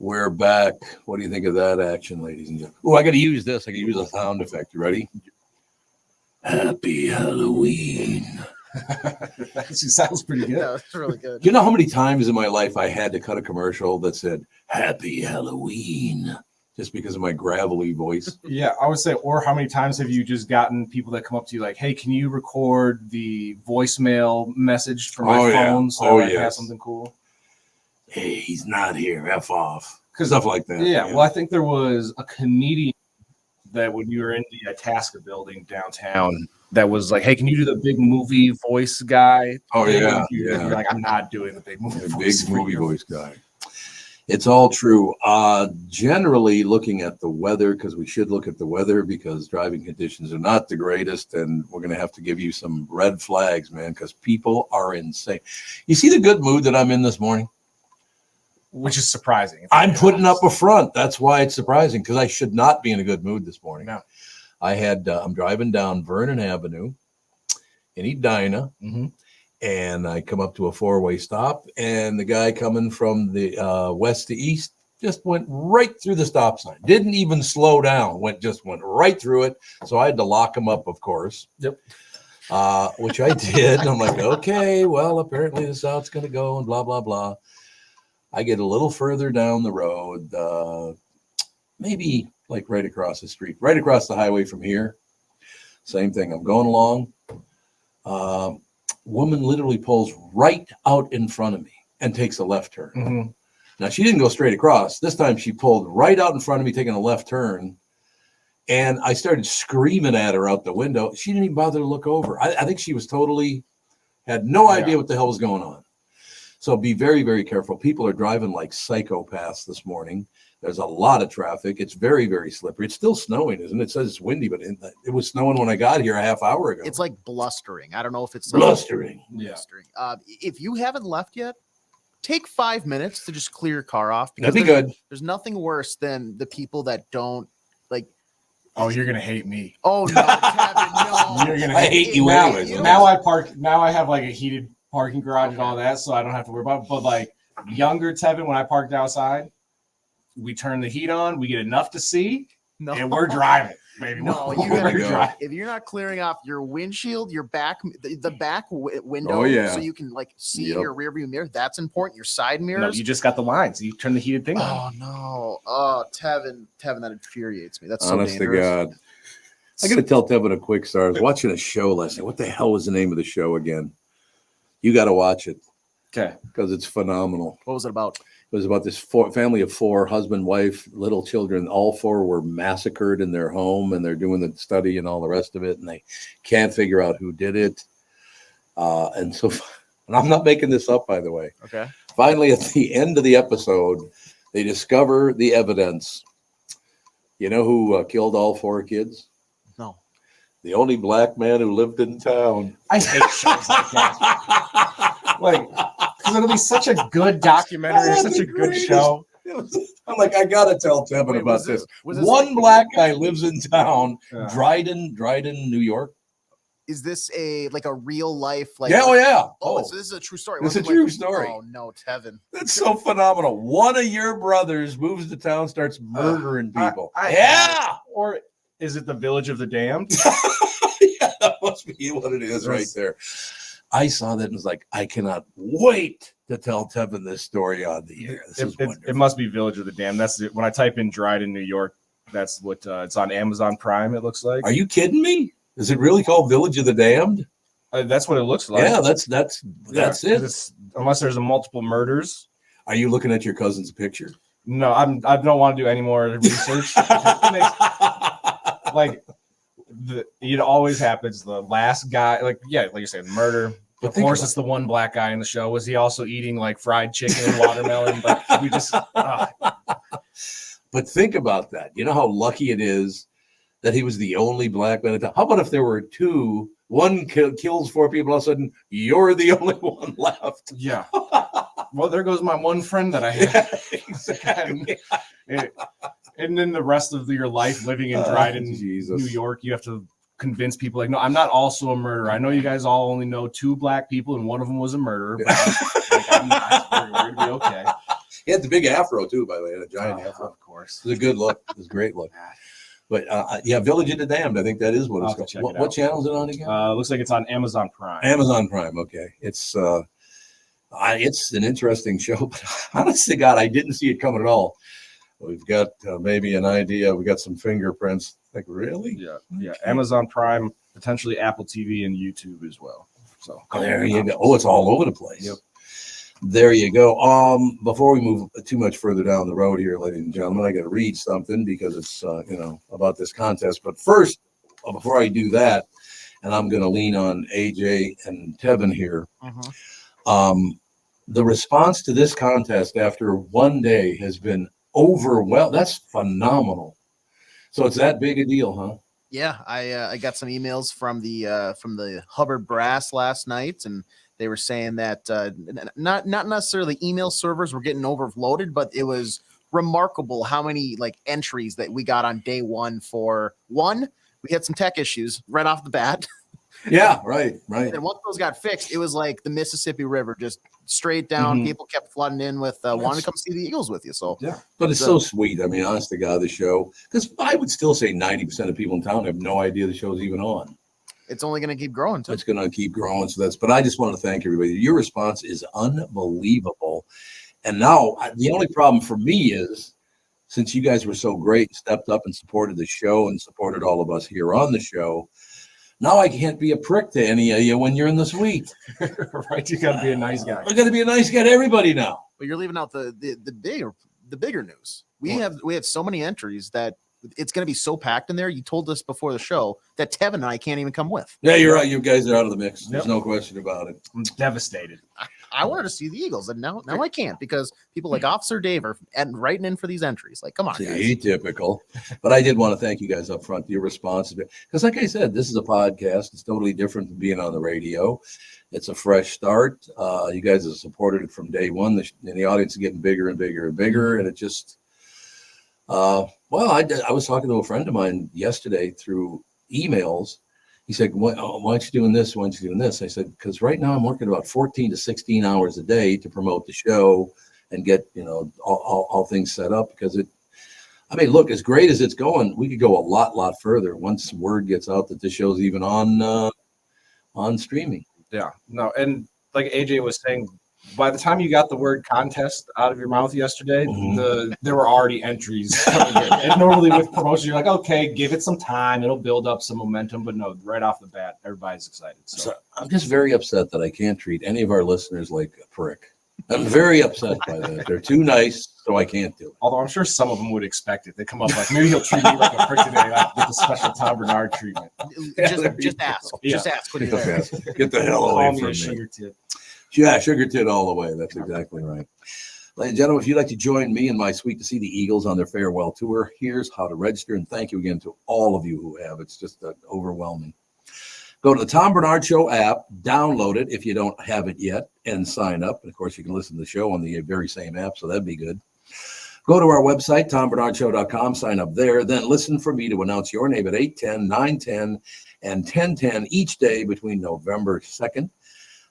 We're back. What do you think of that action, ladies and gentlemen? Oh, I got to use this. I got to use a sound effect. You ready? Happy Halloween. That actually sounds pretty good. Yeah, that's really good. You know how many times in my life I had to cut a commercial that said Happy Halloween just because of my gravelly voice? Yeah, I would say, or how many times have you just gotten people that come up to you like, hey, can you record the voicemail message from my phone so I can have something cool? Hey, he's not here. F off. Stuff like that. Yeah, well, I think there was a comedian that when you were in the Itasca building downtown that was like, hey, can you do the big movie voice guy? Oh, yeah. You're like, I'm not doing the big movie voice. Big movie voice guy. It's all true. Generally looking at the weather, because we should look at the weather because driving conditions are not the greatest, and we're going to have to give you some red flags, man, because people are insane. You see the good mood that I'm in this morning? Which is surprising. I'm putting up a front. That's why it's surprising, because I should not be in a good mood this morning. No. I'm driving down Vernon Avenue in Edina, and I come up to a four-way stop, and the guy coming from the west to east just went right through the stop sign. Didn't even slow down. Went right through it. So I had to lock him up, of course. Yep. Which I did. I'm like, okay, well, apparently this is how it's going to go, and blah, blah, blah. I get a little further down the road, maybe like right across the street, right across the highway from here. Same thing. I'm going along. Woman literally pulls right out in front of me and takes a left turn. Mm-hmm. Now, she didn't go straight across. This time she pulled right out in front of me, taking a left turn. And I started screaming at her out the window. She didn't even bother to look over. I think she was had no idea what the hell was going on. So be very, very careful. People are driving like psychopaths this morning. There's a lot of traffic. It's very, very slippery. It's still snowing, isn't it? It says it's windy, but it was snowing when I got here a half hour ago. It's like blustering. I don't know if it's blustering. Yeah. If you haven't left yet, take 5 minutes to just clear your car off. That'd be good. There's nothing worse than the people that don't like. Oh, you're gonna hate me. Oh no, Kevin, no. You're gonna hate you now. anyways. Now I have like a heated parking garage and all that, so I don't have to worry about it. But like younger Tevin, when I parked outside, we turn the heat on, we get enough to see, and we're driving, baby. No, you gotta drive. If you're not clearing off your windshield, your back, the back window, so you can like see your rearview mirror. That's important. Your side mirrors. No, you just got the lines. You turn the heated thing on. Oh no. Oh, Tevin, that infuriates me. That's so honest dangerous. to God. I got to tell Tevin a quick story. I was watching a show last night. What the hell was the name of the show again? You got to watch it. Okay. Because it's phenomenal. What was it about? It was about this family of four, husband, wife, little children. All four were massacred in their home, and they're doing the study and all the rest of it, and they can't figure out who did it. And I'm not making this up, by the way. Okay. Finally, at the end of the episode, they discover the evidence. You know who killed all four kids? No. The only black man who lived in town. I hate shows like that. Like, because it'll be such a good documentary, such a good show. I'm like, I gotta tell Tevin about this. One black guy lives in town, Dryden, New York. Is this a real life like? Yeah, so this is a true story. It's a true story. Oh no, Tevin. That's so phenomenal. One of your brothers moves to town, starts murdering people. Or is it the Village of the Damned? Yeah, that must be what it is right there. I saw that and was like, I cannot wait to tell Tevin this story on the air. It must be Village of the Damned. That's it. When I type in Dryden, New York, that's what it's on Amazon Prime. It looks like. Are you kidding me? Is it really called Village of the Damned? That's what it looks like. Yeah, that's it. Unless there's multiple murders. Are you looking at your cousin's picture? No, I don't want to do any more research. It always happens. The last guy, like you're saying, murder. Of course, it's the one black guy in the show. Was he also eating like fried chicken and watermelon? But we just. But think about that. You know how lucky it is that he was the only black man. How about if there were two? One kills four people. All of a sudden, you're the only one left. Yeah. Well, there goes my one friend that I had. Yeah, exactly. And then the rest of your life living in Dryden, New York, you have to convince people like, no, I'm not also a murderer. I know you guys all only know two black people, and one of them was a murderer. But I'm not. We're going to be okay. He had the big afro too, by the way, a giant afro. Of course. It was a good look. It was a great look. But yeah, Village of the Damned. I think that is what it's called. What channel is it on again? Looks like it's on Amazon Prime. Amazon Prime. Okay, it's an interesting show. But honest to God, I didn't see it coming at all. We've got maybe an idea. We got some fingerprints. Like really? Yeah. Amazon Prime, potentially Apple TV and YouTube as well. So there you go. Oh, it's all over the place. Yep. There you go. Before we move too much further down the road here, ladies and gentlemen, I got to read something because it's about this contest. But first, before I do that, and I'm going to lean on AJ and Tevin here. The response to this contest after one day has been overwhelming. That's phenomenal. So it's that big a deal, huh? Yeah, I got some emails from the Hubbard Brass last night, and they were saying that not necessarily email servers were getting overloaded, but it was remarkable how many entries that we got on day one. For one, we had some tech issues right off the bat. Yeah, right. And once those got fixed, it was like the Mississippi River, just straight down. People kept flooding in with wanting to come see the Eagles with you. So yeah, but it's so sweet. I mean, honest to God, the show, because I would still say 90% of people in town have no idea the show's even on. It's only going to keep growing too. It's going to keep growing. But I just want to thank everybody. Your response is unbelievable. And now the only problem for me is, since you guys were so great, stepped up and supported the show and supported all of us here on the show, now I can't be a prick to any of you when you're in the suite. Right? You got to be a nice guy. I got to be a nice guy to everybody now. But you're leaving out the bigger news. We have so many entries that it's going to be so packed in there. You told us before the show that Tevin and I can't even come with. Yeah, you're right. You guys are out of the mix. There's no question about it. I'm devastated. I wanted to see the Eagles, and now I can't because people like Officer Dave are writing in for these entries. Like, come on, guys. Typical. But I did want to thank you guys up front. Your response, because like I said, this is a podcast. It's totally different from being on the radio. It's a fresh start. You guys have supported it from day one. The audience is getting bigger and bigger and bigger, and it just. I was talking to a friend of mine yesterday through emails. He said, why aren't you doing this? Why aren't you doing this? I said, because right now I'm working about 14 to 16 hours a day to promote the show and get, all things set up because look, as great as it's going, we could go a lot further once word gets out that this show's even on streaming. Yeah, no. And like AJ was saying, by the time you got the word contest out of your mouth yesterday, there were already entries coming in. And normally with promotion, you're like, okay, give it some time. It'll build up some momentum. But no, right off the bat, everybody's excited. So I'm just very upset that I can't treat any of our listeners like a prick. I'm very upset by that. They're too nice, so I can't do it. Although I'm sure some of them would expect it. They come up like, maybe he'll treat me like a prick today with the special Tom Barnard treatment. Just ask. Just ask. What Get the hell away from me. Sugar tit. Yeah, sugar tit all the way. That's exactly right. Ladies and gentlemen, if you'd like to join me and my suite to see the Eagles on their farewell tour, here's how to register. And thank you again to all of you who have. It's just overwhelming. Go to the Tom Barnard Show app, download it if you don't have it yet, and sign up. And, of course, you can listen to the show on the very same app, so that'd be good. Go to our website, tombarnardshow.com, sign up there. Then listen for me to announce your name at 8:10, 9:10, and 10:10 each day between November 2nd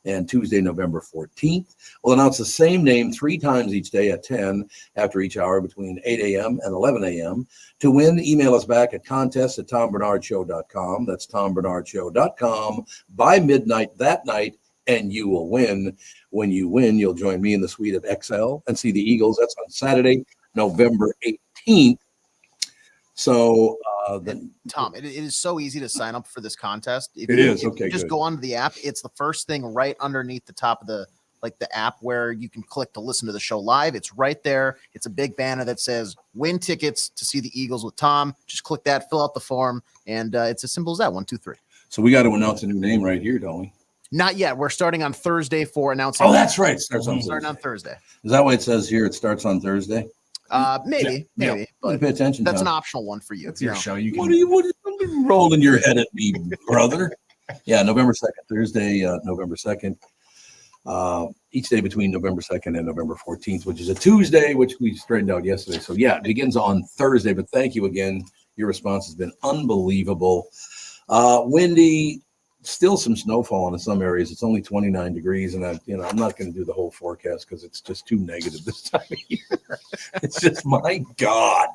and Tuesday, November 14th. We'll announce the same name 3 times each day at 10 after each hour between 8 a.m. and 11 a.m. To win, email us back at contest@tombarnardshow.com. That's tombarnardshow.com by midnight that night, and you will win. When you win, you'll join me in the suite of XL and see the Eagles. That's on Saturday, November 18th. So, Tom, it is so easy to sign up for this contest. If it is. Okay, you just go onto the app. It's the first thing right underneath the top of the app where you can click to listen to the show live. It's right there. It's a big banner that says win tickets to see the Eagles with Tom. Just click that, fill out the form, and it's as simple as that. 1, 2, 3. So we got to announce a new name right here, don't we? Not yet. We're starting on Thursday for announcing. Oh, that's right. It starts on Thursday. Is that what it says here? It starts on Thursday? Maybe. But pay attention. That's an optional one for you. It's your show. You can... What are you rolling your head at me, brother? Yeah, November 2nd, Thursday, November 2nd. Each day between November 2nd and November 14th, which is a Tuesday, which we straightened out yesterday. So, yeah, it begins on Thursday. But thank you again. Your response has been unbelievable. Wendy, still some snowfall in some areas. It's only 29 degrees, and I'm not going to do the whole forecast because it's just too negative this time of year. It's just, my God.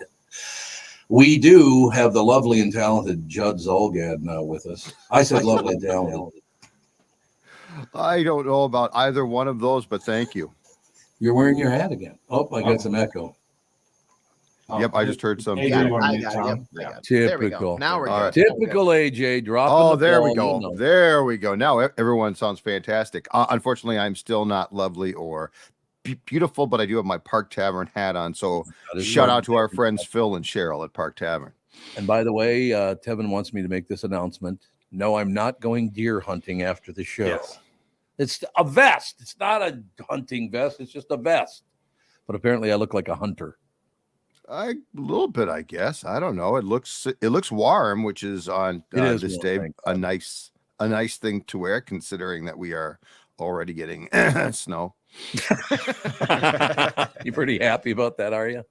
We do have the lovely and talented Judd Zolgad now with us. I said lovely and talented. I don't know about either one of those, but thank you. You're wearing your hat again. Oh, I got some echo. Yep, I just heard some. Hey, Yeah, you want I me to got it. tell Yep, him? I got it. There we go. Typical. Now we're All good. right. Typical AJ. Dropping Oh, the there we ball, go. There we go. Now everyone sounds fantastic. Unfortunately, I'm still not lovely or beautiful, but I do have my Park Tavern hat on. So shout out to our friends Phil and Cheryl at Park Tavern. And by the way, Tevin wants me to make this announcement. No, I'm not going deer hunting after the show. Yes. It's a vest. It's not a hunting vest. It's just a vest. But apparently I look like a hunter. A little bit, I guess. I don't know. It looks warm, which is on this day a nice thing to wear, considering that we are already getting snow. You pretty happy about that, are you?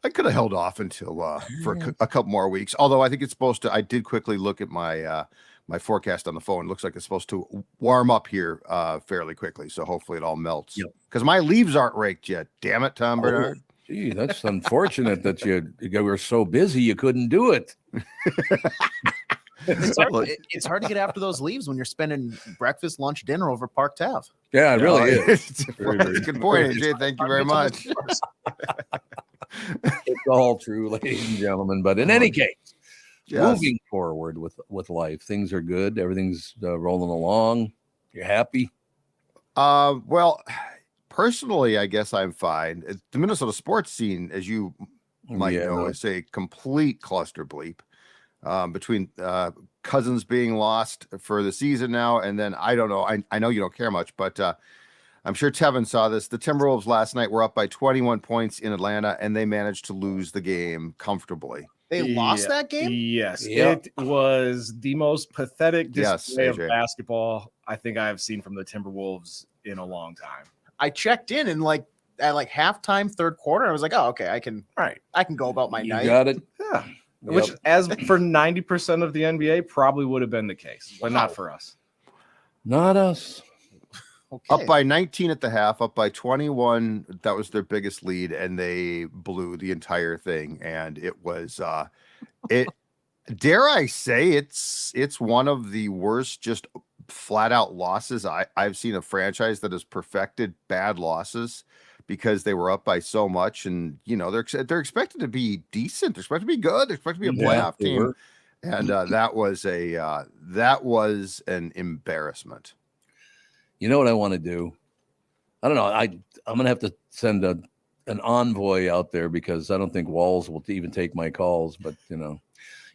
I could have held off until for a couple more weeks. Although I think it's supposed to. I did quickly look at my my forecast on the phone. It looks like it's supposed to warm up here fairly quickly. So hopefully it all melts. Because my leaves aren't raked yet. Damn it, Tom Barnard. Gee, that's unfortunate that you were so busy you couldn't do it. It's hard to get after those leaves when you're spending breakfast, lunch, dinner over Park Tav. Yeah, it really is. That's a good point, AJ. Thank you very much. It's all true, ladies and gentlemen. But in any case, moving forward with life, things are good. Everything's rolling along. You're happy? Well, personally, I guess I'm fine. The Minnesota sports scene, as you might know, is a complete cluster bleep between Cousins being lost for the season now, and then I don't know. I know you don't care much, but I'm sure Tevin saw this. The Timberwolves last night were up by 21 points in Atlanta, and they managed to lose the game comfortably. They lost that game? Yes. Yep. It was the most pathetic display of AJ. basketball I think I have seen from the Timberwolves in a long time. I checked in and at halftime, third quarter, I was like, oh, okay, I can go about my You night. got it. Yeah. Yep. Which, as for 90% of the NBA, probably would have been the case, but not for us. Not us. Okay. Up by 19 at the half, up by 21. That was their biggest lead, and they blew the entire thing. And it was, dare I say, it's one of the worst, just flat out losses I've seen a franchise that has perfected bad losses because they were up by so much. And they're expected to be decent. They're expected to be good. They're expected to be a playoff team. And that was an embarrassment. You know what I want to do? I don't know. I'm going to have to send an envoy out there because I don't think Walls will even take my calls. But,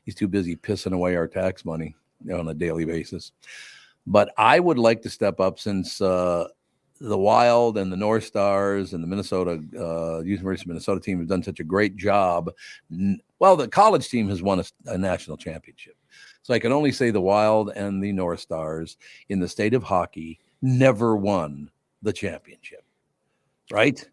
he's too busy pissing away our tax money on a daily basis. But I would like to step up since the Wild and the North Stars and the University of Minnesota team have done such a great job. Well, the college team has won a national championship. So I can only say the Wild and the North Stars in the state of hockey never won the championship, right?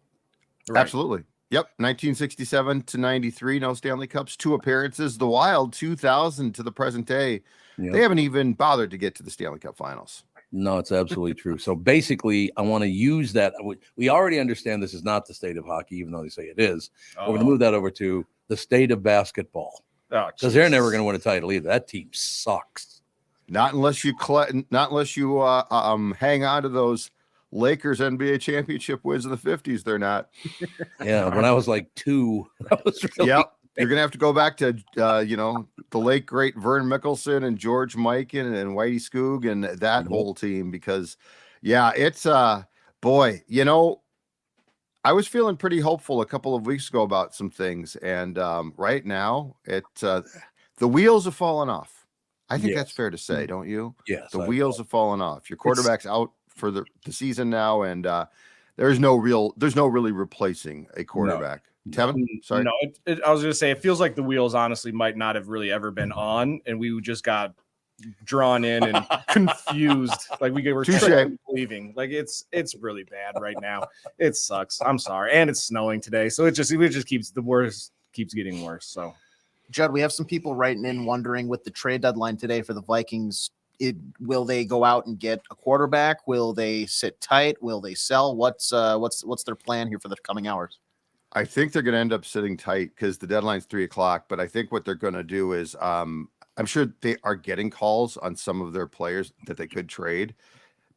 Absolutely. Yep. 1967 to 93, no Stanley Cups, 2 appearances. The Wild, 2000 to the present day. Yep. They haven't even bothered to get to the Stanley Cup finals. No, it's absolutely true. So basically, I want to use that. We already understand this is not the state of hockey, even though they say it is. We're going to move that over to the state of basketball because they're never going to win a title either. That team sucks. Not unless you hang on to those Lakers NBA championship wins in the 50s. They're not. Yeah, when I was like 2, that was really. Yep. You're gonna have to go back to the late great Vern Mickelson and George Mikan and Whitey Skoog and that whole team because, it's boy. I was feeling pretty hopeful a couple of weeks ago about some things, and right now the wheels have fallen off. I think that's fair to say, don't you? Yes. The wheels have fallen off. Your quarterback's out for the season now, and there's no really replacing a quarterback. No. Tevin, sorry. No, I was going to say it feels like the wheels honestly might not have really ever been on, and we just got drawn in and confused. Like we were leaving. Like it's really bad right now. It sucks. I'm sorry, and it's snowing today, so it just keeps getting worse. So. Judd, we have some people writing in wondering with the trade deadline today for the Vikings will they go out and get a quarterback? Will they sit tight? Will they sell? What's their plan here for the coming hours? I think they're going to end up sitting tight because the deadline's 3:00. But I think what they're going to do is, I'm sure they are getting calls on some of their players that they could trade,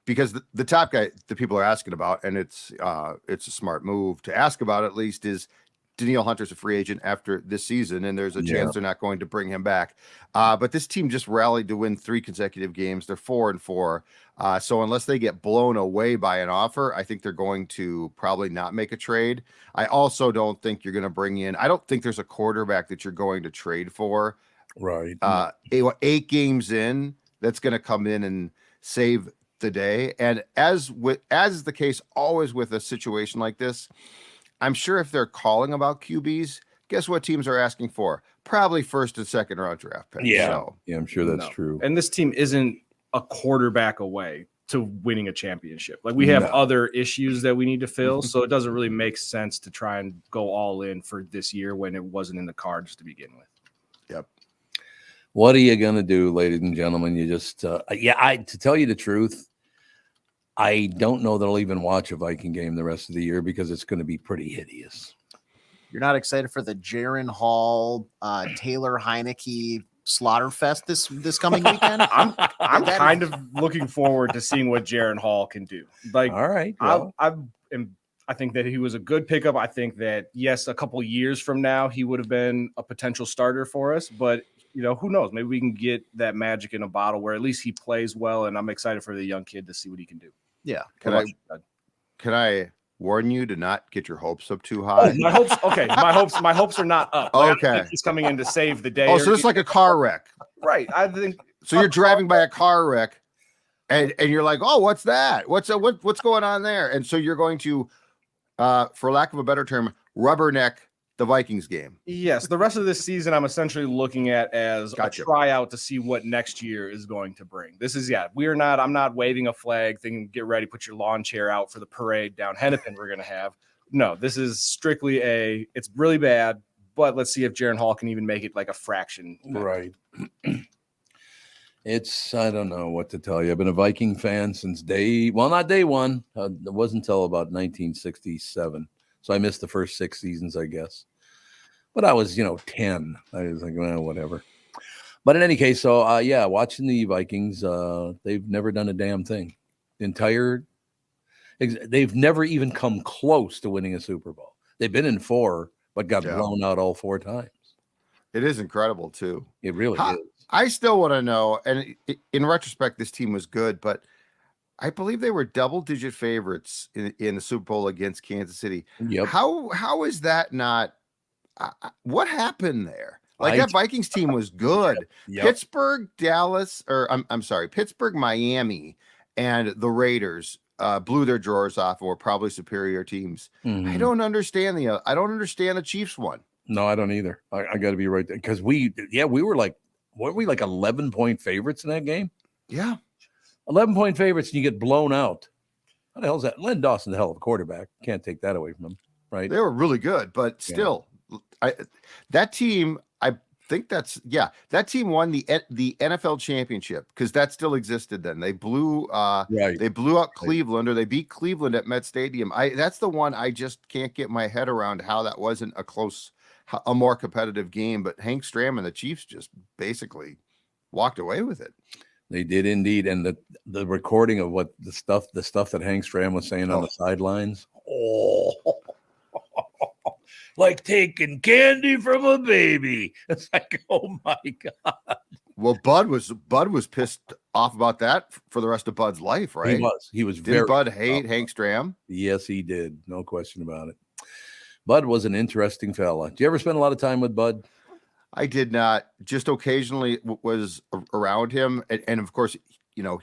because the top guy that people are asking about, and it's a smart move to ask about at least, is Danielle Hunter's a free agent after this season, and there's a chance they're not going to bring him back. But this team just rallied to win 3 consecutive games. They're 4-4. So unless they get blown away by an offer, I think they're going to probably not make a trade. I also don't think you're going to bring in, I don't think there's a quarterback that you're going to trade for. Right. 8 games in, that's going to come in and save the day. And as is the case always with a situation like this, I'm sure if they're calling about QBs, guess what teams are asking for? Probably first and second round draft picks. Yeah. So, Yeah, I'm sure that's true. And this team isn't a quarterback away to winning a championship. Like, we have other issues that we need to fill. So it doesn't really make sense to try and go all in for this year when it wasn't in the cards to begin with. Yep. What are you going to do, ladies and gentlemen? You just, to tell you the truth, I don't know that I'll even watch a Viking game the rest of the year because it's going to be pretty hideous. You're not excited for the Jaron Hall, Taylor Heineke Slaughterfest this coming weekend? I'm kind of looking forward to seeing what Jaron Hall can do. Like, all right, I think that he was a good pickup. I think that, yes, a couple years from now he would have been a potential starter for us, but who knows? Maybe we can get that magic in a bottle where at least he plays well, and I'm excited for the young kid to see what he can do. Yeah. Can I warn you to not get your hopes up too high? My hopes are not up. Like, I don't think he's coming in to save the day. Oh, so it's like a car wreck. Right. I think so. You're driving by a car wreck and you're like, oh, what's that? What's going on there? And so you're going to, for lack of a better term, rubberneck the Vikings game. Yes, the rest of this season I'm essentially looking at as a tryout to see what next year is going to bring. This is I'm not waving a flag thinking get ready, put your lawn chair out for the parade down Hennepin we're going to have. No, this is strictly it's really bad, but let's see if Jaron Hall can even make it like a fraction. Right. I don't know what to tell you. I've been a Viking fan since not day one. It wasn't until about 1967. So I missed the first 6 seasons, I guess. But I was, 10. I was like, well, whatever. But in any case, so, watching the Vikings, they've never done a damn thing. They've never even come close to winning a Super Bowl. They've been in 4, but got blown out all 4 times. It is incredible, too. It really is. I still want to know, and in retrospect, this team was good, but I believe they were double-digit favorites in the Super Bowl against Kansas City. Yep. How is that not? What happened there? That Vikings team was good. Yep. Pittsburgh, Dallas, or I'm sorry, Pittsburgh, Miami, and the Raiders blew their drawers off and were probably superior teams. Mm-hmm. I don't understand the Chiefs one. No, I don't either. I got to be right there because we were like, weren't we like 11-point favorites in that game? Yeah. 11-point favorites and you get blown out. How the hell is that? Len Dawson's a hell of a quarterback. Can't take that away from him, right? They were really good, but still, that team, I think that team won the NFL championship because that still existed then. They blew out Cleveland, or they beat Cleveland at Met Stadium. That's the one I just can't get my head around how that wasn't a more competitive game. But Hank Stram and the Chiefs just basically walked away with it. They did indeed, and the recording of what the stuff that Hank Stram was saying on the sidelines, like taking candy from a baby. It's like, oh my god. Well, Bud was pissed off about that for the rest of Bud's life, right? He was. Did Bud hate Hank Stram? Yes, he did. No question about it. Bud was an interesting fella. Did you ever spend a lot of time with Bud? I did not. Just occasionally was around him. And of course,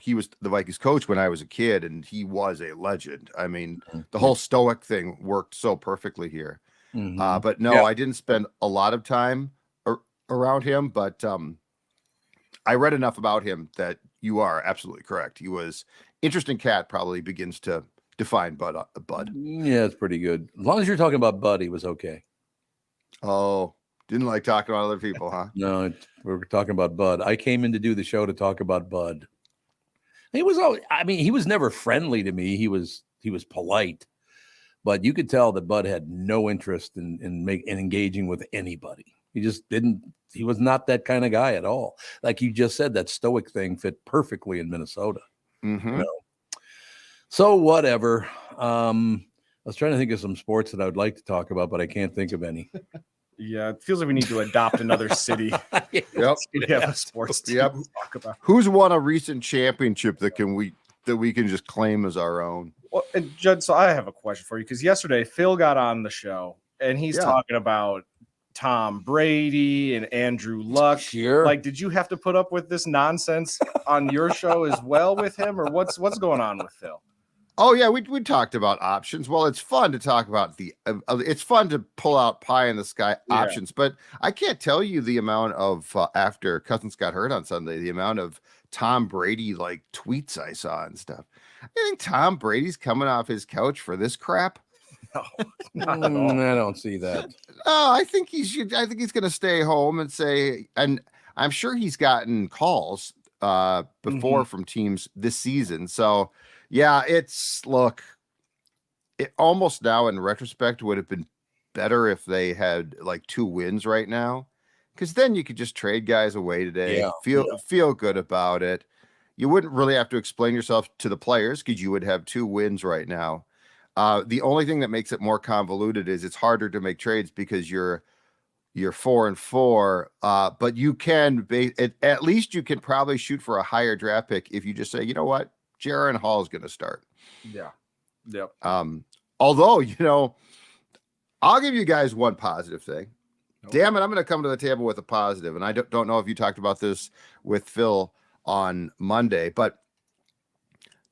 he was the Vikings coach when I was a kid, and he was a legend. I mean, the whole stoic thing worked so perfectly here. Mm-hmm. But no, I didn't spend a lot of time around him, but I read enough about him that you are absolutely correct. He was interesting cat, probably begins to define Bud. Yeah, it's pretty good. As long as you're talking about Bud, he was okay. Oh, didn't like talking about other people, huh? No, we were talking about Bud. I came in to do the show to talk about Bud. He was always, I mean, he was never friendly to me. He was polite, but you could tell that Bud had no interest in engaging with anybody. He just didn't. He was not that kind of guy at all. Like you just said, that stoic thing fit perfectly in Minnesota. Mm-hmm. You know? So whatever. I was trying to think of some sports that I would like to talk about, but I can't think of any. Yeah, it feels like we need to adopt another city. Yep. We have a sports team Yep. to talk about. Who's won a recent championship that we can just claim as our own? Well, and Judd, so I have a question for you because yesterday Phil got on the show and he's talking about Tom Brady and Andrew Luck. Sure. Like, did you have to put up with this nonsense on your show as well with him, or what's going on with Phil? Oh yeah, we talked about options. Well, it's fun to talk about it's fun to pull out pie in the sky options, but I can't tell you the amount of after Cousins got hurt on Sunday, the amount of Tom Brady like tweets I saw and stuff. I think Tom Brady's coming off his couch for this crap. No, not at all. I don't see that. Oh, I think he's going to stay home and say, and I'm sure he's gotten calls before from teams this season. So yeah, it almost now in retrospect would have been better if they had like 2 wins right now, because then you could just trade guys away today. Feel good about it. You wouldn't really have to explain yourself to the players because you would have 2 wins right now. The only thing that makes it more convoluted is it's harder to make trades because you're 4-4, but you can at least you can probably shoot for a higher draft pick if you just say, you know what, Jaron Hall is going to start. Yeah. Yep. Although, I'll give you guys one positive thing. Okay. Damn it, I'm going to come to the table with a positive, and I don't know if you talked about this with Phil on Monday, but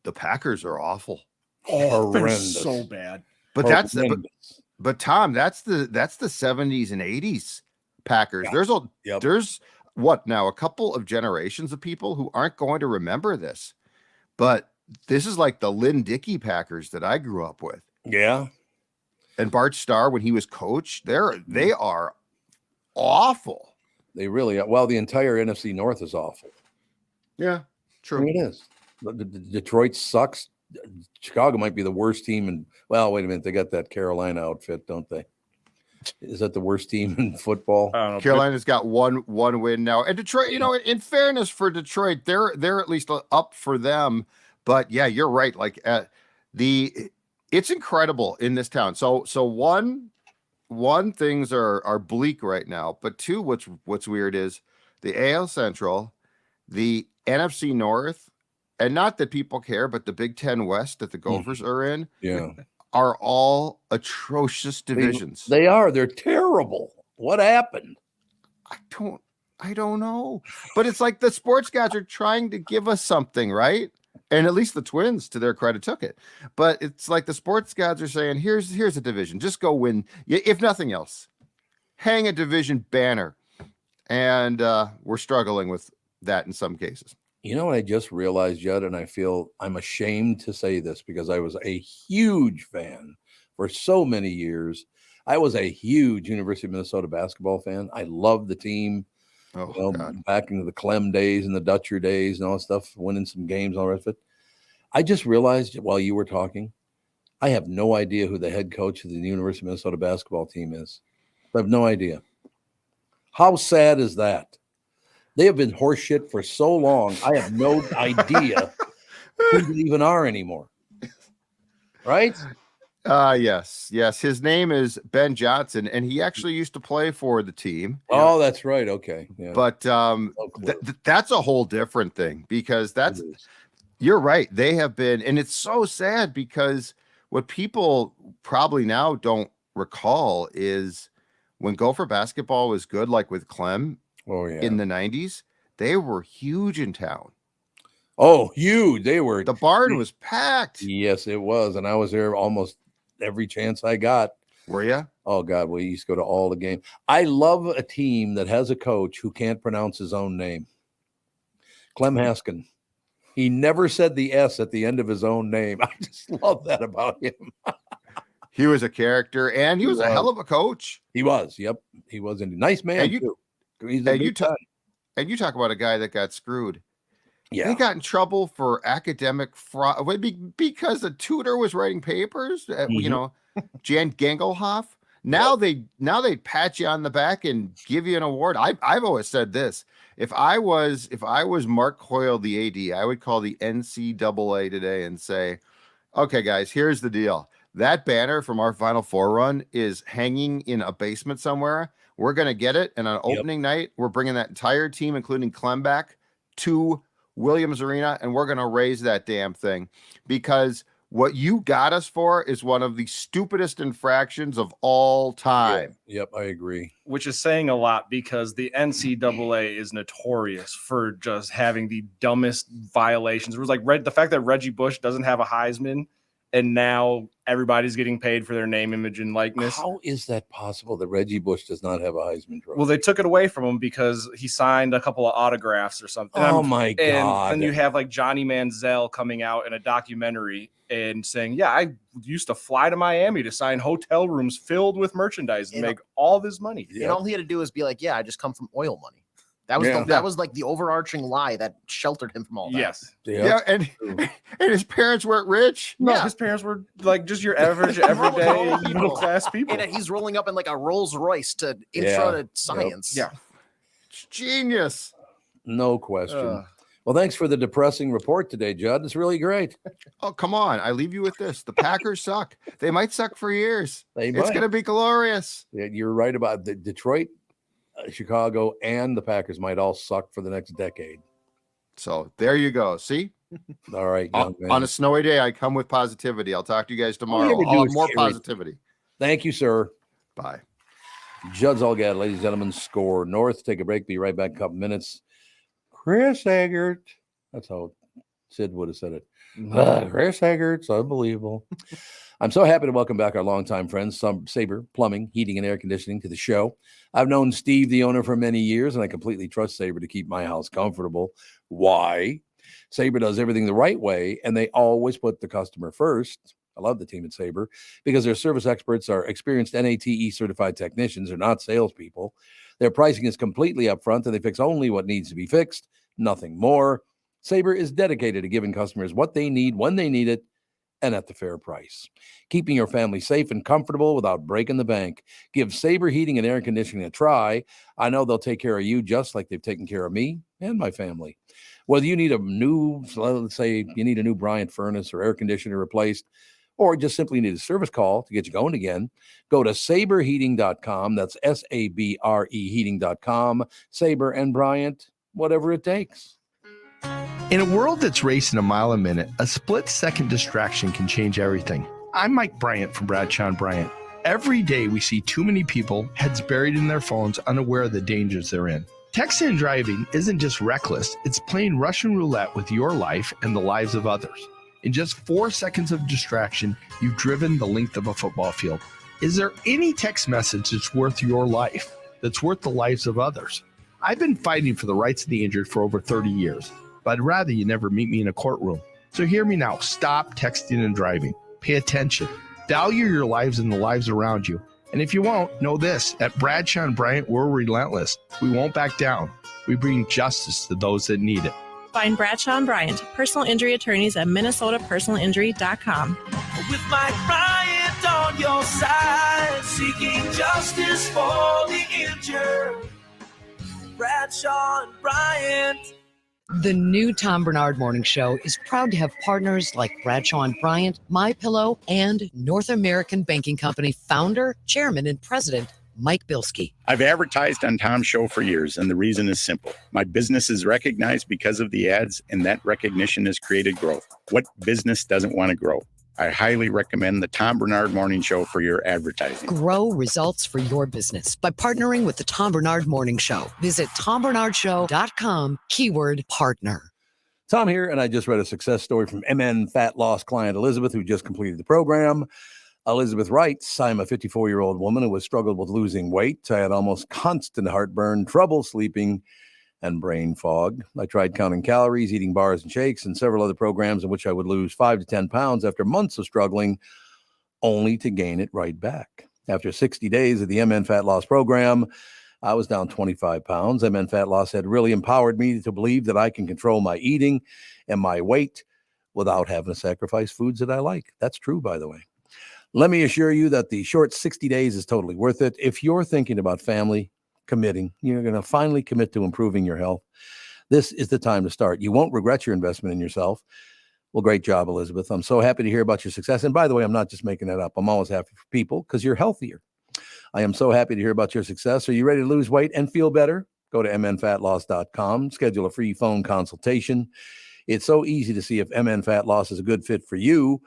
the Packers are awful. Horrendous. So bad. But but Tom, that's the 70s and 80s Packers. Yeah. There's what now, a couple of generations of people who aren't going to remember this. But this is like the Lynn Dickey Packers that I grew up with. Yeah. And Bart Starr, when he was coach, they are awful. They really are. Well, the entire NFC North is awful. Yeah, true. I mean, it is. Detroit sucks. Chicago might be the worst team. And well, wait a minute. They got that Carolina outfit, don't they? Is that the worst team in football? Carolina's got one win now. And Detroit, in fairness for Detroit, they're at least up for them. But yeah, you're right. Like it's incredible in this town. So one things are bleak right now, but 2, what's weird is the AL Central, the NFC North, and not that people care, but the Big Ten West that the Gophers are in. Yeah. Are all atrocious divisions. They are. They're terrible. What happened? I don't know. But it's like the sports guys are trying to give us something, right? And at least the Twins, to their credit, took it. But it's like the sports gods are saying, here's a division. Just go win. If nothing else, hang a division banner. And we're struggling with that in some cases. You know what I just realized, Judd, and I feel I'm ashamed to say this because I was a huge fan for so many years. I was a huge University of Minnesota basketball fan. I loved the team. Back into the Clem days and the Dutcher days and all that stuff, winning some games and all the rest of it. I just realized while you were talking, I have no idea who the head coach of the University of Minnesota basketball team is. I have no idea. How sad is that? They have been horseshit for so long. I have no idea who they even are anymore. Right? Yes. His name is Ben Johnson, and he actually used to play for the team. Oh, that's right. Okay. Yeah. But that's a whole different thing because you're right. They have been, and it's so sad because what people probably now don't recall is when Gopher basketball was good, like with Clem. Oh, yeah. In the 90s, they were huge in town. Oh, huge. They were. The barn was packed. Yes, it was. And I was there almost every chance I got. Were you? Oh, God. We used to go to all the games. I love a team that has a coach who can't pronounce his own name. Clem Haskin. He never said the S at the end of his own name. I just love that about him. He was a character, and he was a hell of a coach. He was. Yep. He was a nice man, too. And you talk about a guy that got screwed. Yeah. They got in trouble for academic fraud because the tutor was writing papers. You know, Jan Gengelhoff. Now they pat you on the back and give you an award. I've always said this. If I was Mark Hoyle, the AD, I would call the NCAA today and say, okay, guys, here's the deal. That banner from our Final Four run is hanging in a basement somewhere. We're going to get it. And on opening night, we're bringing that entire team, including Clem, back to Williams Arena, and we're going to raise that damn thing, because what you got us for is one of the stupidest infractions of all time. Yep, I agree. Which is saying a lot, because the NCAA is notorious for just having the dumbest violations. It was like the fact that Reggie Bush doesn't have a Heisman, and now everybody's getting paid for their name, image, and likeness. How is that possible that Reggie Bush does not have a Heisman Trophy? Well, they took it away from him because he signed a couple of autographs or something. My God. And then you have like Johnny Manziel coming out in a documentary and saying, yeah, I used to fly to Miami to sign hotel rooms filled with merchandise and make all this money. And all he had to do is be like, yeah, I just come from oil money. That was that was like the overarching lie that sheltered him from all that. Yes. Yeah, and his parents weren't rich. No, his parents were like just your average, everyday, middle class people. And he's rolling up in like a Rolls Royce to intro to science. Yeah. It's genius. No question. Well, thanks for the depressing report today, Judd. It's really great. Oh, come on. I leave you with this. The Packers suck. They might suck for years. It's going to be glorious. Yeah, you're right about the Detroit, Chicago, and the Packers might all suck for the next decade. So there you go. See? All right. On a snowy day, I come with positivity. I'll talk to you guys tomorrow. More positivity. Thank you, sir. Bye. Judd's all got, ladies and gentlemen. Score North. Take a break. Be right back in a couple minutes. Chris Egert. That's how Sid would have said it. Chris Egert's unbelievable. I'm so happy to welcome back our longtime friends, Sabre Plumbing, Heating, and Air Conditioning, to the show. I've known Steve, the owner, for many years, and I completely trust Sabre to keep my house comfortable. Why? Sabre does everything the right way, and they always put the customer first. I love the team at Sabre because their service experts are experienced NATE certified technicians. They're not salespeople. Their pricing is completely upfront, and they fix only what needs to be fixed, nothing more. Sabre is dedicated to giving customers what they need when they need it, and at the fair price. Keeping your family safe and comfortable without breaking the bank. Give Sabre Heating and Air Conditioning a try. I know they'll take care of you just like they've taken care of me and my family. Whether you need let's say you need a new Bryant furnace or air conditioner replaced, or just simply need a service call to get you going again, go to saberheating.com. That's SABRE heating.com. Sabre and Bryant, whatever it takes. In a world that's racing a mile a minute, a split-second distraction can change everything. I'm Mike Bryant from Bradshaw & Bryant. Every day we see too many people, heads buried in their phones, unaware of the dangers they're in. Texting and driving isn't just reckless, it's playing Russian roulette with your life and the lives of others. In just 4 seconds of distraction, you've driven the length of a football field. Is there any text message that's worth your life, that's worth the lives of others? I've been fighting for the rights of the injured for over 30 years. But I'd rather you never meet me in a courtroom. So hear me now. Stop texting and driving. Pay attention. Value your lives and the lives around you. And if you won't, know this. At Bradshaw & Bryant, we're relentless. We won't back down. We bring justice to those that need it. Find Bradshaw & Bryant, personal injury attorneys at minnesotapersonalinjury.com. With Mike Bryant on your side, seeking justice for the injured. Bradshaw & Bryant. The new Tom Barnard Morning Show is proud to have partners like Bradshaw & Bryant, MyPillow, and North American Banking Company founder, chairman, and president, Mike Bilski. I've advertised on Tom's show for years, and the reason is simple. My business is recognized because of the ads, and that recognition has created growth. What business doesn't want to grow? I highly recommend the Tom Barnard Morning Show for your advertising. Grow results for your business by partnering with the Tom Barnard Morning Show. Visit TomBarnardShow.com, keyword partner. Tom here, and I just read a success story from MN Fat Loss client Elizabeth, who just completed the program. Elizabeth writes, I'm a 54-year-old woman who has struggled with losing weight. I had almost constant heartburn, trouble sleeping, and brain fog. I tried counting calories, eating bars and shakes, and several other programs in which I would lose 5 to 10 pounds after months of struggling, only to gain it right back. After 60 days of the MN Fat Loss program, I was down 25 pounds. MN Fat Loss had really empowered me to believe that I can control my eating and my weight without having to sacrifice foods that I like. That's true, by the way. Let me assure you that the short 60 days is totally worth it. If you're thinking about family, committing, you're going to finally commit to improving your health, this is the time to start. You won't regret your investment in yourself. Well, great job, Elizabeth. I'm so happy to hear about your success. And by the way, I'm not just making that up. I'm always happy for people because you're healthier. I am so happy to hear about your success. Are you ready to lose weight and feel better? Go to mnfatloss.com, schedule a free phone consultation. It's so easy to see if MN Fat Loss is a good fit for you.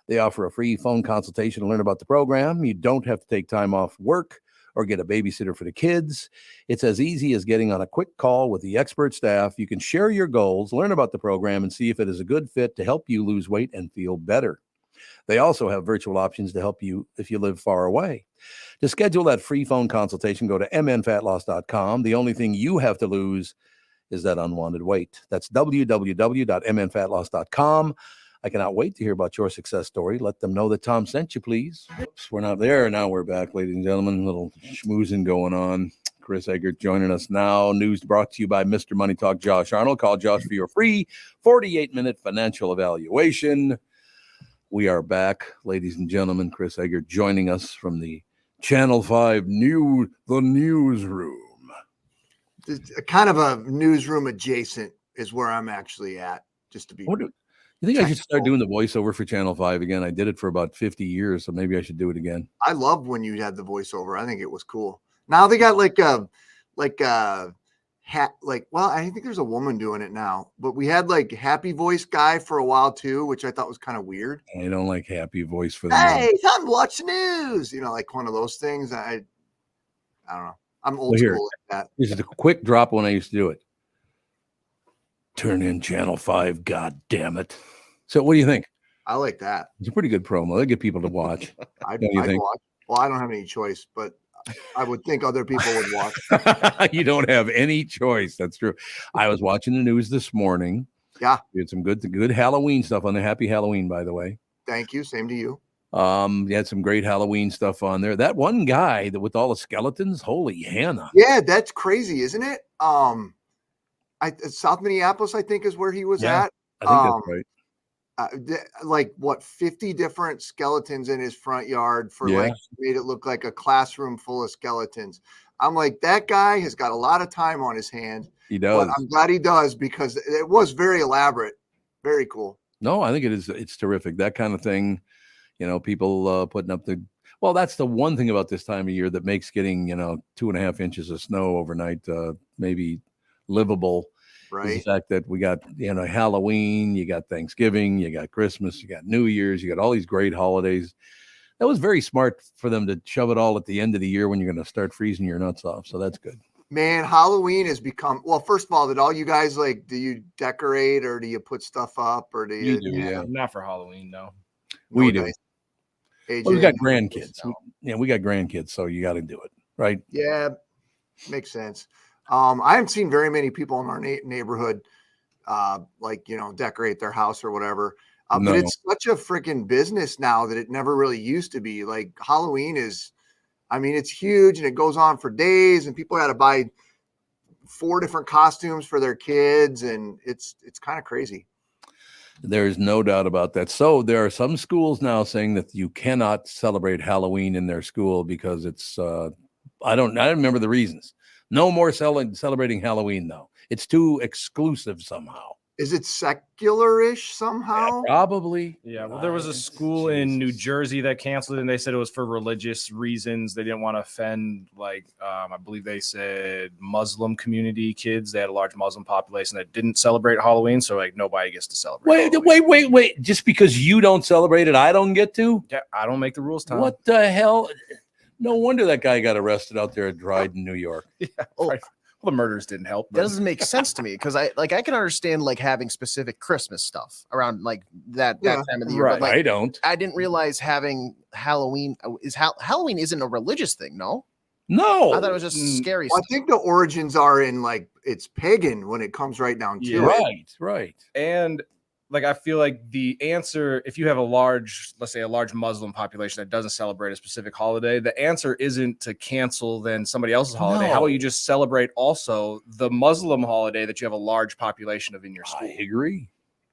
They offer a free phone consultation to learn about the program. You don't have to take time off work or get a babysitter for the kids. It's as easy as getting on a quick call with the expert staff. You can share your goals, learn about the program, and see if it is a good fit to help you lose weight and feel better. They also have virtual options to help you if you live far away. To schedule that free phone consultation, go to mnfatloss.com. The only thing you have to lose is that unwanted weight. That's www.mnfatloss.com. I cannot wait to hear about your success story. Let them know that Tom sent you, please. Oops, we're not there. Now we're back, ladies and gentlemen. A little schmoozing going on. Chris Egert joining us now. News brought to you by Mr. Money Talk, Josh Arnold. Call Josh for your free 48-minute financial evaluation. We are back, ladies and gentlemen. Chris Egert joining us from the Channel 5 the newsroom. It's kind of a newsroom adjacent is where I'm actually at, just to be. You think I should start doing the voiceover for Channel 5 again? I did it for about 50 years, so maybe I should do it again. I loved when you had the voiceover. I think it was cool. Now they got I think there's a woman doing it now, but we had like happy voice guy for a while too, which I thought was kind of weird. I don't like happy voice for the Hey, time to watch the news. Like one of those things. I don't know. I'm old school like that. This is a quick drop when I used to do it. Turn in Channel 5, God damn it. So what do you think? I like that. It's a pretty good promo. They get people to watch. I'd watch. Well, I don't have any choice, but I would think other people would watch. You don't have any choice. That's true. I was watching the news this morning. Yeah. We had some good Halloween stuff on there. Happy Halloween, by the way. Thank you. Same to you. You had some great Halloween stuff on there. That one guy that with all the skeletons, holy Hannah. Yeah, that's crazy, isn't it? South Minneapolis, I think, is where he was at. I think that's right. Like 50 different skeletons in his front yard made it look like a classroom full of skeletons. I'm like, that guy has got a lot of time on his hand. He does. But I'm glad he does because it was very elaborate. Very cool. No, I think it is. It's terrific. That kind of thing, people putting up that's the one thing about this time of year that makes getting, 2.5 inches of snow overnight, maybe livable. Right. Is the fact that we got, Halloween, you got Thanksgiving, you got Christmas, you got New Year's, you got all these great holidays. That was very smart for them to shove it all at the end of the year when you're going to start freezing your nuts off. So that's good. Man, Halloween has become, well, first of all, did all you guys do you decorate or do you put stuff up or do you? Yeah. Not for Halloween, no. We do. AJ, we got grandkids. We got grandkids, so you got to do it, right? Yeah, makes sense. I haven't seen very many people in our neighborhood, decorate their house or whatever. No. But it's such a freaking business now that it never really used to be. Like Halloween it's huge and it goes on for days and people got to buy 4 different costumes for their kids. And it's kind of crazy. There's no doubt about that. So there are some schools now saying that you cannot celebrate Halloween in their school because it's, I don't remember the reasons. No more celebrating Halloween, though. It's too exclusive somehow. Is it secular-ish somehow? Yeah, probably. Yeah, well, there was a school in New Jersey that canceled it, and they said it was for religious reasons. They didn't want to offend, I believe they said Muslim community kids. They had a large Muslim population that didn't celebrate Halloween, so nobody gets to celebrate. Wait. Just because you don't celebrate it, I don't get to? Yeah, I don't make the rules, Tom. What the hell? No wonder that guy got arrested out there at Dryden, New York. Yeah. Right. Well, the murders didn't help. That doesn't make sense to me because I can understand having specific Christmas stuff around that time of the year. Right. But, I don't. I didn't realize having Halloween Halloween isn't a religious thing. No. No. I thought it was just scary stuff. I think the origins are in it's pagan when it comes right down to it. Right. And like I feel like the answer, if you have a large, let's say a large Muslim population that doesn't celebrate a specific holiday, the answer isn't to cancel then somebody else's holiday. How about you just celebrate also the Muslim holiday that you have a large population of in your school? I agree.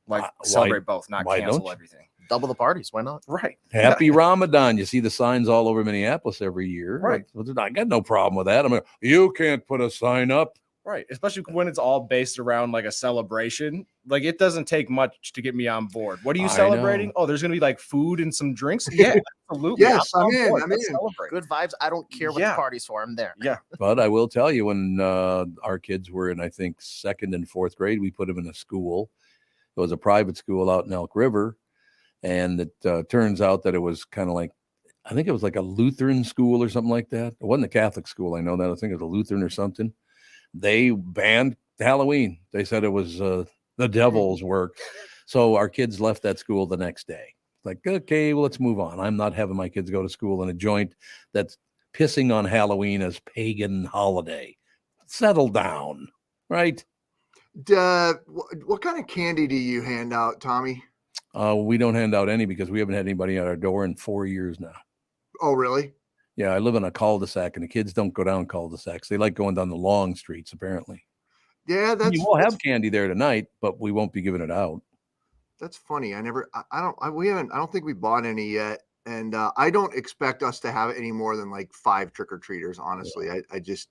Like celebrate both, not cancel everything. Double the parties. Why not? Right. Happy Ramadan. You see the signs all over Minneapolis every year. Right. I got no problem with that. I mean, you can't put a sign up. Right. Especially when it's all based around like a celebration. Like it doesn't take much to get me on board. What are you celebrating? Oh, there's going to be like food and some drinks. Yeah, absolutely. Yes, I'm in. Good vibes. I don't care what the party's for. I'm there. Yeah. But I will tell you, when our kids were in, I think, 2nd and 4th grade, we put them in a school. It was a private school out in Elk River. And it turns out that it was kind of like, I think it was like a Lutheran school or something like that. It wasn't a Catholic school. I know that. I think it was a Lutheran or something. They banned Halloween. They said it was the devil's work. So our kids left that school the next day. Like, okay, well, let's move on. I'm not having my kids go to school in a joint that's pissing on Halloween as pagan holiday. Settle down, right? What kind of candy do you hand out, Tommy? We don't hand out any because we haven't had anybody at our door in 4 years now. Oh, really? Yeah, I live in a cul-de-sac, and the kids don't go down cul-de-sacs. They like going down the long streets, apparently. Yeah, you will have candy there tonight, but we won't be giving it out. That's funny. I don't think we bought any yet, and I don't expect us to have any more than like 5 trick-or-treaters. Honestly, yeah. I just.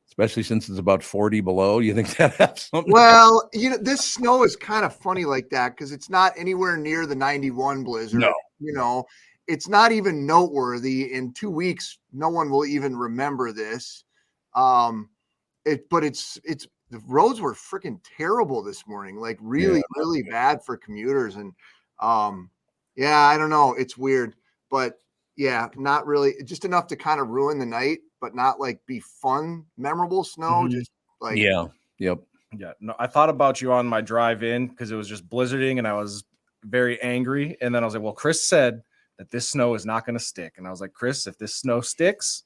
Especially since it's about 40 below. You think that has something? Well, this snow is kind of funny like that because it's not anywhere near the 91 blizzard. No. It's not even noteworthy. In 2 weeks, no one will even remember this. But the roads were freaking terrible this morning, like really bad for commuters. And I don't know. It's weird, but yeah, not really. Just enough to kind of ruin the night, but not like be fun, memorable snow. Just like yep. Yeah. No, I thought about you on my drive in because it was just blizzarding and I was very angry. And then I was like, well, Chris said that this snow is not going to stick. And I was like, Chris, if this snow sticks,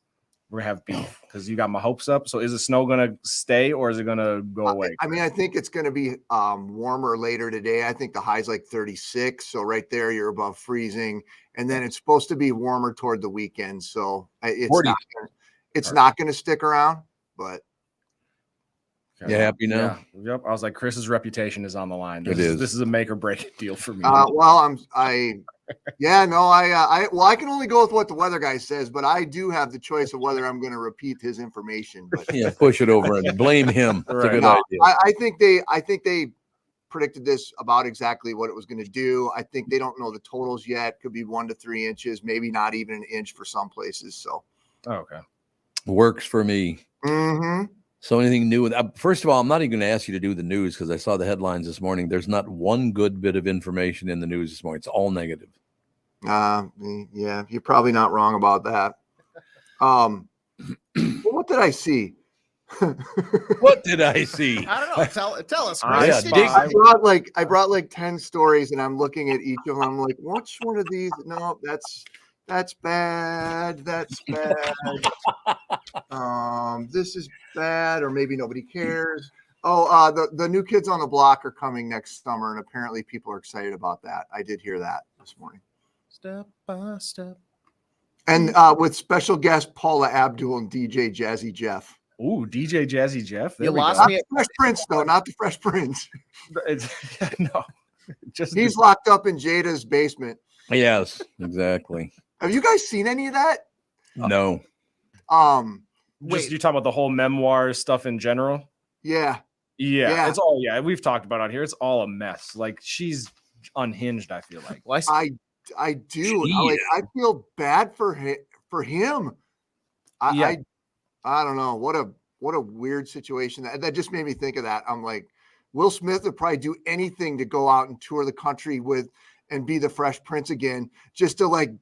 we're gonna have beef because you got my hopes up. So is the snow gonna stay or is it gonna go away? I mean, I think it's gonna be warmer later today. I think the high's like 36. So right there, you're above freezing. And then it's supposed to be warmer toward the weekend. So it's not gonna stick around, but you happy now? Yeah. Yep. I was like, Chris's reputation is on the line. This is a make or break deal for me. I can only go with what the weather guy says, but I do have the choice of whether I'm going to repeat his information. But push it over and blame him. That's a good idea. I think they predicted this about exactly what it was going to do. I think they don't know the totals yet. Could be 1 to 3 inches, maybe not even an inch for some places. So, okay, works for me. Mm-hmm. So anything new? First of all, I'm not even going to ask you to do the news because I saw the headlines this morning. There's not one good bit of information in the news this morning. It's all negative. Yeah, you're probably not wrong about that. What did I see? What did I see? I don't know. Tell us. I brought like 10 stories, and I'm looking at each of them. I'm like, which one of these? No, that's bad. That's bad. This is bad, or maybe nobody cares. The new Kids on the Block are coming next summer, and apparently people are excited about that. I did hear that this morning. Step by step. And with special guest Paula Abdul and DJ Jazzy Jeff. Ooh, DJ Jazzy Jeff. You lost me at Fresh Prince, though, not the Fresh Prince. No. He's locked up in Jada's basement. Yes, exactly. Have you guys seen any of that? No. Just you talking about the whole memoir stuff in general? Yeah. It's all we've talked about on here. It's all a mess. Like she's unhinged, I feel like. Well, I do. I feel bad for him. I don't know. What a weird situation. That just made me think of that. I'm like, Will Smith would probably do anything to go out and tour the country and be the Fresh Prince again, just to like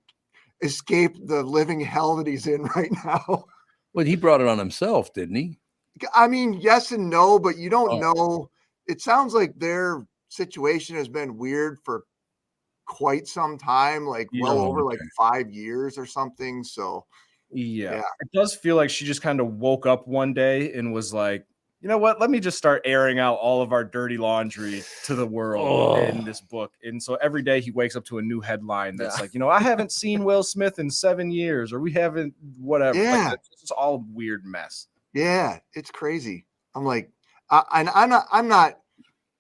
escape the living hell that he's in right now. Well, he brought it on himself, didn't he? I mean, yes and no, but you don't know. It sounds like their situation has been weird for quite some time, like over like 5 years or something. So yeah, it does feel like she just kind of woke up one day and was like, You know what? Let me just start airing out all of our dirty laundry to the world in this book. And so every day he wakes up to a new headline that's like, I haven't seen Will Smith in 7 years, or we haven't whatever. Yeah. Like, it's just all a weird mess. Yeah, it's crazy. I'm like, I'm not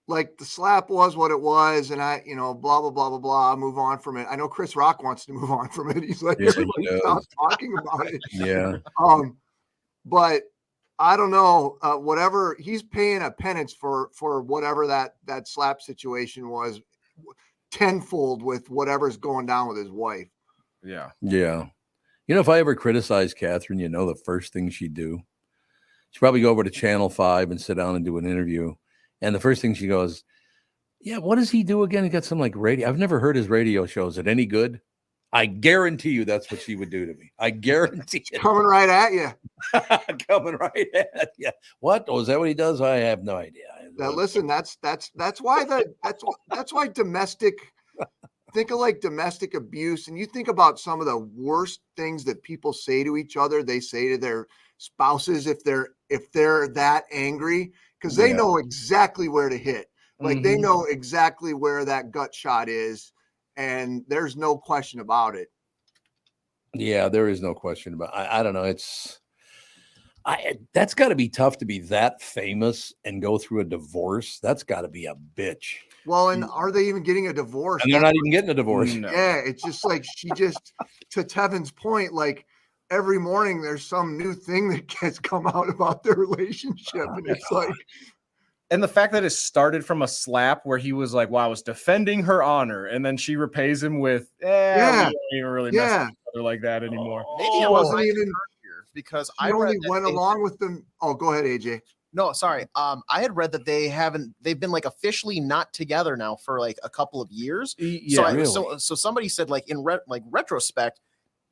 like the slap was what it was, and I, blah blah blah blah blah. Move on from it. I know Chris Rock wants to move on from it. He's like, stop talking about it. Yeah. But I don't know. Whatever, he's paying a penance for whatever that slap situation was, tenfold with whatever's going down with his wife. Yeah. Yeah. If I ever criticize Catherine, the first thing she'd do, she'd probably go over to Channel 5 and sit down and do an interview. And the first thing she goes, yeah, what does he do again? He got some like radio. I've never heard his radio show. Is it any good? I guarantee you that's what she would do to me. I guarantee it. Coming right at you. Coming right at you. What? Oh, is that what he does? I have no idea. Now, listen, that's why that's why domestic, think of like domestic abuse, and you think about some of the worst things that people say to each other. They say to their spouses if they're that angry, because they know exactly where to hit. Like they know exactly where that gut shot is, and there's no question about it. Yeah, there is no question about it. I don't know. That's got to be tough to be that famous and go through a divorce. That's got to be a bitch. Well, and are they even getting a divorce? And they're not even getting a divorce. No. Yeah, it's just like to Tevin's point, like every morning there's some new thing that gets come out about their relationship, and it's like. And the fact that it started from a slap where he was like, "Wow, I was defending her honor," and then she repays him with, we don't even really mess with each other like that anymore. Maybe it wasn't even because I only went along with them. Oh, go ahead, AJ. No, sorry. I had read that they've been like officially not together now for like a couple of years. Yeah, so somebody said like in retrospect,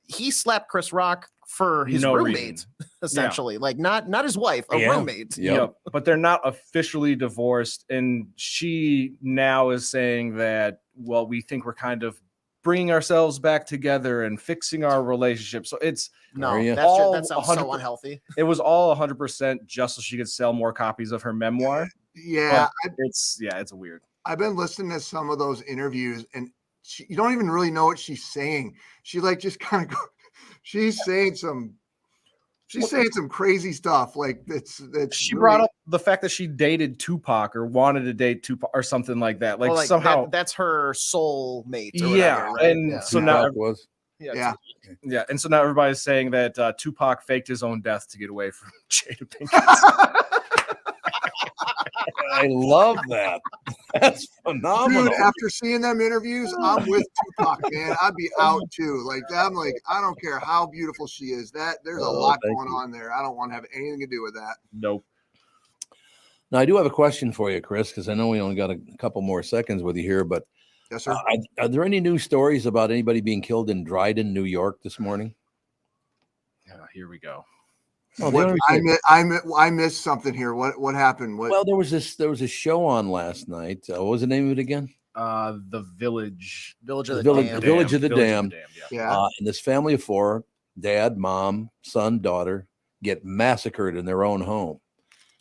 he slapped Chris Rock for his roommate, essentially, like not his wife, a roommate. Yeah, but they're not officially divorced, and she now is saying that, well, we think we're kind of bringing ourselves back together and fixing our relationship. So it's that sounds so unhealthy. It was all 100% just so she could sell more copies of her memoir. Yeah, it's weird. I've been listening to some of those interviews, and you don't even really know what she's saying. She like just kind of she's saying some crazy stuff. Like she brought up the fact that she dated Tupac or wanted to date Tupac or something like that. Like, somehow that's her soul mate. Or whatever, right? And so now was. Yeah. And so now everybody's saying that Tupac faked his own death to get away from Jada Pinkett. I love that. That's phenomenal. Dude, after seeing them interviews, I'm with Tupac, man. I'd be out too. Like I'm like, I don't care how beautiful she is. There's a lot going on there. I don't want to have anything to do with that. Nope. Now I do have a question for you, Chris, because I know we only got a couple more seconds with you here, but yes, sir. Are there any news stories about anybody being killed in Dryden, New York this morning? Here we go. Oh, I missed something here. What happened? Well, there was a show on last night. What was the name of it again? The Village of the Damned. Yeah. And this family of four, dad, mom, son, daughter, get massacred in their own home.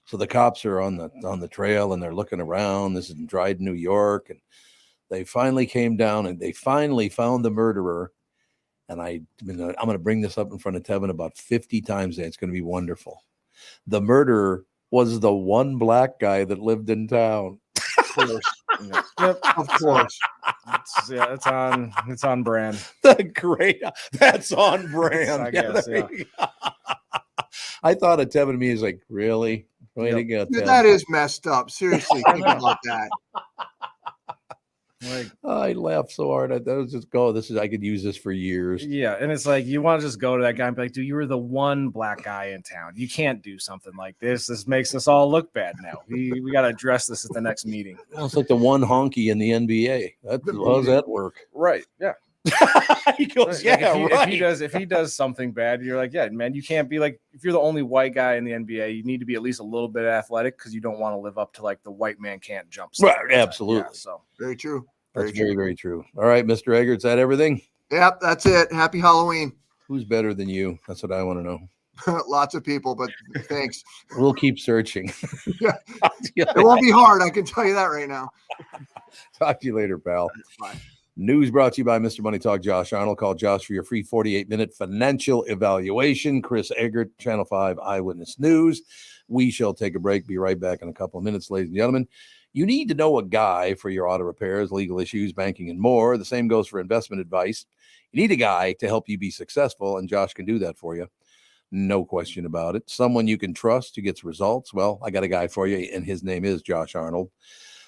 So the cops are on the trail and they're looking around. This is in Dryden, New York, and they finally came down and they finally found the murderer. And I'm going to bring this up in front of Tevin about 50 times today. It's going to be wonderful. The murderer was the one black guy that lived in town. Of course. Yep, of course. It's on brand. That's on brand. I guess, yeah. I thought of Tevin and me is like, really? Way to go, Dude, that is messed up. Seriously, think about that. Like, I laughed so hard. I was just I could use this for years. Yeah, and it's like you want to just go to that guy and be like, dude, you were the one black guy in town. You can't do something like this. This makes us all look bad now. We got to address this at the next meeting. Well, it's like the one honky in the NBA. How's that work? Right. Yeah. He goes, if he does something bad, you're like, yeah, man, you can't be like, if you're the only white guy in the NBA, you need to be at least a little bit athletic because you don't want to live up to like the white man can't jump. Right, absolutely. Yeah, so very true. That's very, very true. All right, Mr. Egert, is that everything? Yep, that's it. Happy Halloween. Who's better than you? That's what I want to know. Lots of people, but thanks. We'll keep searching. Yeah. It won't be hard. I can tell you that right now. Talk to you later, pal. Bye. News brought to you by Mr. Money Talk, Josh Arnold. Call Josh for your free 48-minute financial evaluation. Chris Egert, Channel 5 Eyewitness News. We shall take a break. Be right back in a couple of minutes, ladies and gentlemen. You need to know a guy for your auto repairs, legal issues, banking, and more. The same goes for investment advice. You need a guy to help you be successful, and Josh can do that for you. No question about it. Someone you can trust who gets results. Well, I got a guy for you, and his name is Josh Arnold.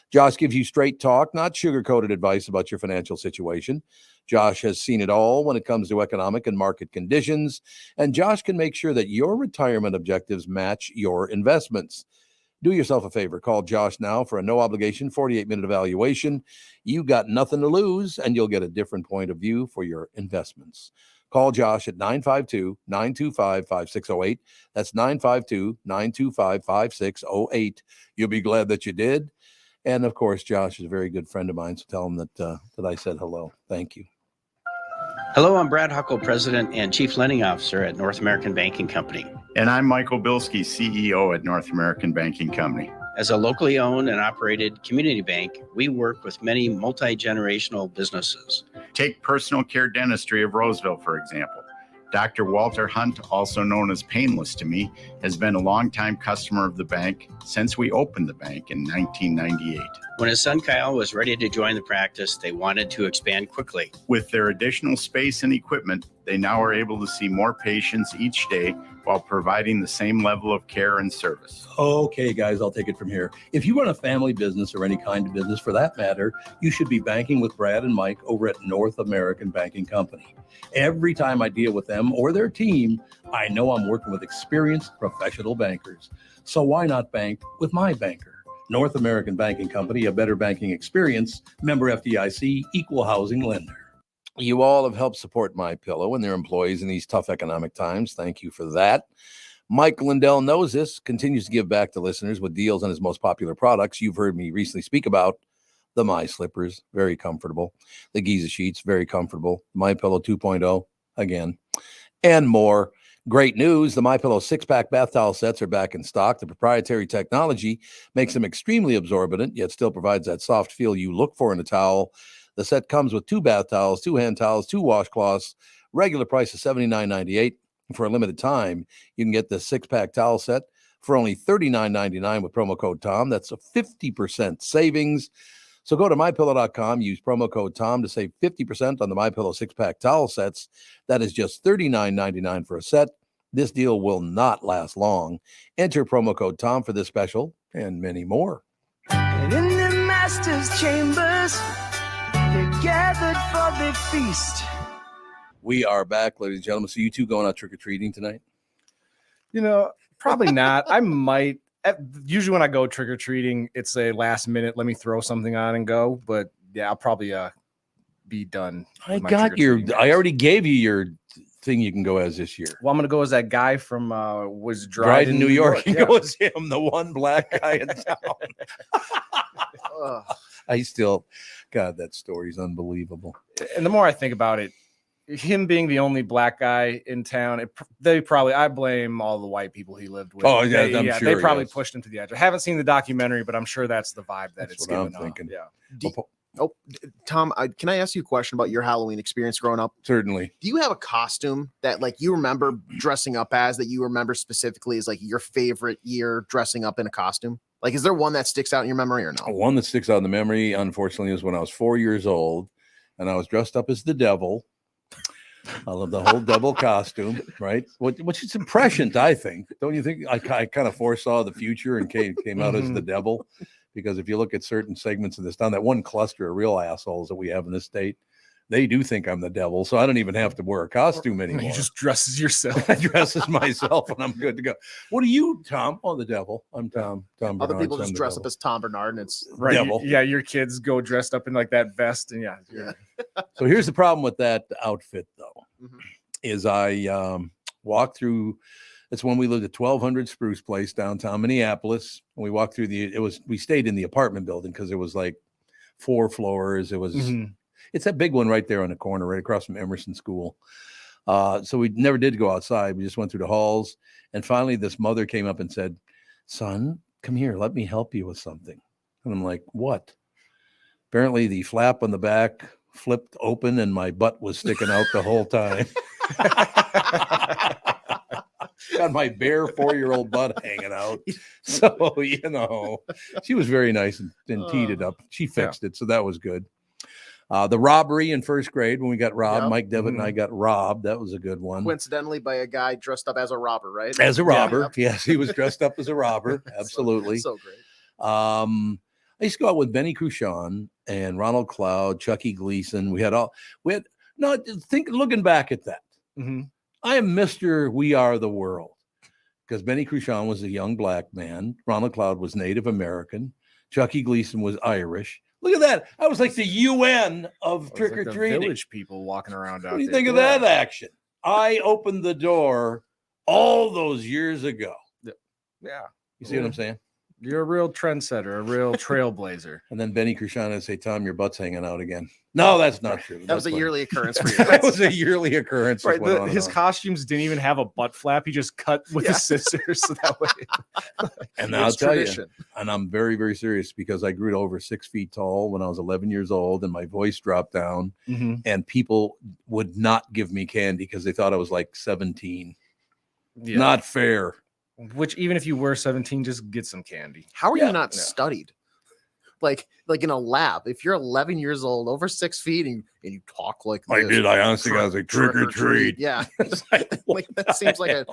Josh gives you straight talk, not sugar-coated advice about your financial situation. Josh has seen it all when it comes to economic and market conditions, and Josh can make sure that your retirement objectives match your investments. Do yourself a favor. Call Josh now for a no-obligation 48-minute evaluation. You got nothing to lose, and you'll get a different point of view for your investments. Call Josh at 952-925-5608. That's 952-925-5608. You'll be glad that you did. And, of course, Josh is a very good friend of mine, so tell him that I said hello. Thank you. Hello, I'm Brad Huckle, President and Chief Lending Officer at North American Banking Company. And I'm Michael Bilski, CEO at North American Banking Company. As a locally owned and operated community bank, we work with many multi-generational businesses. Take Personal Care Dentistry of Roseville, for example. Dr. Walter Hunt, also known as Painless to Me, has been a longtime customer of the bank since we opened the bank in 1998. When his son Kyle was ready to join the practice, they wanted to expand quickly. With their additional space and equipment, they now are able to see more patients each day while providing the same level of care and service. Okay, guys, I'll take it from here. If you run a family business or any kind of business for that matter, you should be banking with Brad and Mike over at North American Banking Company. Every time I deal with them or their team, I know I'm working with experienced professional bankers. So why not bank with my banker? North American Banking Company, a better banking experience, member FDIC, equal housing lender. You all have helped support MyPillow and their employees in these tough economic times. Thank you for that. Mike Lindell knows this, continues to give back to listeners with deals on his most popular products. You've heard me recently speak about the My Slippers, very comfortable. The Giza Sheets, very comfortable. MyPillow 2.0, again, and more. Great news, the MyPillow 6-pack bath towel sets are back in stock. The proprietary technology makes them extremely absorbent, yet still provides that soft feel you look for in a towel. The set comes with 2 bath towels, 2 hand towels, 2 washcloths. Regular price is $79.98. For a limited time, you can get the 6-pack towel set for only $39.99 with promo code TOM. That's a 50% savings. So go to MyPillow.com, use promo code TOM to save 50% on the MyPillow 6-pack towel sets. That is just $39.99 for a set. This deal will not last long. Enter promo code TOM for this special and many more. And in the master's chambers, they're gathered for the feast. We are back, ladies and gentlemen. So you two going out trick-or-treating tonight? You know, probably not. I might. Usually when I go trick-or-treating, it's a last minute, let me throw something on and go. But yeah, I'll probably be done. I already gave you your thing you can go as this year. Well, I'm going to go as that guy from was Dryden, New York. You Yeah. go as him, the one black guy in town. God, that story's unbelievable. And the more I think about it, him being the only black guy in town, I blame all the white people he lived with. Oh, yeah, I'm sure. They probably pushed him to the edge. I haven't seen the documentary, but I'm sure that's the vibe that it's giving off. Thinking. Yeah. Tom, can I ask you a question about your Halloween experience growing up? Certainly. Do you have a costume that like you remember dressing up as, that you remember specifically as like your favorite year dressing up in a costume? Like, is there one that sticks out in your memory or no? One that sticks out in the memory, unfortunately, is when I was 4 years old and I was dressed up as the devil. I love the whole devil costume, right? Which is prescient, I think. Don't you think? I kind of foresaw the future and came out as the devil. Because if you look at certain segments of this town, that one cluster of real assholes that we have in this state, they do think I'm the devil. So I don't even have to wear a costume anymore. You just dress as yourself. I dress as myself and I'm good to go. What are you, Tom? Oh, the devil. I'm Tom. Tom Other Barnard, people just dress up devil. as Tom Barnard and it's Right. Devil. Yeah, your kids go dressed up in like that vest. And yeah. So here's the problem with that outfit, though, Mhm. is I walked through. It's when we lived at 1200 Spruce Place, downtown Minneapolis. And we walked through we stayed in the apartment building because it was like 4 floors. It was, It's that big one right there on the corner, right across from Emerson School. So we never did go outside. We just went through the halls. And finally, this mother came up and said, son, come here. Let me help you with something. And I'm like, what? Apparently the flap on the back flipped open and my butt was sticking out the whole time. Got my bare 4-year-old butt hanging out. So, she was very nice and teed it up. She fixed it. So that was good. The robbery in first grade when we got robbed, Mike Devitt and I got robbed. That was a good one. Coincidentally by a guy dressed up as a robber, right? As a robber. Yes, he was dressed up as a robber. Absolutely. So great. I used to go out with Benny Cruchon and Ronald Cloud, Chucky Gleason. Looking back at that, I am Mr. We Are the World, because Benny Cruchon was a young black man. Ronald Cloud was Native American. Chucky Gleason was Irish. Look at that. I was like the UN of trick-or-treating. Village people walking around out there. What do you think of that action? I opened the door all those years ago. Yeah. You see what I'm saying? You're a real trendsetter, a real trailblazer. And then Benny Cruchon would say, Tom, your butt's hanging out again. No, that's not true. That was a yearly occurrence for you. That was a yearly occurrence. Right. His costumes didn't even have a butt flap. He just cut with the scissors. So that way. And I'll tell you, and I'm very, very serious, because I grew to over 6 feet tall when I was 11 years old, and my voice dropped down, and people would not give me candy because they thought I was like 17. Yeah. Not fair. Which, even if you were 17, just get some candy. How are you not studied? Like in a lab, if you're 11 years old, over 6 feet, and you talk like this. I did. I honestly was like, trick or treat. Yeah. Like, that seems like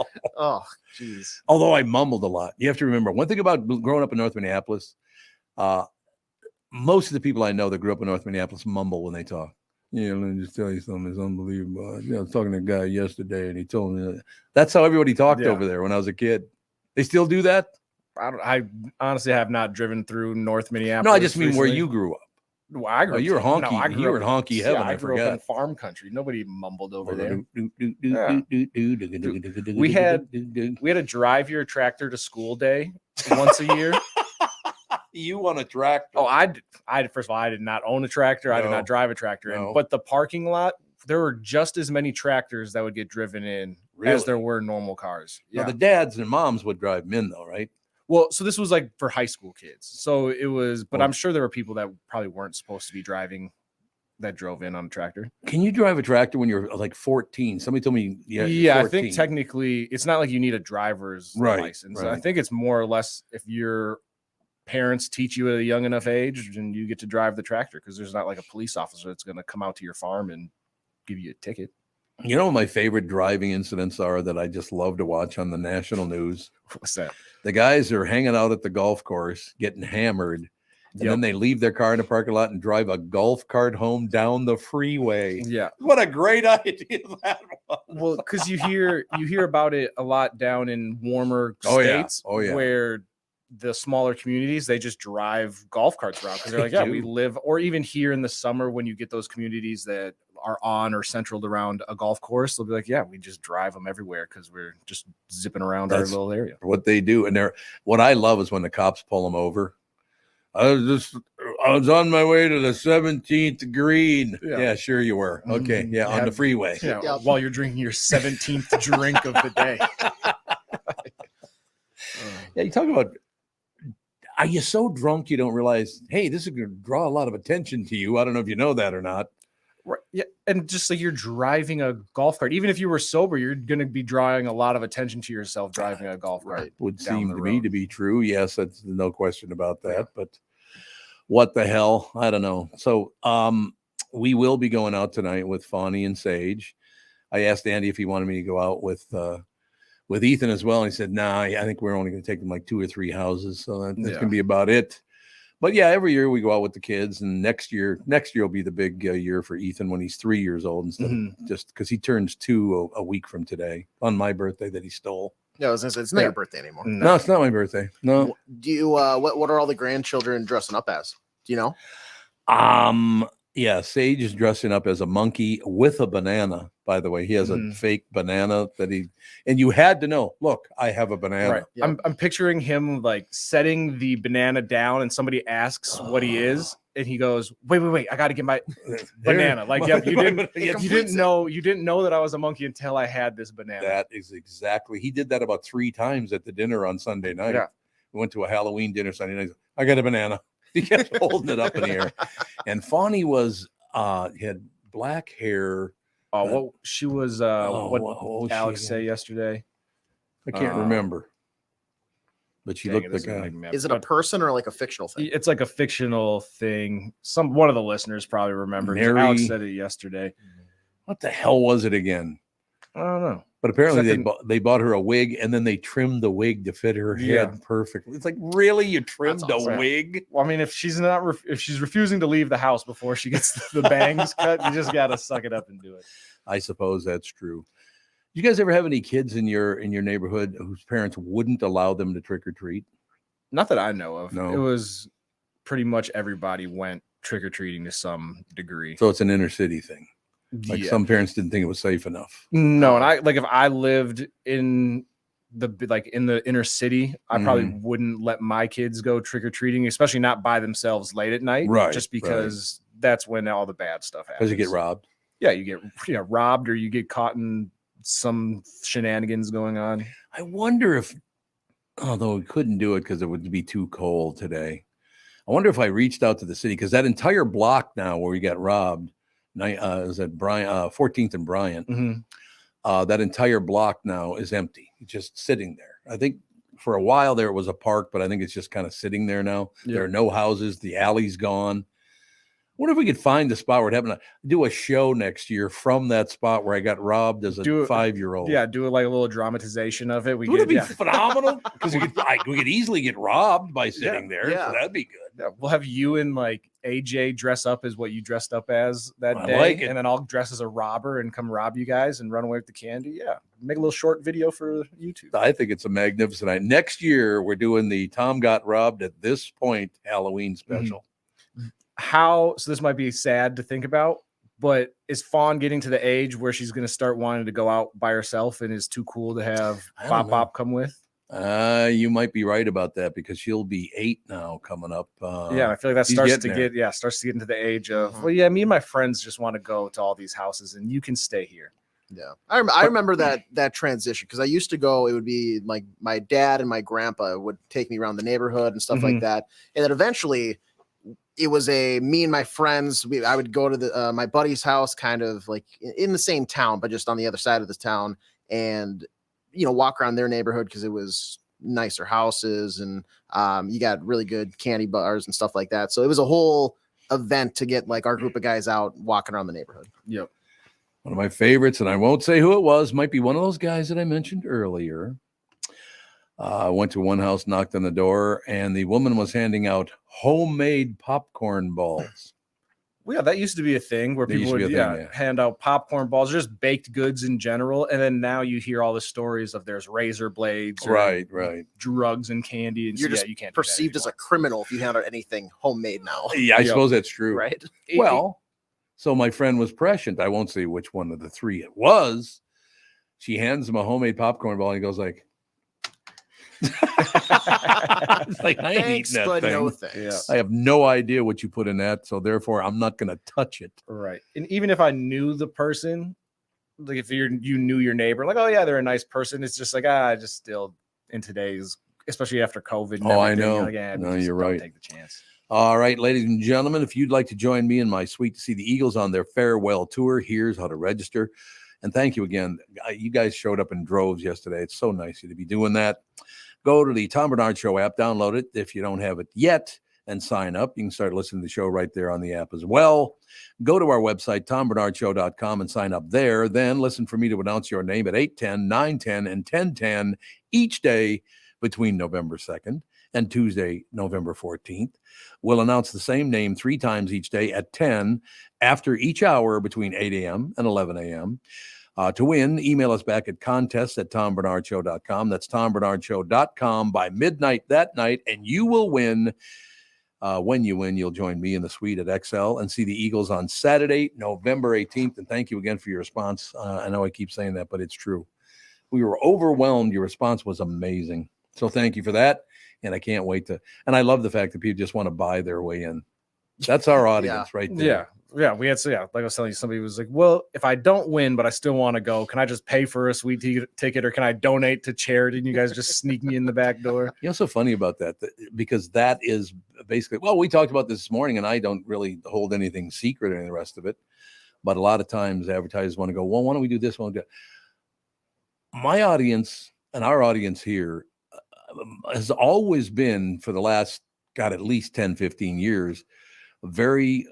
geez. Although I mumbled a lot. You have to remember, one thing about growing up in North Minneapolis, most of the people I know that grew up in North Minneapolis mumble when they talk. Let me just tell you something. It's unbelievable. I was talking to a guy yesterday, and he told me that's how everybody talked over there when I was a kid. They still do that? I honestly have not driven through North Minneapolis. No, I just mean where you grew up. Well, I grew up. You were honky. You were in honky heaven. I grew up in farm country. Nobody mumbled over there. We had a drive your tractor to school day once a year. You want a tractor? Oh, I first of all, I did not own a tractor. I did not drive a tractor. But the parking lot, there were just as many tractors that would get driven in as there were normal cars. Yeah, the dads and moms would drive them in, though, right? Well, so this was like for high school kids. So it was, but I'm sure there were people that probably weren't supposed to be driving that drove in on a tractor. Can you drive a tractor when you're like 14? Somebody told me, yeah, 14. I think technically it's not like you need a driver's license. Right. I think it's more or less if your parents teach you at a young enough age and you get to drive the tractor, because there's not like a police officer that's going to come out to your farm and give you a ticket. You know what my favorite driving incidents are that I just love to watch on the national news? What's that? The guys are hanging out at the golf course getting hammered, and then they leave their car in the parking lot and drive a golf cart home down the freeway. Yeah. What a great idea that was. Well, because you hear about it a lot down in warmer states where the smaller communities, they just drive golf carts around because they're like, we live, or even here in the summer when you get those communities that are on or central around a golf course, they'll be like, we just drive them everywhere because we're just zipping around our little area. What they do. And what I love is when the cops pull them over. I was on my way to the 17th green. Yeah, sure you were. Okay. Yeah, on the freeway. Yeah, while you're drinking your 17th drink of the day. Yeah, you talk about, are you so drunk you don't realize, hey, this is going to draw a lot of attention to you? I don't know if you know that or not. Right. Yeah. And just like you're driving a golf cart, even if you were sober, you're going to be drawing a lot of attention to yourself driving a golf cart. Would seem to me to be true. Yes, that's no question about that. But what the hell? I don't know. So we will be going out tonight with Fawny and Sage. I asked Andy if he wanted me to go out with Ethan as well. And he said, nah, I think we're only going to take them like 2 or 3 houses. So that's going to be about it. But yeah, every year we go out with the kids, and next year will be the big year for Ethan when he's 3 years old, instead of just because he turns 2 a week from today on my birthday that he stole. Yeah, I was gonna say it's not your birthday anymore. No, it's not my birthday. No. Do you? What are all the grandchildren dressing up as? Do you know? Yeah, Sage is dressing up as a monkey with a banana. By the way, he has a fake banana and you had to know, look, I have a banana. Right. Yeah. I'm picturing him like setting the banana down and somebody asks what he is. and he goes, wait, I got to get my banana. Like, yep, you didn't know that I was a monkey until I had this banana. That is exactly. He did that about 3 times at the dinner on Sunday night. Yeah. We went to a Halloween dinner Sunday night. I got a banana. He kept holding it up in the air. And Fawny was had black hair. Oh, well, she was what was Alex she say yesterday? I can't remember. But she looked the guy. Is it a person or like a fictional thing? It's like a fictional thing. One of the listeners probably remembers. Mary- Alex said it yesterday. What the hell was it again? I don't know. But apparently they bought her a wig, and then they trimmed the wig to fit her head perfectly. It's like, really, you trimmed a wig? Well, I mean, if she's refusing to leave the house before she gets the bangs cut, you just gotta suck it up and do it. I suppose that's true. You guys ever have any kids in your neighborhood whose parents wouldn't allow them to trick or treat? Not that I know of. No. It was pretty much everybody went trick or treating to some degree. So it's an inner city thing. Like Yeah. some parents didn't think it was safe enough. No, and if I lived in the inner city, I probably wouldn't let my kids go trick or treating, especially not by themselves late at night. Right, Just because that's when all the bad stuff happens. Because you get robbed. Yeah, you get robbed, or you get caught in some shenanigans going on. I wonder if, although we couldn't do it because it would be too cold today. I wonder if I reached out to the city, because that entire block now where we got robbed, is at 14th and Bryant. That entire block now is empty, just sitting there. I think for a while there it was a park, but I think it's just kind of sitting there now. Yeah. There are no houses. The alley's gone. I wonder if we could find the spot where it happened. Do a show next year from that spot where I got robbed as a 5-year-old. Yeah, do it like a little dramatization of it. Would it be phenomenal? Because we could easily get robbed by sitting there. Yeah. So that'd be good. Yeah, we'll have you and like AJ dress up as what you dressed up as that I day, like it. and then I'll dress as a robber and come rob you guys and run away with the candy. Yeah, make a little short video for YouTube. I think it's a magnificent idea. Next year, we're doing the Tom Got Robbed at This Point Halloween special. So this might be sad to think about, but is Fawn getting to the age where she's going to start wanting to go out by herself and is too cool to have Pop come with? You might be right about that, because she'll be 8 now coming up. Yeah, I feel like that she's starts getting to there. starts to get into the age of, well, yeah, me and my friends just want to go to all these houses and you can stay here. Yeah, I remember that transition, because I used to go. It would be like my dad and my grandpa would take me around the neighborhood and stuff like that, and then eventually it was me and my friends. I would go to my buddy's house, kind of like in the same town, but just on the other side of the town, and walk around their neighborhood because it was nicer houses and you got really good candy bars and stuff like that. So it was a whole event to get like our group of guys out walking around the neighborhood. Yep. One of my favorites, and I won't say who it was, might be one of those guys that I mentioned earlier. I went to one house, knocked on the door, and the woman was handing out homemade popcorn balls. Well, yeah, that used to be a thing where people would hand out popcorn balls, just baked goods in general. And then now you hear all the stories of there's razor blades, or right, drugs and candy. And You're just you can't perceived as a criminal if you hand out anything homemade now. Yeah, I suppose that's true. Right? Well, so my friend was prescient. I won't say which one of the 3 it was. She hands him a homemade popcorn ball, and he goes like, it's like, I ain't Thanks, eating that but thing. no thanks. I have no idea what you put in that, so therefore I'm not going to touch it. Right. And even if I knew the person, like if you knew your neighbor, like, oh yeah, they're a nice person, it's just like, I just still in today's, especially after COVID. And I know. Like, no, you're right. Take the chance. All right, ladies and gentlemen, if you'd like to join me and my suite to see the Eagles on their farewell tour, here's how to register. And thank you again. You guys showed up in droves yesterday. It's so nice of you to be doing that. Go to the Tom Barnard Show app, download it if you don't have it yet, and sign up. You can start listening to the show right there on the app as well. Go to our website, tombarnardshow.com, and sign up there. Then listen for me to announce your name at 8:10, 9:10, and 10:10 each day between November 2nd and Tuesday, November 14th. We'll announce the same name 3 times each day at 10 after each hour between 8 a.m. and 11 a.m. To win, email us back at contests@tombarnardshow.com. That's tombarnardshow.com by midnight that night, and you will win. When you win, you'll join me in the suite at XL and see the Eagles on Saturday, November 18th. And thank you again for your response. I know I keep saying that, but it's true. We were overwhelmed. Your response was amazing. So thank you for that. And I can't wait to, and I love the fact that people just want to buy their way in. That's our audience right there. Yeah, we had like I was telling you, somebody was like, well, if I don't win, but I still want to go, can I just pay for a sweet ticket or can I donate to charity? And you guys just sneak me in the back door. You know, so funny about that because that is basically, well, we talked about this morning and I don't really hold anything secret or any of the rest of it. But a lot of times advertisers want to go, well, why don't we do this? My audience and our audience here has always been for the last, at least 10, 15 years, very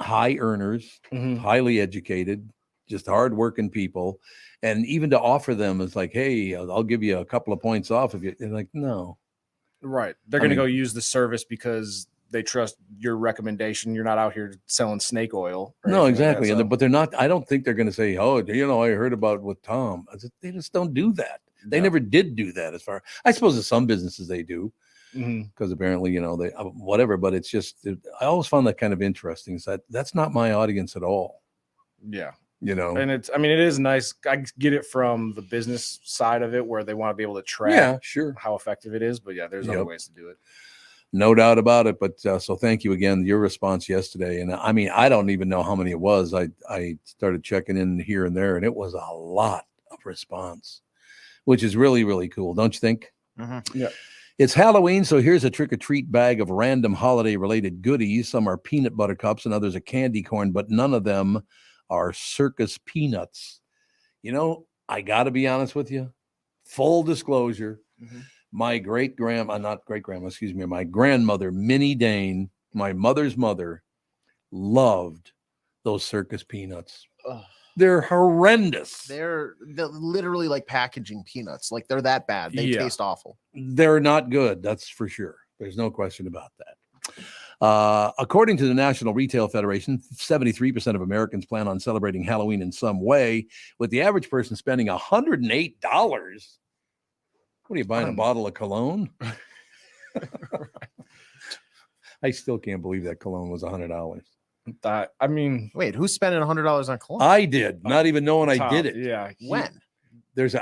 high earners, highly educated, just hardworking people. And even to offer them is like, hey, I'll give you a couple of points off if you, and like, no. Right. They're going to go use the service because they trust your recommendation. You're not out here selling snake oil. No, exactly. Like that, so. But they're not, I don't think they're going to say, oh, I heard about with Tom. They just don't do that. They never did do that I suppose in some businesses they do. Because apparently, they whatever, but it's just I always found that kind of interesting. So that's not my audience at all. Yeah, and it is nice. I get it from the business side of it where they want to be able to track how effective it is. But yeah, there's other ways to do it. No doubt about it. But so thank you again. Your response yesterday, and I mean, I don't even know how many it was. I started checking in here and there, and it was a lot of response, which is really, really cool, don't you think? Yeah. It's Halloween, so here's a trick-or-treat bag of random holiday-related goodies. Some are peanut butter cups and others are candy corn, but none of them are circus peanuts. I got to be honest with you. Full disclosure, my my grandmother, Minnie Dane, my mother's mother, loved those circus peanuts. Ugh. They're horrendous. They're literally like packaging peanuts. Like they're that bad. They taste awful. They're not good. That's for sure. There's no question about that. According to the National Retail Federation, 73% of Americans plan on celebrating Halloween in some way, with the average person spending $108. What are you buying, a bottle of cologne? I still can't believe that cologne was $100. Wait, who's spending $100 on cologne? I did, not even knowing I did it. Yeah. When? There's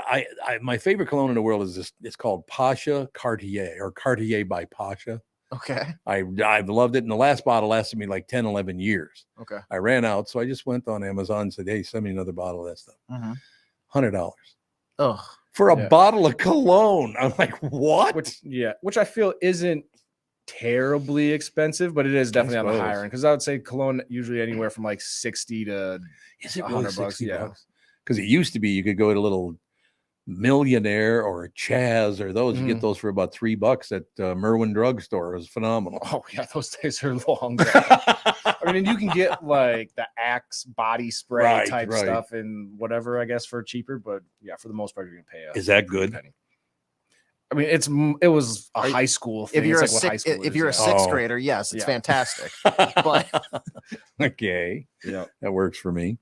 my favorite cologne in the world is this. It's called Pasha Cartier, or Cartier by Pasha. Okay. I've loved it. And the last bottle lasted me like 10, 11 years. Okay. I ran out. So I just went on Amazon and said, hey, send me another bottle of that stuff. $100. Oh, for a bottle of cologne. I'm like, what? Which I feel isn't terribly expensive, but it is definitely on the higher end, because I would say cologne usually anywhere from like 60 to is it really $100? Yeah, because it used to be you could go to a little Millionaire or Chaz or those, you get those for about $3 at Merwin drugstore. It was phenomenal. Oh yeah, those days are long. I mean, you can get like the Axe body spray type stuff and whatever, I guess, for cheaper, but yeah, for the most part you're gonna pay. Is that good? Penny. I mean, it was a high school thing. If you're a sixth grader, yes, it's fantastic. But okay, yeah, that works for me.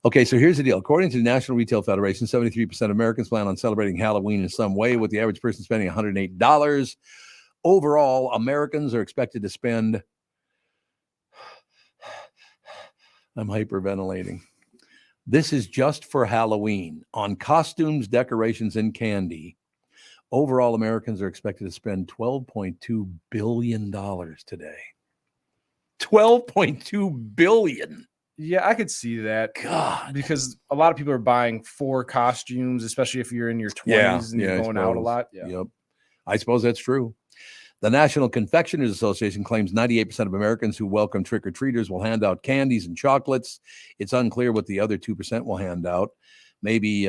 Okay, so here's the deal. According to the National Retail Federation, 73% of Americans plan on celebrating Halloween in some way, with the average person spending $108. Overall, Americans are expected to spend, I'm hyperventilating. This is just for Halloween, on costumes, decorations, and candy. Overall, Americans are expected to spend $12.2 billion today. $12.2 billion. Yeah, I could see that. God, because a lot of people are buying 4 costumes, especially if you're in your 20s and you're going out a lot. Yeah. Yep. I suppose that's true. The National Confectioners Association claims 98% of Americans who welcome trick-or-treaters will hand out candies and chocolates. It's unclear what the other 2% will hand out. Maybe,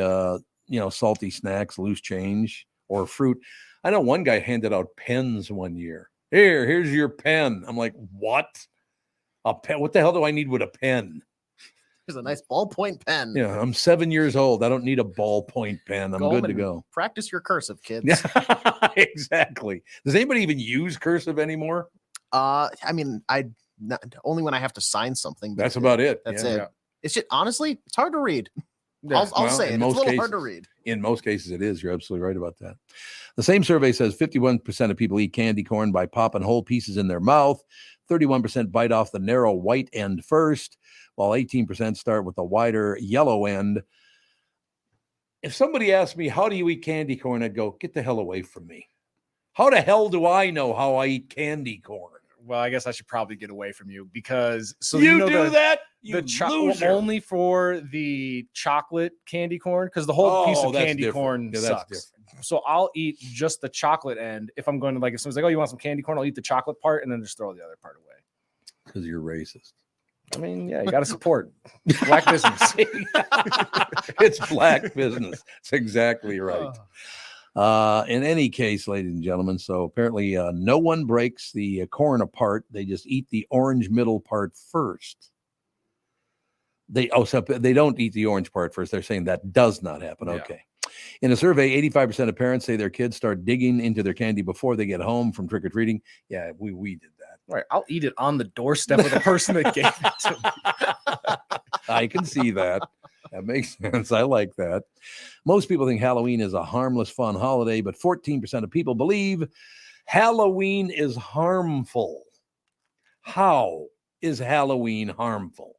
salty snacks, loose change, or fruit. I know one guy handed out pens one year. Here's your pen. I'm like, what? A pen? What the hell do I need with a pen? There's a nice ballpoint pen. Yeah, I'm 7 years old. I don't need a ballpoint pen. I'm good to go. Practice your cursive, kids. Yeah, exactly. Does anybody even use cursive anymore? I mean, only when I have to sign something. That's about it. That's it. Yeah. It's just, honestly, it's hard to read. Yeah. I'll say it. It's a little hard to read. In most cases, it is. You're absolutely right about that. The same survey says 51% of people eat candy corn by popping whole pieces in their mouth. 31% bite off the narrow white end first, while 18% start with the wider yellow end. If somebody asked me, how do you eat candy corn? I'd go, get the hell away from me. How the hell do I know how I eat candy corn? Well, I guess I should probably get away from you because you do that. You loser. Only for the chocolate candy corn because the whole piece of candy corn sucks. So I'll eat just the chocolate end if I'm going to if someone's like, "Oh, you want some candy corn?" I'll eat the chocolate part and then just throw the other part away. Because you're racist. I mean, yeah, you got to support black business. It's black business. That's exactly right. In any case, ladies and gentlemen, so apparently no one breaks the corn apart. They just eat the orange middle part first. So they don't eat the orange part first. They're saying that does not happen. Yeah. Okay. In a survey, 85% of parents say their kids start digging into their candy before they get home from trick-or-treating. Yeah, we did that. Right. I'll eat it on the doorstep of the person that gave it to me. I can see that. That makes sense. I like that. Most people think Halloween is a harmless, fun holiday, but 14% of people believe Halloween is harmful. How is Halloween harmful?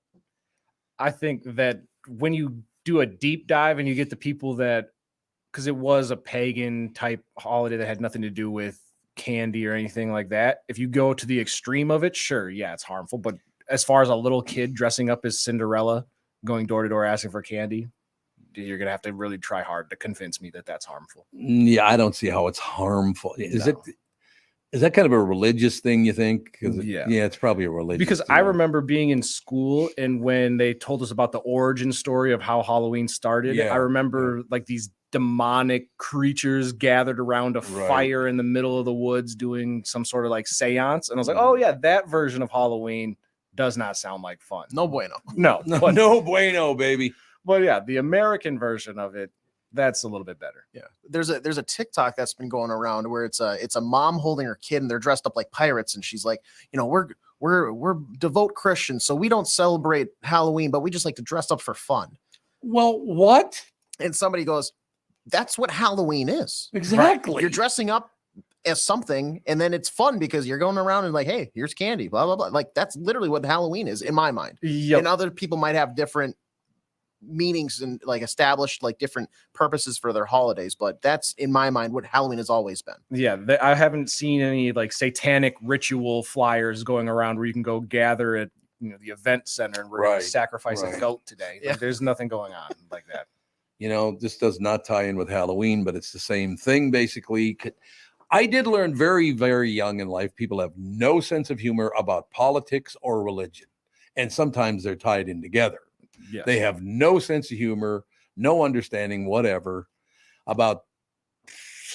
I think that when you do a deep dive and you get the people that, because it was a pagan type holiday that had nothing to do with candy or anything like that. If you go to the extreme of it, sure, yeah, it's harmful. But as far as a little kid dressing up as Cinderella, going door to door asking for candy, you're going to have to really try hard to convince me that that's harmful. Yeah, I don't see how it's harmful. Is that kind of a religious thing, you think? Yeah, it's probably a religious because thing. I remember being in school and when they told us about the origin story of how Halloween started, I remember these demonic creatures gathered around a fire in the middle of the woods doing some sort of seance. And I was like, oh yeah, that version of Halloween does not sound like fun. No bueno. No bueno, baby. But yeah, the American version of it, that's a little bit better. Yeah. There's a TikTok that's been going around where it's a mom holding her kid and they're dressed up like pirates. And she's like, we're devout Christians, so we don't celebrate Halloween, but we just like to dress up for fun. Well, what? And somebody goes, that's what Halloween is. Exactly. Right? You're dressing up as something, and then it's fun because you're going around and hey, here's candy, blah, blah, blah. That's literally what Halloween is in my mind. Yep. And other people might have different meanings and established different purposes for their holidays, but that's in my mind what Halloween has always been. Yeah, I haven't seen any satanic ritual flyers going around where you can go gather at the event center and we're going to sacrifice a goat today. Yeah. There's nothing going on like that. This does not tie in with Halloween, but it's the same thing basically. I did learn very, very young in life, people have no sense of humor about politics or religion. And sometimes they're tied in together. Yes. They have no sense of humor, no understanding, whatever. About,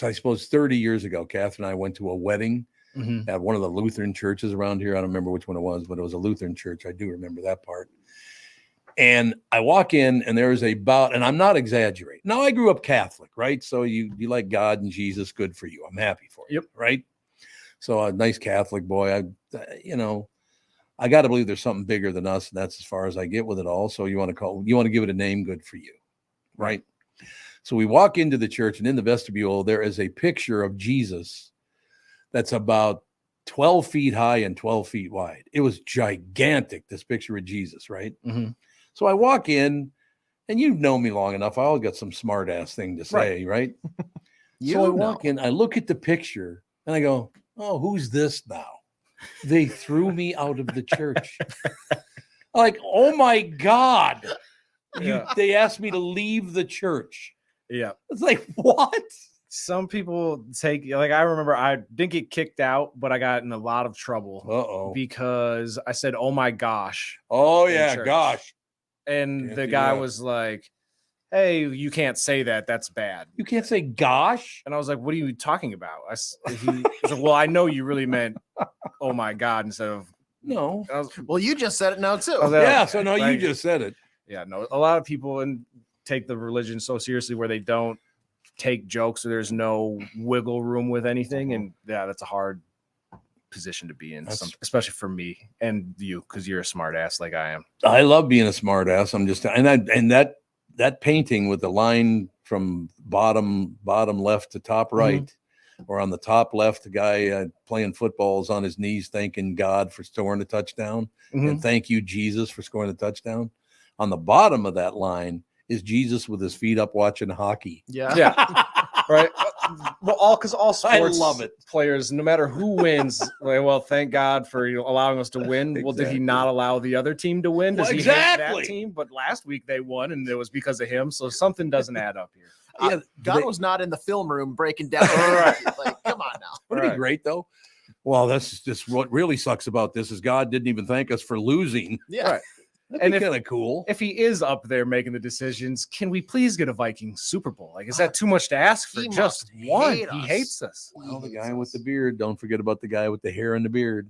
I suppose, 30 years ago, Catherine and I went to a wedding at one of the Lutheran churches around here. I don't remember which one it was, but it was a Lutheran church. I do remember that part. And I walk in and there is and I'm not exaggerating. Now, I grew up Catholic, right? So you like God and Jesus, good for you. I'm happy for you, right? So a nice Catholic boy, I got to believe there's something bigger than us. And that's as far as I get with it all. So you want to give it a name, good for you, right? So we walk into the church and in the vestibule, there is a picture of Jesus that's about 12 feet high and 12 feet wide. It was gigantic, this picture of Jesus, right? Mm-hmm. So I walk in, and you've known me long enough. I always got some smart ass thing to say, right? So I walk in, I look at the picture, and I go, oh, who's this now? They threw me out of the church. Like, oh my God. They asked me to leave the church. Yeah. It's like, what? Some people take, I remember I didn't get kicked out, but I got in a lot of trouble because I said, oh my gosh. Oh yeah, gosh. And the guy was like, hey, you can't say that. That's bad. You can't say gosh. And I was like, what are you talking about? He was like, well, I know you really meant, oh my God, instead of no. Well, you just said it now too. So no, you just said it. Yeah, no, a lot of people take the religion so seriously where they don't take jokes, or there's no wiggle room with anything. And yeah, that's a hard position to be in, especially for me and you, because you're a smart ass like I am. I love being a smart ass. I'm just, and that painting with the line from bottom left to top right, or on the top left, the guy playing football is on his knees thanking God for scoring a touchdown, and thank you, Jesus, for scoring a touchdown. On the bottom of that line is Jesus with his feet up watching hockey. Yeah. Right. Well, because all sports love it. players, no matter who wins, well, thank God for allowing us to win. Well, did he not allow the other team to win? Does he hate that team? But last week they won, and it was because of him. So something doesn't add up here. God was not in the film room breaking down. Like, come on now. Wouldn't it be great though? Well, that's just what really sucks about this is God didn't even thank us for losing. Yeah. Right. That'd be kind of cool. If he is up there making the decisions, can we please get a Vikings Super Bowl? Like, is that too much to ask for just one? He hates us. Well, the guy with the beard. Don't forget about the guy with the hair and the beard.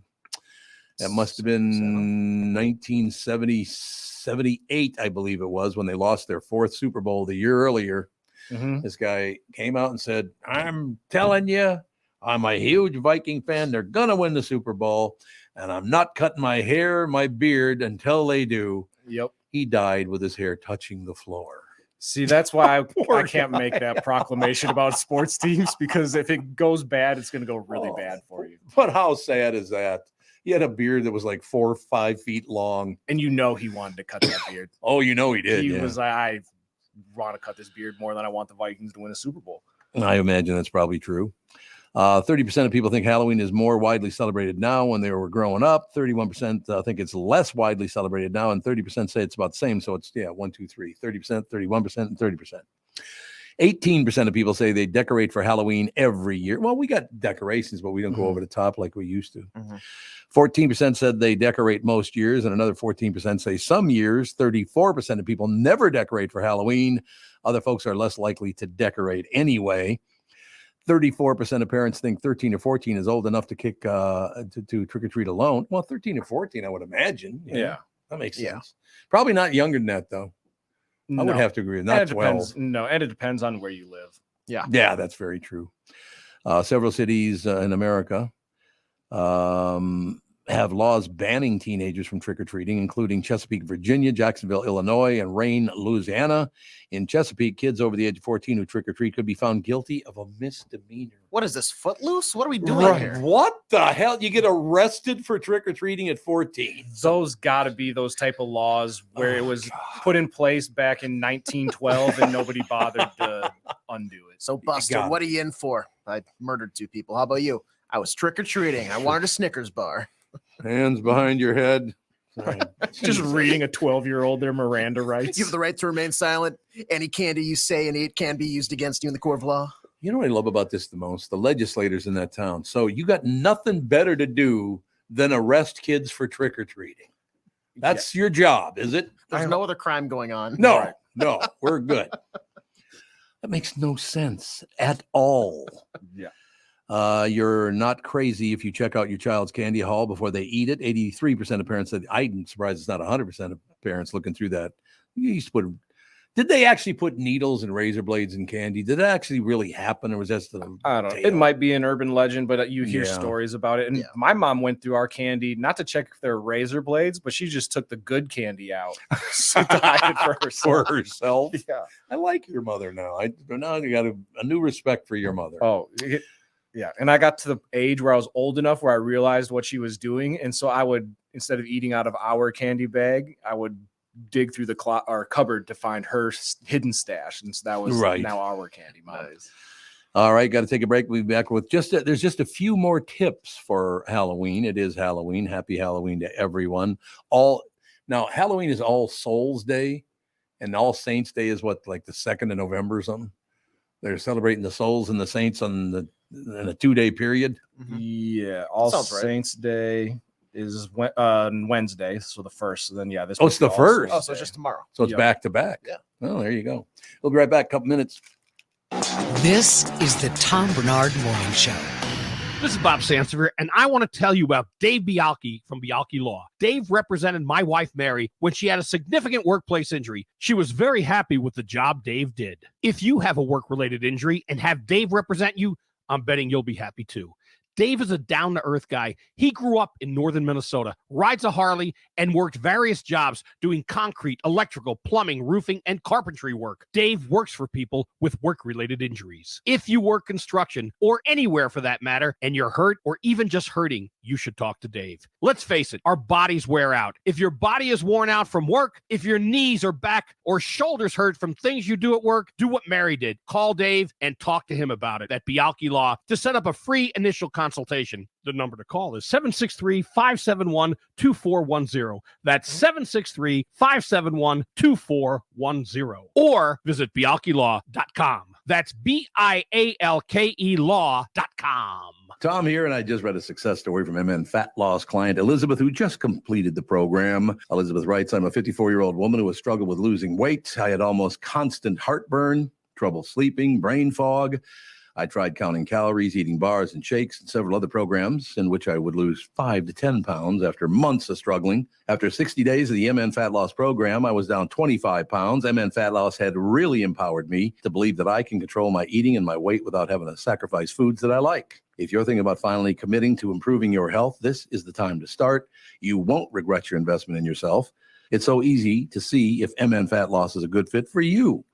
That must have been 1978, I believe it was, when they lost their 4th Super Bowl the year earlier. Mm-hmm. This guy came out and said, I'm telling you, I'm a huge Viking fan. They're going to win the Super Bowl. And I'm not cutting my hair, my beard until they do. Yep. He died with his hair touching the floor. See, that's why I can't make that proclamation about sports teams, because if it goes bad, it's going to go really bad for you. But how sad is that? He had a beard that was like 4 or 5 feet long. And you know he wanted to cut that beard. Oh, you know he did. He was like, I want to cut this beard more than I want the Vikings to win a Super Bowl. I imagine that's probably true. 30% of people think Halloween is more widely celebrated now when they were growing up. 31% think it's less widely celebrated now, and 30% say it's about the same. So it's 1, 2, 3, 30%, 31%, and 30%. 18% of people say they decorate for Halloween every year. Well, we got decorations, but we don't go over the top like we used to. 14% said they decorate most years, and another 14% say some years. 34% of people never decorate for Halloween. Other folks are less likely to decorate anyway. 34% of parents think 13 or 14 is old enough to kick to trick or treat alone. Well, 13 or 14, I would imagine. Yeah. That makes sense. Probably not younger than that, though. I would have to agree. Not 12. And it depends on where you live. Yeah, that's very true. Several cities in America have laws banning teenagers from trick-or-treating, including Chesapeake, Virginia, Jacksonville, Illinois, and Rayne, Louisiana. In Chesapeake, kids over the age of 14 who trick-or-treat could be found guilty of a misdemeanor. What is this, Footloose? What are we doing here? What the hell? You get arrested for trick-or-treating at 14. Those got to be those type of laws where it was put in place back in 1912 and nobody bothered to undo it. So, Buster, what are you in for? I murdered 2 people. How about you? I was trick-or-treating. I wanted a Snickers bar. Hands behind your head. Just reading a 12-year-old their Miranda rights. You have the right to remain silent. Any candy you say and eat can be used against you in the court of law. You know what I love about this the most? The legislators in that town. So you got nothing better to do than arrest kids for trick-or-treating. That's your job, is it? There's no other crime going on. No, we're good. That makes no sense at all. Yeah. You're not crazy if you check out your child's candy haul before they eat it. 83% of parents said, I'm surprised it's not 100% of parents looking through that. You used to put, did they actually put needles and razor blades in candy? Did that actually really happen, or was that I don't know. It might be an urban legend, but you hear stories about it. And my mom went through our candy, not to check if they're razor blades, but she just took the good candy out to hide it for herself. Yeah. I like your mother now. Now you got a new respect for your mother. Oh, yeah. And I got to the age where I was old enough where I realized what she was doing. And so I would, instead of eating out of our candy bag, I would dig through the cupboard to find her hidden stash. And so that was now our candy. Nice. All right. Got to take a break. We'll be back with there's just a few more tips for Halloween. It is Halloween. Happy Halloween to everyone. Now, Halloween is All Souls Day, and All Saints Day is what, like the 2nd of November or something? They're celebrating the souls and the saints in a 2-day period. Yeah, All Saints Day is Wednesday, so the 1st. So then, this. Oh, it's the 1st. Oh, so it's just tomorrow. So it's back to back. Yeah. Oh, there you go. We'll be right back. Couple minutes. This is the Tom Barnard Morning Show. This is Bob Sansevier, and I want to tell you about Dave Bialki from Bialki Law. Dave represented my wife, Mary, when she had a significant workplace injury. She was very happy with the job Dave did. If you have a work-related injury and have Dave represent you, I'm betting you'll be happy too. Dave is a down-to-earth guy. He grew up in northern Minnesota, rides a Harley, and worked various jobs doing concrete, electrical, plumbing, roofing, and carpentry work. Dave works for people with work-related injuries. If you work construction, or anywhere for that matter, and you're hurt or even just hurting, you should talk to Dave. Let's face it, our bodies wear out. If your body is worn out from work, if your knees or back or shoulders hurt from things you do at work, do what Mary did. Call Dave and talk to him about it at Bialki Law to set up a free initial consultation. The number to call is 763-571-2410. That's 763-571-2410. Or visit bialkilaw.com. That's BIALKE law.com. Tom here, and I just read a success story from MN Fat Loss client Elizabeth, who just completed the program. Elizabeth writes, I'm a 54-year-old woman who has struggled with losing weight. I had almost constant heartburn, trouble sleeping, brain fog. I tried counting calories, eating bars and shakes, and several other programs in which I would lose 5 to 10 pounds after months of struggling. After 60 days of the MN Fat Loss program, I was down 25 pounds. MN Fat Loss had really empowered me to believe that I can control my eating and my weight without having to sacrifice foods that I like. If you're thinking about finally committing to improving your health, this is the time to start. You won't regret your investment in yourself. It's so easy to see if MN Fat Loss is a good fit for you.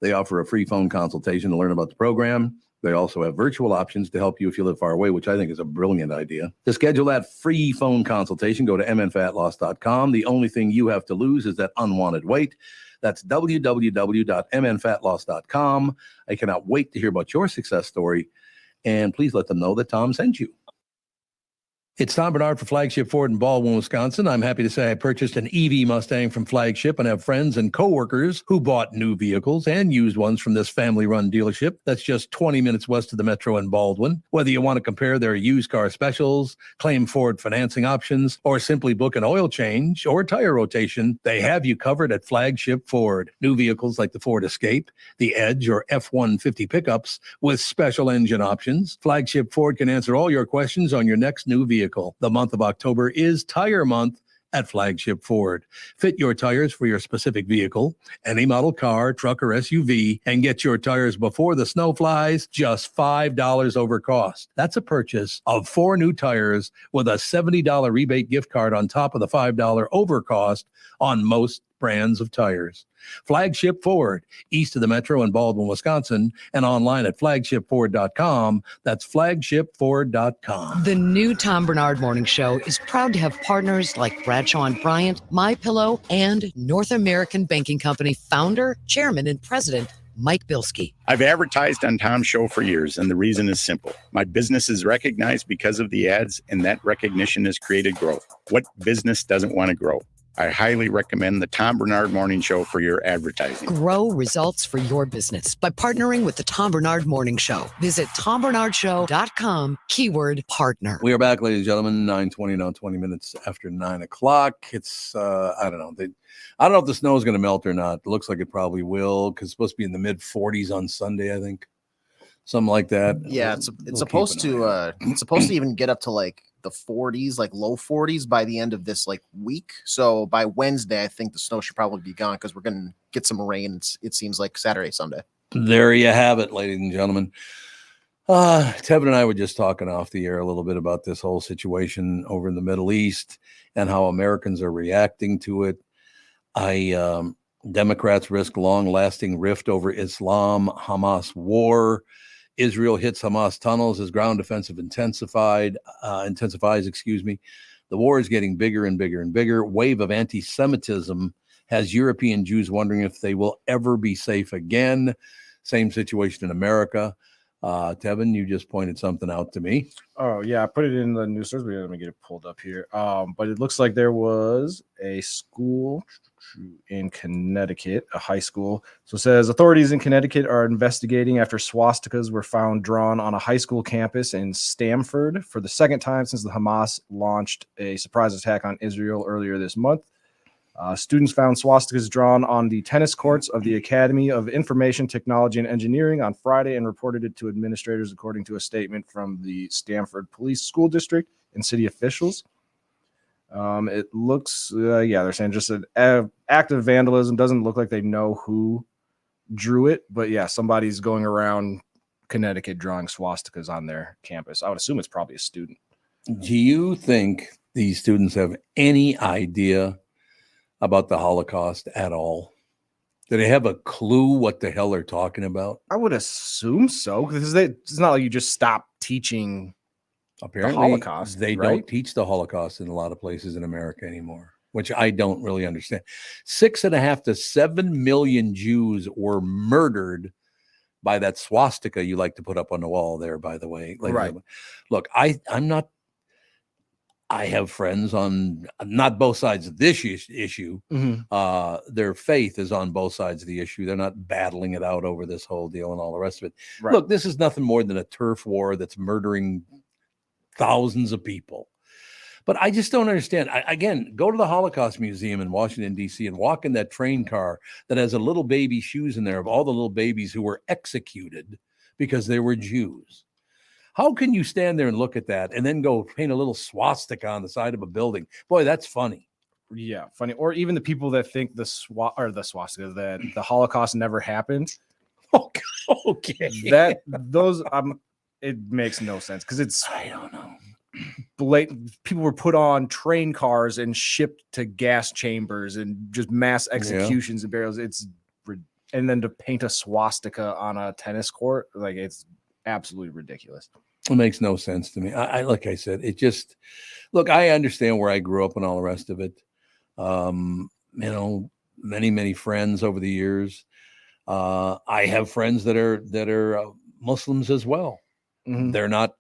They offer a free phone consultation to learn about the program. They also have virtual options to help you if you live far away, which I think is a brilliant idea. To schedule that free phone consultation, go to mnfatloss.com. The only thing you have to lose is that unwanted weight. That's www.mnfatloss.com. I cannot wait to hear about your success story. And please let them know that Tom sent you. It's Tom Barnard for Flagship Ford in Baldwin, Wisconsin. I'm happy to say I purchased an EV Mustang from Flagship and have friends and coworkers who bought new vehicles and used ones from this family-run dealership that's just 20 minutes west of the Metro in Baldwin. Whether you want to compare their used car specials, claim Ford financing options, or simply book an oil change or tire rotation, they have you covered at Flagship Ford. New vehicles like the Ford Escape, the Edge, or F-150 pickups with special engine options. Flagship Ford can answer all your questions on your next new vehicle. The month of October is Tire Month at Flagship Ford. Fit your tires for your specific vehicle, any model car, truck, or SUV, and get your tires before the snow flies, just $5 over cost. That's a purchase of 4 new tires with a $70 rebate gift card on top of the $5 over cost on most brands of tires. Flagship Ford, east of the Metro in Baldwin, Wisconsin, and online at flagshipford.com. That's flagshipford.com. The new Tom Barnard Morning Show is proud to have partners like Bradshaw & Bryant, MyPillow, and North American Banking Company founder, chairman, and president, Mike Bilski. I've advertised on Tom's show for years, and the reason is simple. My business is recognized because of the ads, and that recognition has created growth. What business doesn't want to grow? I highly recommend the Tom Barnard Morning Show for your advertising. Grow results for your business by partnering with the Tom Barnard Morning Show. Visit TomBarnardShow.com, keyword partner. We are back, ladies and gentlemen, 9:20 now, 20 minutes after 9 o'clock. It's, I don't know. I don't know if the snow is going to melt or not. It looks like it probably will because it's supposed to be in the mid-40s on Sunday, I think. Something like that. Yeah, it's supposed to even get up to like the 40s, like low 40s by the end of this like week. So by Wednesday, I think the snow should probably be gone because we're going to get some rain. It seems like Saturday, Sunday. There you have it, ladies and gentlemen. Tevin and I were just talking off the air a little bit about this whole situation over in the Middle East and how Americans are reacting to it. Democrats risk long-lasting rift over Islam-Hamas war. Israel hits Hamas tunnels as ground offensive intensifies. The war is getting bigger and bigger and bigger. Wave of anti-Semitism has European Jews wondering if they will ever be safe again. Same situation in America. Tevin, you just pointed something out to me. Oh, yeah. I put it in the news source. Let me get it pulled up here. But it looks like there was a school in Connecticut, a high school. So it says authorities in Connecticut are investigating after swastikas were found drawn on a high school campus in Stamford for the second time since the Hamas launched a surprise attack on Israel earlier this month. Students found swastikas drawn on the tennis courts of the Academy of Information Technology and Engineering on Friday and reported it to administrators, according to a statement from the Stamford Police School District and city officials. It looks, they're saying just an act of vandalism. Doesn't look like they know who drew it, but yeah, somebody's going around Connecticut drawing swastikas on their campus. I would assume it's probably a student. Do you think these students have any idea about the Holocaust at all? Do they have a clue what the hell they're talking about? I would assume so, because it's not like you just stop teaching Apparently, the Holocaust. they right? don't teach the Holocaust in a lot of places in America anymore, which I don't really understand. 6.5 to 7 million Jews were murdered by that swastika you like to put up on the wall there, by the way. Right. Look, I'm not. I have friends on not both sides of this issue. Their faith is on both sides of the issue. They're not battling it out over this whole deal and all the rest of it. Right. Look, this is nothing more than a turf war that's murdering thousands of people. But I just don't understand. Again, go to the Holocaust Museum in Washington, D.C. and walk in that train car that has a little baby shoes in there of all the little babies who were executed because they were Jews. How can you stand there and look at that and then go paint a little swastika on the side of a building? Boy, that's funny. Yeah, funny. Or even the people that think the swastika, that the Holocaust never happened. Okay. It makes no sense, because it's, I don't know. Blatant. People were put on train cars and shipped to gas chambers and just mass executions and burials. And then to paint a swastika on a tennis court, like, it's absolutely ridiculous. It makes no sense to me. I like I said, it just, look, I understand where I grew up and all the rest of it. Many friends over the years. I have friends that are Muslims as well. Mm-hmm. They're not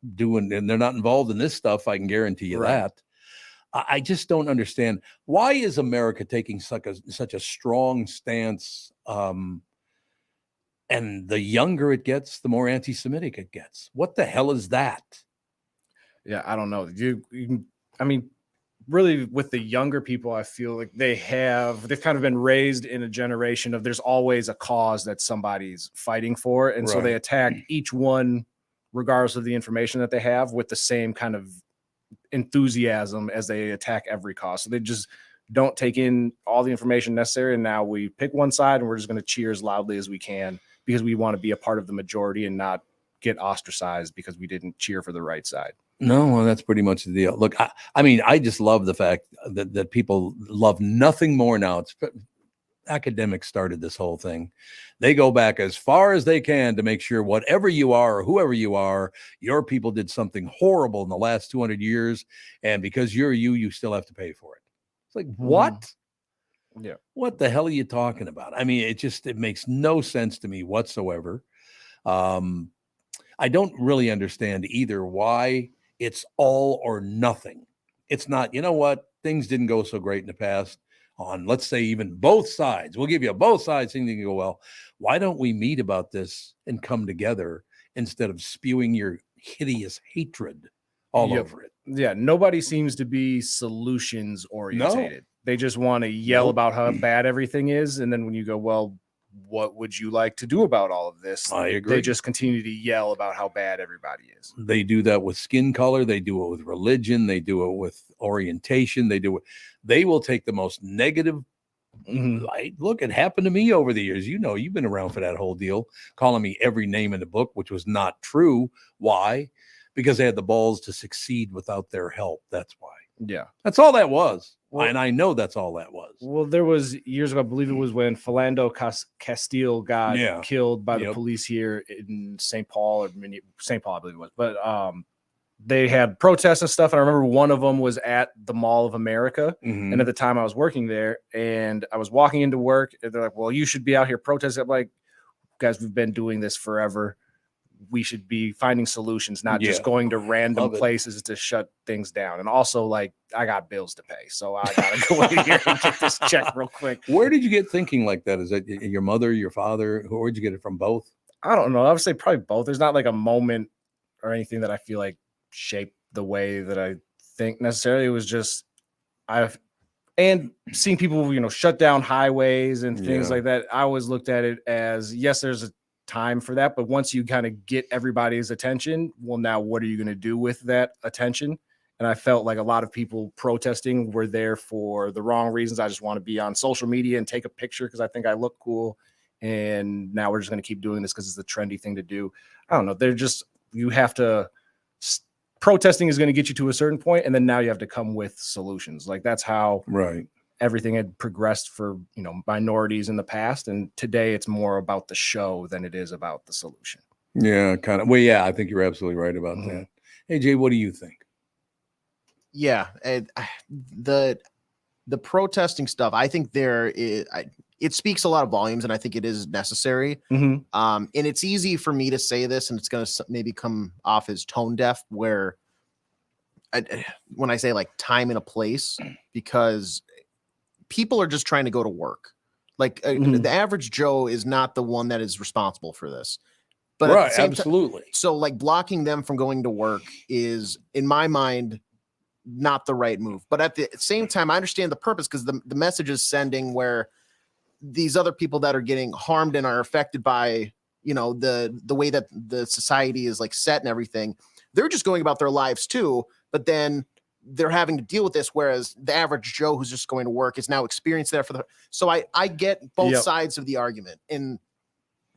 involved in this stuff. I can guarantee you that. I just don't understand, why is America taking such a strong stance? And the younger it gets, the more anti-Semitic it gets. What the hell is that? Yeah, I don't know. Really, with the younger people, I feel like they've kind of been raised in a generation of there's always a cause that somebody's fighting for. And so they attack each one, regardless of the information that they have, with the same kind of enthusiasm as they attack every cause. So they just don't take in all the information necessary. And now we pick one side and we're just going to cheer as loudly as we can, because we want to be a part of the majority and not get ostracized because we didn't cheer for the right side. No, well, that's pretty much the deal. Look, I just love the fact that people love nothing more now. It's academics started this whole thing. They go back as far as they can to make sure whatever you are or whoever you are, your people did something horrible in the last 200 years. And because you still have to pay for it. It's like, what? Yeah. What the hell are you talking about? I mean, it makes no sense to me whatsoever. I don't really understand either why it's all or nothing. It's not, you know what? Things didn't go so great in the past on, let's say, even both sides. We'll give you both sides. Things can go well. Why don't we meet about this and come together instead of spewing your hideous hatred all over it? Yeah. Nobody seems to be solutions orientated. No. They just want to yell about how bad everything is. And then when you go, well, what would you like to do about all of this? I agree. They just continue to yell about how bad everybody is. They do that with skin color. They do it with religion. They do it with orientation. They will take the most negative. Look, it happened to me over the years. You know, you've been around for that whole deal, calling me every name in the book, which was not true. Why? Because they had the balls to succeed without their help. That's why. Yeah. That's all that was. Well, and I know that's all that was. Well, there was years ago, I believe it was when Philando Castile got killed by the police here in St. Paul, St. Paul, I believe it was. But they had protests and stuff. And I remember one of them was at the Mall of America. Mm-hmm. And at the time I was working there and I was walking into work and they're like, well, you should be out here protesting. I'm like, guys, we've been doing this forever. We should be finding solutions, not just going to random places to shut things down. And also, like, I got bills to pay, so I gotta go in here and get this check real quick. Where did you get thinking like that? Is that your mother, your father? Where'd you get it from? Both? I don't know. I would say probably both. There's not like a moment or anything that I feel like shaped the way that I think necessarily. It was just and seeing people, shut down highways and things like that. I always looked at it as, yes, there's a time for that, but once you kind of get everybody's attention, well, now what are you going to do with that attention? And I felt like a lot of people protesting were there for the wrong reasons. I just want to be on social media and take a picture because I think I look cool and now we're just going to keep doing this because it's the trendy thing to do. I don't know. They're just, you have to, protesting is going to get you to a certain point, and then now you have to come with solutions. Like that's how everything had progressed for, minorities in the past, and today it's more about the show than it is about the solution. Yeah, kind of. Well, yeah, I think you're absolutely right about that. Hey, Jay, what do you think? Yeah, the protesting stuff, I think it speaks a lot of volumes, and I think it is necessary. And it's easy for me to say this, and it's going to maybe come off as tone deaf, where when I say like time and a place, because people are just trying to go to work. Like the average Joe is not the one that is responsible for this. But right, absolutely. So like blocking them from going to work is, in my mind, not the right move. But at the same time, I understand the purpose, because the message is sending where these other people that are getting harmed and are affected by, the way that the society is like set and everything, they're just going about their lives too. But then they're having to deal with this, whereas the average Joe who's just going to work is now experienced that so I get both sides of the argument. And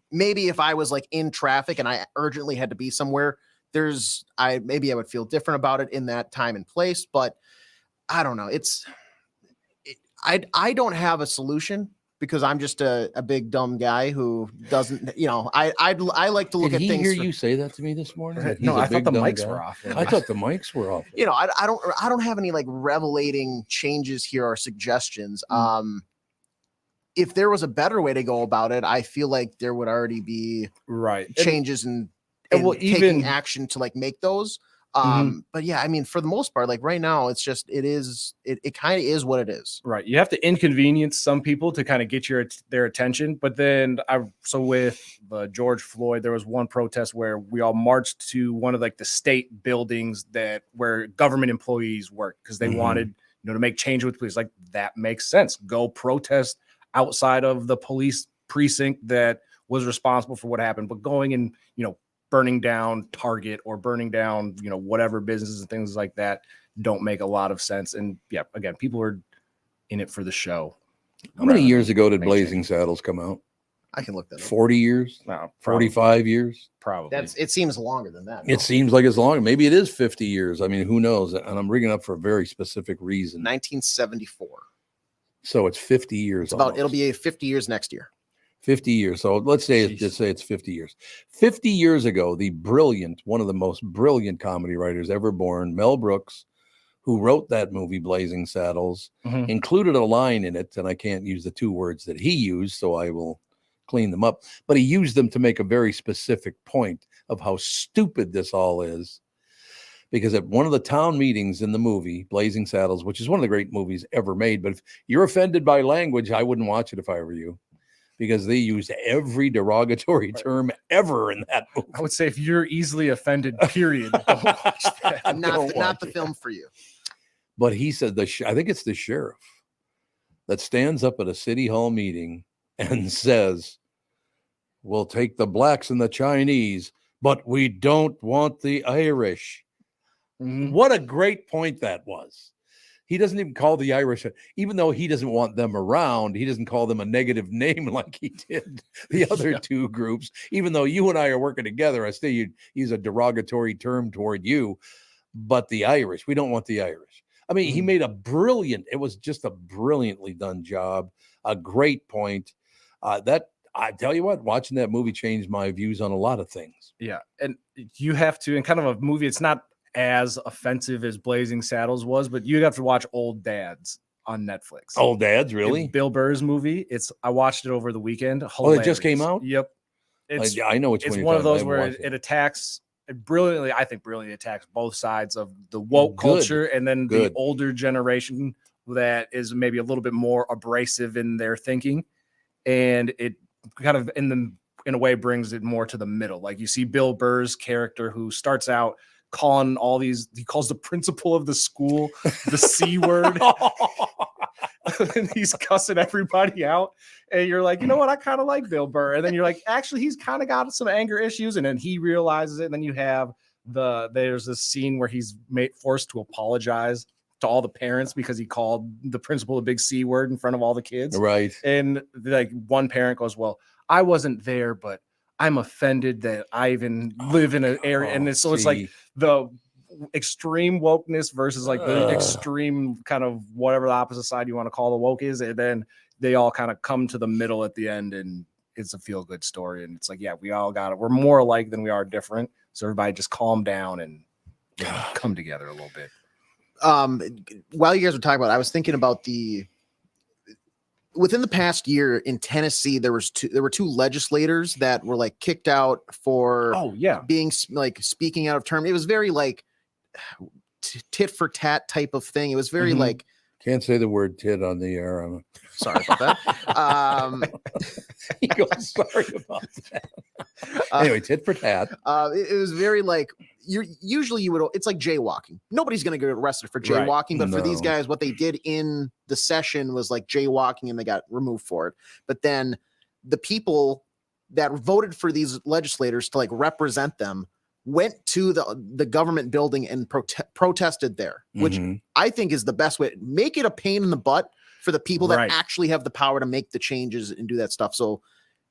maybe if I was like in traffic and I urgently had to be somewhere, maybe I would feel different about it in that time and place, but I don't know. I don't have a solution, because I'm just a big dumb guy who doesn't, I like to look at things. Did he hear you say that to me this morning? No, I thought the mics were off. I thought the mics were off. I don't have any like revelating changes here or suggestions. If there was a better way to go about it, I feel like there would already be changes and taking action to like make those. But yeah, I mean, for the most part, like right now, it's just, it kind of is what it is. Right. You have to inconvenience some people to kind of get their attention. But then with George Floyd, there was one protest where we all marched to one of like the state buildings where government employees work, because they wanted, to make change with police. Like that makes sense. Go protest outside of the police precinct that was responsible for what happened. But going and, burning down Target or burning down, whatever businesses and things like that don't make a lot of sense. And yeah, again, people are in it for the show. How many years ago did Blazing Saddles come out? I can look that up. 40 years? No, 45 years? Probably. It seems longer than that. It seems like it's longer. Maybe it is 50 years. I mean, who knows? And I'm bringing it up for a very specific reason. 1974. So it's 50 years. It'll be 50 years next year. 50 years. So let's say it's 50 years. 50 years ago, one of the most brilliant comedy writers ever born, Mel Brooks, who wrote that movie Blazing Saddles, included a line in it, and I can't use the two words that he used, so I will clean them up, but he used them to make a very specific point of how stupid this all is. Because at one of the town meetings in the movie Blazing Saddles, which is one of the great movies ever made, but if you're offended by language, I wouldn't watch it if I were you, because they used every derogatory term ever in that movie. I would say if you're easily offended, period, don't watch that. Not the film for you. But he said, I think it's the sheriff that stands up at a city hall meeting and says, we'll take the blacks and the Chinese, but we don't want the Irish. What a great point that was. He doesn't even call the Irish, even though he doesn't want them around, he doesn't call them a negative name like he did the other two groups. Even though you and I are working together, I still use a derogatory term toward you. But the Irish, we don't want the Irish. I mean, he made it was just a brilliantly done job, a great point. That I tell you what, watching that movie changed my views on a lot of things. Yeah, and you have to, in kind of a movie, it's not as offensive as Blazing Saddles was, but you have to watch Old Dads on Netflix. Old Dads, really? It's Bill Burr's movie. I watched it over the weekend. Hilarious. Oh, it just came out? Yep. I know which one. It's one of those where it attacks brilliantly attacks both sides of the woke culture and then the older generation that is maybe a little bit more abrasive in their thinking, and it kind of in a way brings it more to the middle. Like you see Bill Burr's character who starts out calling he calls the principal of the school the C word. And he's cussing everybody out. And you're like, you know what? I kind of like Bill Burr. And then you're like, actually, he's kind of got some anger issues. And then he realizes it. And then you have there's this scene where he's forced to apologize to all the parents because he called the principal a big C word in front of all the kids. Right. And like one parent goes, well, I wasn't there, but I'm offended that I even live in an area. And it's like the extreme wokeness versus like the extreme kind of whatever the opposite side you want to call the woke is. And then they all kind of come to the middle at the end, and it's a feel good story. And it's like, yeah, we all got it. We're more alike than we are different. So everybody just calm down and come together a little bit. While you guys were talking about it, I was thinking about within the past year in Tennessee, there were two legislators that were like kicked out for being like speaking out of term. It was very like tit for tat type of thing. It was very like, can't say the word tit on the air. I'm sorry about that. He goes, sorry about that. Anyway, tit for tat. It was very like it's like jaywalking. Nobody's going to get arrested for jaywalking, but for these guys, what they did in the session was like jaywalking, and they got removed for it. But then the people that voted for these legislators to like represent them went to the government building and protested there, which I think is the best way. Make it a pain in the butt for the people that actually have the power to make the changes and do that stuff. So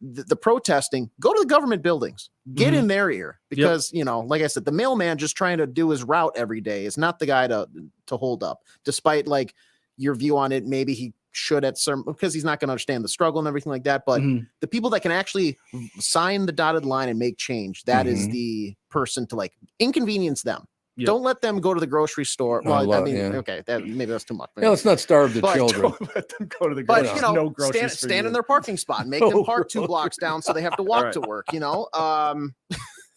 the protesting, go to the government buildings, get in their ear, because you know, like I said, the mailman just trying to do his route every day is not the guy to hold up, despite like your view on it. Maybe he should at some, because he's not going to understand the struggle and everything like that. But the people that can actually sign the dotted line and make change, that is the person to like inconvenience them. Don't let them go to the grocery store. Well, okay, maybe that's too much. Yeah, let's not starve the children. Don't let them go to the grocery store. But you know, stand in their parking spot and make them park 2 blocks down so they have to walk to work. You know. I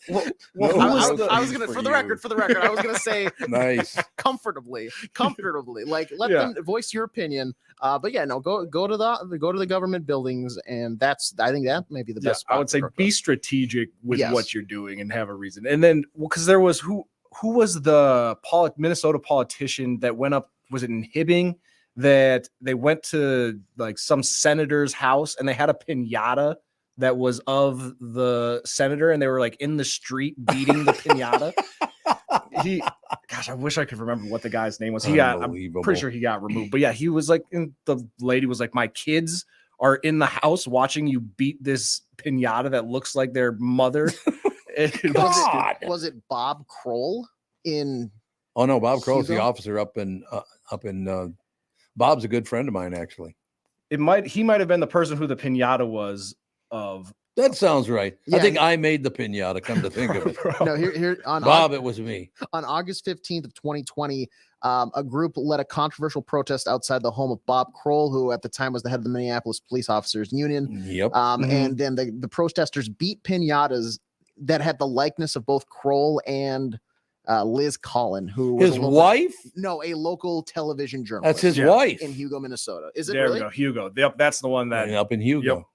was gonna, for the record, I was gonna say nice, comfortably, like let them voice your opinion. But yeah, no, go to the government buildings, and I think that may be the best spot. I would say be strategic with what you're doing and have a reason. And then because there was who was the Minnesota politician that went up? Was it in Hibbing that they went to like some senator's house and they had a piñata that was of the senator, and they were like in the street beating the piñata. I wish I could remember what the guy's name was. I'm pretty sure he got removed, but yeah, he was like, the lady was like, my kids are in the house watching you beat this piñata that looks like their mother. Was it Bob Kroll in? Oh no, Bob Kroll's the officer up in Bob's a good friend of mine, actually. He might have been the person who the piñata was of. That sounds right. Yeah, I think I made the piñata, come to think of it. No, here on Bob, it was me. On August 15th of 2020, a group led a controversial protest outside the home of Bob Kroll, who at the time was the head of the Minneapolis Police Officers Union. Yep. And then the protesters beat piñatas that had the likeness of both Kroll and Liz Collin, who was his wife? No, a local television journalist. That's his wife in Hugo, Minnesota. Is it there? Really? We go, Hugo. Yep, that's the one that up in Hugo. Yep.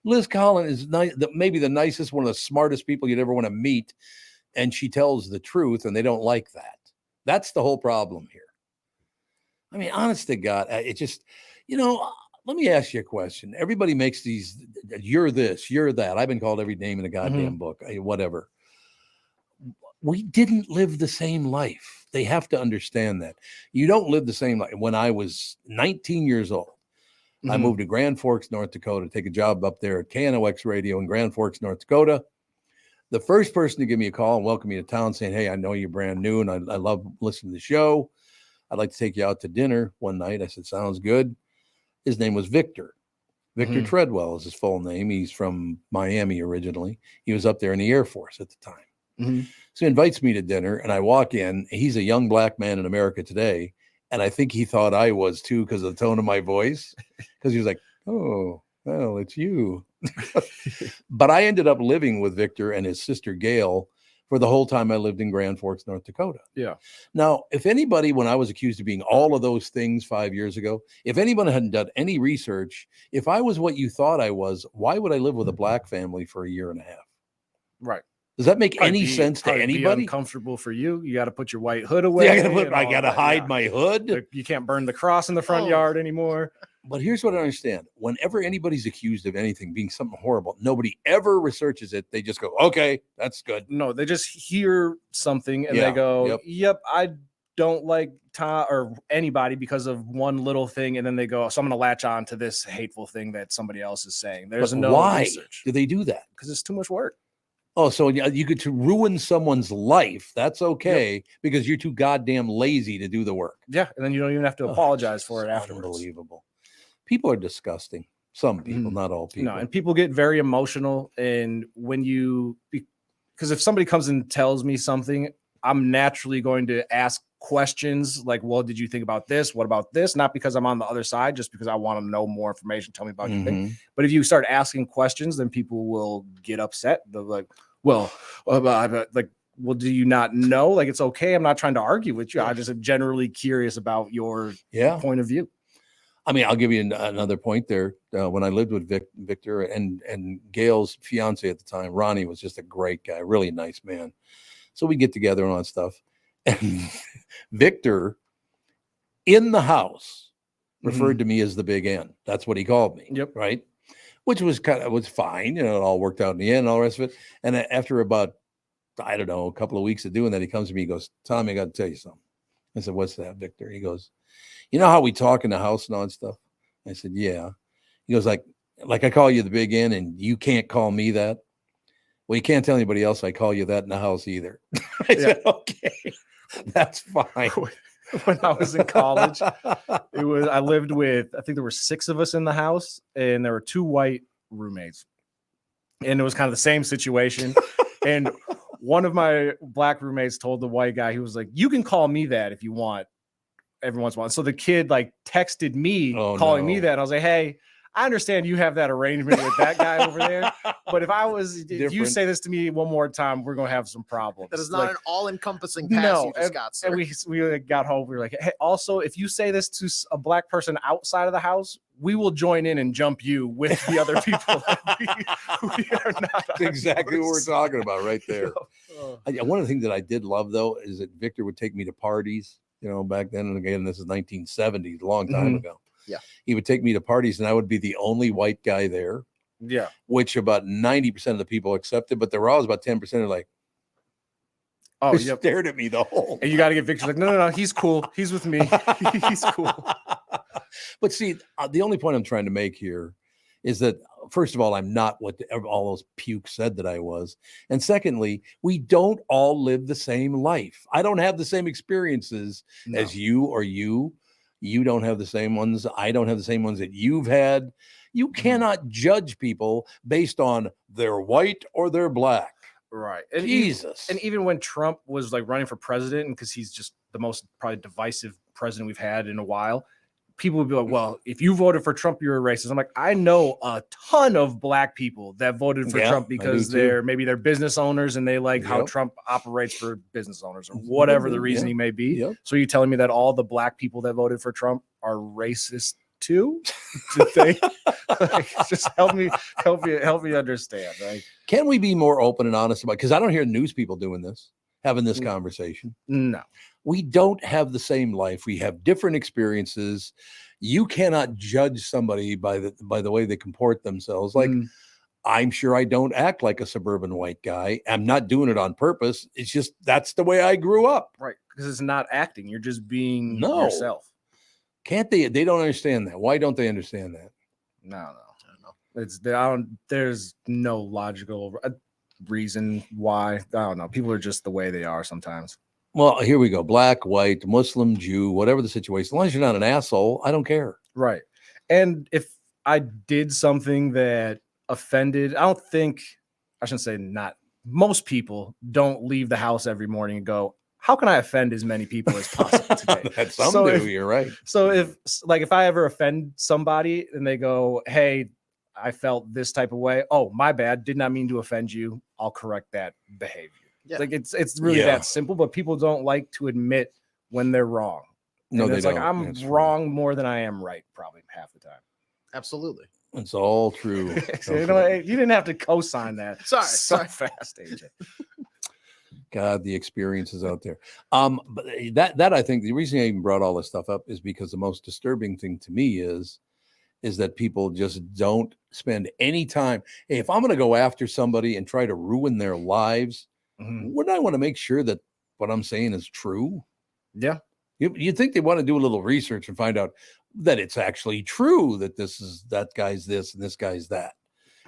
Liz Collin is maybe the nicest, one of the smartest people you'd ever want to meet, and she tells the truth, and they don't like that. That's the whole problem here. I mean, honest to God, it just, let me ask you a question. Everybody makes these, you're this, you're that. I've been called every name in the goddamn book, whatever. We didn't live the same life. They have to understand that. You don't live the same life. When I was 19 years old, I moved to Grand Forks, North Dakota, to take a job up there at KNOX Radio in Grand Forks, North Dakota. The first person to give me a call and welcome me to town saying, hey, I know you're brand new and I love listening to the show. I'd like to take you out to dinner one night. I said, sounds good. His name was Victor. Victor Treadwell is his full name. He's from Miami originally. He was up there in the Air Force at the time. So he invites me to dinner, and I walk in. He's a young black man in America today. And I think he thought I was too because of the tone of my voice, because he was like, oh, well, it's you. But I ended up living with Victor and his sister Gail for the whole time I lived in Grand Forks, North Dakota. Yeah. Now, if anybody, when I was accused of being all of those things 5 years ago, if anybody hadn't done any research, if I was what you thought I was, why would I live with a black family for a year and a half? Right. Does that make any sense to anybody? Uncomfortable for you. You got to put your white hood away. Yeah, I got to hide my hood. You can't burn the cross in the front yard anymore. But here's what I understand. Whenever anybody's accused of anything being something horrible, nobody ever researches it. They just go, okay, that's good. No, they just hear something and they go, yep, I don't like Tom or anybody because of one little thing, and then they go, so I'm going to latch on to this hateful thing that somebody else is saying. There's no why research. do they do that? Because it's too much work. Oh, so you get to ruin someone's life. That's okay because you're too goddamn lazy to do the work. Yeah, and then you don't even have to apologize for it afterwards. Unbelievable. People are disgusting. Some people, not all people. No, and people get very emotional. And when because if somebody comes and tells me something, I'm naturally going to ask questions like, well, did you think about this? What about this? Not because I'm on the other side, just because I want to know more information. Tell me about your thing. But if you start asking questions, then people will get upset. They're like, well, do you not know? Like, it's okay. I'm not trying to argue with you. I just am generally curious about your point of view. I mean, I'll give you another point there. When I lived with Victor and Gail's fiance at the time, Ronnie was just a great guy, really nice man. So we get together and all that stuff. And Victor in the house referred to me as the Big N. That's what he called me. Yep. Right. Which was was fine. You know, it all worked out in the end and all the rest of it. And after about, I don't know, a couple of weeks of doing that, he comes to me, he goes, Tommy, I got to tell you something. I said, what's that, Victor? He goes, you know how we talk in the house and all that stuff? I said, yeah. He goes, like I call you the Big N and you can't call me that. Well, you can't tell anybody else I call you that in the house either. I said, okay, that's fine. When I was in college, I lived with, I think there were 6 of us in the house, and there were 2 white roommates. And it was kind of the same situation. And one of my black roommates told the white guy, he was like, you can call me that if you want every once in a while. So the kid like texted me calling me that. And I was like, hey, I understand you have that arrangement with that guy over there, but if you say this to me one more time, we're gonna have some problems. That is not an all-encompassing pass you just got, sir. And we got home. We were like, hey, also, if you say this to a black person outside of the house, we will join in and jump you with the other people. we are not. That's exactly what we're talking about right there. One of the things that I did love though is that Victor would take me to parties. You know, back then, and again, this is 1970, a long time ago. Yeah. He would take me to parties and I would be the only white guy there. Yeah. Which about 90% of the people accepted, but there were always about 10% are like, oh, he stared at me the whole And you got to get Victor like, no, he's cool. He's with me. He's cool. But see, the only point I'm trying to make here is that, first of all, I'm not what all those pukes said that I was. And secondly, we don't all live the same life. I don't have the same experiences as you or you. You don't have the same ones. I don't have the same ones that you've had. You cannot judge people based on they're white or they're black. Right. And Jesus. Even when Trump was like running for president, and because he's just the most probably divisive president we've had in a while, people would be like, well, if you voted for Trump, you're a racist. I'm like, I know a ton of black people that voted for Trump because they're business owners and they like how Trump operates for business owners or whatever the reasoning may be. So you're telling me that all the black people that voted for Trump are racist too? Just help me understand, right? Can we be more open and honest about, because I don't hear news people doing this, having this conversation. No. We don't have the same life. We have different experiences. You cannot judge somebody by the way they comport themselves. Like, I'm sure I don't act like a suburban white guy. I'm not doing it on purpose. It's just, that's the way I grew up. Right. Because it's not acting. You're just being yourself. Can't they? They don't understand that. Why don't they understand that? No. There's no logical reason why. I don't know. People are just the way they are sometimes. Well, here we go. Black, white, Muslim, Jew, whatever the situation. As long as you're not an asshole, I don't care. Right. And if I did something that offended, I shouldn't say not. Most people don't leave the house every morning and go, how can I offend as many people as possible today? You're right. So if I ever offend somebody and they go, hey, I felt this type of way. Oh, my bad. Did not mean to offend you. I'll correct that behavior. Yeah. Like it's really that simple, but people don't like to admit when they're wrong. No, and they it's don't. Like I'm wrong more than I am right, probably half the time. Absolutely. It's all true. You didn't have to co-sign that. Sorry. Fast, AJ. God, the experiences out there. But that I think the reason I even brought all this stuff up is because the most disturbing thing to me is that people just don't spend any time. Hey, if I'm going to go after somebody and try to ruin their lives, wouldn't I want to make sure that what I'm saying is true? Yeah. You'd think they want to do a little research and find out that it's actually true that that guy's this and this guy's that.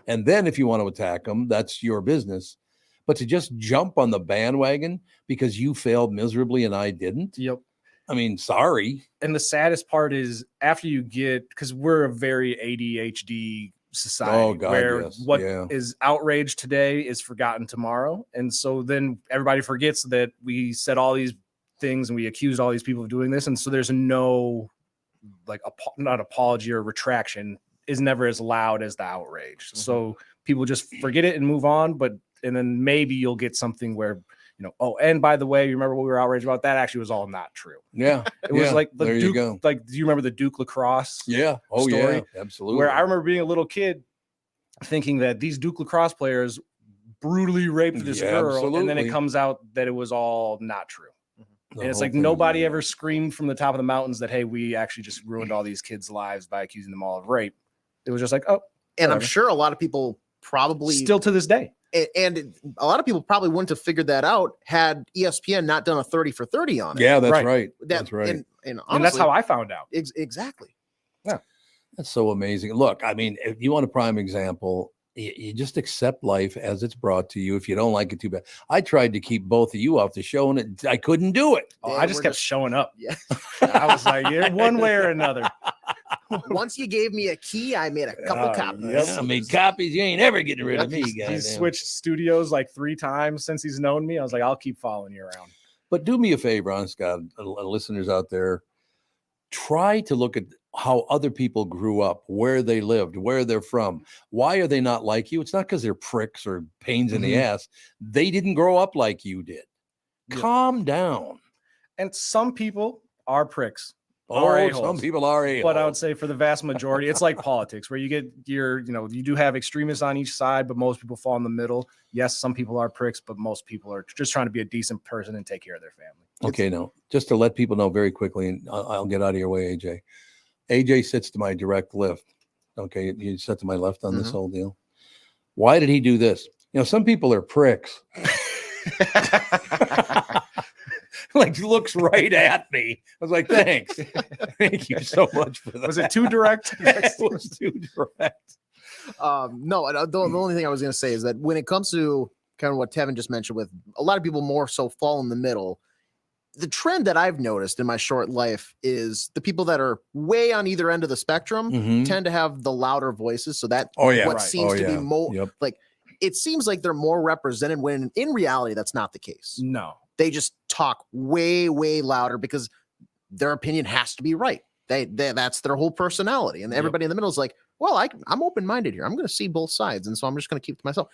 And then if you want to attack them, that's your business. But to just jump on the bandwagon because you failed miserably and I didn't. Yep. I mean, sorry. And the saddest part is after you get, because we're a very ADHD society where what is outraged today is forgotten tomorrow. And so then everybody forgets that we said all these things and we accused all these people of doing this. And so there's no not apology or retraction is never as loud as the outrage. Mm-hmm. So people just forget it and move on. And then maybe you'll get something where, oh, and by the way, you remember what we were outraged about? That actually was all not true. Yeah. It was like the there Duke, you go. like, do you remember the Duke lacrosse? Yeah. Oh, story? Yeah. Absolutely. Where I remember being a little kid thinking that these Duke lacrosse players brutally raped this girl. Absolutely. And then it comes out that it was all not true. The And it's whole like thing, nobody ever screamed from the top of the mountains that, hey, we actually just ruined all these kids' lives by accusing them all of rape. It was just like, oh. And whatever. I'm sure a lot of people probably still to this day. And a lot of people probably wouldn't have figured that out had ESPN not done a 30 for 30 on it. Yeah, that's right. That's right. And And that's how I found out. Exactly. Yeah. That's so amazing. Look, I mean, if you want a prime example, you just accept life as it's brought to you. If you don't like it, too bad. I tried to keep both of you off the show, and I couldn't do it. Oh, I just kept showing up. Yeah. I was like, yeah, one way or another. Once you gave me a key, I made a couple copies. Yeah, I made copies. You ain't ever getting rid of me, guys. He's switched studios like 3 times since he's known me. I was like, I'll keep following you around. But do me a favor, honest God, listeners out there, try to look at how other people grew up, where they lived, where they're from. Why are they not like you? It's not because they're pricks or pains in the ass. They didn't grow up like you did. Calm down. And some people are pricks. Some people are a-holes. But I would say for the vast majority, it's like politics where you get you do have extremists on each side, but most people fall in the middle. Yes, some people are pricks, but most people are just trying to be a decent person and take care of their family. Okay, now, just to let people know very quickly, and I'll get out of your way, AJ. AJ sits to my direct left. Okay, you sit to my left on this whole deal. Why did he do this? Some people are pricks. Like looks right at me. I was like, thanks. Thank you so much for that. Was it too direct? It was too direct. No, the only thing I was going to say is that when it comes to kind of what Tevin just mentioned, with a lot of people more so fall in the middle, the trend that I've noticed in my short life is the people that are way on either end of the spectrum tend to have the louder voices. So that seems to be more like, it seems like they're more represented when in reality, that's not the case. No. They just talk way, way louder because their opinion has to be right. That's their whole personality. And everybody in the middle is like, well, I'm open-minded here. I'm going to see both sides. And so I'm just going to keep to myself.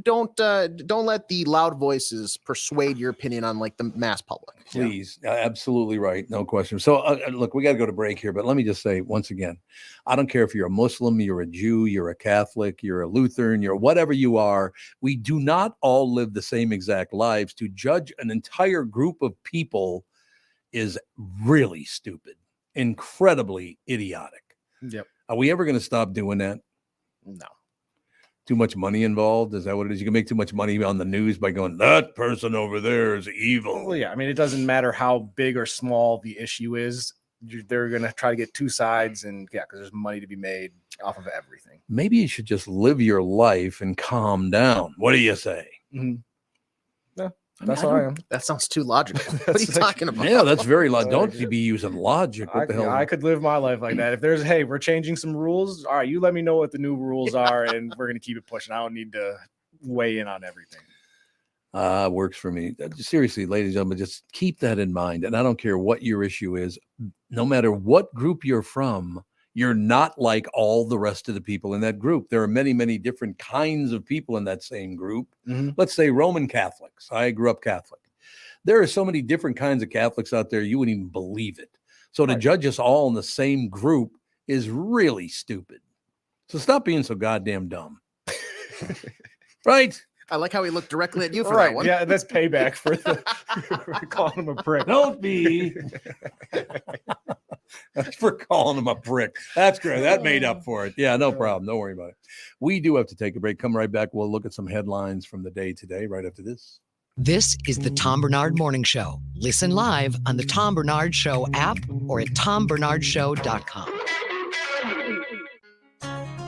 Don't let the loud voices persuade your opinion on like the mass public. Please. Absolutely right. No question. So look, we got to go to break here, but let me just say once again, I don't care if you're a Muslim, you're a Jew, you're a Catholic, you're a Lutheran, you're whatever you are. We do not all live the same exact lives. To judge an entire group of people is really stupid, incredibly idiotic. Yep. Are we ever going to stop doing that? No. Too much money involved? Is that what it is? You can make too much money on the news by going, that person over there is evil. Well, yeah. I mean, it doesn't matter how big or small the issue is. They're going to try to get two sides, and because there's money to be made off of everything. Maybe you should just live your life and calm down. What do you say? Mm-hmm. Yeah, that's how I am. That sounds too logical. What are you talking about? Yeah, that's very logical. Don't be using logic. What the hell? I could live my life like that. If there's, hey, we're changing some rules. All right, you let me know what the new rules are, and we're going to keep it pushing. I don't need to weigh in on everything. Works for me. Seriously, ladies and gentlemen, just keep that in mind. And I don't care what your issue is. No matter what group you're from, you're not like all the rest of the people in that group. There are many, many different kinds of people in that same group. Mm-hmm. Let's say Roman Catholics. I grew up Catholic. There are so many different kinds of Catholics out there, you wouldn't even believe it. So to judge us all in the same group is really stupid. So stop being so goddamn dumb. Right? I like how he looked directly at you for right. that one. Yeah, that's payback for calling him a prick. Don't be. For calling him a prick. That's great. That made up for it. Yeah, no problem. Don't worry about it. We do have to take a break. Come right back. We'll look at some headlines from the day today, right after this. This is the Tom Barnard Morning Show. Listen live on the Tom Barnard Show app or at tombernardshow.com.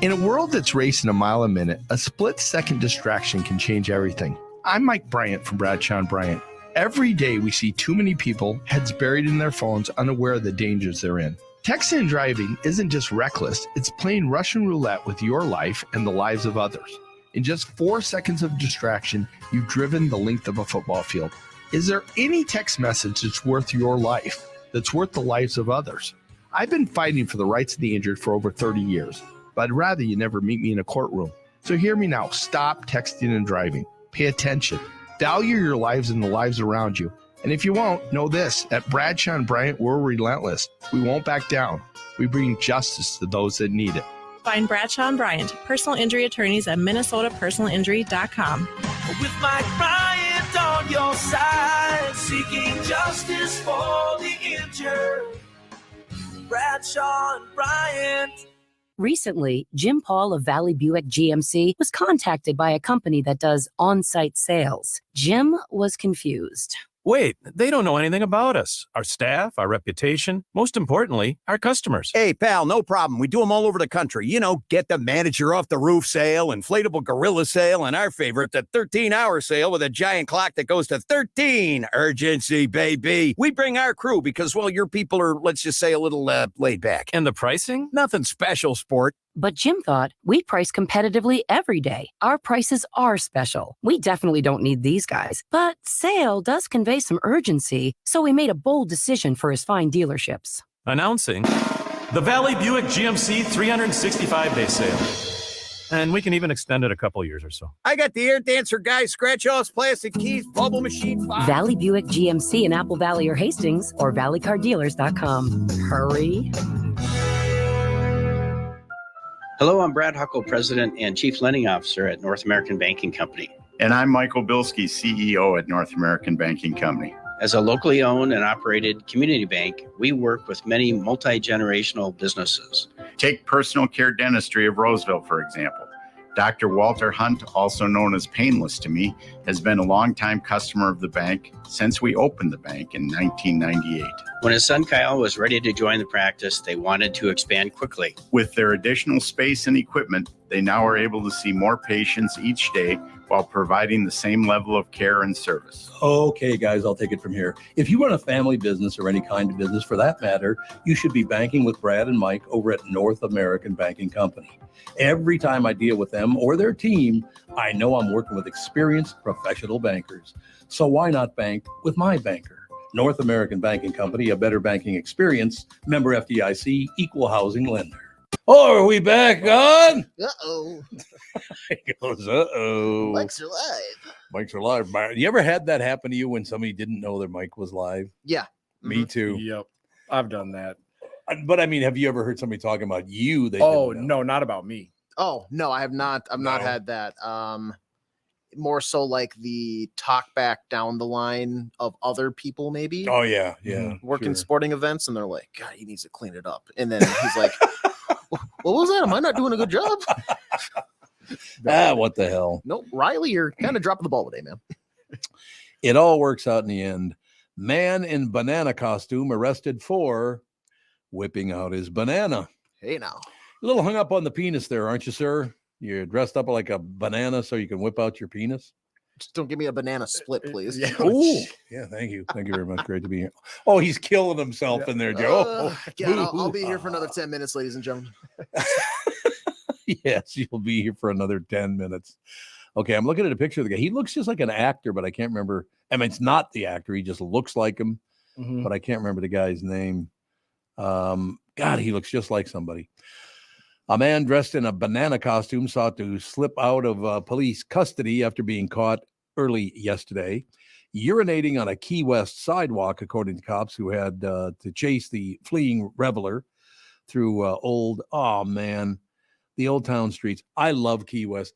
In a world that's racing a mile a minute, a split-second distraction can change everything. I'm Mike Bryant from Bradshaw & Bryant. Every day we see too many people, heads buried in their phones, unaware of the dangers they're in. Texting and driving isn't just reckless, it's playing Russian roulette with your life and the lives of others. In just 4 seconds of distraction, you've driven the length of a football field. Is there any text message that's worth your life, that's worth the lives of others? I've been fighting for the rights of the injured for over 30 years, but I'd rather you never meet me in a courtroom. So hear me now. Stop texting and driving. Pay attention. Value your lives and the lives around you. And if you won't, know this. At Bradshaw & Bryant, we're relentless. We won't back down. We bring justice to those that need it. Find Bradshaw & Bryant, personal injury attorneys at minnesotapersonalinjury.com. With Mike Bryant on your side, seeking justice for the injured. Bradshaw & Bryant. Recently, Jim Paul of Valley Buick GMC was contacted by a company that does on-site sales. Jim was confused. Wait, they don't know anything about us, our staff, our reputation, most importantly, our customers. Hey, pal, no problem. We do them all over the country. You know, get the manager off the roof sale, inflatable gorilla sale, and our favorite, the 13-hour sale with a giant clock that goes to 13. Urgency, baby. We bring our crew because, well, your people are, let's just say, a little laid back. And the pricing? Nothing special, sport. But Jim thought we price competitively every day. Our prices are special. We definitely don't need these guys. But sale does convey some urgency, so we made a bold decision for his fine dealerships. Announcing the Valley Buick GMC 365-day sale. And we can even extend it a couple years or so. I got the air dancer guy, scratch-offs, plastic keys, bubble machine 5. Valley Buick GMC in Apple Valley or Hastings or valleycardealers.com. Hurry. Hello, I'm Brad Huckle, President and Chief Lending Officer at North American Banking Company. And I'm Michael Bilski, CEO at North American Banking Company. As a locally owned and operated community bank, we work with many multi-generational businesses. Take personal care dentistry of Roseville, for example. Dr. Walter Hunt, also known as Painless to me, has been a longtime customer of the bank since we opened the bank in 1998. When his son Kyle was ready to join the practice, they wanted to expand quickly. With their additional space and equipment, they now are able to see more patients each day while providing the same level of care and service. Okay, guys, I'll take it from here. If you run a family business or any kind of business for that matter, you should be banking with Brad and Mike over at North American Banking Company. Every time I deal with them or their team, I know I'm working with experienced professional bankers. So why not bank with my banker? North American Banking Company, a better banking experience, member FDIC, equal housing lender. Oh, are we back on? Uh-oh. He goes, uh-oh. Mics are live. Mics are live. You ever had that happen to you when somebody didn't know their mic was live? Yeah. Me too. Yep. I've done that. But I mean, have you ever heard somebody talking about you? Oh, no, not about me. Oh, no, I have not. I've not had that. More so like the talk back down the line of other people, maybe. Oh, yeah. Yeah. Working sporting events, and they're like, God, he needs to clean it up. And then he's like, what was that? Am I not doing a good job? What the hell? Nope. Riley, you're kind of dropping the ball today, man. It all works out in the end. Man in banana costume arrested for whipping out his banana. Hey, now. A little hung up on the penis there, aren't you, sir? You're dressed up like a banana so you can whip out your penis. Just don't give me a banana split, please. Yeah. Oh, yeah. Thank you. Thank you very much. Great to be here. Oh, he's killing himself in there, Joe. I'll be here for another 10 minutes, ladies and gentlemen. Yes, you'll be here for another 10 minutes. Okay, I'm looking at a picture of the guy. He looks just like an actor, but I can't remember. I mean, it's not the actor. He just looks like him, but I can't remember the guy's name. God, he looks just like somebody. A man dressed in a banana costume sought to slip out of police custody after being caught early yesterday, urinating on a Key West sidewalk, according to cops who had to chase the fleeing reveler through the old town streets. I love Key West.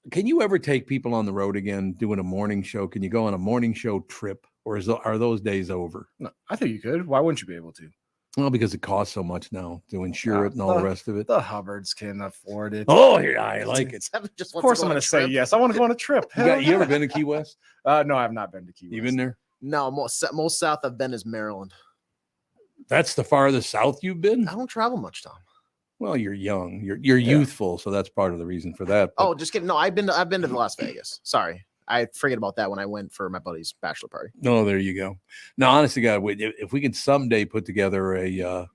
Can you ever take people on the road again doing a morning show? Can you go on a morning show trip, or are those days over? No, I think you could. Why wouldn't you be able to? Well, because it costs so much now to insure it and all the rest of it. The Hubbards can afford it. Oh, yeah, I like it. Of course, I'm going to say yes. I want to go on a trip. You ever been to Key West? No, I've not been to Key West. You been there? No, most south I've been is Maryland. That's the farthest south you've been? I don't travel much, Tom. Well, you're young. You're youthful, so that's part of the reason for that. Oh, just kidding. No, I've been to Las Vegas. Sorry. I forget about that when I went for my buddy's bachelor party. No, there you go. No, honestly, God, if we could someday put together a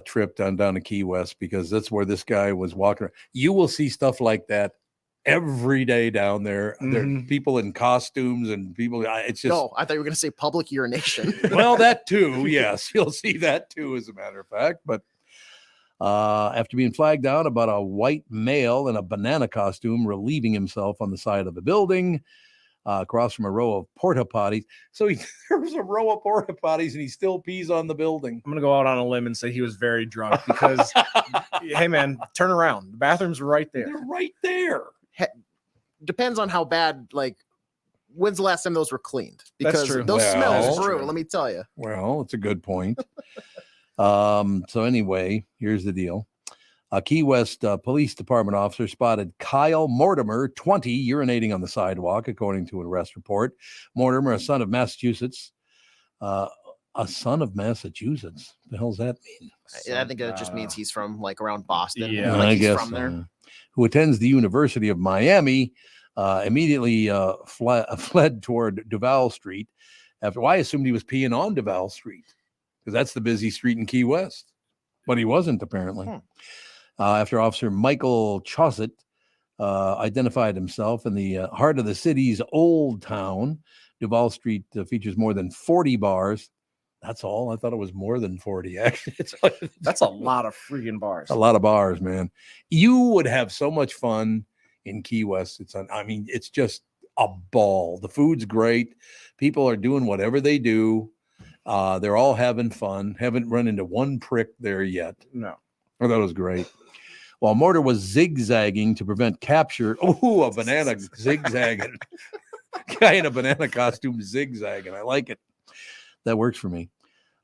trip down to Key West, because that's where this guy was walking around. You will see stuff like that every day down there. There are people in costumes and people. It's just. No, I thought you were going to say public urination. Well, that too. Yes, you'll see that too, as a matter of fact. But after being flagged down about a white male in a banana costume relieving himself on the side of a building across from a row of porta potties. So there was a row of porta potties and he still pees on the building. I'm going to go out on a limb and say he was very drunk because, hey, man, turn around. The bathroom's right there. They're right there. Depends on how bad, like, when's the last time those were cleaned? Because That's true. Those smells brew, let me tell you. Well, it's a good point. So anyway, here's the deal. A Key West Police Department officer spotted Kyle Mortimer, 20, urinating on the sidewalk, according to an arrest report. Mortimer, a son of Massachusetts. A son of Massachusetts? The hell's that mean? I think that just means he's from, like, around Boston. Yeah, like I he's guess from there. Who attends the University of Miami, immediately fled toward Duval Street. I assumed he was peeing on Duval Street, because that's the busy street in Key West. But he wasn't, apparently. After Officer Michael Chaucet identified himself in the heart of the city's Old Town. Duval Street features more than 40 bars. That's all. I thought it was more than 40, actually. That's a lot of freaking bars. A lot of bars, man. You would have so much fun in Key West. It's just a ball. The food's great. People are doing whatever they do. They're all having fun. Haven't run into one prick there yet. No. I thought it was great. While Mortar was zigzagging to prevent capture. Oh, a banana zigzagging. Guy in a banana costume zigzagging. I like it. That works for me.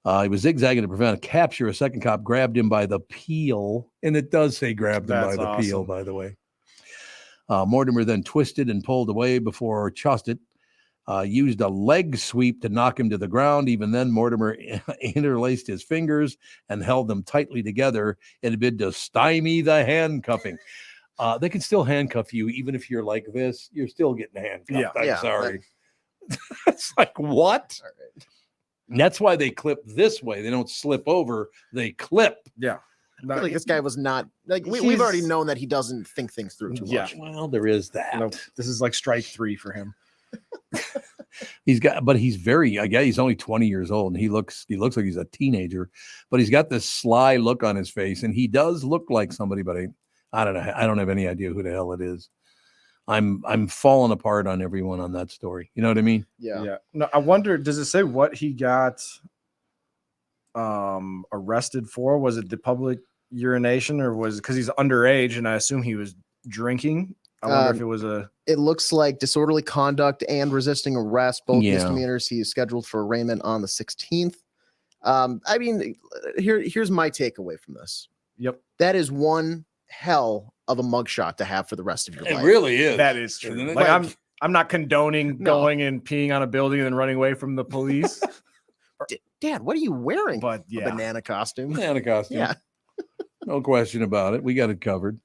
He was zigzagging to prevent a capture. A second cop grabbed him by the peel. And it does say grabbed him by the peel, by the way. Mortimer then twisted and pulled away before Chaucet used a leg sweep to knock him to the ground. Even then, Mortimer interlaced his fingers and held them tightly together in a bid to stymie the handcuffing. They can still handcuff you even if you're like this. You're still getting handcuffed. I'm sorry. It's like, what? All right. And that's why they clip this way. They don't slip over. They clip. Yeah. I feel like this guy was not like we've already known that he doesn't think things through too much. Well, there is that. No, this is like strike 3 for him. He's very, I guess he's only 20 years old and he looks like he's a teenager, but he's got this sly look on his face and he does look like somebody, but I don't know. I don't have any idea who the hell it is. I'm falling apart on everyone on that story. You know what I mean? Yeah. No, I wonder, does it say what he got arrested for? Was it the public urination or was it because he's underage and I assume he was drinking? I wonder if it was it looks like disorderly conduct and resisting arrest, both misdemeanors. He is scheduled for arraignment on the 16th. Here's my takeaway from this. Yep. That is one hell of a mugshot to have for the rest of your life. It really is. That is true. Like I'm not condoning going and peeing on a building and then running away from the police. Dad, what are you wearing? But a banana costume. Banana costume. Yeah. No question about it. We got it covered.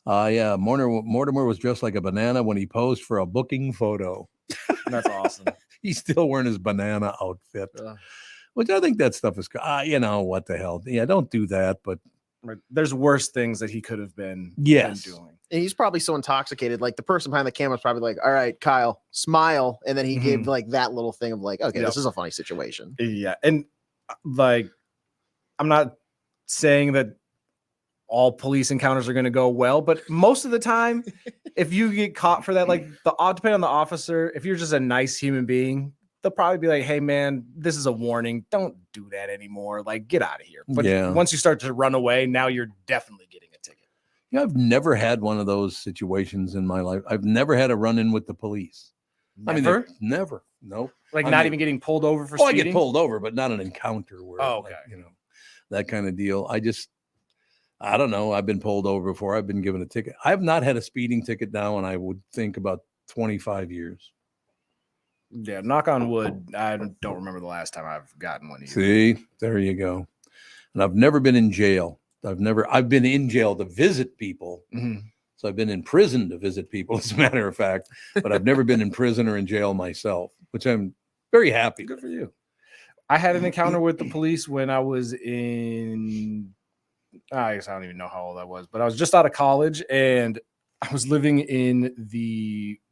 Mortimer was dressed like a banana when he posed for a booking photo. That's awesome. He's still wearing his banana outfit, which I think that stuff is, what the hell? Yeah, don't do that. But there's worse things that he could have been doing. And he's probably so intoxicated. Like the person behind the camera is probably like, all right, Kyle, smile. And then he gave like that little thing of like, okay, this is a funny situation. Yeah. And like, I'm not saying that all police encounters are going to go well, but most of the time, if you get caught for that, like depending on the officer, if you're just a nice human being, they'll probably be like, hey man, this is a warning. Don't do that anymore. Like get out of here. But once you start to run away, now you're definitely getting a ticket. I've never had one of those situations in my life. I've never had a run-in with the police. Never? Never. Nope. Like I not mean- even getting pulled over for Oh, I speeding? get pulled over, but not an encounter where, Oh, okay. like, that kind of deal. I don't know. I've been pulled over before. I've been given a ticket. I have not had a speeding ticket now, and I would think about 25 years. Yeah, knock on wood. I don't remember the last time I've gotten one either. See, there you go. And I've never been in jail. I've been in jail to visit people. Mhm. So I've been in prison to visit people, as a matter of fact, but I've never been in prison or in jail myself, which I'm very happy. Good for you. I had an encounter with the police when I was in, I guess I don't even know how old I was, but I was just out of college and I was living in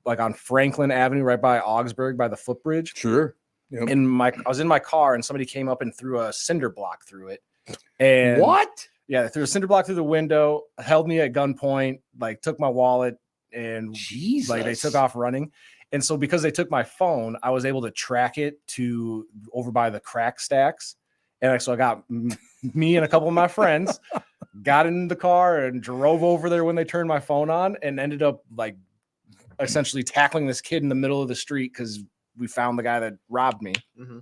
on Franklin Avenue, right by Augsburg, by the footbridge. Sure. Yep. And I was in my car and somebody came up and threw a cinder block through it. And what? Yeah, they threw a cinder block through the window, held me at gunpoint, like took my wallet, and like they took off running. And so because they took my phone, I was able to track it to over by the crack stacks. And so I got me and a couple of my friends got in the car and drove over there when they turned my phone on and ended up like essentially tackling this kid in the middle of the street because we found the guy that robbed me. Mm-hmm.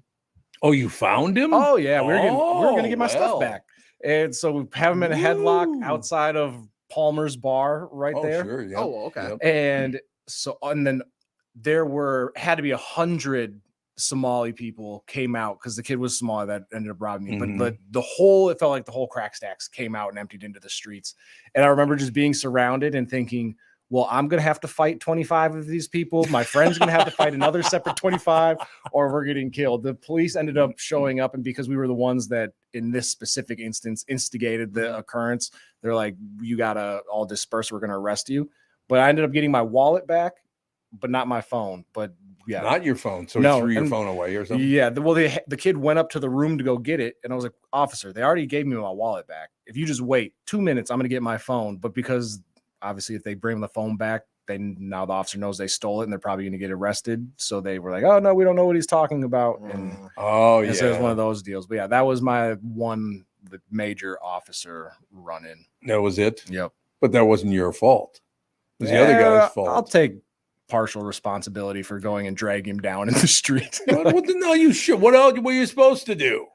Oh, you found him? Oh yeah, we were gonna get my stuff well. back. And so we have him in a headlock outside of Palmer's bar right there. Sure, yeah. Oh, okay. Yep. And so, and then there had to be 100 Somali people came out because the kid was Somali that ended up robbing me. Mhm. But it felt like the whole crack stacks came out and emptied into the streets. And I remember just being surrounded and thinking, well, I'm going to have to fight 25 of these people. My friend's going to have to fight another separate 25 or we're getting killed. The police ended up showing up. And because we were the ones that in this specific instance instigated the occurrence, they're like, you got to all disperse. We're going to arrest you. But I ended up getting my wallet back, but not my phone. But yeah, Not your phone. So No, he threw your and- phone away or something? yeah. The kid went up to the room to go get it. And I was like, officer, they already gave me my wallet back. If you just wait 2 minutes, I'm going to get my phone. But because obviously if they bring the phone back, now the officer knows they stole it and they're probably going to get arrested. So they were like, oh no, we don't know what he's talking about. And Oh, and so it was yeah. one of those deals. But yeah, that was my the major officer run in. That was it? Yep. But that wasn't your fault. It was the other Yeah, guy's fault. I'll take partial responsibility for going and dragging him down in the street. No, you should. What else were you supposed to do?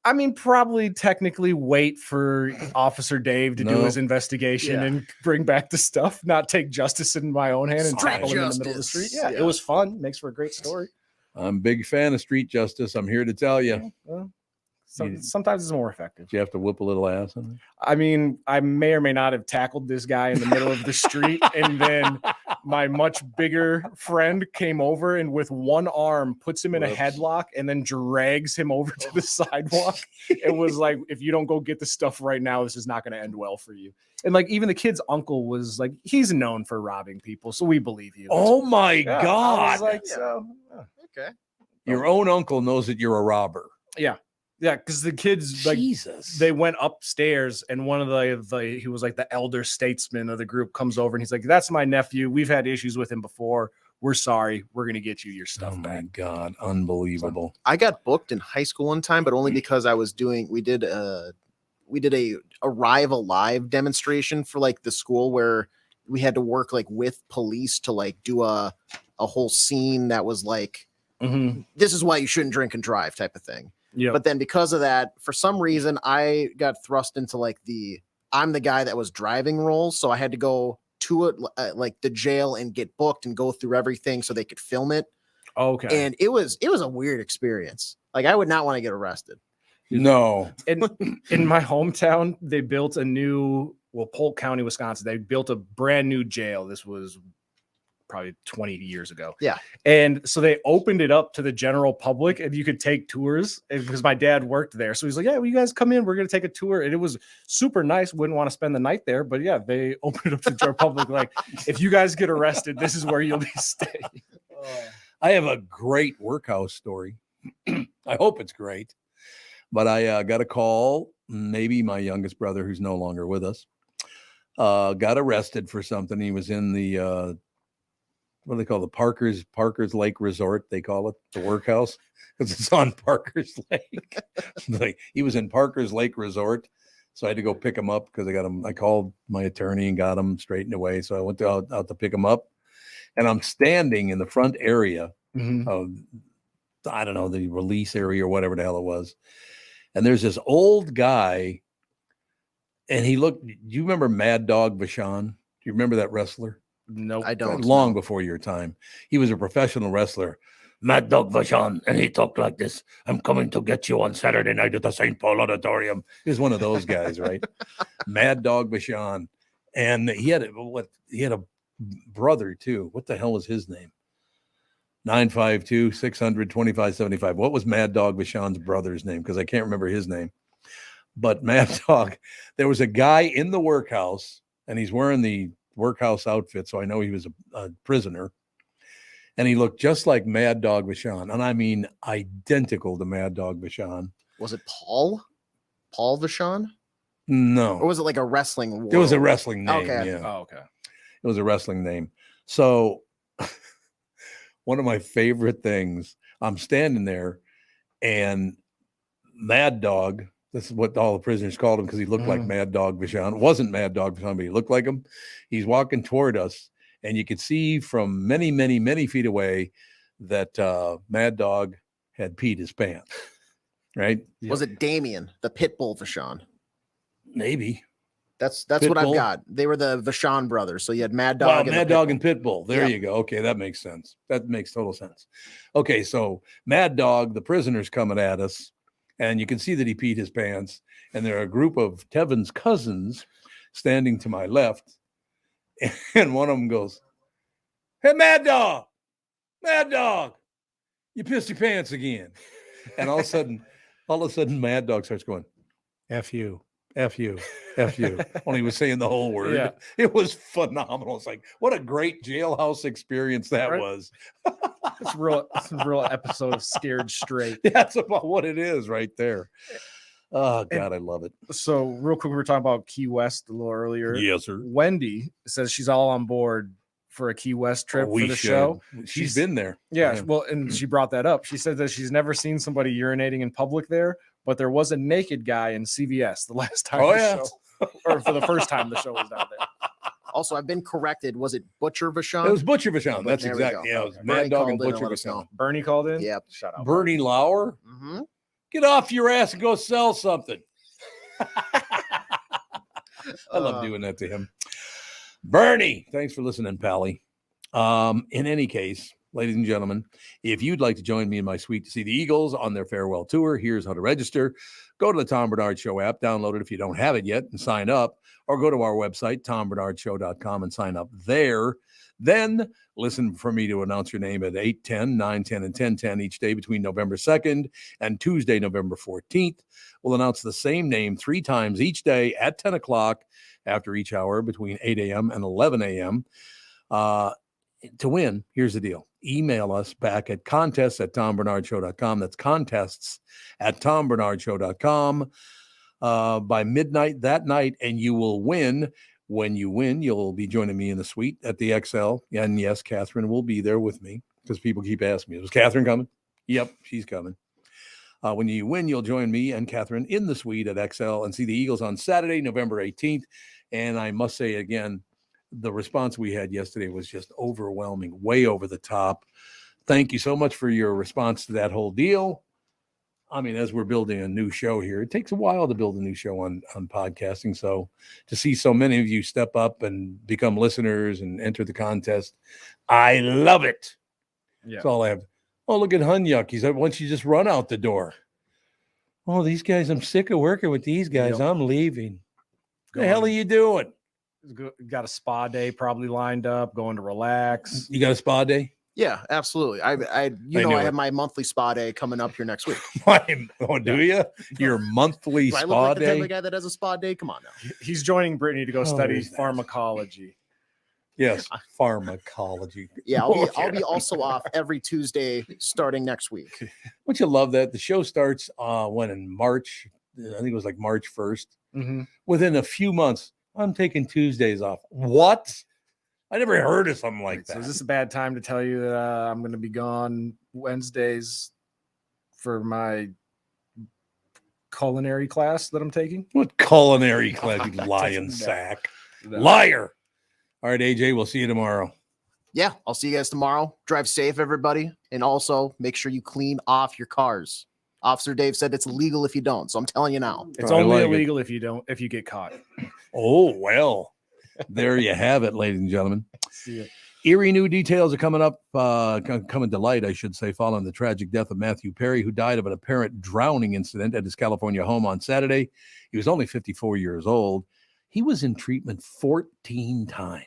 I mean, probably technically wait for Officer Dave to do No. his investigation Yeah. and bring back the stuff, not take justice in my own hand and Street tackle him in the middle of the street. justice. Yeah, Yeah. it was fun. Makes for a great story. I'm a big fan of street justice. I'm here to tell you. Well, sometimes it's more effective. You have to whip a little ass on I mean, I may or may not have tackled this guy in the middle of the street, and then my much bigger friend came over and with one arm puts him in a Whoops. headlock and then drags him over to the sidewalk. It was like, if you don't go get the stuff right now, this is not going to end well for you. And like, even the kid's uncle was like, he's known for robbing people, so we believe you. Oh my Yeah, I God. was like, so, Okay. Your own uncle knows that you're a robber. yeah. Yeah, because the kids like Jesus. they went upstairs and one of the he was like the elder statesman of the group comes over and he's like, that's my nephew. We've had issues with him before. We're sorry. We're gonna get you your stuff Oh back. my God. Unbelievable. I got booked in high school one time, but only because I was we did a Arrive Alive demonstration for like the school where we had to work like with police to like do a whole scene that was like, this is why you shouldn't drink and drive type of thing. Yeah. But then because of that, for some reason, I got thrust into like I'm the guy that was driving role. So I had to go to like the jail and get booked and go through everything so they could film it. Okay. And it was a weird experience. Like I would not want to get arrested. No. In my hometown, they built a new Polk County, Wisconsin. They built a brand new jail. This was probably 20 years ago. Yeah. And so they opened it up to the general public and you could take tours because my dad worked there. So he's like, yeah, well, you guys come in, we're going to take a tour. And it was super nice. Wouldn't want to spend the night there, but yeah, they opened it up to the general public. Like, if you guys get arrested, this is where you'll be staying. I have a great workhouse story. I hope it's great. But I got a call. Maybe my youngest brother, who's no longer with us, got arrested for something. He was in the what do they call the Parker's Lake Resort? They call it the workhouse because it's on Parker's Lake. Like, he was in Parker's Lake Resort, so I had to go pick him up because I got him. I called my attorney and got him straightened away. So I went out to pick him up, and I'm standing in the front area of I don't know, the release area or whatever the hell it was. And there's this old guy, and he looked, do you remember Mad Dog Vachon? Do you remember that wrestler? Nope. I don't. Long before your time. He was a professional wrestler. Mad Dog Vachon, and he talked like this. I'm coming to get you on Saturday night at the St. Paul Auditorium. He was one of those guys, right? Mad Dog Vachon. And he had a brother too. What the hell was his name? 952-600-2575. What was Mad Dog Vachon's brother's name? Because I can't remember his name. But Mad Dog, there was a guy in the workhouse, and he's wearing the workhouse outfit, so I know he was a prisoner. And he looked just like Mad Dog Vachon, and I mean identical to Mad Dog Vachon. Was it Paul Vachon? No. Or was it like a wrestling world? It was a wrestling name. Okay. Yeah. Oh, okay. It was a wrestling name. So one of my favorite things, I'm standing there, and Mad Dog, this is what all the prisoners called him because he looked like Mad Dog Vachon. It wasn't Mad Dog Vachon, but he looked like him. He's walking toward us, and you could see from many, many, many feet away that Mad Dog had peed his pants, right? Was it Damien, the Pitbull Vachon? Maybe. That's Pitbull. what I've got. They were the Vachon brothers. So you had Mad Dog. Wow, and Mad Dog and Pitbull. There Yep. you go. Okay, that makes sense. That makes total sense. Okay, so Mad Dog, the prisoner's coming at us, and you can see that he peed his pants. And there are a group of Tevin's cousins standing to my left, and one of them goes, "Hey, Mad Dog, you pissed your pants again." And all of a sudden, Mad Dog starts going, "F you. F you, F you." When he was saying the whole word. Yeah. It was phenomenal. It's like, what a great jailhouse experience that Right. was. It's a real episode of Scared Straight. That's about what it is right there. Oh, God, I love it. So real quick, we were talking about Key West a little earlier. Yes, sir. Wendy says she's all on board for a Key West trip We for the should. show. She's been there. Yeah, well, and she brought that up. She said that she's never seen somebody urinating in public there, but there was a naked guy in CVS the last time show, or for the first time the show was down there. Also, I've been corrected. Was it Butcher Vachon? It was Butcher Vachon. That's There we exactly. go. Yeah, it was Okay. Mad Bernie Dog called and in and Butcher let us know. Vachon. Bernie called in? Yep. Shut up. Bernie Lauer. Mm-hmm. Get off your ass and go sell something. I love doing that to him. Bernie, thanks for listening, Pally. In any case, ladies and gentlemen, if you'd like to join me in my suite to see the Eagles on their farewell tour, here's how to register. Go to the Tom Barnard Show app, download it if you don't have it yet, and sign up, or go to our website, tombarnardshow.com, and sign up there. Then listen for me to announce your name at 8:10, 9:10, and 10:10 each day between November 2nd and Tuesday, November 14th. We'll announce the same name 3 times each day at 10 o'clock after each hour between 8 a.m. and 11 a.m. To win, here's the deal. Email us back at contests@tombarnardshow.com. That's contests@tombarnardshow.com by midnight that night, and you will win. When you win, you'll be joining me in the suite at the XL. And yes, Catherine will be there with me because people keep asking me, is Catherine coming? Yep, she's coming. When you win, you'll join me and Catherine in the suite at XL and see the Eagles on Saturday, November 18th. And I must say again, the response we had yesterday was just overwhelming, way over the top. Thank you so much for your response to that whole deal. I mean, as we're building a new show here, it takes a while to build a new show on podcasting. So to see so many of you step up and become listeners and enter the contest, I love it. Yeah. That's all I have. Oh, look at Hunyuk. He's like, once you just run out the door. Oh, these guys, I'm sick of working with these guys. Yep. I'm leaving. What the hell are you doing? Got a spa day probably lined up, going to relax. You got a spa day? Yeah, absolutely. I have my monthly spa day coming up here next week. Oh, do you? Your monthly Do I look spa like the type day? of guy that has a spa day? Come on now. He's joining Brittany to go study who's that? pharmacology. Yes, pharmacology. Yeah, I'll be also off every Tuesday starting next week. Don't you love that? The show starts when in March. I think it was like March 1st. Mm-hmm. Within a few months, I'm taking Tuesdays off. What? I never heard of something like So that. is this a bad time to tell you that I'm going to be gone Wednesdays for my culinary class that I'm taking? What culinary class, you lying No. sack. No. Liar. All right, AJ, we'll see you tomorrow. Yeah, I'll see you guys tomorrow. Drive safe, everybody. And also make sure you clean off your cars. Officer Dave said it's illegal if you don't. So I'm telling you now. It's only illegal if you get caught. Oh, well, there you have it, ladies and gentlemen. Eerie new details are coming up, coming to light, I should say, following the tragic death of Matthew Perry, who died of an apparent drowning incident at his California home on Saturday. He was only 54 years old. He was in treatment 14 times.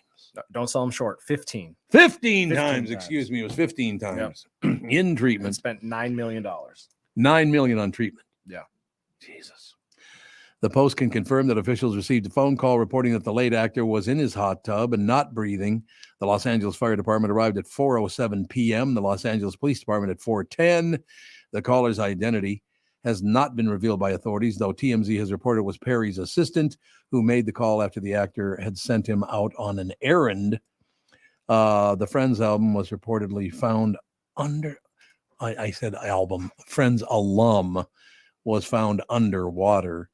Don't sell him short. 15. 15 times, excuse me. It was 15 times in treatment. And spent $9 million. $9 million on treatment. Yeah. Jesus. The Post can confirm that officials received a phone call reporting that the late actor was in his hot tub and not breathing. The Los Angeles Fire Department arrived at 4:07 p.m. The Los Angeles Police Department at 4:10. The caller's identity has not been revealed by authorities, though TMZ has reported it was Perry's assistant who made the call after the actor had sent him out on an errand. The Friends album was reportedly found under... I said album. Friends alum was found underwater.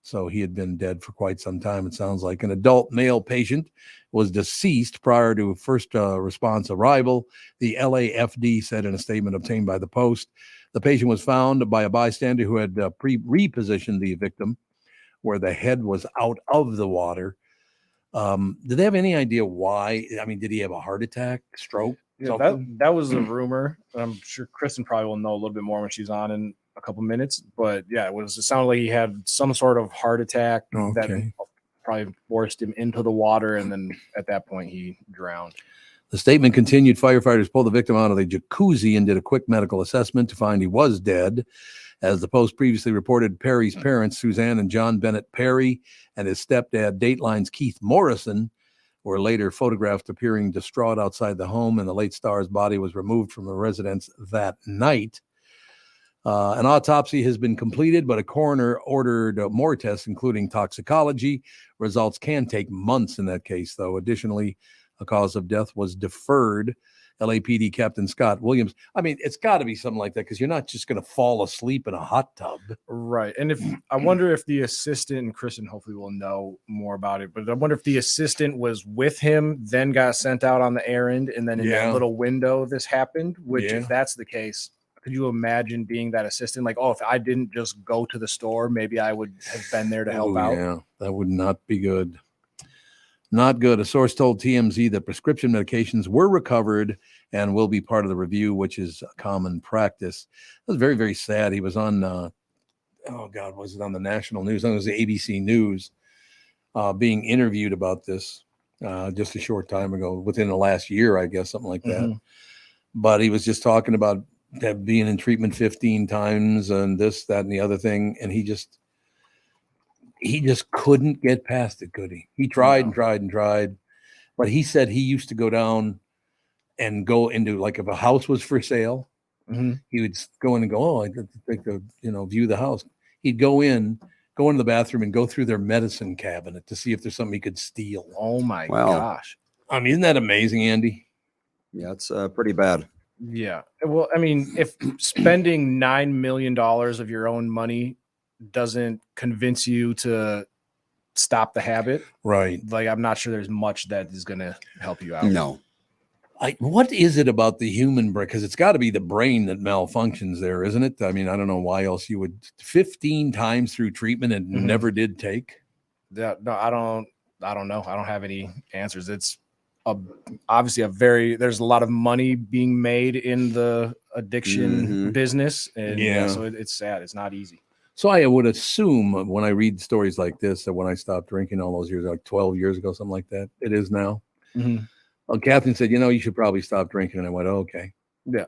So he had been dead for quite some time. It sounds like an adult male patient was deceased prior to first response arrival. The LAFD said in a statement obtained by the Post, the patient was found by a bystander who had repositioned the victim where the head was out of the water. Did they have any idea why? I mean, did he have a heart attack, stroke? Yeah, that was a rumor. I'm sure Kristyn probably will know a little bit more when she's on in a couple minutes. But yeah, it sounded like he had some sort of heart attack that probably forced him into the water, and then at that point he drowned. The statement continued. Firefighters pulled the victim out of the jacuzzi and did a quick medical assessment to find he was dead. As the Post previously reported, Perry's parents, Suzanne and John Bennett Perry, and his stepdad, Dateline's Keith Morrison, were later photographed appearing distraught outside the home, and the late star's body was removed from the residence that night. An autopsy has been completed, but a coroner ordered more tests, including toxicology. Results can take months in that case, though. Additionally, a cause of death was deferred. LAPD Captain Scott Williams. I mean, it's got to be something like that because you're not just going to fall asleep in a hot tub. Right. And I wonder if the assistant, and Kristyn hopefully will know more about it, but I wonder if the assistant was with him, then got sent out on the errand, and then in that little window this happened, which if that's the case, could you imagine being that assistant? Like, oh, if I didn't just go to the store, maybe I would have been there to help out. Yeah, that would not be good. Not good. A source told TMZ that prescription medications were recovered and will be part of the review, which is a common practice. It was very, very sad. He was on, was it on the national news? It was the ABC News being interviewed about this just a short time ago, within the last year, I guess, something like that. But he was just talking about being in treatment 15 times and this, that, and the other thing. And he just couldn't get past it, could he? He tried and tried and tried. But he said he used to go down and go into, like, if a house was for sale, he would go in and go, oh, I'd like to, view the house. He'd go into the bathroom and go through their medicine cabinet to see if there's something he could steal. Oh my gosh. I mean, isn't that amazing, Andy? Yeah, it's pretty bad. Yeah. Well, I mean, if spending $9 million of your own money doesn't convince you to stop the habit, right? Like, I'm not sure there's much that is going to help you out. No. What is it about the human brain? Because it's got to be the brain that malfunctions there, isn't it? I mean, I don't know why else you would 15 times through treatment and never did take. Yeah, no, I don't know. I don't have any answers. It's obviously there's a lot of money being made in the addiction business, and so it's sad. It's not easy. So I would assume when I read stories like this that when I stopped drinking all those years, like 12 years ago, something like that, it is now. Well, Catherine said, you should probably stop drinking. And I went, okay. Yeah.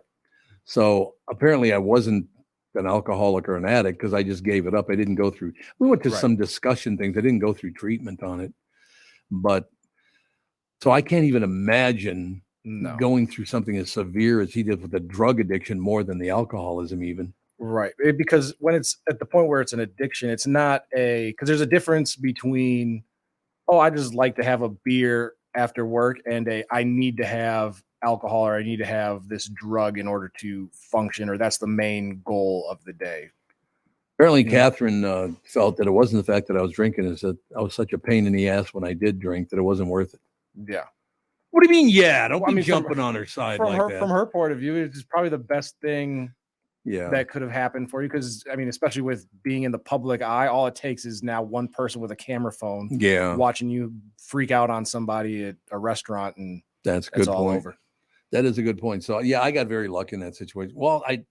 So apparently I wasn't an alcoholic or an addict because I just gave it up. I didn't go through. We went to some discussion things. I didn't go through treatment on it. But so I can't even imagine going through something as severe as he did with the drug addiction more than the alcoholism even. Right. Because when it's at the point where it's an addiction, it's not because there's a difference between, I just like to have a beer after work and I need to have alcohol or I need to have this drug in order to function, or that's the main goal of the day. Apparently, Catherine felt that it wasn't the fact that I was drinking, is that I was such a pain in the ass when I did drink that it wasn't worth it. Yeah. What do you mean? Yeah, don't Well, be I mean, jumping on her side from like her that. from her point of view, it's probably the best thing that could have happened for you. Because I mean, especially with being in the public eye, all it takes is now one person with a camera phone, watching you freak out on somebody at a restaurant, and that's a good all point. over. That is a good point. So yeah, I got very lucky in that situation. Well, like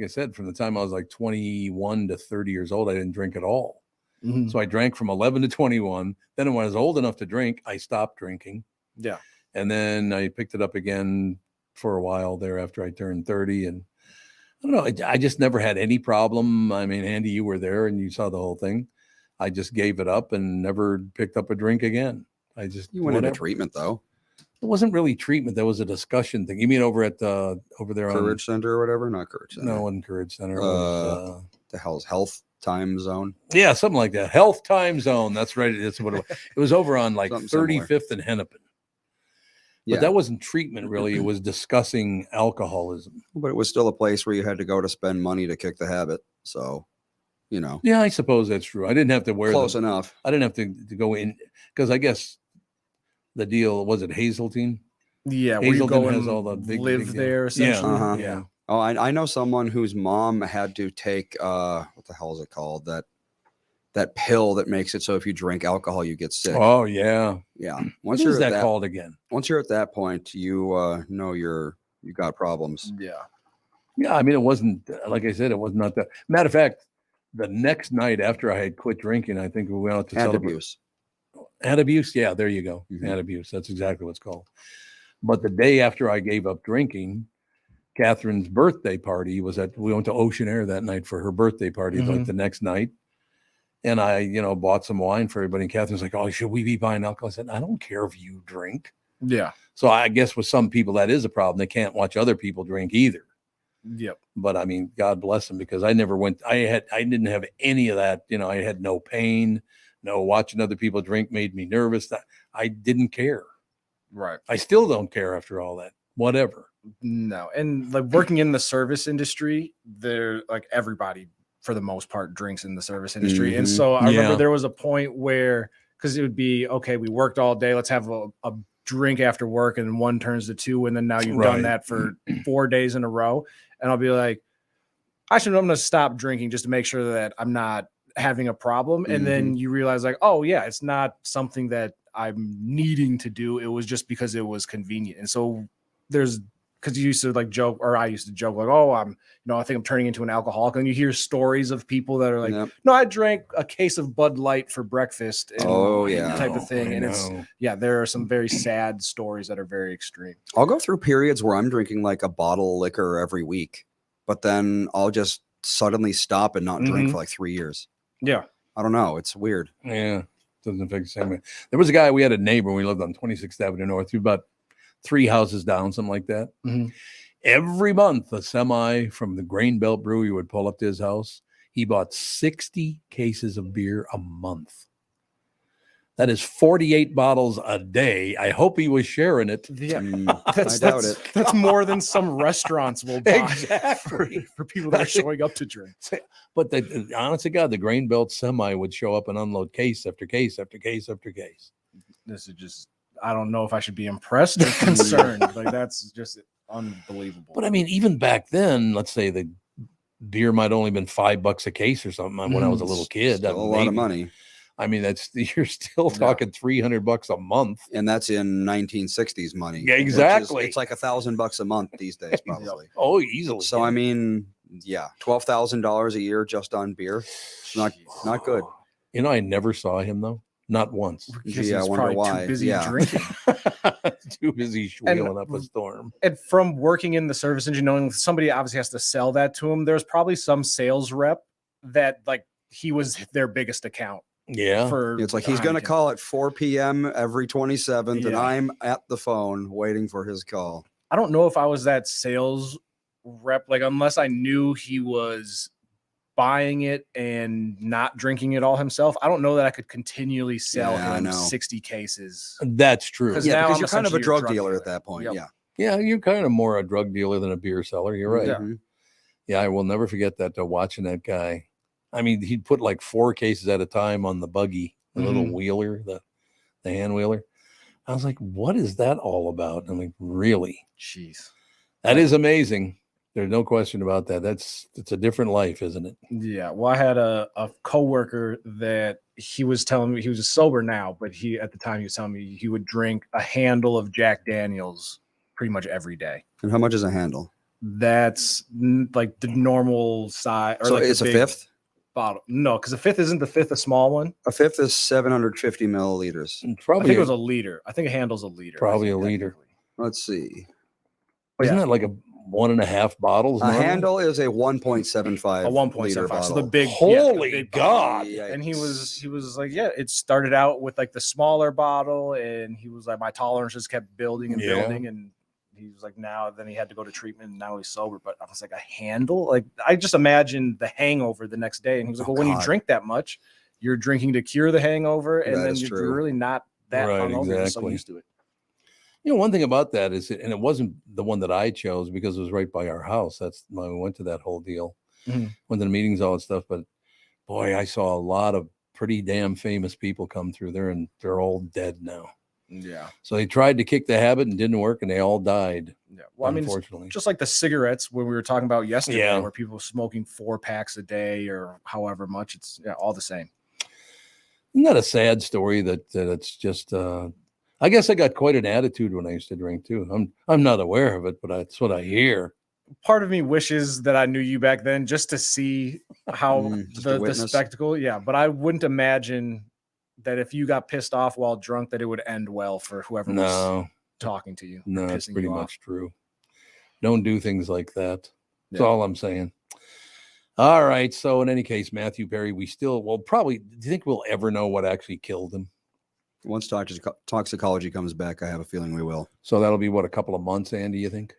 I said, from the time I was like 21 to 30 years old, I didn't drink at all. Mhm. So I drank from 11 to 21. Then when I was old enough to drink, I stopped drinking. Yeah. And then I picked it up again for a while there after I turned 30. And I don't know, I just never had any problem. I mean, Andy, you were there and you saw the whole thing. I just gave it up and never picked up a drink again. You went into treatment though. It wasn't really treatment. There was a discussion thing. You mean over there Courage Center or whatever? Not Courage Center. No, it wasn't Courage Center. It was, the hell's Health Time Zone? yeah, something like that. Health Time Zone. That's right. That's what it was. It was over on like Something 35th and Hennepin. But that wasn't treatment really. It was discussing alcoholism. But it was still a place where you had to go to spend money to kick the habit. So, you know. Yeah, I suppose that's true. I didn't have to wear Close enough. I didn't have to go in because I guess the deal was it Hazeltine. Yeah, where you Hazelton go has and all the big live there. Essentially. Uh-huh. Yeah. Oh, I know someone whose mom had to take what the hell is it called? That pill that makes it so if you drink alcohol you get sick. Oh yeah. Yeah. What is that called again? Once you're at that point, you know you got problems. Yeah. Yeah, I mean it wasn't like I said, it was not that. Matter of fact, the next night after I had quit drinking, I think we went out to And celebrate. abuse. Ad abuse, yeah, there you go. Ad abuse, that's exactly what it's called. But the day after I gave up drinking, Catherine's birthday party we went to Ocean Air that night for her birthday party, like the next night. And I, bought some wine for everybody. And Catherine's like, "Oh, should we be buying alcohol?" I said, "I don't care if you drink." Yeah. So I guess with some people that is a problem. They can't watch other people drink either. Yep. But I mean, God bless them because I didn't have any of that. I had no pain. No, watching other people drink made me nervous. I didn't care. Right. I still don't care after all that. Whatever. No. And like working in the service industry, they're like everybody for the most part drinks in the service industry. And so I remember there was a point where, because it would be, okay, we worked all day. Let's have a drink after work. And one turns to two. And then now you've done that for 4 days in a row. And I'll be like, I'm going to stop drinking just to make sure that I'm not having a problem. And then you realize like, oh yeah, it's not something that I'm needing to do. It was just because it was convenient. And so because you used to like joke, or I used to joke like, oh, I think I'm turning into an alcoholic. And you hear stories of people that are like, no, I drank a case of Bud Light for breakfast. And type of thing. And there are some very sad stories that are very extreme. I'll go through periods where I'm drinking like a bottle of liquor every week, but then I'll just suddenly stop and not drink for like 3 years. Yeah. I don't know. It's weird. Yeah. Doesn't affect the same way. There was a guy, we had a neighbor, we lived on 26th Avenue North, about 3 houses down, something like that. Every month, a semi from the Grain Belt Brewery would pull up to his house. He bought 60 cases of beer a month. That is 48 bottles a day. I hope he was sharing it. Yeah, I doubt it. That's more than some restaurants will buy for people that are showing up to drink. But honest to God, the Grain Belt semi would show up and unload case after case after case after case. This is just, I don't know if I should be impressed or concerned. Like that's just unbelievable. But I mean, even back then, let's say the beer might only been $5 a case or something when I was a little kid. Still a lot of money. I mean, you're still talking $300 a month, and that's in 1960s money. Yeah, exactly. It's like $1,000 a month these days, probably. Oh, easily. So I mean, yeah, $12,000 a year just on beer. It's not good. I never saw him though, not once. Gee, I wonder why. Too busy drinking. Too busy wheeling up a storm. And from working in the service industry, knowing somebody obviously has to sell that to him, there's probably some sales rep that like he was their biggest account. Yeah. It's like he's going to call at 4 p.m. every 27th, and I'm at the phone waiting for his call. I don't know if I was that sales rep, like unless I knew he was buying it and not drinking it all himself. I don't know that I could continually sell him 60 cases. That's true. Because you're kind of a drug dealer at that point. Yep. Yeah, you're kind of more a drug dealer than a beer seller. You're right. Yeah, I will never forget that watching that guy. I mean, he'd put like 4 cases at a time on the buggy, the little wheeler, the hand wheeler. I was like, what is that all about? And I'm like, really? Jeez. That is amazing. There's no question about that. It's a different life, isn't it? Yeah. Well, I had a coworker that he was telling me, he was sober now, but at the time he was telling me he would drink a handle of Jack Daniels pretty much every day. And how much is a handle? That's like the normal size. Or So like it's a big fifth? bottle. No, because a fifth isn't the fifth a small one. A fifth is 750 milliliters. I think it was a liter. I think a handle's a liter. Probably a liter. Let's see. Isn't that like a 1.5 bottles? A normally? handle is a 1.75. A 1.75. liter bottle. So the big. Holy the big God. bottle. And he was like, yeah, it started out with like the smaller bottle, and he was like, my tolerance just kept building and building, and he was like, then he had to go to treatment, and now he's sober. But I was like, a handle? Like, I just imagined the hangover the next day, and he was like, well, when you drink that much, you're drinking to cure the hangover, and then you're really not that hungover. You're so used to it. You know, one thing about that is, and it wasn't the one that I chose because it was right by our house. That's why we went to that whole deal. Mm-hmm. Went to the meetings, all that stuff. But boy, I saw a lot of pretty damn famous people come through there, and they're all dead now. Yeah. So they tried to kick the habit and didn't work, and they all died. Yeah. Well, I mean, unfortunately, it's just like the cigarettes when we were talking about yesterday, Yeah. where people were smoking 4 packs a day or however much. It's all the same. isn't that a sad story that it's just? I guess I got quite an attitude when I used to drink too. I'm not aware of it, but that's what I hear. Part of me wishes that I knew you back then just to see how the spectacle. Yeah, but I wouldn't imagine that if you got pissed off while drunk, that it would end well for whoever was talking to you. No, it's pissing pretty you much off. true. Don't do things like that. That's Yeah. all I'm saying. All right. So in any case, Matthew Perry, we still probably. Do you think we'll ever know what actually killed him? Once toxicology comes back, I have a feeling we will. So that'll be what, a couple of months, Andy, you think?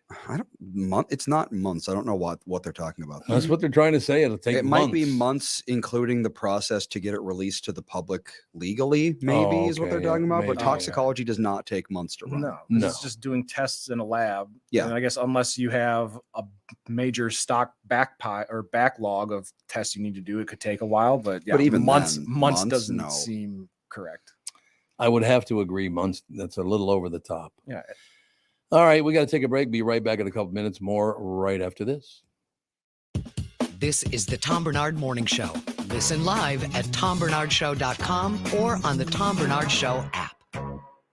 It's not months. I don't know what they're talking about. That's what they're trying to say. It'll take It months. might be months, including the process to get it released to the public legally, maybe is what they're talking about. But toxicology does not take months to run. No, it's just doing tests in a lab. Yeah. And I guess unless you have a major stock backlog of tests you need to do, it could take a while. But yeah, But even months then, doesn't no. seem correct. I would have to agree. Months. That's a little over the top. Yeah. All right. We got to take a break. Be right back in a couple minutes more right after this. This is the Tom Barnard Morning Show. Listen live at tombernardshow.com or on the Tom Barnard Show app.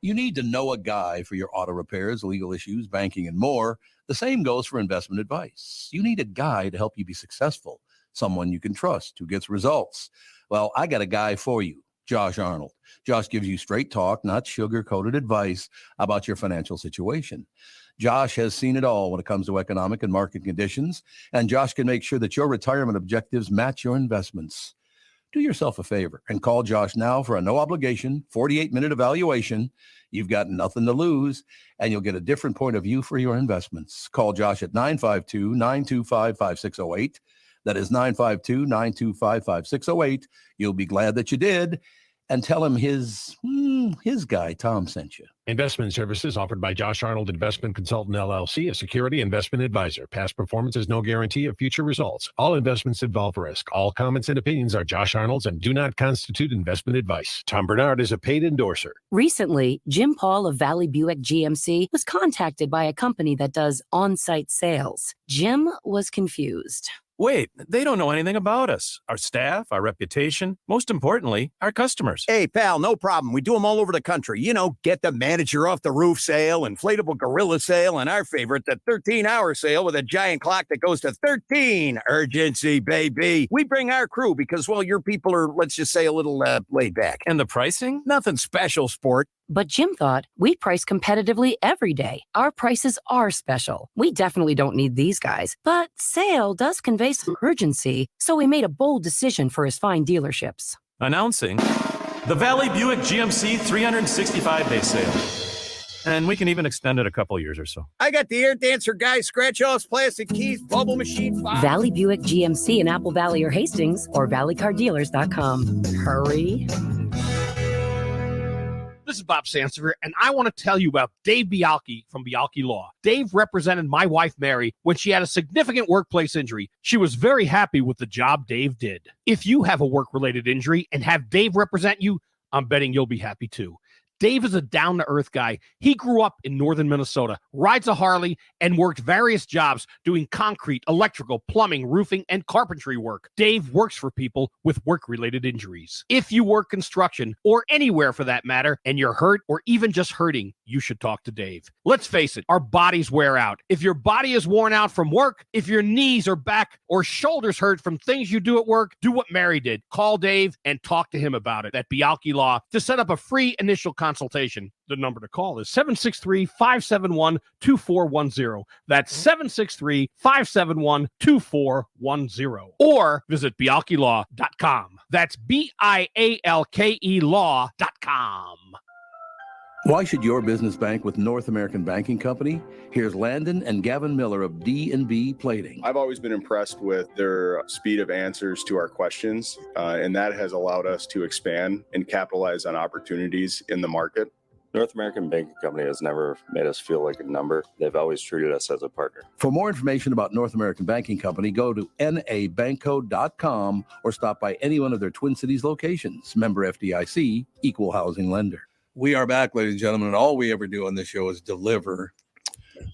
You need to know a guy for your auto repairs, legal issues, banking, and more. The same goes for investment advice. You need a guy to help you be successful, someone you can trust who gets results. Well, I got a guy for you, Josh Arnold. Josh gives you straight talk, not sugar-coated advice about your financial situation. Josh has seen it all when it comes to economic and market conditions, and Josh can make sure that your retirement objectives match your investments. Do yourself a favor and call Josh now for a no-obligation, 48-minute evaluation. You've got nothing to lose, and you'll get a different point of view for your investments. Call Josh at 952-925-5608. That is 952-925-5608. You'll be glad that you did. And tell him his guy, Tom, sent you. Investment services offered by Josh Arnold Investment Consultant, LLC, a security investment advisor. Past performance is no guarantee of future results. All investments involve risk. All comments and opinions are Josh Arnold's and do not constitute investment advice. Tom Barnard is a paid endorser. Recently, Jim Paul of Valley Buick GMC was contacted by a company that does on-site sales. Jim was confused. Wait, they don't know anything about us, our staff, our reputation, most importantly, our customers. Hey, pal, no problem. We do them all over the country. You know, get the manager off the roof sale, inflatable gorilla sale, and our favorite, the 13-hour sale with a giant clock that goes to 13. Urgency, baby. We bring our crew because, well, your people are, let's just say, a little laid back. And the pricing? Nothing special, sport. But Jim thought, we price competitively every day. Our prices are special. We definitely don't need these guys. But sale does convey some urgency, so we made a bold decision for his fine dealerships. Announcing the Valley Buick GMC 365-day sale. And we can even extend it a couple years or so. I got the air dancer guy, scratch-offs, plastic keys, bubble machine. Valley Buick GMC in Apple Valley or Hastings or valleycardealers.com. Hurry. This is Bob Sansevier, and I want to tell you about Dave Bialki from Bialki Law. Dave represented my wife, Mary, when she had a significant workplace injury. She was very happy with the job Dave did. If you have a work-related injury and have Dave represent you, I'm betting you'll be happy too. Dave is a down-to-earth guy. He grew up in northern Minnesota, rides a Harley, and worked various jobs doing concrete, electrical, plumbing, roofing, and carpentry work. Dave works for people with work-related injuries. If you work construction, or anywhere for that matter, and you're hurt or even just hurting, you should talk to Dave. Let's face it, our bodies wear out. If your body is worn out from work, if your knees or back or shoulders hurt from things you do at work, do what Mary did. Call Dave and talk to him about it at Bialki Law to set up a free initial consultation. The number to call is 763-571-2410. That's 763-571-2410. Or visit bialkilaw.com. That's BIALKE law.com. Why should your business bank with North American Banking Company? Here's Landon and Gavin Miller of D&B Plating. I've always been impressed with their speed of answers to our questions, and that has allowed us to expand and capitalize on opportunities in the market. North American Banking Company has never made us feel like a number. They've always treated us as a partner. For more information about North American Banking Company, go to nabankco.com or stop by any one of their Twin Cities locations. Member FDIC, Equal Housing Lender. We are back, ladies and gentlemen, and all we ever do on this show is deliver,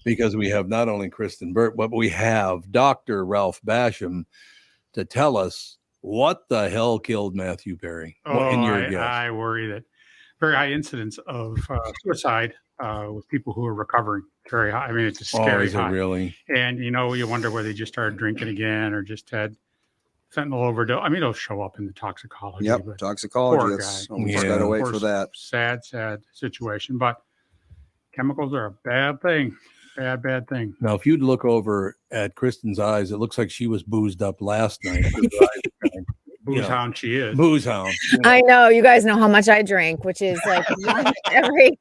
because we have not only Kristyn Burtt, but we have Dr. Ralph Basham to tell us what the hell killed Matthew Perry. I worry that very high incidence of suicide with people who are recovering. Very high. I mean, it's a scary is it high. Really? And, you wonder whether they just started drinking again or just had fentanyl overdose. I mean, it'll show up in the toxicology. Yep, but toxicology. poor That's, guy. we just gotta wait for that. Sad situation. But chemicals are a bad thing. Bad thing. Now, if you'd look over at Kristen's eyes, it looks like she was boozed up last night. Booze hound she is. Booze hound. I know. You guys know how much I drink, which is like every.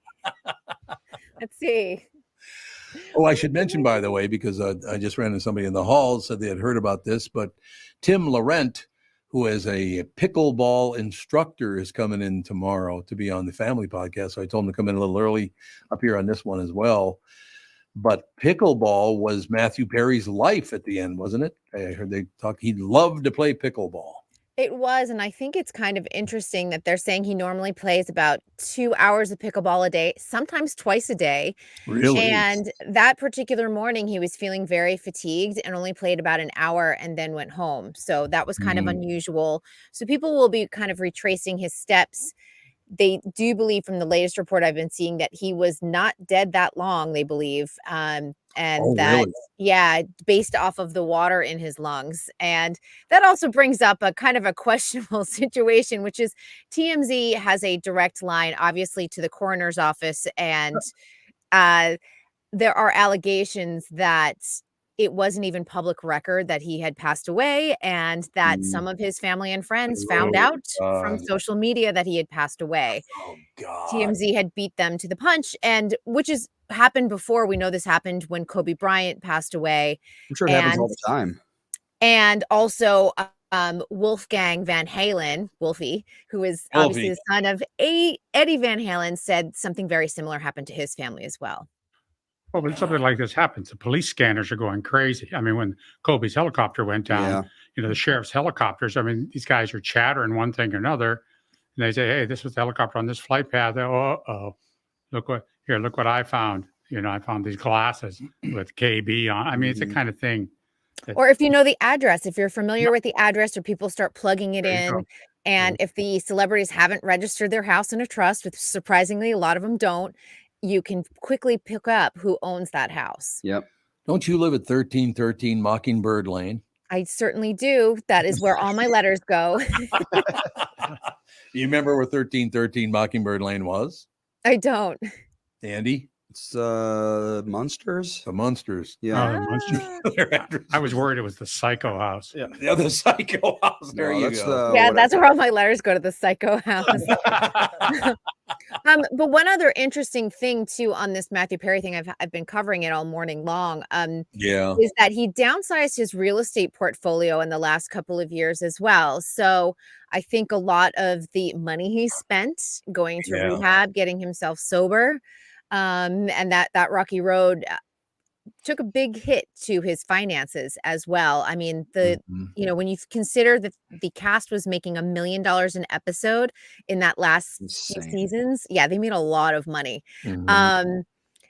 Let's see. Oh, I should mention, by the way, because I just ran into somebody in the hall, said they had heard about this, but Tim Laurent, who is a pickleball instructor, is coming in tomorrow to be on the family podcast. So I told him to come in a little early up here on this one as well. But pickleball was Matthew Perry's life at the end, wasn't it? I heard they talk. He loved to play pickleball. It was, and I think it's kind of interesting that they're saying he normally plays about 2 hours of pickleball a day, sometimes twice a day. Really? And that particular morning, he was feeling very fatigued and only played about an hour and then went home. So that was kind of unusual. So people will be kind of retracing his steps. They do believe, from the latest report I've been seeing, that he was not dead that long, they believe. Really? Yeah, based off of the water in his lungs. And that also brings up a kind of a questionable situation, which is TMZ has a direct line, obviously, to the coroner's office. And there are allegations that it wasn't even public record that he had passed away, and that some of his family and friends found out from social media that he had passed away. Oh, God. TMZ had beat them to the punch, and which is happened before. We know this happened when Kobe Bryant passed away. I'm sure it happens all the time. And also Wolfgang Van Halen, Wolfie, who is obviously the son of Eddie Van Halen, said something very similar happened to his family as well. Well, when something like this happens, the police scanners are going crazy. I mean, when Kobe's helicopter went down, the sheriff's helicopters, I mean, these guys are chattering one thing or another. And they say, hey, this was the helicopter on this flight path. Look what I found. I found these glasses with KB on. I mean, it's the kind of thing. Or if you know the address, if you're familiar with the address, or people start plugging it in. And if the celebrities haven't registered their house in a trust, which surprisingly a lot of them don't, you can quickly pick up who owns that house. Yep. Don't you live at 1313 Mockingbird Lane? I certainly do. That is where all my letters go. You remember where 1313 Mockingbird Lane was? I don't. Andy? It's Munsters. The Munsters. Yeah. I was worried it was the Psycho House. Yeah, the Psycho House. There you go. Yeah, that's where all my letters go, to the Psycho House. But one other interesting thing too on this Matthew Perry thing, I've been covering it all morning long. Is that he downsized his real estate portfolio in the last couple of years as well. So I think a lot of the money he spent going to rehab, getting himself sober, and that rocky road took a big hit to his finances as well. I mean, when you consider that the cast was making $1 million an episode in that last few seasons, yeah, they made a lot of money.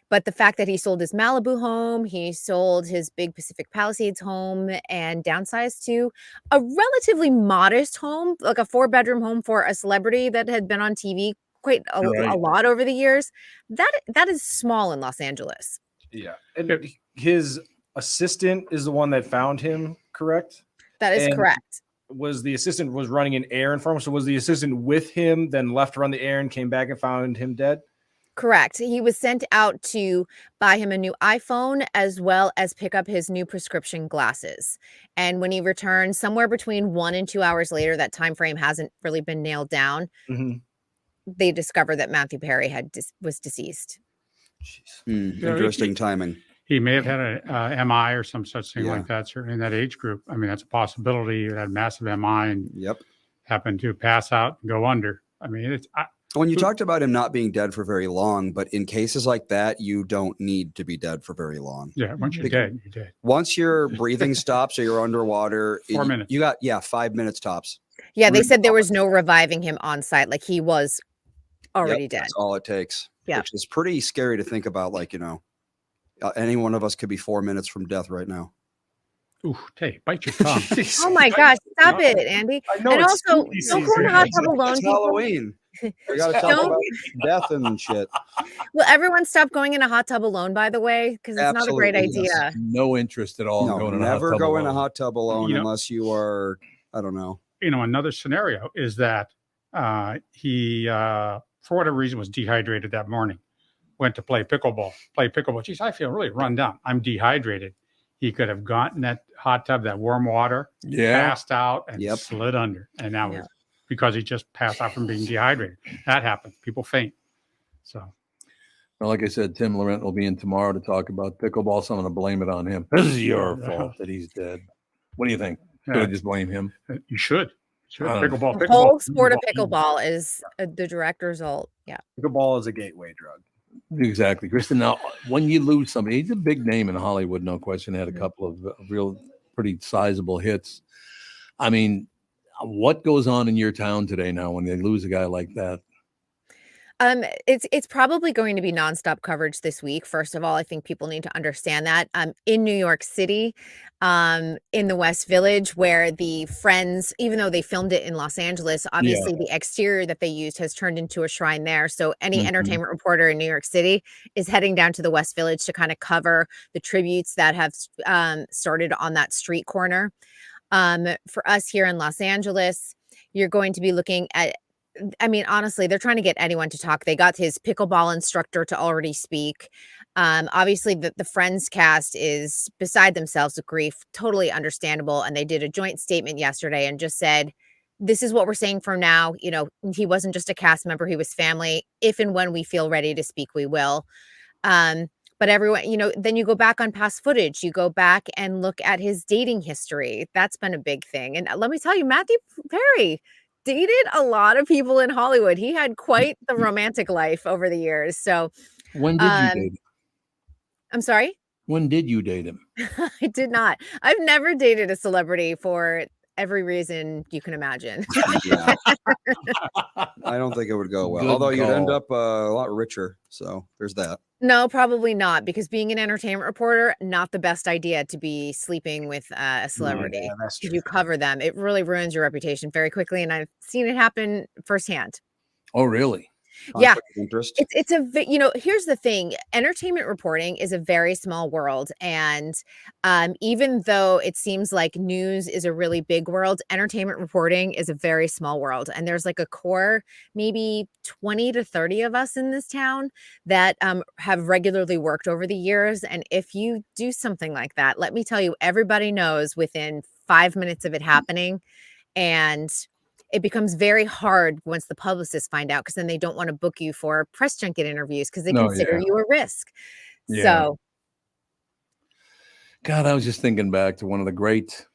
But the fact that he sold his Malibu home, he sold his big Pacific Palisades home and downsized to a relatively modest home, like a 4-bedroom home for a celebrity that had been on TV quite a lot over the years. That is small in Los Angeles. Yeah. And his assistant is the one that found him, correct? That is correct. Was the assistant was running an errand for him? So was the assistant with him, then left to run the errand, came back and found him dead? Correct. He was sent out to buy him a new iPhone as well as pick up his new prescription glasses. And when he returned, somewhere between 1 and 2 hours later, that time frame hasn't really been nailed down. They discovered that Matthew Perry was deceased. Interesting timing. He may have had a MI or some such thing like that, certainly in that age group. I mean, that's a possibility. He had massive MI and happened to pass out and go under. I mean, when you talked about him not being dead for very long, but in cases like that, you don't need to be dead for very long. Yeah, once you're dead, you're dead. Once your breathing stops or you're underwater, 4 minutes. You got 5 minutes tops. Yeah, they said there was no reviving him on site. Like he was already dead. That's all it takes. Yeah. Which is pretty scary to think about. Like, any one of us could be 4 minutes from death right now. Ooh, hey, bite your tongue. Oh my gosh, stop it, Andy. And also, don't go in a hot tub alone. It's Halloween. We got to talk about death and shit. Well, everyone stop going in a hot tub alone, by the way, because it's not a great idea. No interest at all. No, going in never a hot tub go alone. in a hot tub alone unless you are, I don't know. Another scenario is that he, for whatever reason, was dehydrated that morning. Went to play pickleball. Geez, I feel really run down. I'm dehydrated. He could have gotten in that hot tub, that warm water, passed out, and slid under. And that was because he just passed out from being dehydrated. That happens. People faint. So, well, like I said, Tim Laurent will be in tomorrow to talk about pickleball, so I'm going to blame it on him. This is your fault that he's dead. What do you think? Should I just blame him? You should. Pickleball. The whole sport of pickleball is the direct result. Yeah. Pickleball is a gateway drug. Exactly, Kristyn. Now, when you lose somebody, he's a big name in Hollywood, no question. Had a couple of real pretty sizable hits. I mean, what goes on in your town today now when they lose a guy like that? It's probably going to be nonstop coverage this week. First of all, I think people need to understand that. In New York City, in the West Village, where the Friends, even though they filmed it in Los Angeles, obviously the exterior that they used has turned into a shrine there. So any entertainment reporter in New York City is heading down to the West Village to kind of cover the tributes that have started on that street corner. For us here in Los Angeles, you're going to be looking at, I mean, honestly, they're trying to get anyone to talk. They got his pickleball instructor to already speak. Obviously, the Friends cast is beside themselves with grief, totally understandable. And they did a joint statement yesterday and just said, this is what we're saying for now. He wasn't just a cast member, he was family. If and when we feel ready to speak, we will. But everyone, then you go back on past footage, you go back and look at his dating history. That's been a big thing. And let me tell you, Matthew Perry dated a lot of people in Hollywood. He had quite the romantic life over the years. So when did you date him? I'm sorry? When did you date him? I did not. I've never dated a celebrity for every reason you can imagine. I don't think it would go well. Good Although you'd end call. up a lot richer. So there's that. No, probably not, because being an entertainment reporter, not the best idea to be sleeping with a celebrity. Yeah, that's true. You cover them. It really ruins your reputation very quickly. And I've seen it happen firsthand. Oh, really? Yeah. Conflict of interest. Here's the thing. Entertainment reporting is a very small world. And even though it seems like news is a really big world, entertainment reporting is a very small world. And there's like a core, maybe 20 to 30 of us in this town that have regularly worked over the years. And if you do something like that, let me tell you, everybody knows within 5 minutes of it happening. And it becomes very hard once the publicists find out, because then they don't want to book you for press junket interviews because they consider you a risk. Yeah. So, God, I was just thinking back to one of the great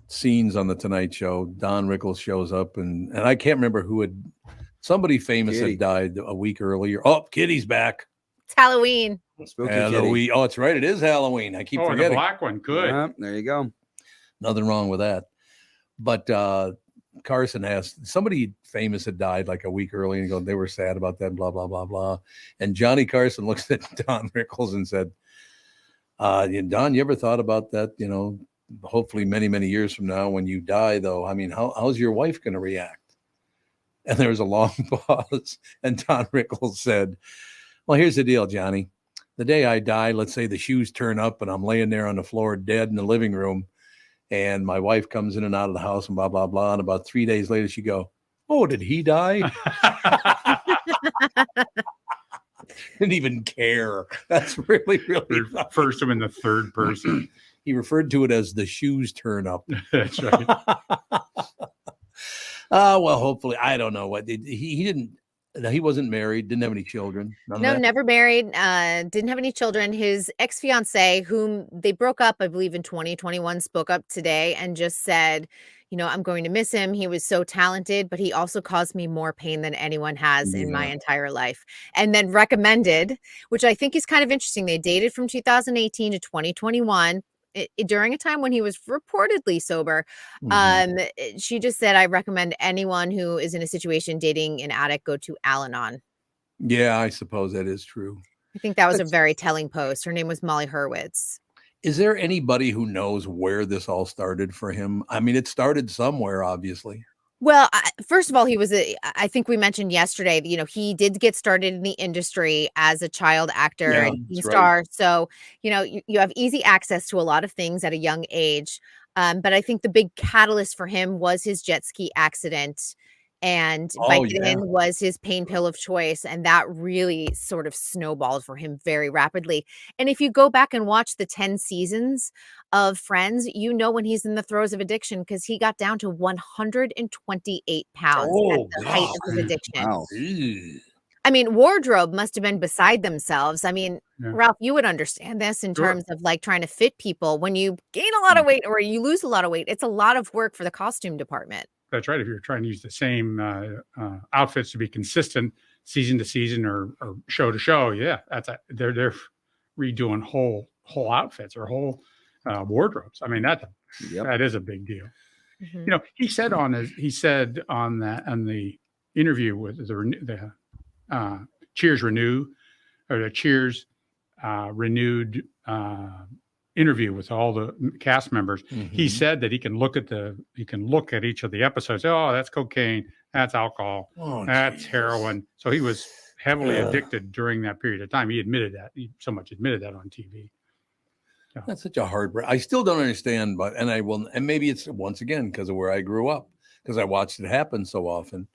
scenes on the Tonight Show. Don Rickles shows up, and I can't remember somebody famous Kitty. had died a week earlier. Oh, Kitty's back. it's Halloween. Spooky Halloween. Oh, it's right. It is Halloween. I keep forgetting. The black one. Good. Yeah, there you go. Nothing wrong with that. But Carson asked, somebody famous had died like a week early, and they were sad about that, blah, blah, blah, blah. And Johnny Carson looks at Don Rickles and said, Don, you ever thought about that, hopefully many, many years from now when you die, though? I mean, how's your wife going to react? And there was a long pause. And Don Rickles said, well, here's the deal, Johnny. The day I die, let's say the shoes turn up and I'm laying there on the floor dead in the living room, and my wife comes in and out of the house and blah, blah, blah. And about 3 days later, she go, oh, did he die? Didn't even care. That's really, really refers to him in the third person. He referred to it as the shoes turn up. That's right. Well, hopefully, I don't know what he didn't. He wasn't married, didn't have any children. No, never married, didn't have any children. His ex-fiancée, whom they broke up, I believe in 2021, spoke up today and just said, I'm going to miss him. He was so talented, but he also caused me more pain than anyone has in my entire life. And then recommended, which I think is kind of interesting. They dated from 2018 to 2021. During a time when he was reportedly sober. She just said, I recommend anyone who is in a situation dating an addict go to Al-Anon. Yeah, I suppose that is true. I think that was a very telling post. Her name was Molly Hurwitz. Is there anybody who knows where this all started for him? I mean, it started somewhere, obviously. Well, first of all, I think we mentioned yesterday, he did get started in the industry as a child actor and star. Right. So, you have easy access to a lot of things at a young age. But I think the big catalyst for him was his jet ski accident. And Vicodin was his pain pill of choice. And that really sort of snowballed for him very rapidly. And if you go back and watch the 10 seasons of Friends, when he's in the throes of addiction, because he got down to 128 pounds at the height of his addiction. Wow. I mean, wardrobe must have been beside themselves. I mean, Ralph, you would understand this in terms of like trying to fit people. When you gain a lot of weight or you lose a lot of weight, it's a lot of work for the costume department. That's right. If you're trying to use the same outfits to be consistent season to season or show to show, they're redoing whole outfits or whole wardrobes. I mean, that is a big deal. Mm-hmm. He said on the interview with the Cheers Renew or the Cheers Renewed interview with all the cast members. Mm-hmm. He said that he can look at each of the episodes. Oh, that's cocaine. That's alcohol. Oh, that's heroin. So he was heavily addicted during that period of time. He admitted that. He so much admitted that on TV. Yeah. That's such a hard break. I still don't understand, and maybe it's once again because of where I grew up, because I watched it happen so often.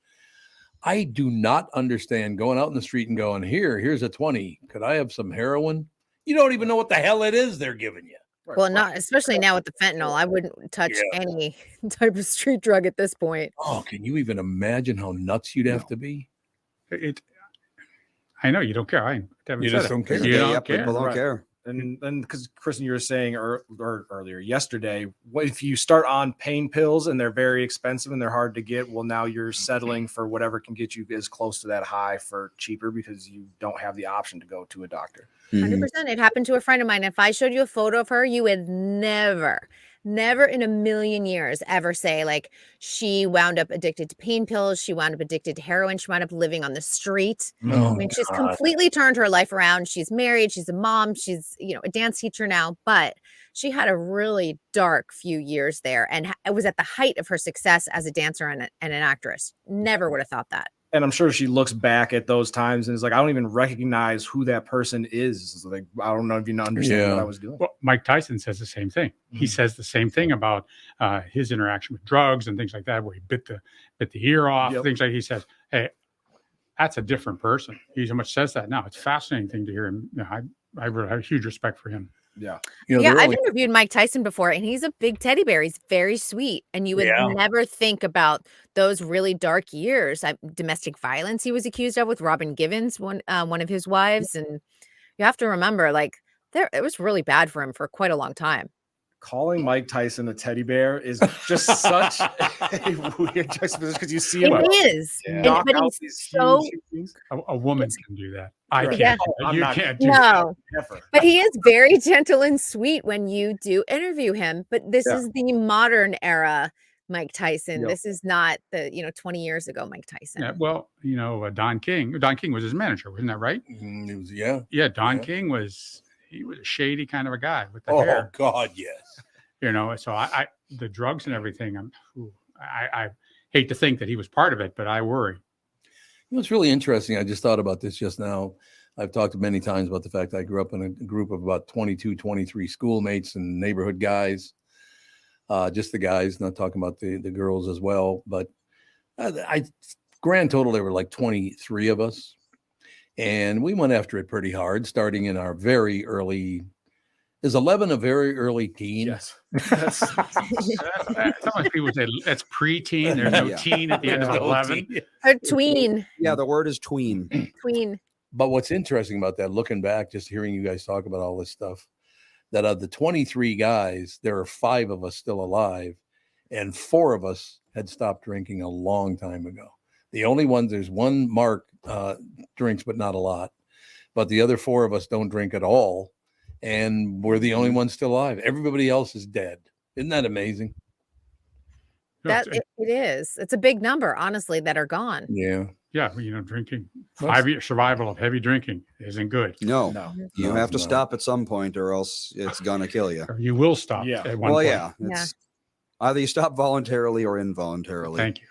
I do not understand going out in the street and going, here's a 20. Could I have some heroin? You don't even know what the hell it is they're giving you. Well, not especially now with the fentanyl. I wouldn't touch any type of street drug at this point. Oh, can you even imagine how nuts you'd have to be? I know you don't care. You just don't care. You don't care. People don't care. And because Kristyn, you were saying earlier yesterday, if you start on pain pills and they're very expensive and they're hard to get, well, now you're settling for whatever can get you as close to that high for cheaper because you don't have the option to go to a doctor. 100%. It happened to a friend of mine. If I showed you a photo of her, you would never in a million years ever say like she wound up addicted to pain pills. She wound up addicted to heroin. She wound up living on the street. I mean, she's completely turned her life around. She's married. She's a mom. She's, a dance teacher now, but she had a really dark few years there. And it was at the height of her success as a dancer and an actress. Never would have thought that. And I'm sure she looks back at those times and is like, I don't even recognize who that person is. Like, I don't know if you understand what I was doing. Well, Mike Tyson says the same thing. Mm-hmm. He says the same thing about his interaction with drugs and things like that, where he bit the ear off, things like he says, hey, that's a different person. He so much says that now. It's a fascinating thing to hear him. I have huge respect for him. Yeah. I've interviewed Mike Tyson before, and he's a big teddy bear. He's very sweet. And you would never think about those really dark years. Domestic violence he was accused of with Robin Givens, one of his wives. And you have to remember, like, it was really bad for him for quite a long time. calling Mike Tyson a teddy bear is just such a weird juxtaposition because you see him. It is. knock But out he's these so huge things. A woman can do that. I Right. can't. Oh, I'm You not- can't do no. Never. But he is very gentle and sweet when you do interview him. But this Yeah. is the modern era Mike Tyson. Yep. This is not the 20 years ago Mike Tyson. Yeah, well, Don King. Don King was his manager, wasn't that right? It was, yeah. Yeah, Don King was. He was a shady kind of a guy with the Oh hair. God, yes. So I the drugs and everything. I hate to think that he was part of it, but I worry. It's really interesting. I just thought about this just now. I've talked many times about the fact that I grew up in a group of about 22, 23 schoolmates and neighborhood guys. Just the guys, not talking about the girls as well. But I grand total, there were like 23 of us. And we went after it pretty hard, starting in our very early. Is 11 a very early teen? Yes. Some people say that's preteen. There's no teen at the end of 11. Or tween. Yeah, the word is tween. Tween. But what's interesting about that, looking back, just hearing you guys talk about all this stuff, that of the 23 guys, there are 5 of us still alive, and 4 of us had stopped drinking a long time ago. The only one, there's one Mark drinks, but not a lot. But the other 4 of us don't drink at all. And we're the only ones still alive. Everybody else is dead. Isn't that amazing? It is. It's a big number, honestly, that are gone. Yeah. Yeah, drinking. 5-year survival of heavy drinking isn't good. No. You No, have to no. stop at some point, or else it's gonna kill you. Or you will stop at one point. Yeah. It's either you stop voluntarily or involuntarily. Thank you.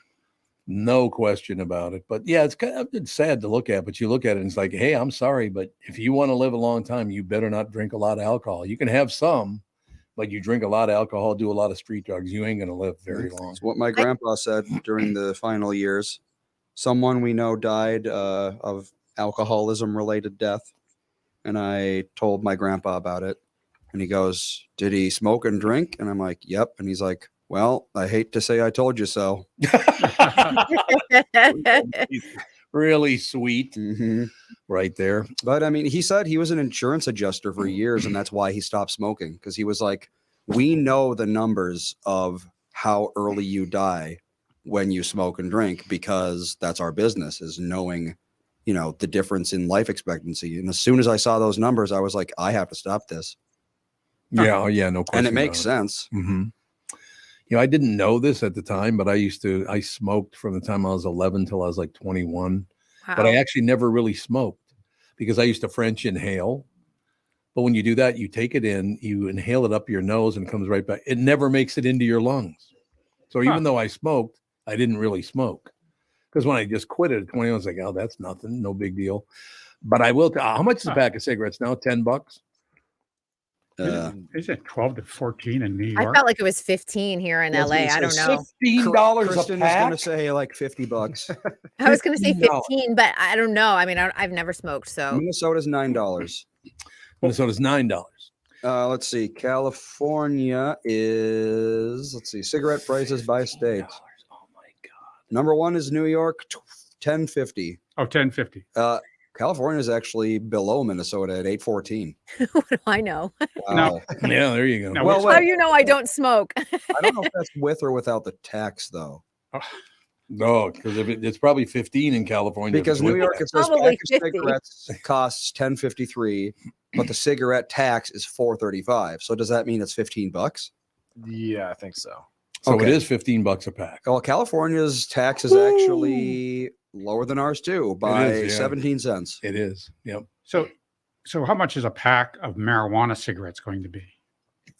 No question about it. But yeah, it's sad to look at, but you look at it and it's like, hey, I'm sorry, but if you want to live a long time, you better not drink a lot of alcohol. You can have some, but you drink a lot of alcohol, do a lot of street drugs, you ain't going to live very long. It's what my grandpa said during the final years. Someone we know died of alcoholism-related death, and I told my grandpa about it, and he goes, "Did he smoke and drink?" And I'm like, "Yep." And he's like, "Well, I hate to say I told you so." Really sweet, right there. But I mean, he said he was an insurance adjuster for years, and that's why he stopped smoking, because he was like, "We know the numbers of how early you die when you smoke and drink, because that's our business, is knowing, the difference in life expectancy." And as soon as I saw those numbers, I was like, I have to stop this. Yeah, no question. And it makes about sense. Mm-hmm. I didn't know this at the time, but I smoked from the time I was 11 till I was like 21. Wow. But I actually never really smoked because I used to French inhale. But when you do that, you take it in, you inhale it up your nose and it comes right back. It never makes it into your lungs. So even though I smoked, I didn't really smoke. Because when I just quit it at 21, I was like, oh, that's nothing, no big deal. But I will how much is a pack of cigarettes now? $10? Is it 12 to 14 in New I York? felt like it was 15 here in LA. I don't know. $15 Kristyn a is pack? going to say like $50. I was going to say $15. 15, but I don't know. I mean, I've never smoked, so. Minnesota's $9. Minnesota's $9. Let's see. California is, cigarette prices by state. Oh my God. Number 1 is New York, $10.50. Oh, $10.50. California is actually below Minnesota at $8.14. What do I know? Wow. Yeah, there you go. Now, Well, How do you know I don't smoke? I don't know if that's with or without the tax, though. No, because it's probably 15 in California. Because New York, it says Probably pack of 50. cigarettes costs $10.53, but the cigarette tax is $4.35. So does that mean it's $15? Yeah, I think so. So Okay. it is $15 a pack. Well, California's tax is actually lower than ours too, by is, yeah. 17 cents. It is. Yep. So how much is a pack of marijuana cigarettes going to be?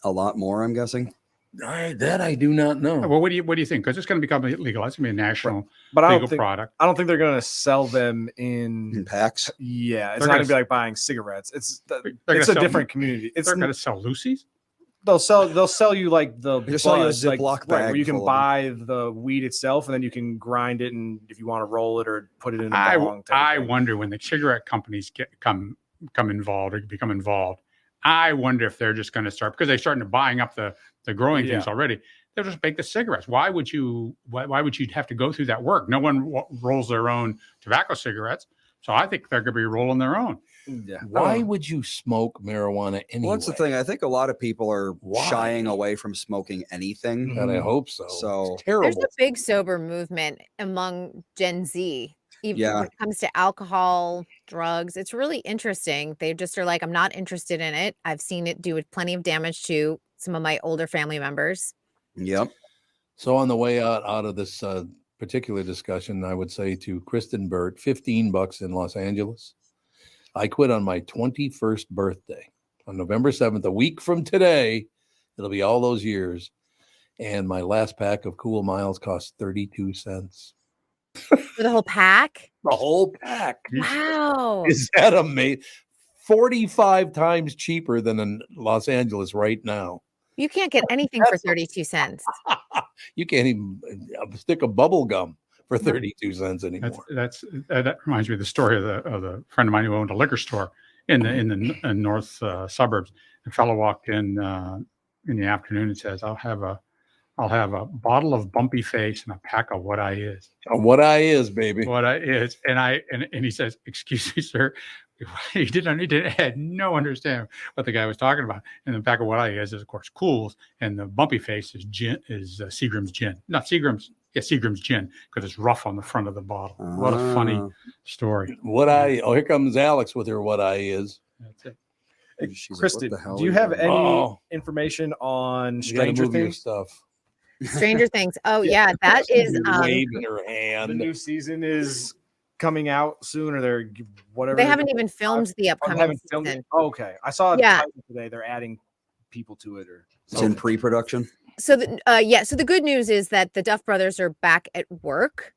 A lot more, I'm guessing. That I do not know. Well, what do you think? Because it's going to become illegal. It's going to be a national But I legal don't think product. I don't think they're going to sell them in packs. Yeah, it's They're not gonna going to be like buying cigarettes. It's They're it's gonna a sell- different community. It's They're going to sell Lucy's? they'll sell you like the They'll sell you a buzz, like, Ziploc right, bag where you can full of buy the weed itself, and then you can grind it, and if you want to roll it or put it in a bong. I wonder when the cigarette companies come involved or become involved. I wonder if they're just going to start, because they're starting to buying up the growing things already. They'll just make the cigarettes. Why would you have to go through that work? No one rolls their own tobacco cigarettes. So I think they're going to be rolling their own. Yeah. Why would you smoke marijuana anyway? Well, that's the thing. I think a lot of people are shying away from smoking anything. And I hope so. So It's terrible. There's a big sober movement among Gen Z. Even when it comes to alcohol, drugs, it's really interesting. They just are like, I'm not interested in it. I've seen it do plenty of damage to some of my older family members. Yep. So on the way out of this particular discussion, I would say to Kristyn Burtt, $15 in Los Angeles. I quit on my 21st birthday on November 7th, a week from today. It'll be all those years. And my last pack of Cool Miles cost 32 cents. For the whole pack? The whole pack. Wow. Is that amazing? 45 times cheaper than in Los Angeles right now. You can't get anything for 32 cents. You can't even stick a bubble gum for 32 cents anymore. That reminds me of the story of the friend of mine who owned a liquor store in the north suburbs. A fellow walked in the afternoon and says, "I'll have a bottle of Bumpy Face and a pack of What I Is." Oh, What I Is, baby. What I Is, and he says, "Excuse me, sir." He had no understanding what the guy was talking about. And the pack of What I Is, of course, Cools, and the Bumpy Face is Seagram's gin, not Seagram's. Yeah, Seagram's gin, because it's rough on the front of the bottle. What a funny story. Here comes Alex with her What I Is. That's it. Hey, Kristyn, do you have any information on Stranger Things stuff? Stranger Things. Oh yeah, that is waving her hand. The new season is coming out soon, or they're whatever. They haven't even filmed the upcoming season. Oh, okay, I saw it today. They're adding people to it, or it's in pre-production. So so the good news is that the Duff brothers are back at work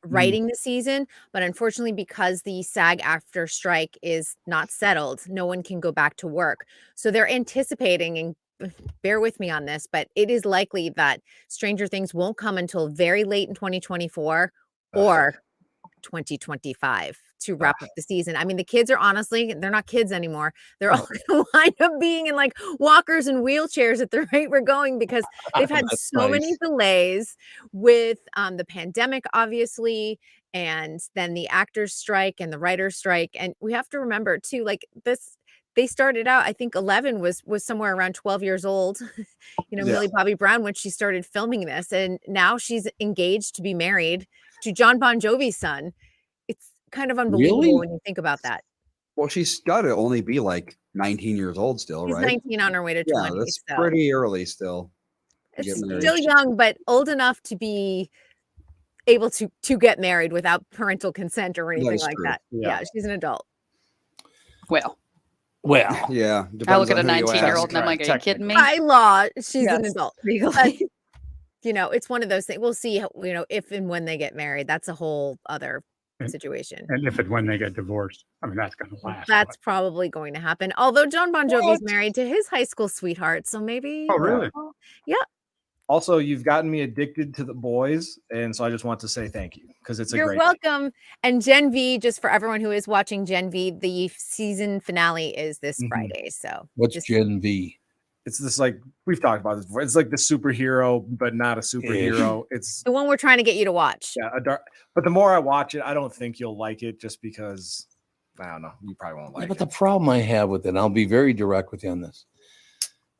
writing the season, but unfortunately, because the SAG-AFTRA strike is not settled, no one can go back to work. So they're anticipating, and bear with me on this, but it is likely that Stranger Things won't come until very late in 2024 or 2025 to wrap up the season. I mean, the kids are honestly, they're not kids anymore. They're all going to wind up being in like walkers and wheelchairs at the rate we're going, because they've had so many delays with the pandemic, obviously, and then the actors strike and the writers strike. And we have to remember too, like this, they started out, I think 11 was somewhere around 12 years old, Millie Bobby Brown, when she started filming this, and now she's engaged to be married to John Bon Jovi's son. It's kind of unbelievable when you think about that. Well, she's got to only be like 19 years old still, She's right? 19 on her way to 20. Yeah, that's pretty early still. It's still young, but old enough to be able to get married without parental consent or anything like that. Yeah, she's an adult. Well, yeah. I look at a 19-year-old and I'm like, are you kidding me? By law, she's an adult. But, it's one of those things. We'll see, if and when they get married. That's a whole other situation. And if and when they get divorced, I mean, that's going to last. That's probably going to happen. Although John Bon Jovi's married to his high school sweetheart, so maybe. Oh, really? Yeah. Also, you've gotten me addicted to The Boys, and so I just want to say thank you, because it's You're welcome. And Gen V, just for everyone who is watching Gen V, the season finale is this Friday. So what's Gen V? It's this, like, we've talked about this before. It's like the superhero, but not a superhero. It's the one we're trying to get you to watch. Yeah, but the more I watch it, I don't think you'll like it, just because, I don't know, you probably won't like it. But the problem I have with it, and I'll be very direct with you on this.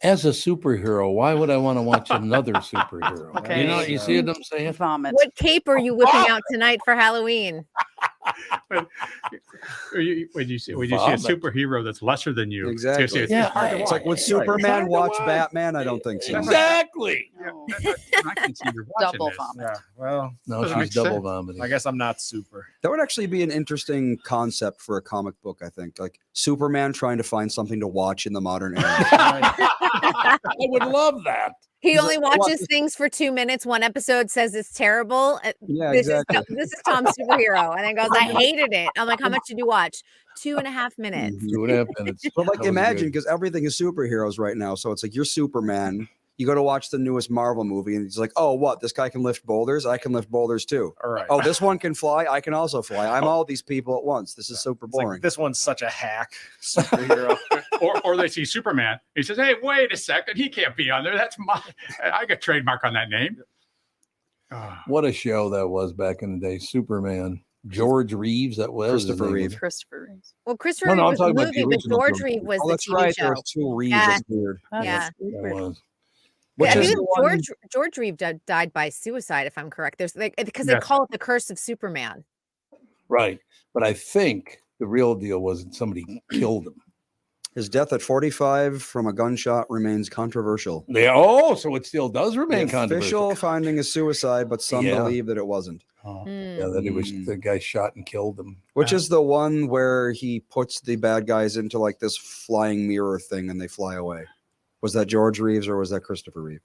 As a superhero, why would I want to watch another superhero? Okay. You see what I'm saying? Vomit. What cape are you whipping out tonight for Halloween? When you see a superhero that's lesser than you, exactly. It's like, would Superman watch Batman? I don't think so. Exactly. I can see you're watching Double this. vomit. Yeah, well, no, she's double vomiting. I guess I'm not super. That would actually be an interesting concept for a comic book, I think. Like Superman trying to find something to watch in the modern era. I would love that. He only watches things for 2 minutes. One episode says it's terrible. Yeah, this exactly. Is Tom's superhero. And then goes, I hated it. I'm like, how much did you watch? 2.5 minutes. 2.5 minutes. But like, imagine, because everything is superheroes right now. So it's like, you're Superman. You go to watch the newest Marvel movie, and he's like, oh, what? This guy can lift boulders? I can lift boulders too. All right. Oh, this one can fly? I can also fly. I'm all these people at once. This is super boring. Like, this one's such a hack superhero. or they see Superman. He says, hey, wait a second. He can't be on there. That's I got trademark on that name. What a show that was back in the day. Superman George Reeves. That was Christopher Reeve. Christopher Reeves. Well, Christopher No, Reeve I'm was the talking about the movie, but original George George Reeve was Oh, the that's TV right. show. There was 2 Reeves. Yeah. That's weird. Yeah. That was. Which I is believe the one- George Reeve died by suicide, if I'm correct. There's because they Yes. call it the curse of Superman. Right. But I think the real deal was that somebody killed him. His death at 45 from a gunshot remains controversial. So it still does remain The controversial. official finding is suicide, but some Yeah. believe that it wasn't. Yeah, that it was the guy shot and killed him. Which is the one where he puts the bad guys into like this flying mirror thing and they fly away. Was that George Reeves or was that Christopher Reeve?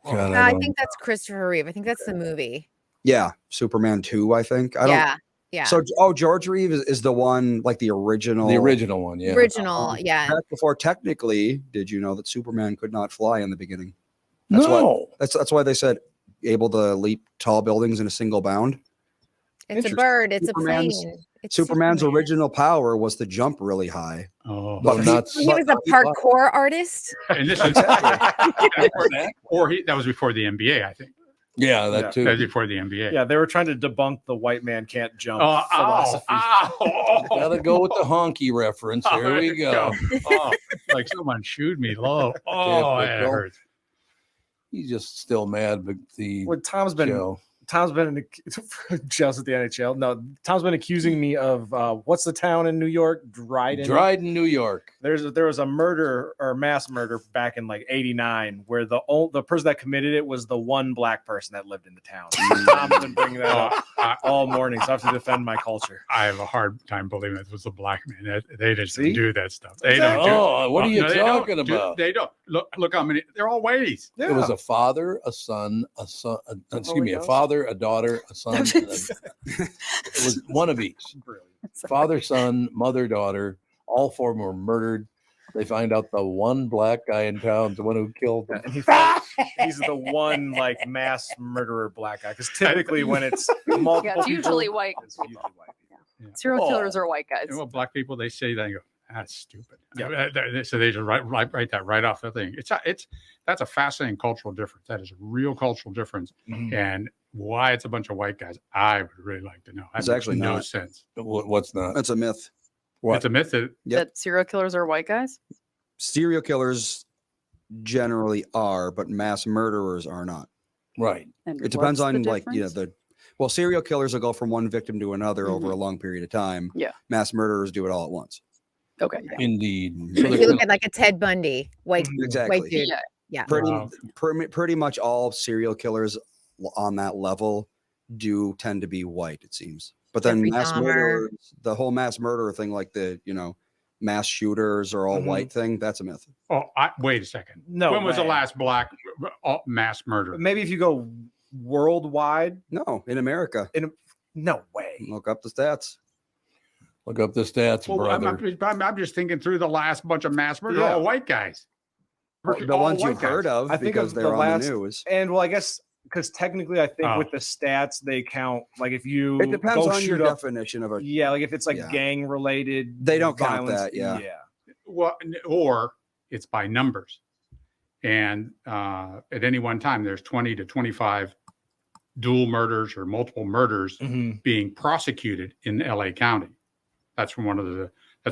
God, I think that's Christopher Reeve. I think that's the movie. Yeah, Superman 2, I think. I don't. Yeah. So, George Reeves is the one, like the original. The original one, yeah. Original, yeah. Back before, technically, did you know that Superman could not fly in the beginning? No. That's why they said able to leap tall buildings in a single bound. It's a bird. It's a Superman's- plane. It's Superman's Superman. original power was to jump really high. Oh, but not He was a parkour artist. And this is that was before the NBA, I think. Yeah, that too. That was before the NBA. Yeah, they were trying to debunk the white man can't jump Oh, philosophy. Gotta go with the honky reference. Oh, Here we there you go. Oh, like someone chewed me low. Oh, that Typical. hurts. He's just still mad, but the Well, Tom's been just at the NHL. No, Tom's been accusing me of what's the town in New York? Dryden, New York. There was a murder or mass murder back in like '89 where the person that committed it was the one black person that lived in the town. Tom's been bringing that up all morning, so I have to defend my culture. I have a hard time believing it was a black man. They just See? do that stuff. They Exactly. don't do. Oh, what are you they don't talking do- about? They don't look how many. They're all whiteies. It was a father, a son, a father, a daughter, a son. And it was one of each. Father, son, mother, daughter. All 4 were murdered. They find out the one black guy in town, the one who killed them. And he's the one like mass murderer black guy. Because typically when it's multiple Yeah, it's usually people, white. it's usually white. Serial killers are white guys. And what black people they say, they go, that's stupid. So they just write that right off the thing. That's a fascinating cultural difference. That is a real cultural difference. And why it's a bunch of white guys, I would really like to know. That It's makes actually no not. sense. What's not? That's a myth. It's a myth that That serial killers are white guys? Serial killers generally are, but mass murderers are not. Right. And It depends what's on the like difference? serial killers will go from one victim to another over a long period of time. Yeah. Mass murderers do it all at once. Okay. Indeed. If you look at like a Ted Bundy, white Exactly. dude. Yeah. Pretty much all serial killers on that level do tend to be white, it seems. But then Jeffrey mass Dahmer. murder, the whole mass murder thing, like the mass shooters are all white thing, that's a myth. Oh, wait a second. No when was the way. last black mass murder? Maybe if you go worldwide. No, in America. No way. Look up the stats. Look up the stats, Well, brother. I'm just thinking through the last bunch of mass murder, Yeah. all white guys. The All ones white you've guys. heard of I think because of they're the on last, the news. and well, I guess because technically, I think Oh. with the stats they count. Like if you It depends go on your shoot up, definition of a. yeah, like if it's like Yeah. gang related, They don't count that, yeah. Well, or it's by numbers. And at any one time, there's 20 to 25 dual murders or multiple murders being prosecuted in LA County. That's from one of the. I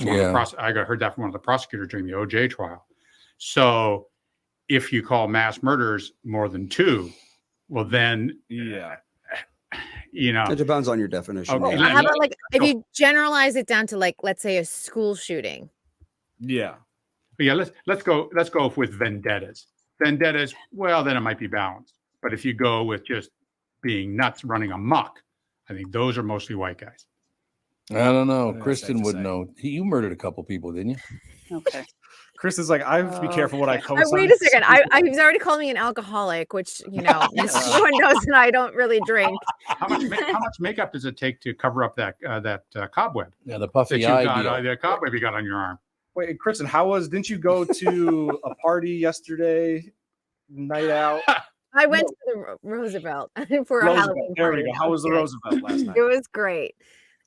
heard that from one of the prosecutors during the OJ trial. So, if you call mass murders more than 2, well, then yeah, It depends on your definition. Okay. How about like if you generalize it down to like let's say a school shooting? Yeah. Let's go with vendettas. Vendettas, well, then it might be balanced. But if you go with just being nuts, running amok, I think those are mostly white guys. I don't know. That's Kristen safe to would say. know. You murdered a couple people, didn't you? Okay. Chris is like, I have to be careful what I Oh, co-sign. wait a second. He's already called me an alcoholic, which everyone knows that I don't really drink. How much makeup does it take to cover up that cobweb? Yeah, the puffy that you eye got, deal. the cobweb you got on your arm. Wait, Kristen, didn't you go to a party yesterday, night out? I went to the Roosevelt for a Roosevelt. Halloween There party. we go. How was the Good. Roosevelt last night? It was great.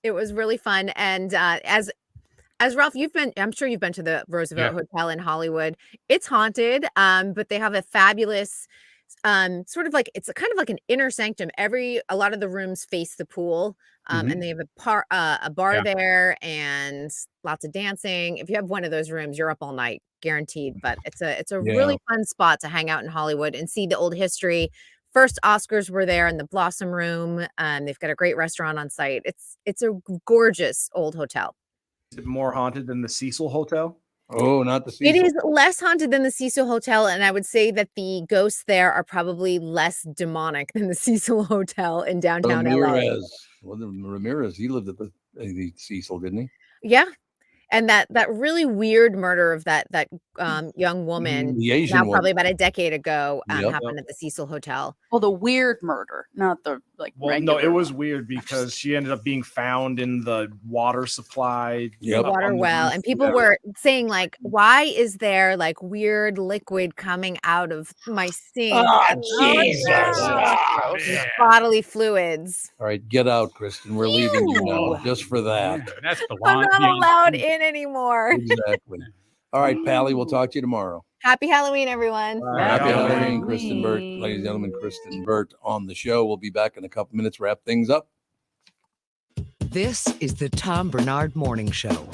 It was really fun. And as Ralph, I'm sure you've been to the Roosevelt Hotel in Hollywood. It's haunted, but they have a fabulous sort of like it's kind of like an inner sanctum. A lot of the rooms face the pool, and they have a bar there and lots of dancing. If you have one of those rooms, you're up all night, guaranteed. But it's a really fun spot to hang out in Hollywood and see the old history. First Oscars were there in the Blossom Room. They've got a great restaurant on site. It's a gorgeous old hotel. Is it more haunted than the Cecil Hotel? Oh, not the Cecil. It is less haunted than the Cecil Hotel, and I would say that the ghosts there are probably less demonic than the Cecil Hotel in downtown LA. Ramirez, he lived at the Cecil, didn't he? Yeah. And that really weird murder of that young woman, the Asian now one. probably about a decade ago, Yep. happened at the Cecil Hotel. Well, the weird murder, not the Well, regular no, it was weird because she ended up being found in the water supply, The water well, and people were saying like, why is there like weird liquid coming out of my sink? These bodily fluids. All right, get out, Kristyn. We're leaving you now just for that. That's the I'm not allowed in anymore. Exactly. All right, Pally, we'll talk to you tomorrow. Happy Halloween, everyone. Happy Halloween, Kristyn Burtt. Ladies and gentlemen, Kristyn Burtt on the show. We'll be back in a couple minutes, wrap things up. This is the Tom Barnard Morning Show.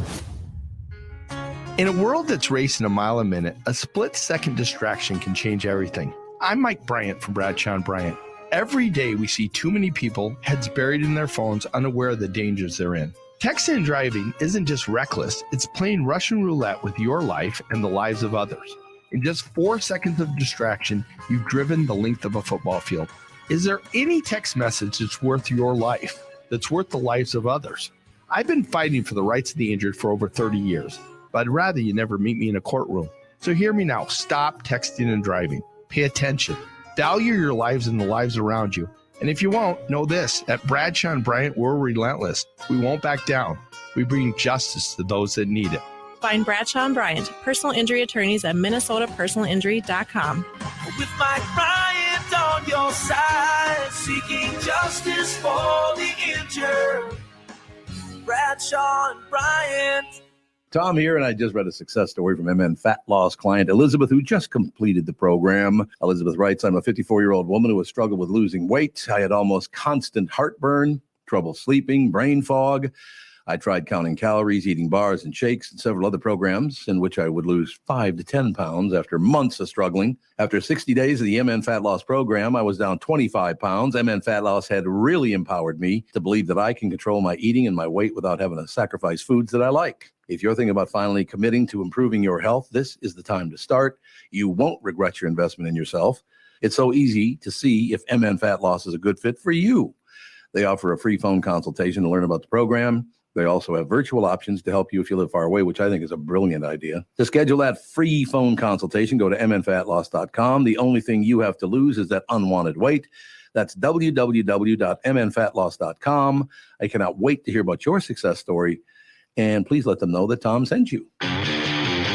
In a world that's racing a mile a minute, a split-second distraction can change everything. I'm Mike Bryant from Bradshaw and Bryant. Every day we see too many people, heads buried in their phones, unaware of the dangers they're in. Texting and driving isn't just reckless, it's playing Russian roulette with your life and the lives of others. In just 4 seconds of distraction, you've driven the length of a football field. Is there any text message that's worth your life, that's worth the lives of others? I've been fighting for the rights of the injured for over 30 years, but I'd rather you never meet me in a courtroom. So hear me now, stop texting and driving. Pay attention. Value your lives and the lives around you. And if you won't, know this, at Bradshaw and Bryant, we're relentless. We won't back down. We bring justice to those that need it. Find Bradshaw and Bryant, personal injury attorneys at minnesotapersonalinjury.com. With Mike Bryant on your side, seeking justice for the injured. Bradshaw and Bryant. Tom here, and I just read a success story from MN Fat Loss client Elizabeth, who just completed the program. Elizabeth writes, I'm a 54-year-old woman who has struggled with losing weight. I had almost constant heartburn, trouble sleeping, brain fog. I tried counting calories, eating bars and shakes, and several other programs in which I would lose 5 to 10 pounds after months of struggling. After 60 days of the MN Fat Loss program, I was down 25 pounds. MN Fat Loss had really empowered me to believe that I can control my eating and my weight without having to sacrifice foods that I like. If you're thinking about finally committing to improving your health, this is the time to start. You won't regret your investment in yourself. It's so easy to see if MN Fat Loss is a good fit for you. They offer a free phone consultation to learn about the program. They also have virtual options to help you if you live far away, which I think is a brilliant idea. To schedule that free phone consultation, go to mnfatloss.com. The only thing you have to lose is that unwanted weight. That's www.mnfatloss.com. I cannot wait to hear about your success story. And please let them know that Tom sent you.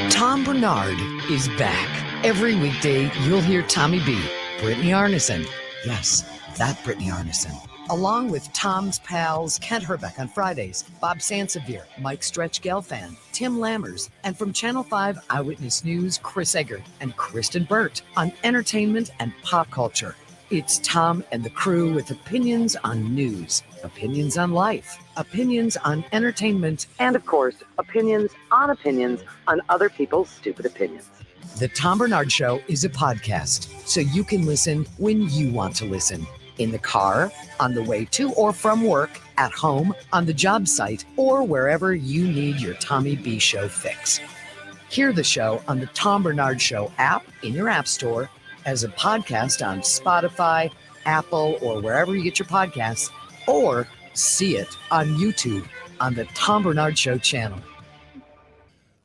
Tom Barnard is back. Every weekday, you'll hear Tommy B, Brittany Arneson. Yes, that Brittany Arneson. Along with Tom's pals, Kent Herbeck on Fridays, Bob Sansevier, Mike Stretch Gelfand, Tim Lammers, and from Channel 5 Eyewitness News, Chris Egert and Kristyn Burtt on entertainment and pop culture. It's Tom and the crew with opinions on news, opinions on life, opinions on entertainment, and of course, opinions on other people's stupid opinions. The Tom Barnard Show is a podcast, so you can listen when you want to listen. In the car, on the way to or from work, at home, on the job site, or wherever you need your Tommy B Show fix. Hear the show on the Tom Barnard Show app in your app store, as a podcast on Spotify, Apple, or wherever you get your podcasts, or see it on YouTube on the Tom Barnard Show channel.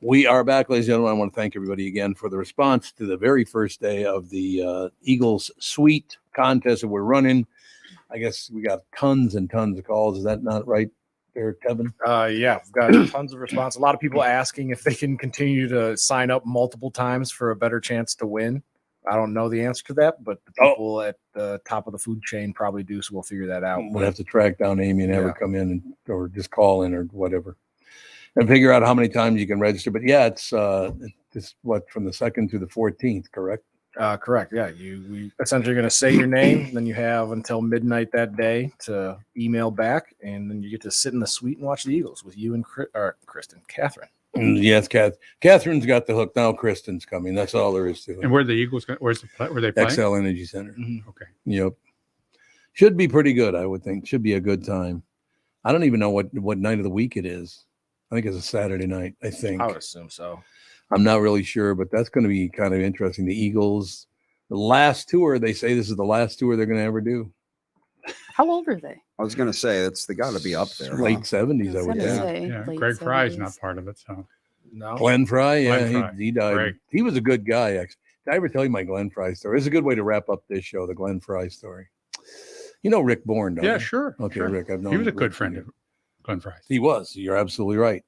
We are back, ladies and gentlemen. I want to thank everybody again for the response to the very first day of the Eagles Suite contest that we're running. I guess we got tons and tons of calls. Is that not right there, Kevin? Yeah, we've got tons of response. A lot of people asking if they can continue to sign up multiple times for a better chance to win. I don't know the answer to that, but the people at the top of the food chain probably do, so we'll figure that out. We'll have to track down Amy and have her come in or just call in or whatever and figure out how many times you can register. But yeah, it's what, from the 2nd to the 14th, correct? Correct. Yeah. We essentially going to say your name, then you have until midnight that day to email back, and then you get to sit in the suite and watch the Eagles with you and Catherine. Yes, Catherine's got the hook. Now Kristyn's coming. That's all there is to it. And where the Eagles? Where they playing? XL Energy Center. Mm-hmm. Okay. Yep. Should be pretty good, I would think. Should be a good time. I don't even know what night of the week it is. I think it's a Saturday night, I think. I would assume so. I'm not really sure, but that's going to be kind of interesting. The Eagles, the last tour, they say this is the last tour they're going to ever do. How old are they? I was going to say they got to be up there. Late 70s, I would think. Yeah, Greg Fry's not part of it, so. No. Glenn Fry, Glenn Fry. He died. Greg. He was a good guy, actually. Did I ever tell you my Glenn Fry story? It's a good way to wrap up this show, the Glenn Fry story. You know Rick Bourne, don't you? Yeah, sure. Okay, sure. Rick, I've known He was a Rick good for friend years. of Glenn Fry's. He was. You're absolutely right.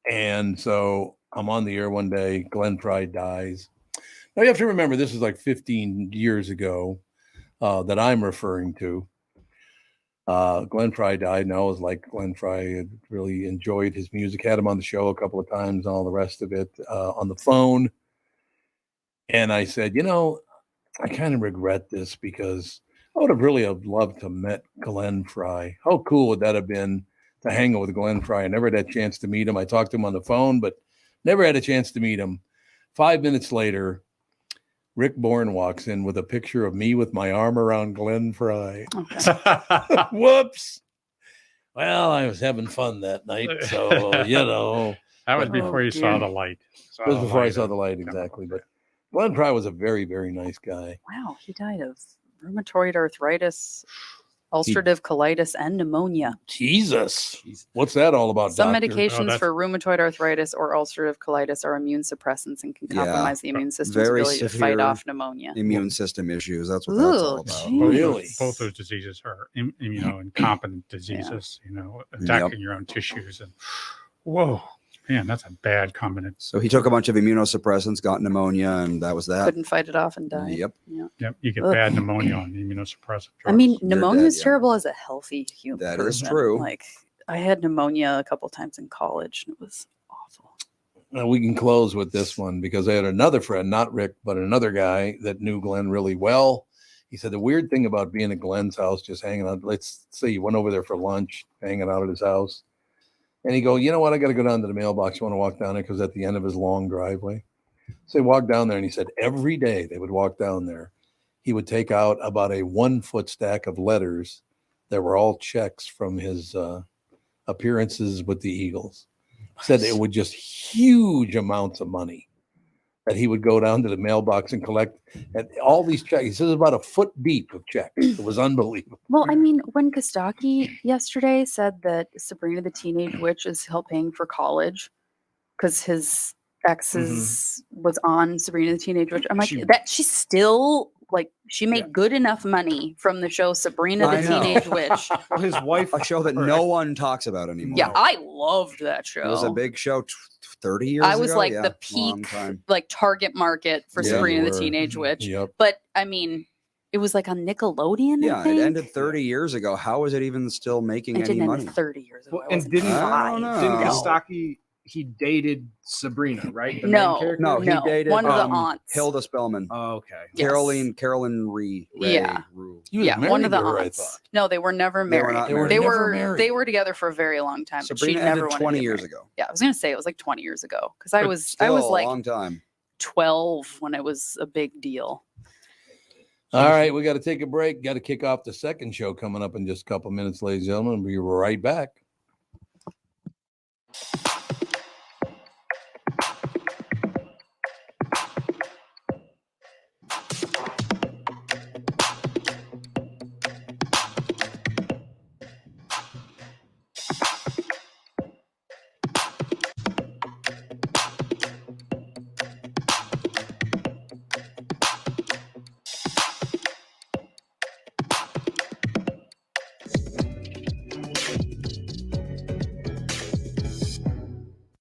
And so I'm on the air one day. Glenn Fry dies. Now you have to remember, this is like 15 years ago that I'm referring to. Glenn Fry died, and I was like, Glenn Fry had really enjoyed his music. Had him on the show a couple of times, all the rest of it on the phone. And I said, I kind of regret this because I would have really loved to have met Glenn Fry. How cool would that have been to hang out with Glenn Fry? I never had a chance to meet him. I talked to him on the phone, but never had a chance to meet him. 5 minutes later, Rick Bourne walks in with a picture of me with my arm around Glenn Fry. Okay. Whoops. Well, I was having fun that night, so, That was before you saw the light. It was before I saw the light, exactly. But Glenn Fry was a very, very nice guy. Wow, he died of rheumatoid arthritis, ulcerative colitis, and pneumonia. Jesus. What's that all about, Some doctor? medications for rheumatoid arthritis or ulcerative colitis are immune suppressors and can compromise the immune system's Very ability to fight severe off pneumonia. Immune system issues. That's what that's all about. Really? Both those diseases are incompetent diseases, attacking your own tissues. And whoa, man, that's a bad combination. So he took a bunch of immunosuppressants, got pneumonia, and that was that. Couldn't fight it off and died. Yep. Yeah. Yep, you get Ugh. bad pneumonia on immunosuppressive drugs. I mean, You're pneumonia dead, is terrible as a healthy human. That is person. true. Like, I had pneumonia a couple times in college, and it was awful. Now we can close with this one because I had another friend, not Rick, but another guy that knew Glenn really well. He said the weird thing about being at Glenn's house, just hanging out, let's say you went over there for lunch, hanging out at his house. And he go, you know what? I got to go down to the mailbox. You want to walk down there? Because at the end of his long driveway. So he walked down there and he said every day they would walk down there. He would take out about a 1 foot stack of letters that were all checks from his appearances with the Eagles. Said it would just huge amounts of money that he would go down to the mailbox and collect. And all these checks, he says about a foot deep of checks. It was unbelievable. Well, I mean, when Kostaki yesterday said that Sabrina the Teenage Witch is helping for college because his ex's was on Sabrina the Teenage Witch, I'm like, she's still like, she made good enough money from the show Sabrina the Teenage Witch. Well, his wife, a show that no one talks about anymore. Yeah, I loved that show. It was a big show 30 years ago. I was like Yeah, the long peak, time. like target market for Yeah, Sabrina you the were. Teenage Witch. Yep. But I mean, it was like on Nickelodeon. I Yeah, think. it ended 30 years ago. How is it even still making It any didn't end money? 30 years ago. Well, I and was didn't I don't know. Kostaki, he dated Sabrina, right? The No, main character? No, he dated one of the aunts. Hilda Spellman. Oh, okay. Yes. Carolyn Ree. Yeah. Rue. He was Yeah, one married of the to her, I aunts. thought. No, they were never They were married. not They were married. never married. They were together for a very long time. But she Sabrina never ended wanted 20 to get years married. ago. Yeah, I was gonna say it was like 20 years ago because I was Still like a long time. 12 when it was a big deal. All right, we got to take a break. Got to kick off the second show coming up in just a couple minutes, ladies and gentlemen. We'll be right back.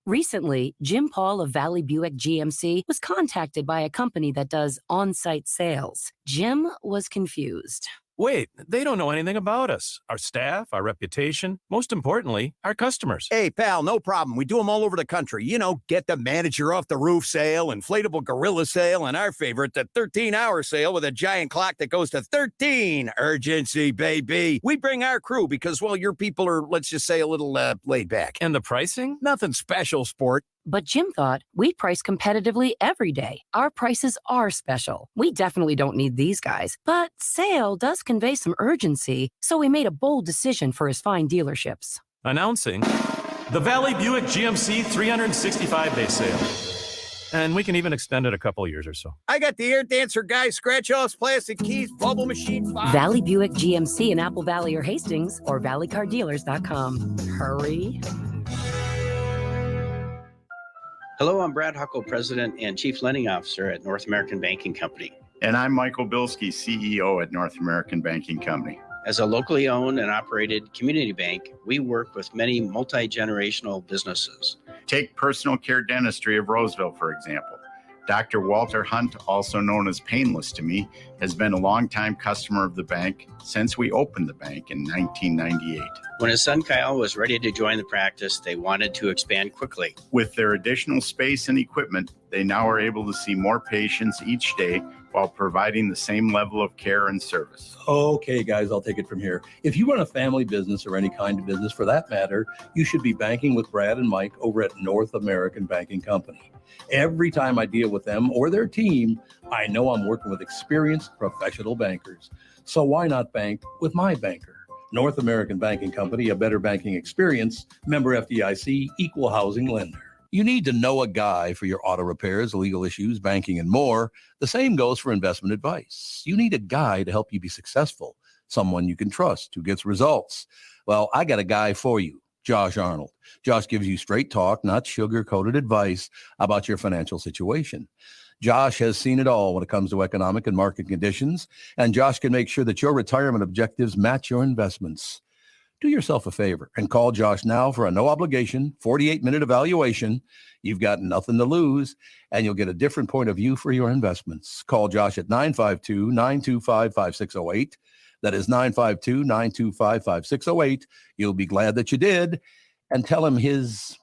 Recently, Jim Paul of Valley Buick GMC was contacted by a company that does on-site sales. Jim was confused. Wait, they don't know anything about us, our staff, our reputation, most importantly, our customers. Hey, pal, no problem. We do them all over the country. You know, get the manager off the roof sale, inflatable gorilla sale, and our favorite, the 13-hour sale with a giant clock that goes to 13. Urgency, baby. We bring our crew because, well, your people are, let's just say, a little laid back. And the pricing? Nothing special, sport. But Jim thought we'd price competitively every day. Our prices are special. We definitely don't need these guys. But sale does convey some urgency, so we made a bold decision for his fine dealerships. Announcing the Valley Buick GMC 365-day sale. And we can even extend it a couple years or so. I got the air dancer guy, scratch-offs, plastic keys, bubble machine. Valley Buick GMC in Apple Valley or Hastings or valleycardealers.com. Hurry. Hello, I'm Brad Huckle, President and Chief Lending Officer at North American Banking Company. And I'm Michael Bilski, CEO at North American Banking Company. As a locally owned and operated community bank, we work with many multi-generational businesses. Take Personal Care Dentistry of Roseville, for example. Dr. Walter Hunt, also known as Painless to me, has been a longtime customer of the bank since we opened the bank in 1998. When his son Kyle was ready to join the practice, they wanted to expand quickly. With their additional space and equipment, they now are able to see more patients each day while providing the same level of care and service. Okay, guys, I'll take it from here. If you run a family business or any kind of business for that matter, you should be banking with Brad and Mike over at North American Banking Company. Every time I deal with them or their team, I know I'm working with experienced professional bankers. So why not bank with my banker? North American Banking Company, a better banking experience, member FDIC, equal housing lender. You need to know a guy for your auto repairs, legal issues, banking, and more. The same goes for investment advice. You need a guy to help you be successful, someone you can trust who gets results. Well, I got a guy for you, Josh Arnold. Josh gives you straight talk, not sugar-coated advice about your financial situation. Josh has seen it all when it comes to economic and market conditions, and Josh can make sure that your retirement objectives match your investments. Do yourself a favor and call Josh now for a no-obligation 48-minute evaluation. You've got nothing to lose, and you'll get a different point of view for your investments. Call Josh at 952-925-5608. That is 952-925-5608. You'll be glad that you did. And tell him his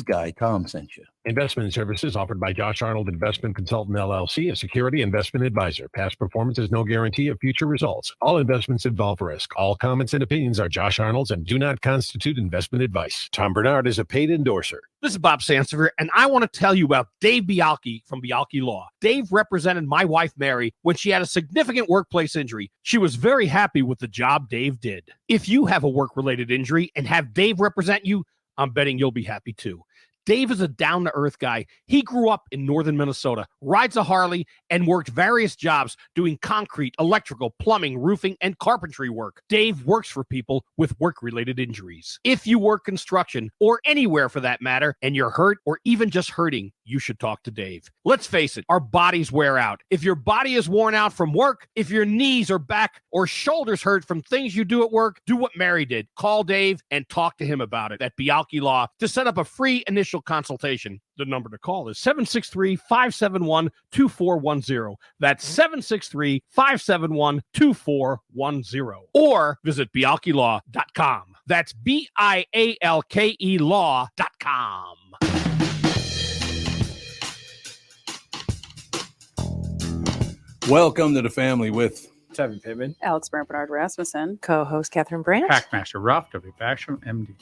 guy, Tom, sent you. Investment services offered by Josh Arnold Investment Consultant, LLC, a security investment advisor. Past performance is no guarantee of future results. All investments involve risk. All comments and opinions are Josh Arnold's and do not constitute investment advice. Tom Barnard is a paid endorser. This is Bob Sansevier, and I want to tell you about Dave Bialke from Bialke Law. Dave represented my wife, Mary, when she had a significant workplace injury. She was very happy with the job Dave did. If you have a work-related injury and have Dave represent you, I'm betting you'll be happy too. Dave is a down-to-earth guy. He grew up in northern Minnesota, rides a Harley, and worked various jobs doing concrete, electrical, plumbing, roofing, and carpentry work. Dave works for people with work-related injuries. If you work construction, or anywhere for that matter, and you're hurt or even just hurting, you should talk to Dave. Let's face it, our bodies wear out. If your body is worn out from work, if your knees or back or shoulders hurt from things you do at work, do what Mary did. Call Dave and talk to him about it at Bialke Law to set up a free initial consultation. The number to call is 763-571-2410. That's 763-571-2410. Or visit bialkelaw.com. That's BIALKE law.com. Welcome to the family with Tevin Pittman, Alex Barnard Rasmussen, co-host Catherine Brandt, Packmaster Ruff, W. Basham, MD.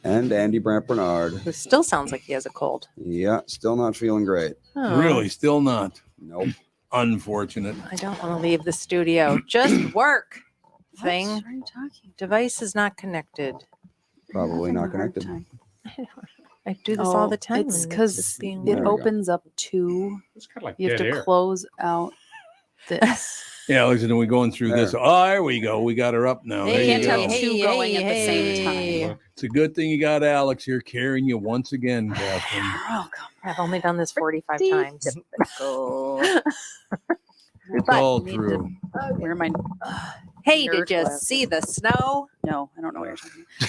And Andy Brandt Bernard. who still sounds like he has a cold. Yeah, still not feeling great. Oh. Really, still not. Nope. Unfortunate. I don't want to leave the studio. Just work. Thing. What are you talking? Device is not connected. Probably not connected. I do this all the time. It's and because just being it weird. opens up to. It's kind of like You have dead to air. close out this. Yeah, listen, are we going through this? Oh, there we go. We got her up now. You There can't you have go. two going at the same time. It's a good thing you got Alex here carrying you once again, Catherine. You're welcome. I've only done this 45 times. It's But all need true. Where am I? Hey, Nerd did you glasses. see the snow? No, I don't know what you're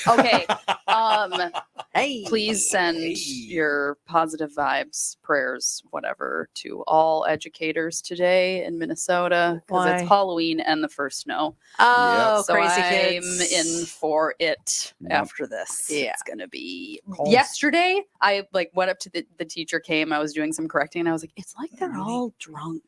talking about. Okay. Please send your positive vibes, prayers, whatever, to all educators today in Minnesota because Why? it's Halloween and the first snow. Oh, so crazy I'm kids. in for it after this. Yeah. It's gonna be. Cold. Yesterday, I went up to the teacher came. I was doing some correcting, and I was like, "It's like they're all drunk."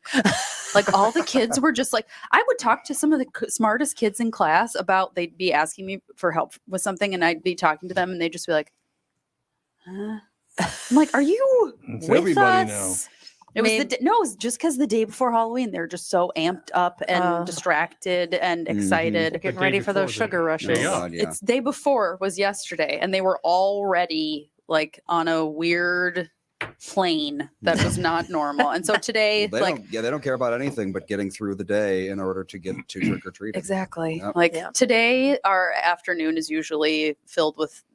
Like all the kids were just like, I would talk to some of the smartest kids in class about. They'd be asking me for help with something, and I'd be talking to them, and they'd just be like. I'm like, are you It's with everybody us? It was it was just because the day before Halloween, they're just so amped up and distracted and excited. They're getting ready for those sugar rushes. It's day before was yesterday, and they were already like on a weird plane that was not normal. And so today, Well, they don't care about anything but getting through the day in order to get to trick or treating. Exactly. Yep. Like today, our afternoon is usually filled with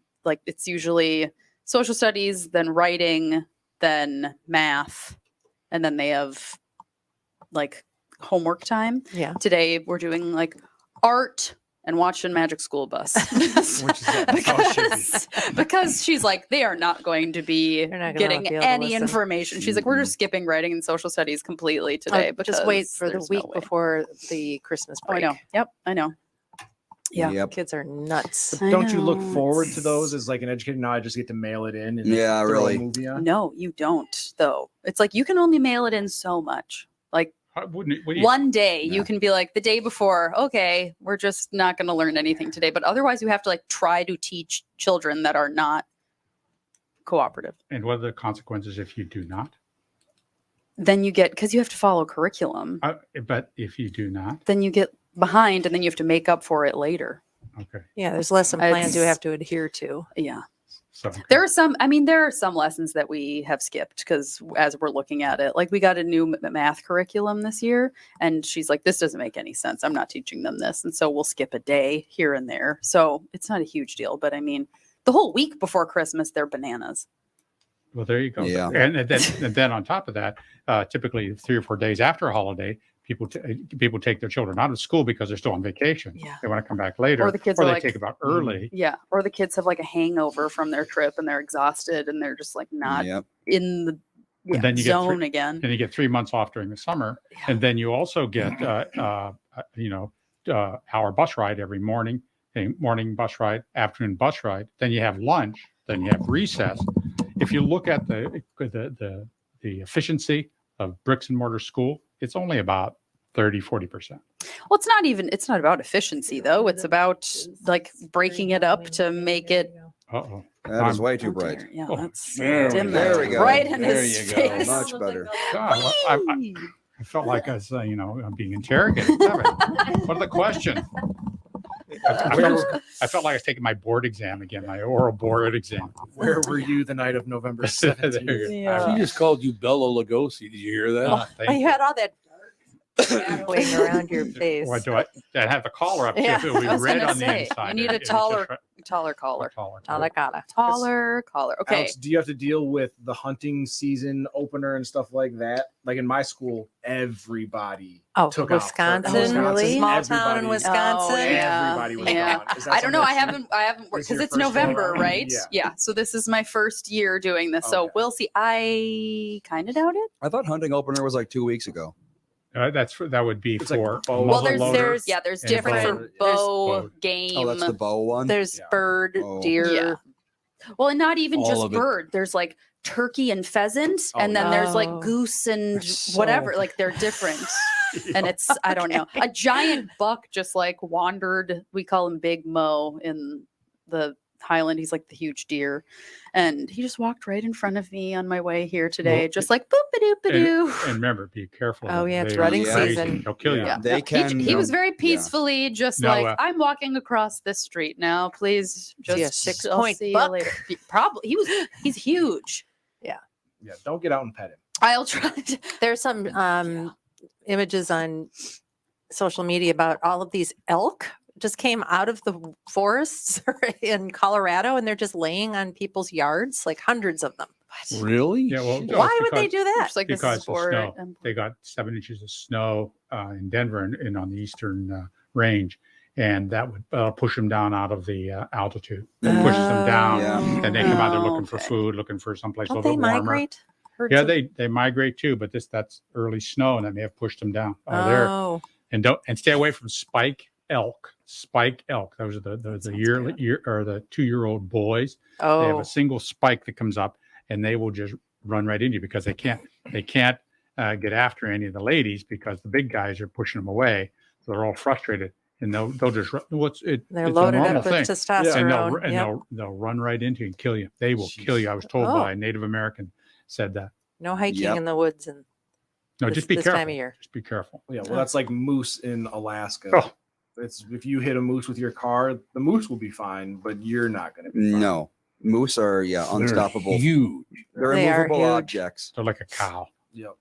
it's usually social studies, then writing, then math, and then they have like homework time. Yeah. Today we're doing like art and watching Magic School Bus. because she's like, they are not going to be not gonna getting be able to any listen. information. She's like, we're just skipping writing and social studies completely today. Because Just wait for the there's week no way. before the Christmas Oh, I break. know. Yep, I know. Yeah. Kids are nuts. Don't you look forward to those as like an educator? Now I just get to mail it in and Yeah, throw really. a movie on. No, you don't, though. It's like you can only mail it in so much. Like one day you can be like the day before, okay, we're just not going to learn anything today. But otherwise, you have to like try to teach children that are not cooperative. And what are the consequences if you do not? Then you get, because you have to follow curriculum, But if you do not, then you get behind and then you have to make up for it later. okay. Yeah, there's lesson plans you It's- have to adhere to. Yeah. So There are some lessons that we have skipped because as we're looking at it, like we got a new math curriculum this year and she's like, this doesn't make any sense. I'm not teaching them this. And so we'll skip a day here and there. So it's not a huge deal, but I mean, the whole week before Christmas, they're bananas. well, there you go. Yeah. And then on top of that, typically 3 or 4 days after a holiday, people take their children out of school because they're still on vacation. Yeah. They want to come back later, Or the kids or are they like- take about early. Yeah. Or the kids have like a hangover from their trip and they're exhausted and they're just like not Yep. in the And then you get zone again. Then you get 3 months off during the summer, and then you also get hour bus ride every morning, a morning bus ride, afternoon bus ride. Then you have lunch. Then you have recess. If you look at the efficiency of bricks and mortar school, it's only about 30-40%. Well, it's not about efficiency though. It's about like breaking it up to make it. Uh-oh. That is way too bright. Yeah, Oh, that's there we dim go. that There we go. right in There his you go. face. Much better. God, I felt like I was, I'm being interrogated. What are the questions? I felt like I was taking my board exam again, my oral board exam. Where were you the night of November There 17th? you go. Yeah. She just called you Bella Lugosi. Did you hear that? Thank You had all that wing around your face. What do I have the collar up? Yeah, It will be I was red gonna on the say, inside. you need a It's just taller taller. collar. Taller. Okay. Alex, do you have to deal with the hunting season opener and stuff like that? Like in my school, everybody took Wisconsin, out. really? Small town in Everybody- Wisconsin. Oh, yeah. Everybody was Yeah. gone. Is that I don't know. I something haven't worked This your because it's first go November, around? right? Yeah. So this is my first year doing this. So we'll see. I kind of doubt it. I thought hunting opener was like 2 weeks ago. That would be It's like for bow. Well, muzzleloader there's and different bow. for bow, game. Oh, that's the bow one. There's Yeah. bird, Oh. deer. Yeah. Well, and not even All just of it. bird. There's like turkey and pheasant, Oh, and then there's like Oh. goose and They're so- whatever. Like they're different. And it's I don't know. A giant buck just like wandered. We call him Big Mo in the Highland. He's like the huge deer, and he just walked right in front of me on my way here today, Well, just like boop a doop a doo. And remember, be careful. Oh, yeah, it's They are rutting crazy. season. They'll kill you. Yeah. They can. He was very peacefully, just No, like I'm walking across this street now. Please, Is he a just 6-point see you buck? later. Probably he's huge. Yeah, don't get out and pet him. I'll try to. There's some images on social media about all of these elk just came out of the forests in Colorado and they're just laying on people's yards, like hundreds of them. Really? Yeah, well, no, Why it's would they because- do that? Just like this because is the for snow. They got 7 inches of snow in Denver and on the eastern range, and that would push them down out of the altitude. It pushes them down, and they come out there looking for food, looking for someplace a Don't little they bit warmer. migrate? Yeah, they migrate too, but that's early snow, and that may have pushed them down there. And stay away from spike elk. Spike elk. Those are the year or the 2-year-old boys. They have a single spike that comes up, and they will just run right into you because they can't get after any of the ladies because the big guys are pushing them away. So they're all frustrated, and they'll just they're loaded up with testosterone, and they'll run right into you and kill you. They will kill you. I was told by a Native American said that. No hiking in the woods and just be careful. Time of year. Just be careful. Yeah, well, that's like moose in Alaska. Oh. It's if you hit a moose with your car, the moose will be fine, but you're not going to be fine. No, moose are unstoppable. Huge. They're immovable objects. They're like a cow. Yep.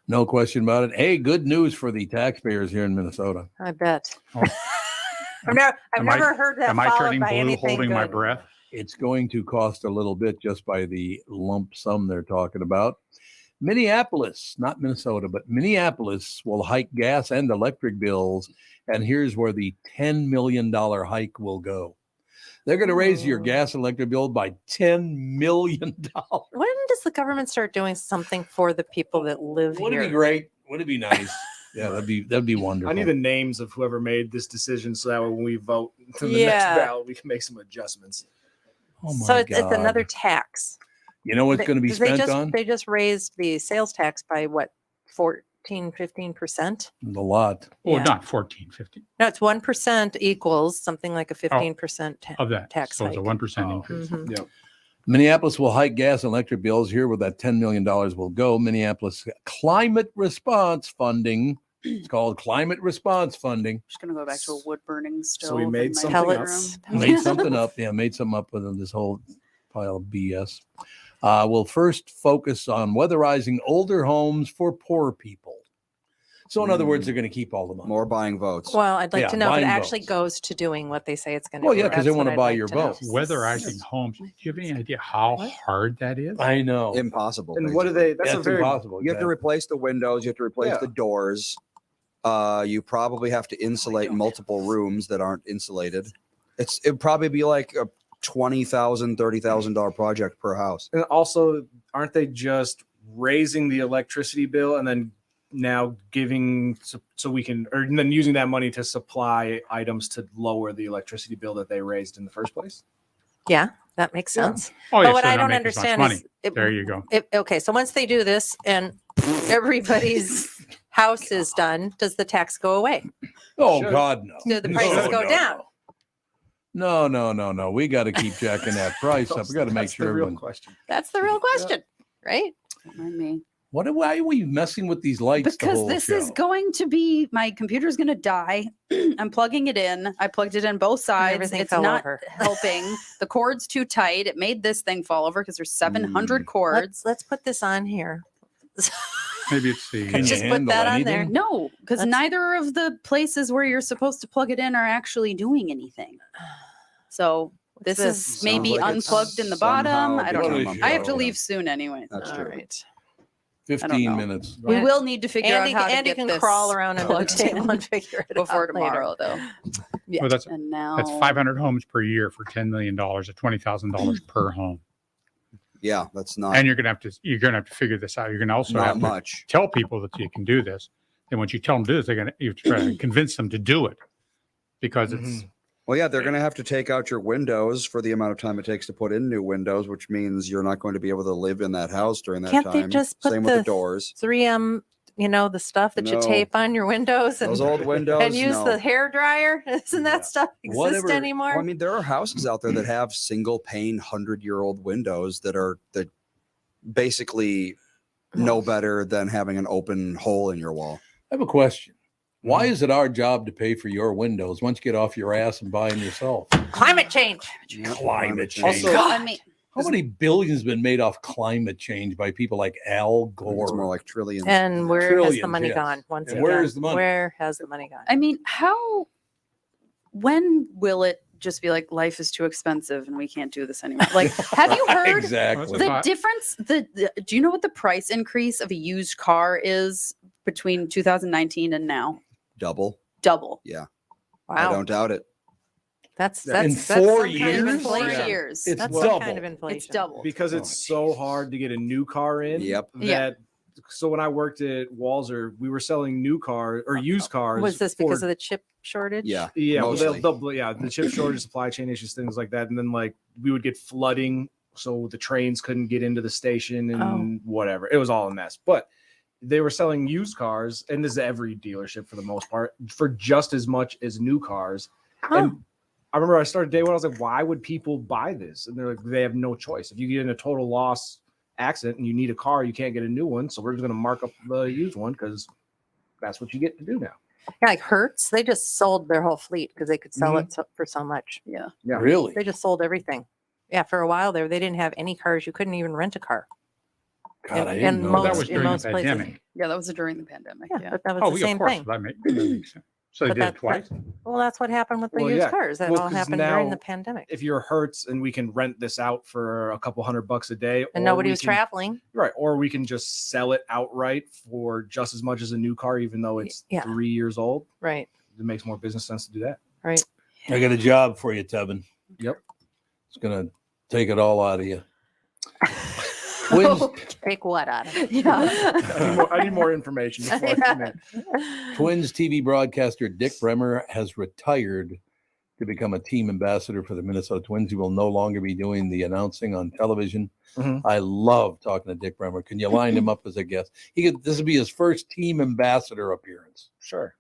No question about it. Hey, good news for the taxpayers here in Minnesota. I bet. Oh. I've never heard that. Am I followed turning by blue, anything holding my good. breath? It's going to cost a little bit just by the lump sum they're talking about. Minneapolis, not Minnesota, but Minneapolis will hike gas and electric bills. And here's where the $10 million hike will go. They're going to raise your gas and electric bill by $10 million. When does the government start doing something for the people that live Wouldn't here? it be great? Wouldn't it be nice? Yeah, that'd be wonderful. I need the names of whoever made this decision so that when we vote to the Yeah. next ballot, we can make some adjustments. Oh my So it's God. another tax. You know what's going to be spent on? They just raised the sales tax by what, 15%? A lot. Well, Yeah. not 14, 15 No, it's 1% equals something like a 15% of that. tax So it's a hike. 1% increase. Mhm. Yep. Minneapolis will hike gas and electric bills. Here where that $10 million will go. Minneapolis climate response funding. It's called climate response funding. Just gonna go back to a wood burning stove. we made in my something bedroom. up. Made something up. Yeah, made something up with this whole pile of BS. We'll first focus on weatherizing older homes for poor people. So in other words, they're going to keep all the money. More buying votes. Well, I'd like Yeah, to know if it buying actually votes. goes to doing what they say it's going to Well, do. yeah, because they That's want what to I'd buy like your to know. vote. Weatherizing homes. Do you have any idea how hard that is? I know. Impossible. And what do they? That's a That's very impossible. You have to yeah. replace the windows. You have to replace Yeah. the doors. You probably have to insulate multiple rooms that aren't insulated. It'd probably be like a $20,000, $30,000 project per house. And also, aren't they just raising the electricity bill and then now giving so we can, or then using that money to supply items to lower the electricity bill that they raised in the first place? Yeah, that makes sense. Oh, yeah, But what so I they don't make as much understand money. is There you go. Okay, so once they do this and everybody's house is done, does the tax go away? Oh Should. God, no. Do the prices No, go no, down? No. We got to keep jacking that price up. We got to make That's sure the real everyone. question. That's the real question, right? Don't mind me. Why are we messing with these lights? the Because whole this show? is going to be, my computer's going to die. I'm plugging it in. I plugged it in both sides. everything It's fell not over. helping. The cord's too tight. It made this thing fall over because there's 700 cords. Let's put this on here. Maybe it's the. Can you Just put handle that on anything? there. No, because That's- neither of the places where you're supposed to plug it in are actually doing anything. So this this? is Sounds maybe like it's unplugged in the bottom. somehow I don't know. become I have to unplugged. leave soon anyway. That's All true. right. 15 know. minutes. We will need to figure Andy, out how to Andy get can this crawl around under the plugged table in and figure it before out later. tomorrow, though. Yeah. Well, that's And now 500 homes per year for $10 million, at $20,000 per home. Yeah, that's not And you're gonna have to figure this out. You're gonna also not have to much. tell people that you can do this. And once you tell them to do this, you have to try to convince them to do it because it's Well, yeah, they're going to have to take out your windows for the amount of time it takes to put in new windows, which means you're not going to be able to live in that house during that Can't time. they just put Same the with the doors. 3M, the stuff that you No. tape on your windows and, Those old windows. and use no. the hair dryer? Doesn't that stuff exist Whatever- anymore? Well, I mean, there are houses out there that have single pane 100-year-old windows that basically no better than having an open hole in your wall. I have a question. Why is it our job to pay for your windows once you get off your ass and buy them yourself? Climate change. Climate change. Also, I mean, How many billions been made off climate change by people like Al Gore? It's more like trillions. And where has the Trillions, money yes. gone? Once And again, where is the money? Where has the money gone? I mean, when will it just be like life is too expensive and we can't do this anymore? Like, have you heard Exactly. the difference? Do you know what the price increase of a used car is between 2019 and now? Double. Double. Yeah. I don't doubt it. That's in that's 4 some kind of years? inflation. 4 years. That's It's some double. kind of inflation. It's double. Because it's so hard to get a new car in. Yep. So when I worked at Walzer, we were selling new cars or used cars. Was this because of the chip shortage? Yeah. Yeah, well, mostly. the chip shortage, supply chain issues, things like that, and then like we would get flooding, so the trains couldn't get into the station and whatever. It was all a mess. But they were selling used cars, and this is every dealership for the most part, for just as much as new cars. And I remember I started day one. I was like, why would people buy this? And they're like, they have no choice. If you get in a total loss accident and you need a car, you can't get a new one, so we're just going to mark up the used one because that's what you get to do now. Yeah, like Hertz, they just sold their whole fleet because they could sell it for so much. Yeah. Really? They just sold everything. Yeah, for a while there, they didn't have any cars. You couldn't even rent a car. God, I didn't know that was during the pandemic. Yeah, that was during the pandemic. Yeah. But that was the same thing. That makes sense. So they But did it that- twice. Well, that's what happened with the Well, used yeah. cars. That Well, all 'cause happened during now the pandemic. If you're Hertz and we can rent this out for a couple $100 a day, And or nobody we was can- traveling. right? Or we can just sell it outright for just as much as a new car, even though it's 3 years old. Right. It makes more business sense to do that. Right. I got a job for you, Tevin. Yep. It's gonna take it all out of you. Twins, Take what out of it? I need more information. Before I commit. Twins TV broadcaster Dick Bremer has retired to become a team ambassador for the Minnesota Twins. He will no longer be doing the announcing on television. I love talking to Dick Bremer. Can you line him up as a guest? This would be his first team ambassador appearance. Sure.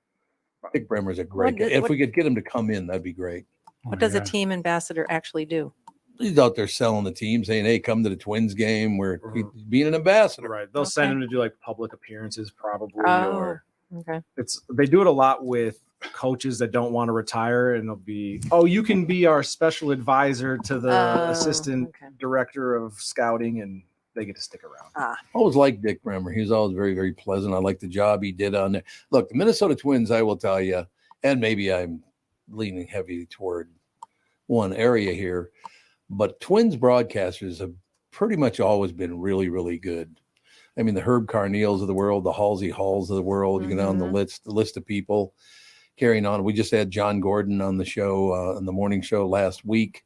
Dick Bremer's a great What guy. did- If what- we could get him to come in, that'd be great. What does a team ambassador actually do? He's out there selling the team, saying, "Hey, come to the Twins game." We're being an ambassador. Right. They'll send him to do like public appearances, probably. Oh, Or okay. they do it a lot with coaches that don't want to retire, and they'll be, "Oh, you can be our special advisor to the assistant director of scouting," and they get to stick around. I always liked Dick Bremer. He was always very, very pleasant. I like the job he did on there. Look, the Minnesota Twins, I will tell you, and maybe I'm leaning heavy toward one area here, but Twins broadcasters have pretty much always been really, really good. I mean, the Herb Carneals of the world, the Halsey Halls of the world, you go down the list of people carrying on. We just had John Gordon on the show, on the morning show last week.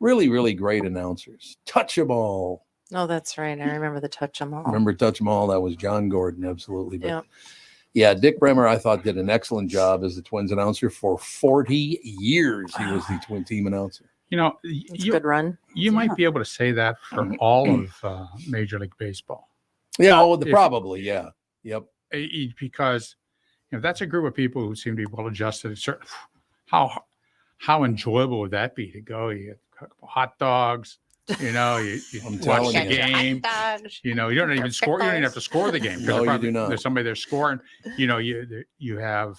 Really, really great announcers. Touch 'em all. Oh, that's right. I remember the touch 'em all. Remember Touch 'em all? That was John Gordon, absolutely. But Yeah. yeah, Dick Bremer, I thought, did an excellent job as the Twins announcer for 40 years. He was the Twin team announcer. You know, It's a good run. You might be able to say that for all of Major League Baseball. Yeah, probably, yeah. Yep. Because that's a group of people who seem to be well adjusted. How enjoyable would that be to go? You get a couple hot dogs. You watch the game. You don't even score. You don't even have to score the game. No, you do not. There's somebody there scoring. You have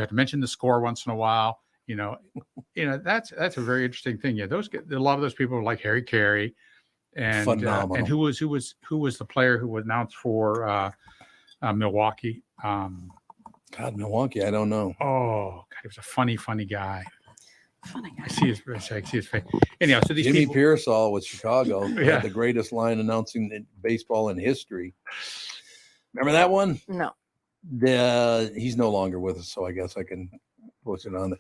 to mention the score once in a while. That's a very interesting thing. Yeah, a lot of those people are like Harry Carey, and Phenomenal. And who was the player who was announced for Milwaukee? God, Milwaukee, I don't know. Oh, God, he was a funny guy. I see his face. Anyhow, so these Jimmy people, Pearsall with Chicago Yeah. had the greatest line announcing in baseball in history. Remember that one? No. He's no longer with us, so I guess I can post it on there.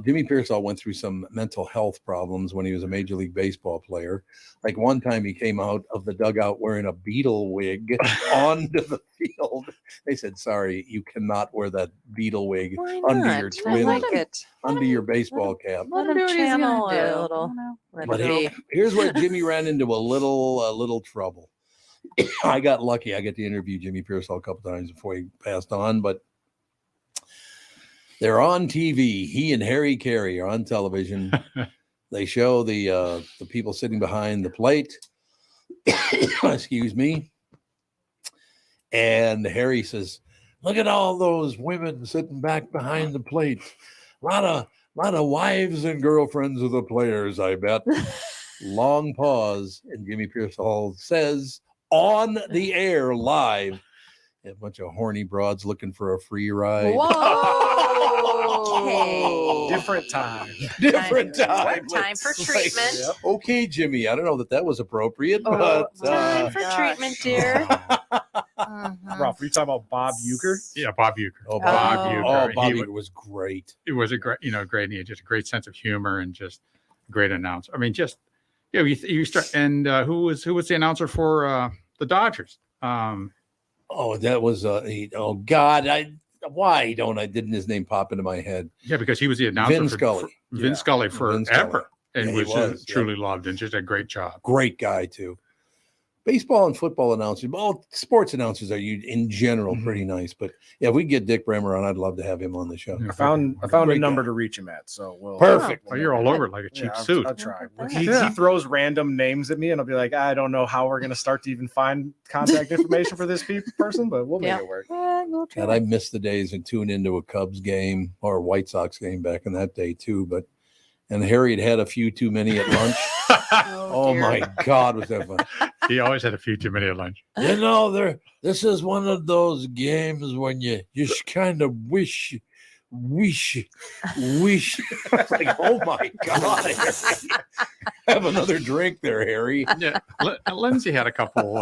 Jimmy Pearsall went through some mental health problems when he was a Major League Baseball player. Like one time he came out of the dugout wearing a beetle wig onto the field. They said, "Sorry, you cannot wear that beetle wig under your I like it. under your baseball cap." Let him do what he's gonna channel do. a little. Let But it be. here's where Jimmy ran into a little trouble. I got lucky. I got to interview Jimmy Pearsall a couple times before he passed on, but they're on TV. He and Harry Carey are on television. They show the people sitting behind the plate. Excuse me. And Harry says, "Look at all those women sitting back behind the plate. A lot of wives and girlfriends of the players, I bet." Long pause, and Jimmy Pearsall says on the air live, "A bunch of horny broads looking for a free ride." Whoa. Different time. Different time. Time for treatment. Okay, Jimmy. I don't know that was appropriate, Oh, but time for treatment, dear. Ralph, were you talking about Bob Euchre? Yeah, Bob Euchre. Oh, Bob Euchre. Oh, Bob Euchre was great. It was a great, great. And he had just a great sense of humor and just a great announcer. I mean, just you start. And who was the announcer for the Dodgers? That was oh God, didn't his name pop into my head? Yeah, because he was the announcer Vin Scully. Vin Scully forever, and Yeah, he was truly loved and just a great job. Great guy too. Baseball and football announcers, sports announcers are in general pretty nice. But yeah, if we get Dick Bremer on, I'd love to have him on the show. I found a Great number guy. to reach him at. So Perfect. Oh, you're all over it like a cheap suit. I'll try. He throws random names at me, and I'll be like, I don't know how we're going to start to even find contact information for this person, but we'll make it work. And I missed the days and tuned into a Cubs game or a White Sox game back in that day too. And Harry had a few too many at lunch. Oh my God, was that fun? He always had a few too many at lunch. This is one of those games when you just kind of wish. Like, oh my God. Have another drink there, Harry. Yeah, Lindsay had a couple.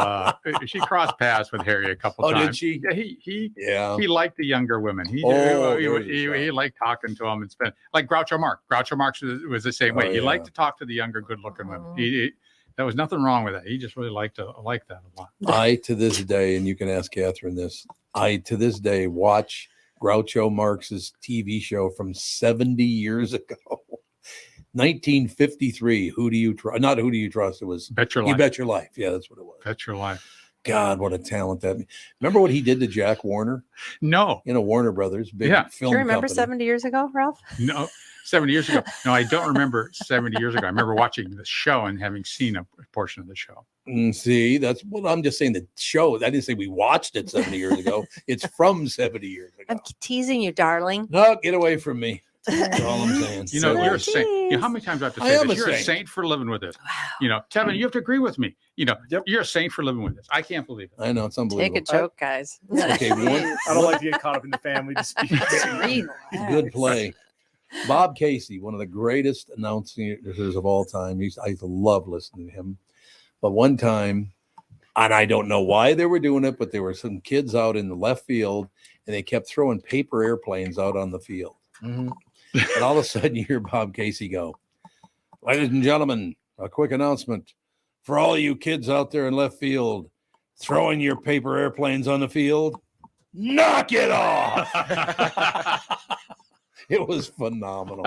She crossed paths with Harry a couple times. Oh, did she? Yeah, he liked the younger women. He liked talking to them and spend like Groucho Marx. Groucho Marx was the same way. He liked to talk to the younger, good-looking women. There was nothing wrong with that. He just really liked that a lot. I, to this day, and you can ask Catherine this, I, to this day, watch Groucho Marx's TV show from 70 years ago. 1953. Who do you trust? Not Who Do You Trust? It was Bet Your Life. You Bet Your Life. Yeah, that's what it was. Bet Your Life. God, what a talent that. Remember what he did to Jack Warner? No. Warner Brothers, big film Do you remember company. 70 years ago, Ralph? No, 70 years ago. No, I don't remember 70 years ago. I remember watching the show and having seen a portion of the show. See, that's what I'm just saying. The show. I didn't say we watched it 70 years ago. It's from 70 years ago. I'm teasing you, darling. No, get away from me. That's all I'm saying. You're a saint. How many times do I have to say this? You're a saint for living with this. Kevin, you have to agree with me. You're a saint for living with this. I can't believe it. I know, it's unbelievable. Take a joke, guys. Okay, I don't like to get caught up in the family disputes. Good play. Bob Casey, one of the greatest announcers of all time. I used to love listening to him. But one time, and I don't know why they were doing it, but there were some kids out in the left field, and they kept throwing paper airplanes out on the field. Mm-hmm. And all of a sudden, you hear Bob Casey go, "Ladies and gentlemen, a quick announcement for all you kids out there in left field throwing your paper airplanes on the field. Knock it off." It was phenomenal.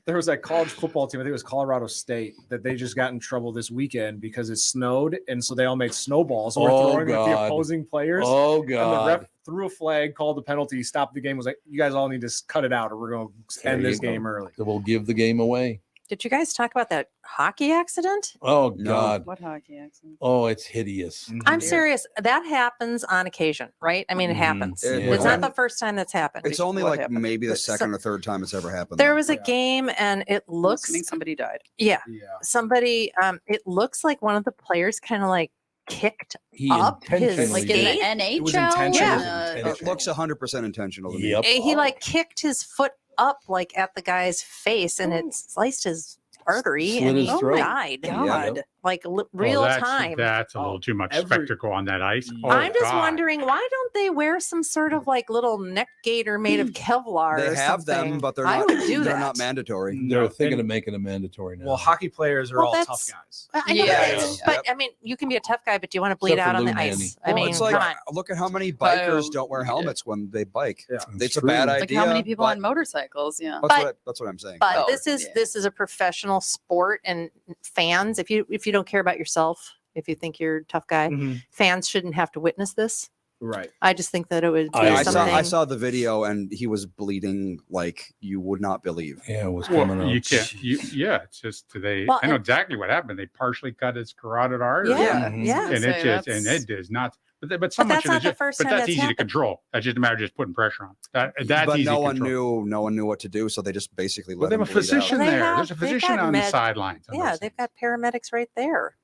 There was that college football team, I think it was Colorado State, that they just got in trouble this weekend because it snowed, and so they all made snowballs and were throwing at the opposing players. Oh, And God. the ref threw a flag, called the penalty, stopped the game, was like, you guys all need to cut it out or we're going to end this game early. So we'll give the game away. Did you guys talk about that hockey accident? Oh, God. What hockey accident? Oh, it's hideous. I'm serious. That happens on occasion, right? I mean, it happens. Yeah. It's not the first time that's happened. It's only What like happened? maybe the So- second or third time it's ever happened. There was a game, and it looks Assuming somebody died. Yeah. Somebody. It looks like one of the players kind of like kicked He up his intentionally Like in the skate. NHL? It was intentional. Yeah. It looks 100% intentional to me. Yep. He like kicked his foot up like at the guy's face, and it sliced his artery, Slit and his he throat. died. God. Like real that's, time. That's a little too much spectacle on that ice. Oh, I'm just God. wondering, why don't they wear some sort of like little neck gaiter made of Kevlar? They or have something? them, but they're I not. would do They're that. not mandatory. They're thinking of making it mandatory now. Well, hockey players are Well, all tough that's- guys. I know, Yeah. but I mean, you can be a tough guy, but do you want to bleed Except out for on the Lou ice? Manny. I Well, mean, it's come like, on. look at how many bikers Oh, don't wear helmets when they bike. It's It's a true. bad Like idea. how many people but on motorcycles? Yeah. That's what I'm saying. But Oh, this is a professional sport, and fans, if you don't care about yourself, if you think you're a tough guy, Mhm. fans shouldn't have to witness this. Right. I just think that it would be I something. saw the video and he was bleeding like you would not believe. Yeah, it was Well, coming out. you can't. It's just they. Well, I know and- exactly what happened. They partially cut his carotid artery. Yeah, Mhm. yeah. And So it just that's- it does not. But so But much that's of it not the just, first but time that's that's easy to happened. control. That's just a matter of just putting pressure on. That's But easy no to one control. knew what to do, so they just basically Well, let they him have a bleed out. physician Well, they there. have- There's a they've physician got on the med- sidelines. on Yeah, those they've got paramedics right there.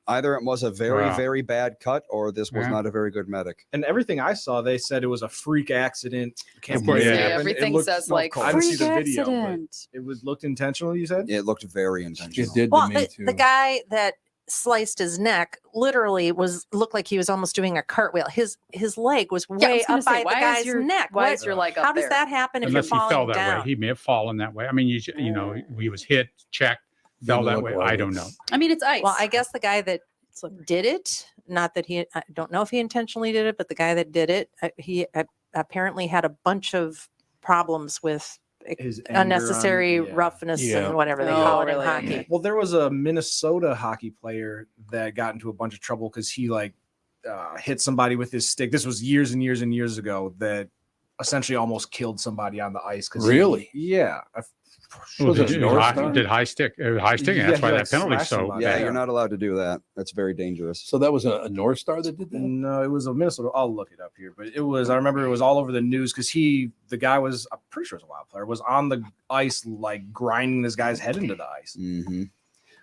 Either it was a very, Wow. very bad cut or this was Yeah. not a very good medic. And everything I saw, they said it was a freak accident. Can't Of believe course, it yeah. happened. It Everything looked- says no, like I didn't see freak the video, but accident. it looked intentional. You said? It looked very intentional. It did Well, to me too. the guy that sliced his neck, literally looked like he was almost doing a cartwheel. His leg was way up by the guy's neck. Why is your leg up How there? does that happen if Unless you're he fell falling that down? way. He may have fallen that way. I mean, you know, he was hit, checked, fell that way. I don't know. I mean, it's ice. Well, I guess the guy that did it, not that I don't know if he intentionally did it, but the guy that did it, he apparently had a bunch of problems with His anger unnecessary roughness and whatever they call it in hockey. Well, there was a Minnesota hockey player that got into a bunch of trouble because he hit somebody with his stick. This was years and years and years ago, that essentially almost killed somebody on the ice. Really? Yeah. Did high stick. High sticking. That's why that penalty. So yeah, you're not allowed to do that. That's very dangerous. So that was a North Star that did that? No, it was a Minnesota. I'll look it up here, but it was. I remember it was all over the news because the guy was. I'm pretty sure it was a Wild player. Was on the ice like grinding this guy's head into the ice. Mm-hmm.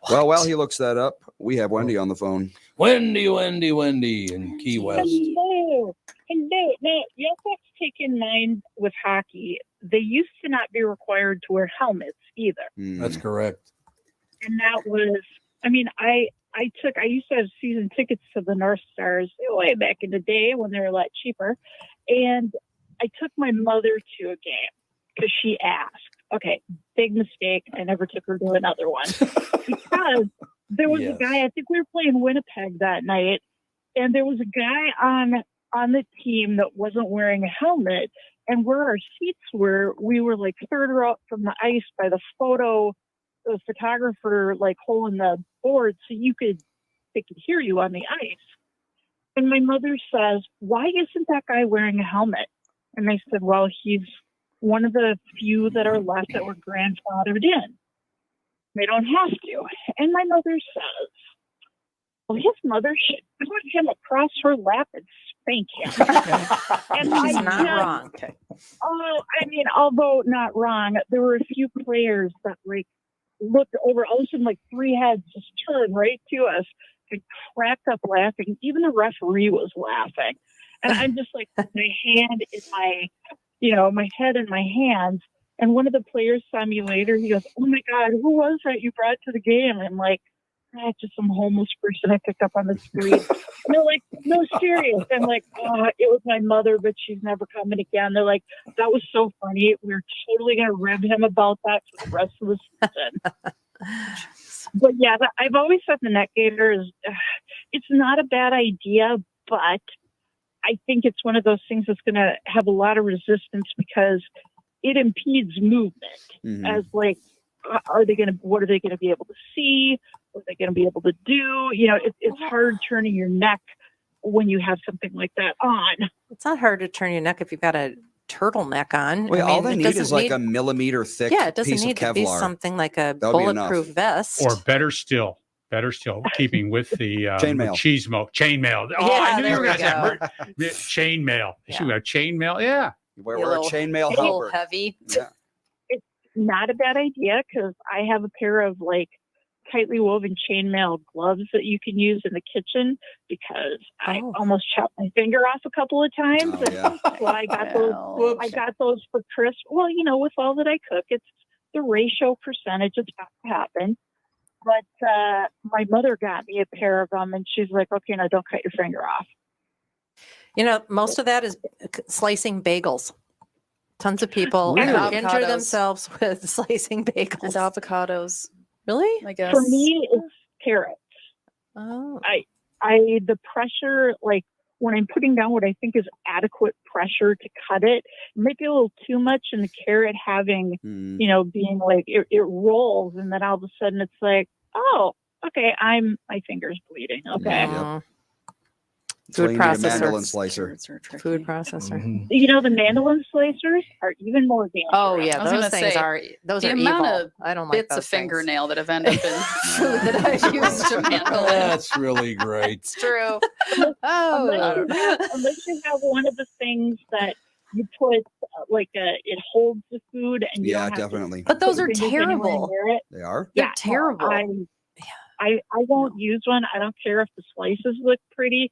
Well, while he looks that up, we have Wendy on the phone. Wendy in Key West. Hello. Now, y'all folks take in mind with hockey, they used to not be required to wear helmets either. That's correct. And that was, I mean, I used to have season tickets to the North Stars way back in the day when they were a lot cheaper. And I took my mother to a game because she asked. Okay, big mistake. I never took her to another one because there was a guy, I think we were playing Winnipeg that night, and there was a guy on the team that wasn't wearing a helmet, and where our seats were, we were like further out from the ice by the photographer like holding the board so they could hear you on the ice. And my mother says, "Why isn't that guy wearing a helmet?" And I said, "Well, he's one of the few that are left that were grandfathered in. They don't have to." And my mother says, "Well, his mother should put him across her lap and spank him." And she's not wrong. Okay. Oh, I mean, although not wrong, there were a few players that like looked over. All of a sudden, like three heads just turned right to us and cracked up laughing. Even the referee was laughing. And I'm just like, my hand in my head in my hands. And one of the players saw me later. He goes, "Oh my God, who was that you brought to the game?" And I'm like, "Just some homeless person I picked up on the street." And they're like, "No, serious." I'm like, "It was my mother, but she's never coming again." They're like, "That was so funny. We're totally going to rib him about that for the rest of the season." But yeah, I've always said the net gator is, it's not a bad idea, but I think it's one of those things that's going to have a lot of resistance because it impedes movement. As like, what are they going to be able to see? What are they going to be able to do? It's hard turning your neck when you have something like that on. It's not hard to turn your neck if you've got a turtleneck on. Well, all they need is like a millimeter thick it doesn't piece need of Kevlar. to be something like a That'll be bulletproof vest. Or better still, keeping with the chainmail. Chainmail. Oh, Yeah, I knew you were going to there say chainmail. Should we have chainmail? Yeah. Wear a chainmail a little helmet. heavy. Yeah. It's not a bad idea because I have a pair of like tightly woven chainmail gloves that you can use in the kitchen because I almost chopped my finger off a couple of times. Oh, yeah. So I got those. I got those for Chris. Well, with all that I cook, it's the ratio percentage. It's got to happen. But my mother got me a pair of them, and she's like, "Okay, now don't cut your finger off." Most of that is slicing bagels. Tons of people Really? injure themselves with slicing bagels. And avocados. Really? For me, it's carrots. Oh. The pressure, like when I'm putting down what I think is adequate pressure to cut it, it might be a little too much, and the carrot having, being like it rolls, and then all of a sudden it's like, oh, okay, my finger's bleeding. Okay. Yeah. Food Food processor. mandolin slicer. Food processor. The mandolin slicers are even more dangerous. Oh yeah, I was those gonna things say, those the are amount evil. of I don't like bits those of things. fingernail that have ended up in food that I've used to mandolin. That's really great. It's true. Unless you have one of the things that you put it holds the food, and you don't have definitely. But those are put your fingers anywhere terrible. near it. They are. They're terrible. I won't use one. I don't care if the slices look pretty.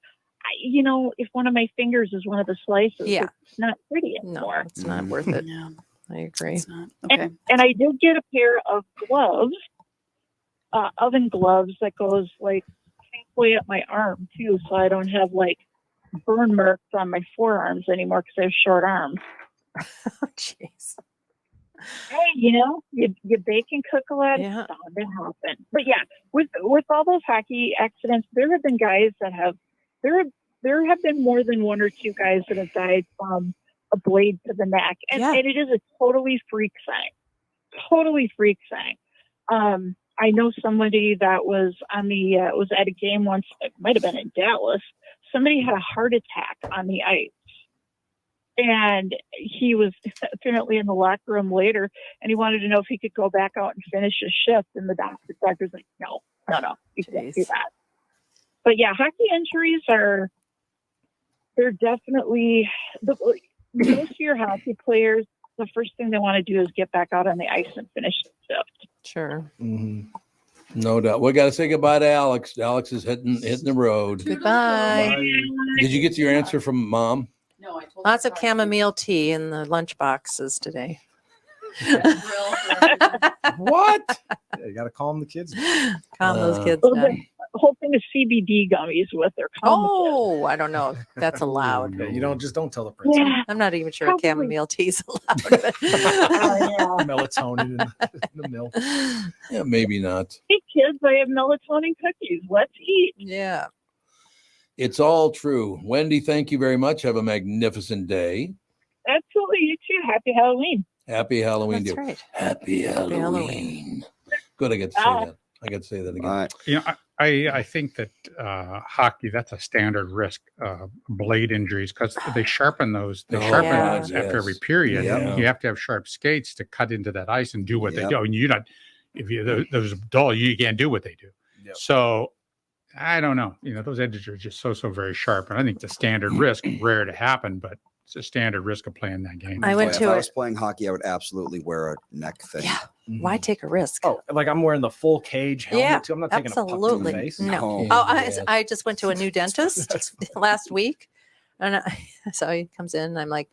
If one of my fingers is one of the slices, it's not pretty anymore. No, it's not worth it. No, I agree. it's not. Okay. And I did get a pair of gloves, oven gloves that goes like halfway up my arm too, so I don't have like burn marks on my forearms anymore because I have short arms. Jeez. Hey, you bake and cook a lot. Yeah. It's bound to happen. But yeah, with all those hockey accidents, there have been guys that have there have been more than one or two guys that have died from a blade to the neck, and it is a totally freak thing. Totally freak thing. I know somebody that was on the was at a game once. It might have been in Dallas. Somebody had a heart attack on the ice. And he was apparently in the locker room later, and he wanted to know if he could go back out and finish his shift. And the doctor's like, no, you can't do that. But yeah, hockey injuries they're definitely, most of your hockey players, the first thing they want to do is get back out on the ice and finish the shift. Sure. Mm-hmm. No doubt. We got to say goodbye to Alex. Alex is hitting the road. Goodbye. Did you get your answer from Mom? No, I told Lots of chamomile tea in the lunch boxes today. What? Yeah, you got to calm the kids. Calm those kids down. Whole thing of CBD gummies with their. I don't know if that's allowed. Yeah, don't tell the principal. Yeah, I'm not even sure if chamomile tea is allowed. Melatonin in the milk. Yeah, maybe not. Hey kids, I have melatonin cookies. Let's eat. Yeah. It's all true. Wendy, thank you very much. Have a magnificent day. Absolutely. You too. Happy Halloween. Happy Halloween, That's dear. right. Happy Halloween. Good, I get to say that. I got to say that again. All right. I think that hockey, that's a standard risk, blade injuries, because they sharpen those. They sharpen those after every period. Yeah. You have to have sharp skates to cut into that ice and do what they do. And if those dull, you can't do what they do. Yep. So I don't know. Those edges are just so very sharp. And I think the standard risk, rare to happen, but it's a standard risk of playing that game. If I was playing hockey, I would absolutely wear a neck thing. Yeah. Why take a risk? Oh, like I'm wearing the full cage helmet Yeah, too. I'm not taking a puck to the face. No. I just went to a new dentist last week, and so he comes in, and I'm like,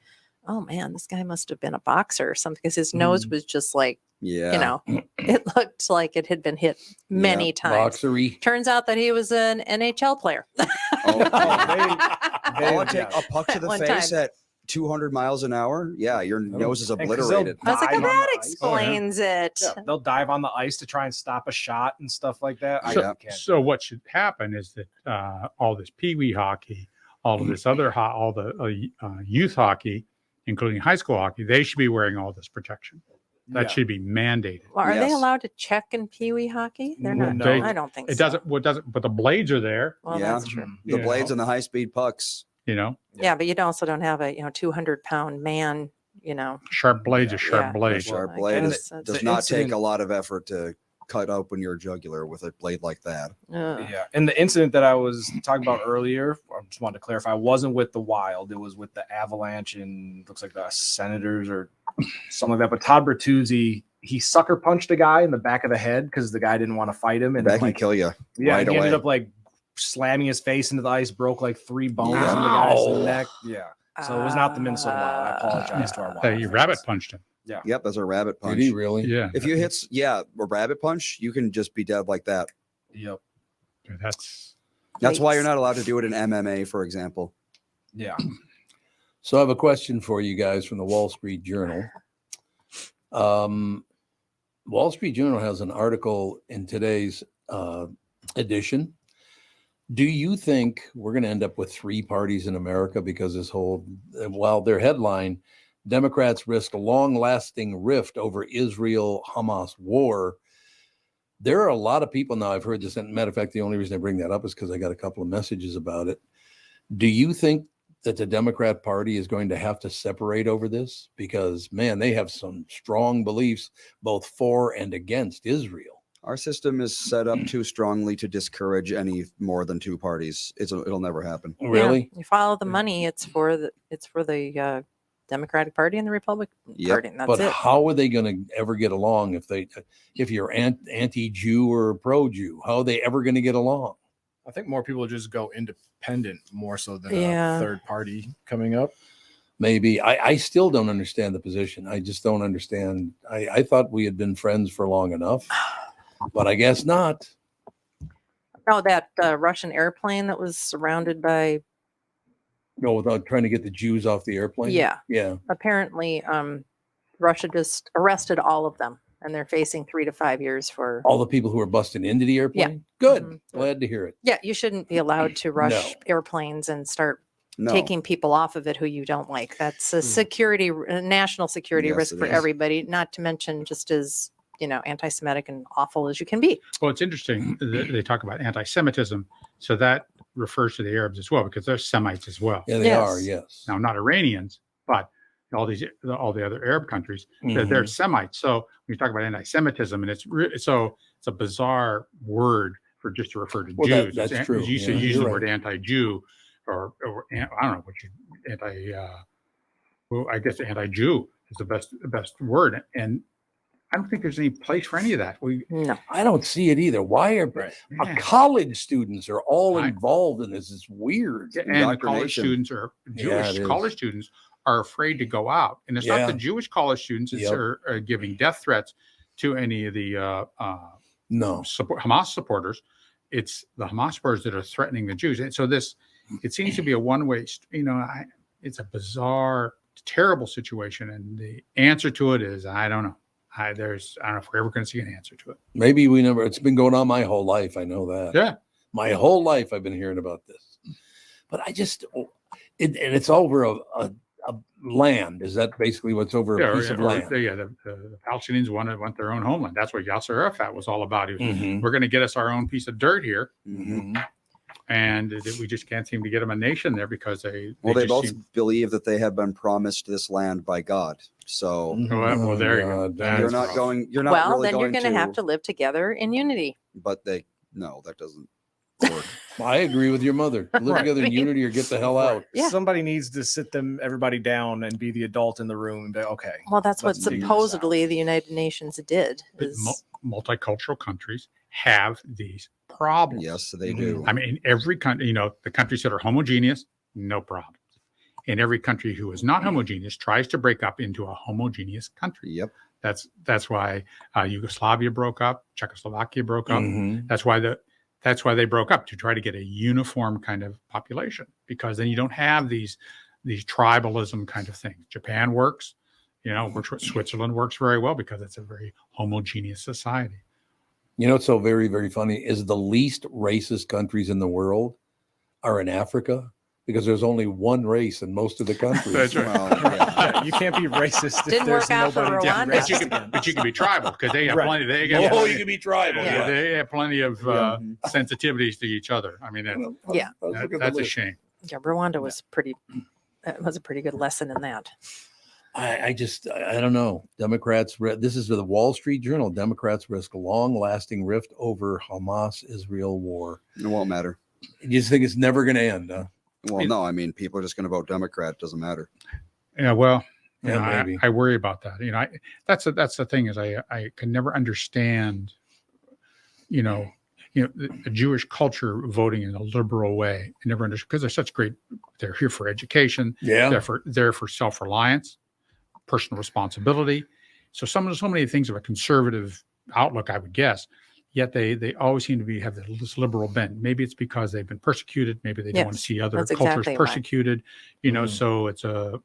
oh man, this guy must have been a boxer or something, because his nose was just like, it looked like it had been hit many times. Boxery. Turns out that he was an NHL player. I'll take a puck to the One face time. at 200 miles an hour. Yeah, your nose is obliterated. I was like, Dive on that the ice. explains it. Yeah, they'll dive on the ice to try and stop a shot and stuff like that. So what should happen is that all this peewee hockey, all of this other all the youth hockey, including high school hockey, they should be wearing all this protection. That should be mandated. Well, are they allowed to check in peewee hockey? They're not. They- I don't think it so. doesn't. What doesn't? But the blades are there. Well, yeah, that's true. the blades and the high-speed pucks. Yeah, but you also don't have a 200-pound man. Sharp blades are sharp blades. Sharp blade guess does not take a lot of effort to cut open your jugular with a blade like that. Yeah. And the incident that I was talking about earlier, I just wanted to clarify, wasn't with the Wild. It was with the Avalanche and looks like the Senators or something like that. But Todd Bertuzzi, he sucker punched a guy in the back of the head because the guy didn't want to fight him. And that can kill you. Yeah, right he away. ended up like slamming his face into the ice, broke like 3 bones in the guy's neck. Yeah. So it was not the Minnesota Wild. I apologize to our Wild. You rabbit punched him. Yeah. Yep, that's a rabbit punch. Did he really? Yeah. If you hit, a rabbit punch, you can just be dead like that. Yep. That's why you're not allowed to do it in MMA, for example. Yeah. So I have a question for you guys from the Wall Street Journal. Wall Street Journal has an article in today's edition. Do you think we're going to end up with 3 parties in America because their headline, Democrats risk a long-lasting rift over Israel-Hamas war. There are a lot of people now, I've heard this, matter of fact, the only reason I bring that up is because I got a couple of messages about it. Do you think that the Democrat Party is going to have to separate over this? Because, man, they have some strong beliefs both for and against Israel. Our system is set up too strongly to discourage any more than 2 parties. It'll never happen. Really? Yeah, you follow the money. It's for the Democratic Party and the Republican Party. And that's but it. how are they going to ever get along if you're anti-Jew or pro-Jew? How are they ever going to get along? I think more people just go independent more so than Yeah. a third party coming up. Maybe. I still don't understand the position. I just don't understand. I thought we had been friends for long enough, but I guess not. Oh, that Russian airplane that was surrounded by. No, without trying to get the Jews off the airplane. Yeah. Yeah. Apparently, Russia just arrested all of them, and they're facing 3 to 5 years for. All the people who were busting into the airplane. Yeah. Good. Glad to hear it. Yeah, you shouldn't be allowed to rush airplanes and start taking people off of it who you don't like. That's a national security risk for everybody. Not to mention just as anti-Semitic and awful as you can be. Well, it's interesting that they talk about anti-Semitism, so that refers to the Arabs as well, because they're Semites as well. Yeah, they are. Yes. Now, not Iranians, but all the other Arab countries, they're Semites. So when you talk about anti-Semitism, and it's a bizarre word for just to refer to Jews. That's true. You use the word anti-Jew, or I don't know what I guess anti-Jew is the best word, and I don't think there's any place for any of that. No, I don't see it either. Why are college students are all involved in this? It's weird. Yeah, and the college students are Jewish. College students are afraid to go out, and it's not the Jewish college students that are giving death threats to any of the Hamas supporters. It's the Hamas supporters that are threatening the Jews. And so it seems to be a one-way. It's a bizarre, terrible situation, and the answer to it is I don't know. I don't know if we're ever going to see an answer to it. Maybe we never. It's been going on my whole life. I know that. Yeah, my whole life I've been hearing about this. But and it's over a land. Is that basically what's over a piece of land? The Palestinians want their own homeland. That's what Yasser Arafat was all about. We're going to get us our own piece of dirt here. And we just can't seem to get them a nation there because they both believe that they have been promised this land by God. So well, there you go. You're not going. You're not. Well, really then you're going to have to live together in unity. But that doesn't work. I agree with your mother. Live together in unity or get the hell out. Yeah. Somebody needs to sit everybody down and be the adult in the room and be okay. Well, that's what supposedly the United Nations did. Multicultural countries have these problems. Yes, they do. I mean, every country, the countries that are homogeneous, no problems. And every country who is not homogeneous tries to break up into a homogeneous country. Yep. That's why Yugoslavia broke up, Czechoslovakia broke up. That's why they broke up, to try to get a uniform kind of population, because then you don't have these tribalism kind of things. Japan works, Switzerland works very well because it's a very homogeneous society. It's so very, very funny is the least racist countries in the world are in Africa, because there's only one race in most of the countries. That's right. You can't be racist. Didn't work out for Rwanda. But you can be tribal, because they have plenty. You can be tribal. Yeah, they have plenty of sensitivities to each other. I mean, that's a shame. Yeah, Rwanda was a pretty good lesson in that. I don't know. Democrats, this is the Wall Street Journal. Democrats risk a long-lasting rift over Hamas-Israel war. It won't matter. You just think it's never going to end, huh? Well, no. I mean, people are just going to vote Democrat. Doesn't matter. Yeah. Well, maybe. I worry about that. That's the thing is I can never understand. The Jewish culture voting in a liberal way. I never understood, because they're such great. They're here for education. Yeah. They're for self-reliance, personal responsibility. So so many things of a conservative outlook, I would guess. Yet they always seem to have this liberal bent. Maybe it's because they've been persecuted. Maybe they don't want to see other cultures persecuted. So it's a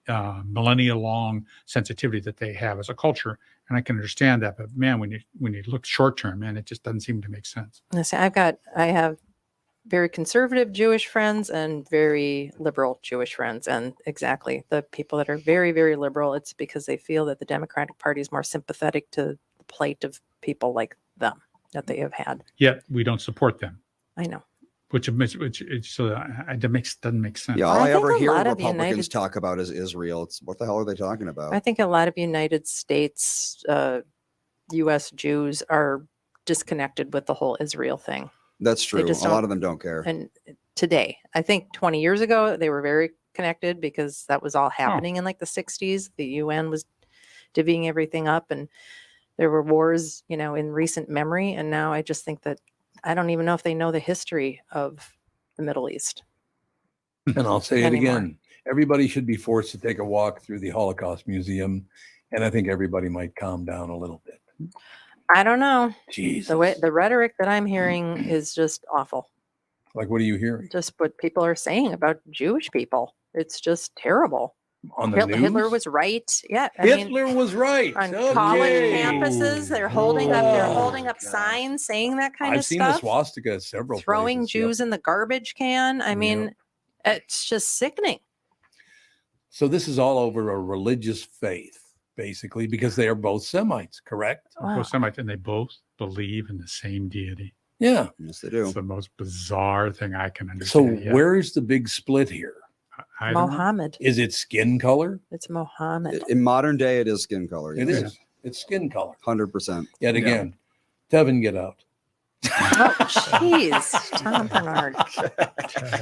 millennia-long sensitivity that they have as a culture, and I can understand that. But man, when you look short term, man, it just doesn't seem to make sense. I have very conservative Jewish friends and very liberal Jewish friends, and exactly the people that are very, very liberal, it's because they feel that the Democratic Party is more sympathetic to the plight of people like them that they have had. Yet we don't support them. I know. Which doesn't make sense. Yeah, all I ever hear Republicans talk about is Israel. It's what the hell are they talking about? I think a lot of United States, U.S. Jews are disconnected with the whole Israel thing. That's true. A lot of them don't care. And today, I think 20 years ago, they were very connected, because that was all happening in like the 60s. The UN was divvying everything up, and there were wars, in recent memory. And now I just think that I don't even know if they know the history of the Middle East. And I'll say it again. Everybody should be forced to take a walk through the Holocaust Museum. And I think everybody might calm down a little bit. I don't know. Jesus. The rhetoric that I'm hearing is just awful. Like, what are you hearing? Just what people are saying about Jewish people. It's just terrible. On the news? Hitler was right. Yeah, Hitler was right. On Okay. college campuses, they're holding up signs saying that kind I've of seen stuff. the swastika at several Throwing places. Jews in the garbage can. I mean, it's just sickening. So this is all over a religious faith, basically, because they are both Semites, correct? They're both Semites, and they both believe in the same deity. Yeah. Yes, they do. It's the most bizarre thing I can understand. So where's the big split here? I don't know. Mohammed. Is it skin color? It's Mohammed. In modern day, it is skin color. It yes. is. It's skin color. 100%. Yet again, Tevin, get out. Oh, jeez, Tom Barnard.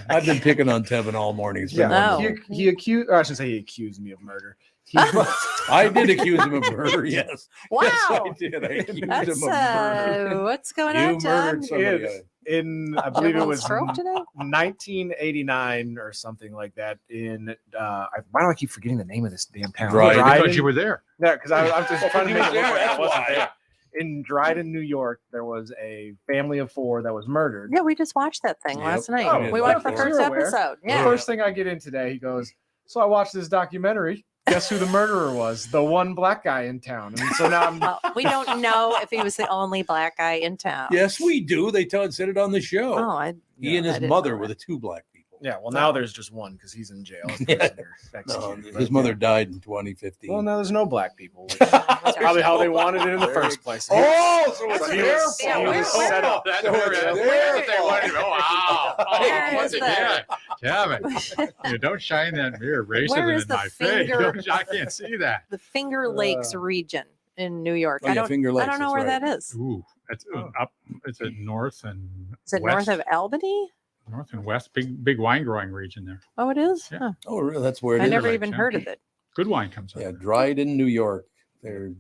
I've been picking on Tevin all morning. It's been Yeah, wonderful. he accused, or I should say, he accused me of murder. I did accuse him of murder. Yes. Wow. Yes, I did. I accused him of murder. What's going You on, Tom? murdered somebody. In I believe it was Stroke today? 1989 or something like that. Why do I keep forgetting the name of this damn town? Dryden. Because you were there. Yeah, because I'm just trying to make it look like I That's wasn't why. there. In Dryden, New York, there was a family of 4 that was murdered. Yeah, we just watched that thing last night. Oh, we watched the you're first aware. episode. The Yeah. first thing I get in today, he goes, "So I watched this documentary. Guess who the murderer was? The one black guy in town." And so now I'm. Well, we don't know if he was the only black guy in town. Yes, we do. They said it on the show. Oh, He and I his didn't mother know were that. the 2 black people. Yeah, well, now there's just one because he's in jail. as Yeah. prisoner, No, executed. his But, mother yeah. died in 2015. Well, now there's no black people. That's probably how they wanted it in the first place. Oh, so it's He their was- he fault. was set up. That's So where it's that's their where they fault. wanted. Oh, wow. Where Oh, is once the- again, Kevin, you don't shine that mirror of Where racism is in the my face. finger- I can't see that. The Finger Lakes region in New York. Oh, I yeah, don't. Finger Lakes, I don't know that's where right. that is. Ooh, that's up. Is it north and Is it west? north of Albany? North and west, big wine growing region there. Oh, it is. Yeah. Huh. Oh, really? That's where it I is. never Lakes, even yeah. heard of it. Good wine comes up. Yeah, Dryden, New York. They're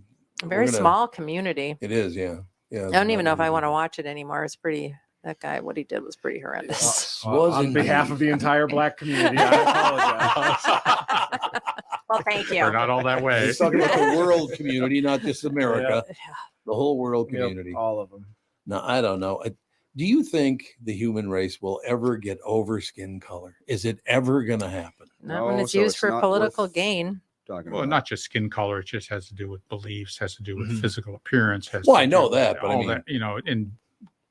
A very we're gonna- small community. It is, yeah. Yeah. I don't even know if I want to watch it anymore. It's pretty. That guy, what he did was pretty horrendous. On behalf of the entire black community, I apologize. Well, thank you. We're not all that way. He's talking about the world community, not just America. Yeah. The whole world Yep, community. all of them. Now, I don't know. Do you think the human race will ever get over skin color? Is it ever going to happen? Not when No, it's so used it's for not political worth gain. Talking Well, about. not just skin color. It just has to do with beliefs, has to do with physical appearance. Has Well, to I do know with that, but I all mean- that, and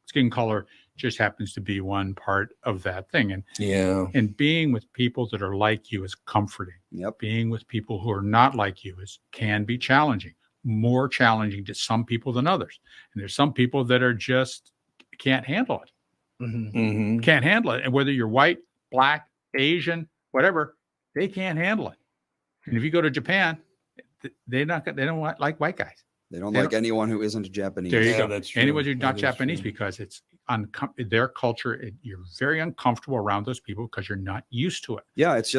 skin color just happens to be one part of that thing. And being with people that are like you is comforting. Yep. Being with people who are not like you can be challenging, more challenging to some people than others. And there's some people that are just can't handle it. Mm-hmm. Can't handle it. And whether you're white, black, Asian, whatever, they can't handle it. And if you go to Japan, they don't like white guys. They don't They like don't- anyone who isn't Japanese. There you Yeah, go. that's true. Anyone who's not That is Japanese, true. because it's their culture. You're very uncomfortable around those people because you're not used to it. Yeah, it's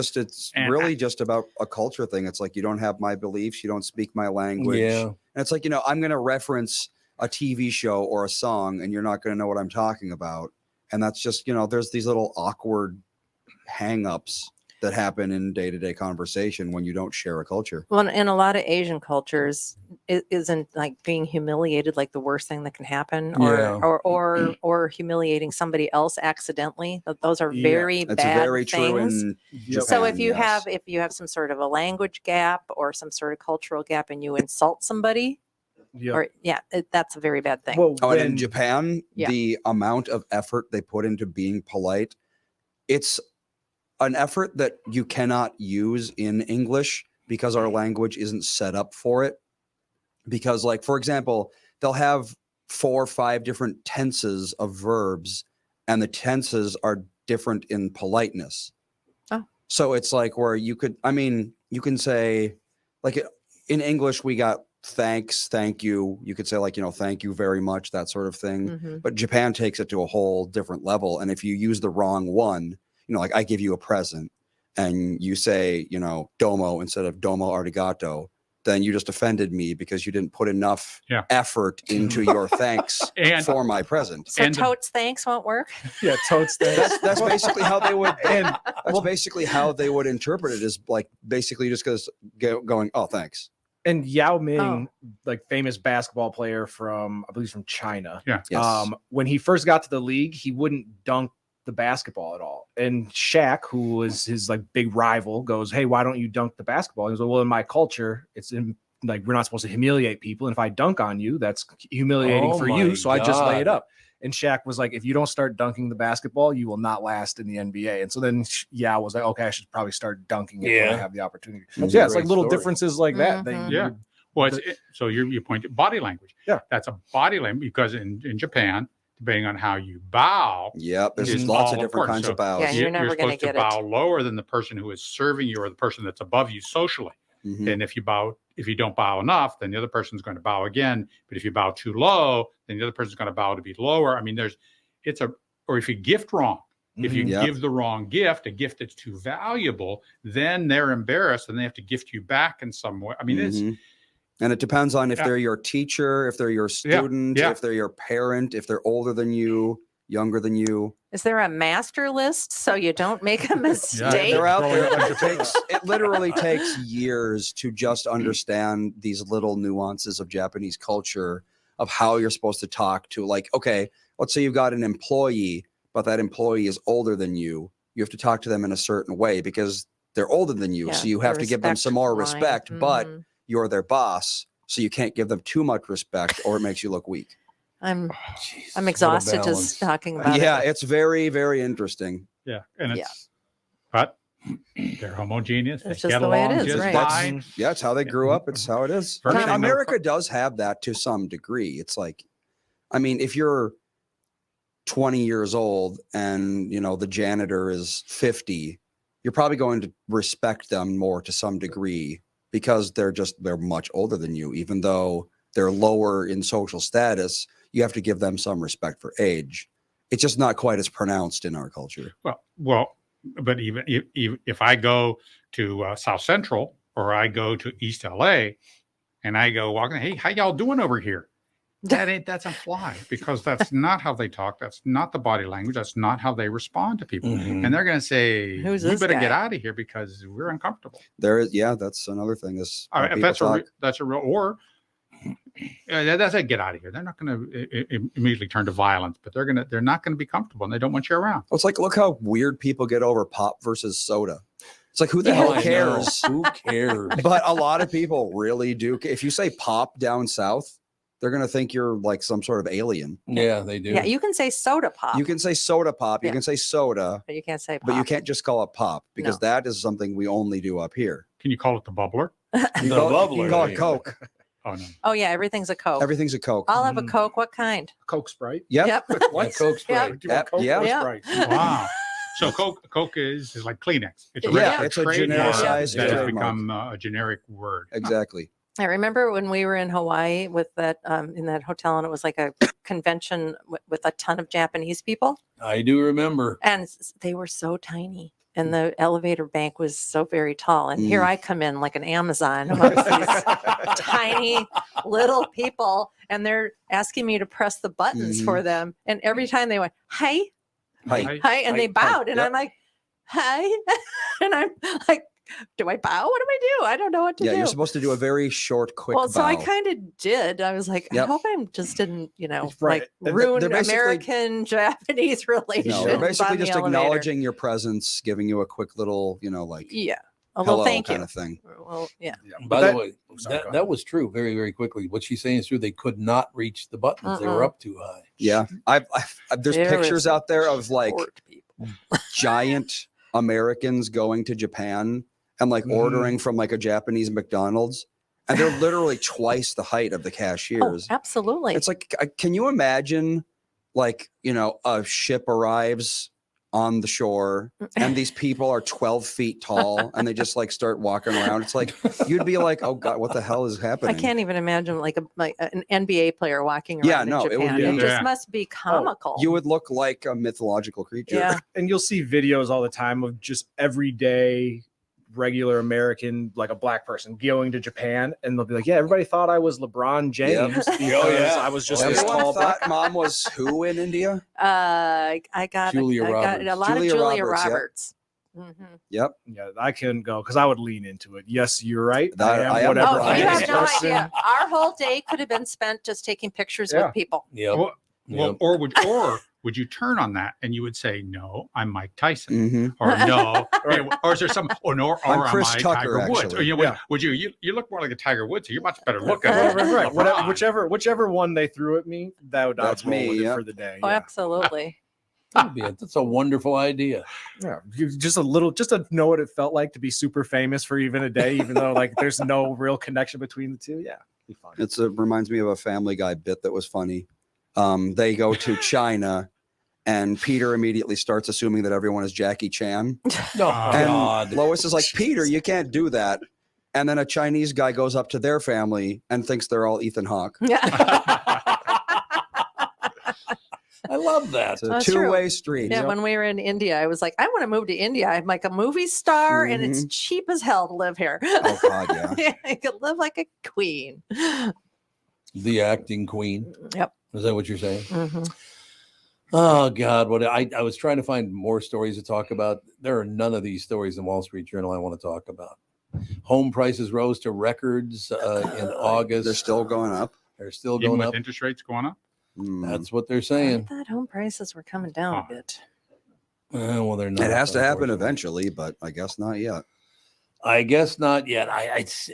And really just about a culture thing. It's like, you don't have my beliefs, you don't speak my language. Yeah. And it's like, I'm going to reference a TV show or a song and you're not going to know what I'm talking about. And that's just, there's these little awkward hang-ups that happen in day-to-day conversation when you don't share a culture. Well, in a lot of Asian cultures, it isn't like being humiliated like the worst thing that can happen, Yeah. or humiliating somebody else accidentally. Those are very It's bad very true things. in So Japan, if you yes. have some sort of a language gap or some sort of cultural gap, and you insult somebody, that's a very bad thing. Well, Oh, and in Japan, Yeah. the amount of effort they put into being polite, it's an effort that you cannot use in English because our language isn't set up for it. Because, like, for example, they'll have 4 or 5 different tenses of verbs, and the tenses are different in politeness. Oh. So it's like where you can say, like, in English, we got thanks, thank you. You could say, like, thank you very much, that sort of thing. Mhm. But Japan takes it to a whole different level. And if you use the wrong one, like I give you a present and you say, domo instead of domo arigato, then you just offended me because you didn't put enough effort into your thanks for my present. So totes thanks won't work. Yeah, totes thanks. That's basically how they would, basically how they would interpret it, is like basically just going, oh, thanks. And Yao Ming, like famous basketball player from, I believe, from China. Yeah. Yes. When he first got to the league, he wouldn't dunk the basketball at all. And Shaq, who was his like big rival, goes, "Hey, why don't you dunk the basketball?" He goes, "Well, in my culture, it's in like we're not supposed to humiliate people, and if I dunk on you, that's humiliating for you. So I just lay it up." And Shaq was like, "If you don't start dunking the basketball, you will not last in the NBA." And so then Yao was like, "Okay, I should probably start dunking it when I have the opportunity." Yeah, it's like little differences like that. Yeah. Well, so you point to body language. Yeah, that's a body language because in Japan, depending on how you bow, there's lots of different kinds of bows. Yeah, you're never going to get bow lower than the person who is serving you or the person that's above you socially. And if you don't bow enough, then the other person's going to bow again. But if you bow too low, then the other person's going to bow to be lower. I mean, or if you gift wrong, if you give the wrong gift, a gift that's too valuable, then they're embarrassed and they have to gift you back in some way. I mean, and it depends on if they're your teacher, if they're your student, if they're your parent, if they're older than you, younger than you. Is there a master list so you don't make a mistake? They're out there. It literally takes years to just understand these little nuances of Japanese culture of how you're supposed to talk to. Like, okay, let's say you've got an employee, but that employee is older than you. You have to talk to them in a certain way because they're older than you. So you have to give them some more respect, but you're their boss. So you can't give them too much respect or it makes you look weak. I'm exhausted just talking about it. Yeah, it's very, very interesting. Yeah, and but they're homogeneous. It's they just get the way it along is, just right? fine. It's how they grew up. It's how it is. I mean, America does have that to some degree. It's like, I mean, if you're 20 years old and, the janitor is 50, you're probably going to respect them more to some degree because they're much older than you, even though they're lower in social status. You have to give them some respect for age. It's just not quite as pronounced in our culture. Well, but even if I go to South Central or I go to East LA and I go walking, hey, how y'all doing over here? That doesn't fly because that's not how they talk. That's not the body language. That's not how they respond to people. And they're going to say, "You better get out of here because we're uncomfortable." That's another thing. Is if that's a real or. That's a get out of here. They're not going to immediately turn to violence, but they're not going to be comfortable, and they don't want you around. It's like, look how weird people get over pop versus soda. It's like, who the hell cares? Who cares? But a lot of people really do. If you say pop down south, they're going to think you're like some sort of alien. Yeah, they do. Yeah, you can say soda pop. You can say soda pop. You can say soda. But you can't say pop. But you can't just call it pop because that is something we only do up here. Can you call it the bubbler? You call it Coke. Oh, no. Oh, yeah, everything's a Coke. Everything's a Coke. I'll have a Coke. What kind? Coke Sprite. Yep. What? Coke Sprite. Sprite. Wow. So Coke is like Kleenex. It's a genericized that has become a generic word. Exactly. I remember when we were in Hawaii with that in that hotel, and it was like a convention with a ton of Japanese people. I do remember. And they were so tiny. And the elevator bank was so very tall. And here I come in like an Amazon amongst these tiny little people. And they're asking me to press the buttons for them. And every time they went, hi. And they bowed. And I'm like, hi. And I'm like, do I bow? What do I do? I don't know what to do. Yeah, you're supposed to do a very short, quick bow. So I kind of did. I was like, I hope I just didn't, ruin American Japanese relations. No, they're basically just acknowledging your presence, giving you a quick little, a little thank you kind of thing. Well, yeah. By the way, that was true very, very quickly. What she's saying is true. They could not reach the buttons. They were up too high. Yeah. There's pictures out there of like giant Americans going to Japan and like ordering from like a Japanese McDonald's, and they're literally twice the height of the cashiers. Oh, absolutely. It's like, can you imagine like, a ship arrives on the shore and these people are 12 feet tall and they just like start walking around. It's like, you'd be like, oh God, what the hell is happening? I can't even imagine like an NBA player walking around in Japan. It just must be comical. You would look like a mythological creature. Yeah. And you'll see videos all the time of just everyday regular American, like a black person going to Japan, and they'll be like, yeah, everybody thought I was LeBron James because I was just this tall. Thought mom was who in India? I got a lot of Julia Roberts. Yep. Yeah, I couldn't go because I would lean into it. Yes, you're right. I am whatever. Oh, I you am have no person. idea. Our whole day could have been spent just taking pictures with people. Yep. Well, or would you turn on that and you would say, no, I'm Mike Tyson, Mm-hmm. or no, or is there some, or I'm am Chris I Tucker, Tiger Woods? actually. Or, you know, Yeah. would you look more like a Tiger Woods? So you're much better looking. Right. Whichever one they threw at me, that's me, roll with yeah. it for the day. Oh, Yeah. absolutely. That's a wonderful idea. Yeah, just to know what it felt like to be super famous for even a day, even though like there's no real connection between the two. Yeah, be fun. It reminds me of a Family Guy bit that was funny. They go to China, and Peter immediately starts assuming that everyone is Jackie Chan. Oh, And God. Lois is like, Peter, you can't do that. And then a Chinese guy goes up to their family and thinks they're all Ethan Hawke. I love that. It's a That's two-way true. street. Yeah, when we were in India, I was like, I want to move to India. I'm like a movie star, and it's cheap as hell to live here. Oh, God, yeah. I could live like a queen. The acting queen. Yep. Is that what you're saying? Mm-hmm. Oh, God. What I was trying to find more stories to talk about. There are none of these stories in Wall Street Journal I want to talk about. Home prices rose to records in August. They're still going up. They're still Even going with up. interest rates going up. That's what they're I saying. thought home prices were coming down a bit. Well, they're not. It has to happen eventually, but I guess not yet. I guess not yet. It's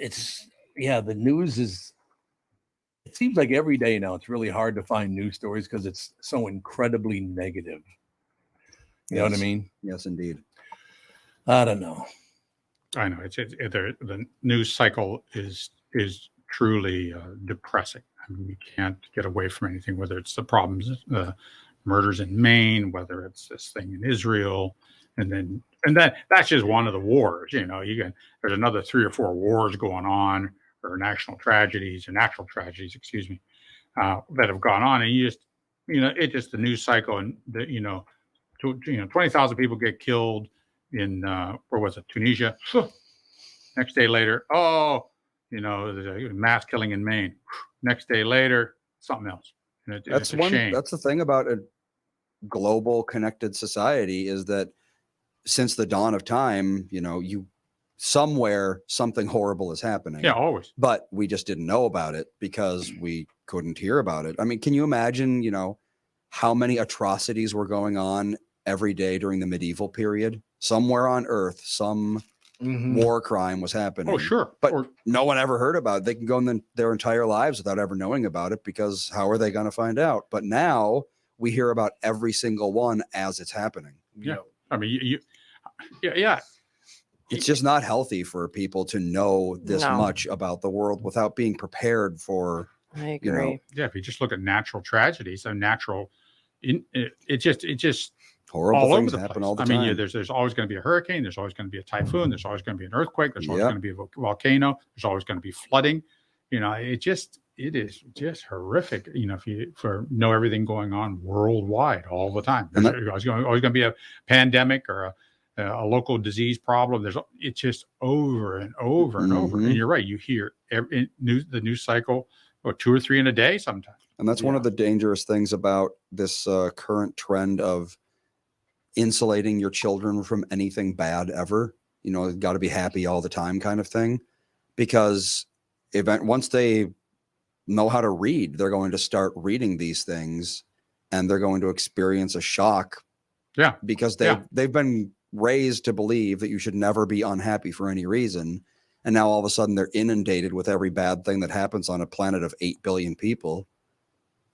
the news is. It seems like every day now it's really hard to find news stories because it's so incredibly negative. You know what I mean? Yes, indeed. I don't know. I know the news cycle is truly depressing. I mean, we can't get away from anything, whether it's the problems, murders in Maine, whether it's this thing in Israel, and that's just one of the wars. You know, there's another 3 or 4 wars going on, or natural tragedies, excuse me, that have gone on, and it's just the news cycle, and 20,000 people get killed in where was it, Tunisia? Next day later, there's a mass killing in Maine. Next day later, something else. And it's a shame. That's the thing about a global connected society is that since the dawn of time, somewhere something horrible is happening. Yeah, always. But we just didn't know about it because we couldn't hear about it. I mean, can you imagine, how many atrocities were going on every day during the medieval period? Somewhere on Earth, some war crime was happening. Oh, sure. But no one ever heard about it. They can go in their entire lives without ever knowing about it because how are they going to find out? But now we hear about every single one as it's happening. Yeah. I mean, yeah. It's just not healthy for people to know this much about the world without being prepared for. I agree. Yeah, if you just look at natural tragedies, it just horrible all things over the happen place. all the time. I mean, there's always going to be a hurricane. There's always going to be a typhoon. There's always going to be an earthquake. There's always going to be a volcano. There's always going to be flooding. It is just horrific. If you know everything going on worldwide all the time, there's always going to be a pandemic or a local disease problem. It's just over and over and over. And you're right. You hear the news cycle, 2 or 3 in a day sometimes. And that's one of the dangerous things about this current trend of insulating your children from anything bad ever. Got to be happy all the time kind of thing. Because once they know how to read, they're going to start reading these things and they're going to experience a shock. Yeah. Because they've been raised to believe that you should never be unhappy for any reason. And now all of a sudden they're inundated with every bad thing that happens on a planet of 8 billion people.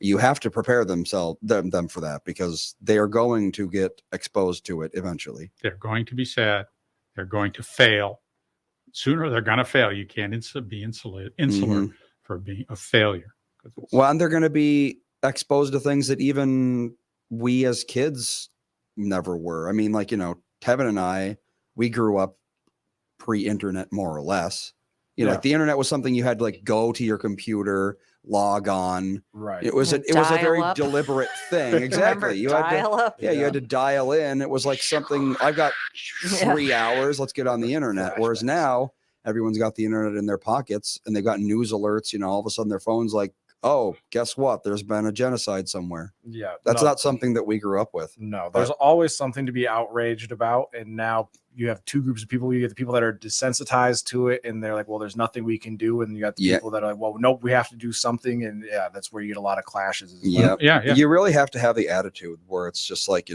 You have to prepare them for that because they are going to get exposed to it eventually. They're going to be sad. They're going to fail. Sooner they're going to fail. You can't be insular for being a failure. Well, and they're going to be exposed to things that even we as kids never were. I mean, Kevin and I, we grew up pre-internet more or less. Like the internet was something you had to go to your computer, log on. Right. It was a very deliberate thing. Exactly. You had to dial in. It was like something I've got 3 hours. Let's get on the internet. Whereas now everyone's got the internet in their pockets and they've got news alerts. All of a sudden their phone's like oh, guess what? There's been a genocide somewhere. Yeah. That's not something that we grew up with. No, there's always something to be outraged about. And now you have two groups of people. You get the people that are desensitized to it, and they're like, well, there's nothing we can do. And you got the people that are like, well, nope, we have to do something. And yeah, that's where you get a lot of clashes. Yeah. You really have to have the attitude where it's just like,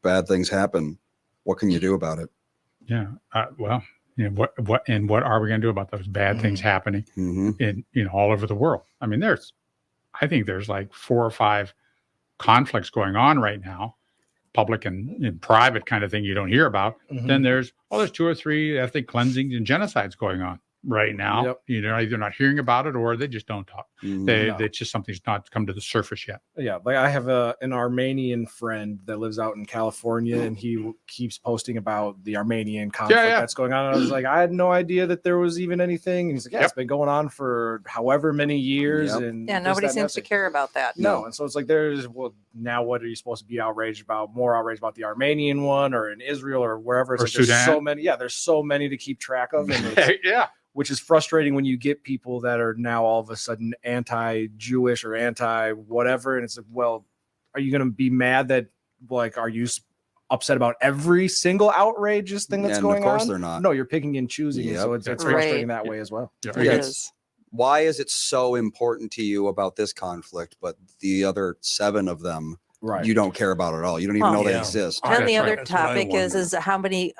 bad things happen. What can you do about it? Yeah. Well, what are we going to do about those bad things happening in all over the world? I mean, I think there's like 4 or 5 conflicts going on right now, public and private kind of thing you don't hear about. Then there's 2 or 3 ethnic cleansings and genocides going on right now. You're either not hearing about it or they just don't talk. It's just something's not come to the surface yet. Yeah, like I have an Armenian friend that lives out in California, and he keeps posting about the Armenian conflict that's going on. And I was like, I had no idea that there was even anything. And he's like, it's been going on for however many years. And nobody seems to care about that. No, and so it's like now what are you supposed to be outraged about? More outraged about the Armenian one, or in Israel, or wherever? It's like, there's so many. Yeah, there's so many to keep track of. And which is frustrating when you get people that are now all of a sudden anti-Jewish or anti-whatever. And it's like, well, are you going to be mad that, like, are you upset about every single outrageous thing that's going on? Of course they're not. No, you're picking and choosing. So it's frustrating that way as well. Why is it so important to you about this conflict, but the other 7 of them you don't care about at all? You don't even know they exist. And the other topic is how many,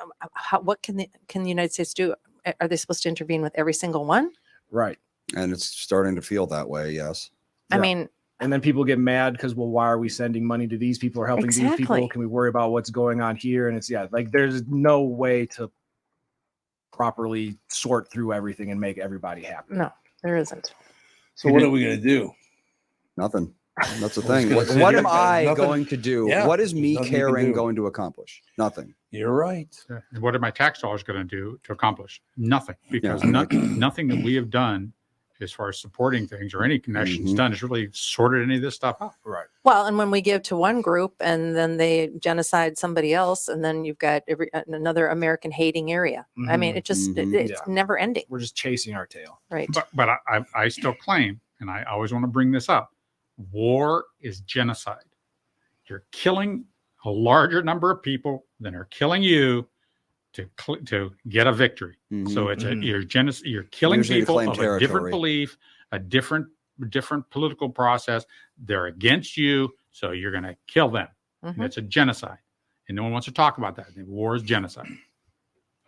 what can the United States do? Are they supposed to intervene with every single one? Right. And it's starting to feel that way. Yes. I mean, and then people get mad because, well, why are we sending money to these people or helping these people? Can we worry about what's going on here? And it's like there's no way to properly sort through everything and make everybody happy. No, there isn't. So what are we going to do? Nothing. That's the thing. What am I going to do? What is me caring going to accomplish? Nothing. You're right. And what are my tax dollars going to do to accomplish? Nothing, because nothing that we have done as far as supporting things or any connections done has really sorted any of this stuff out. Right. Well, and when we give to one group and then they genocide somebody else, and then you've got another American hating area. I mean, it just it's never ending. We're just chasing our tail. Right. But I still claim, and I always want to bring this up, war is genocide. You're killing a larger number of people than are killing you to get a victory. So it's you're killing Usually people of a different belief, a different political process. They're against you, so you're going to kill them. And it's a genocide, and no one wants to talk about that. War is genocide.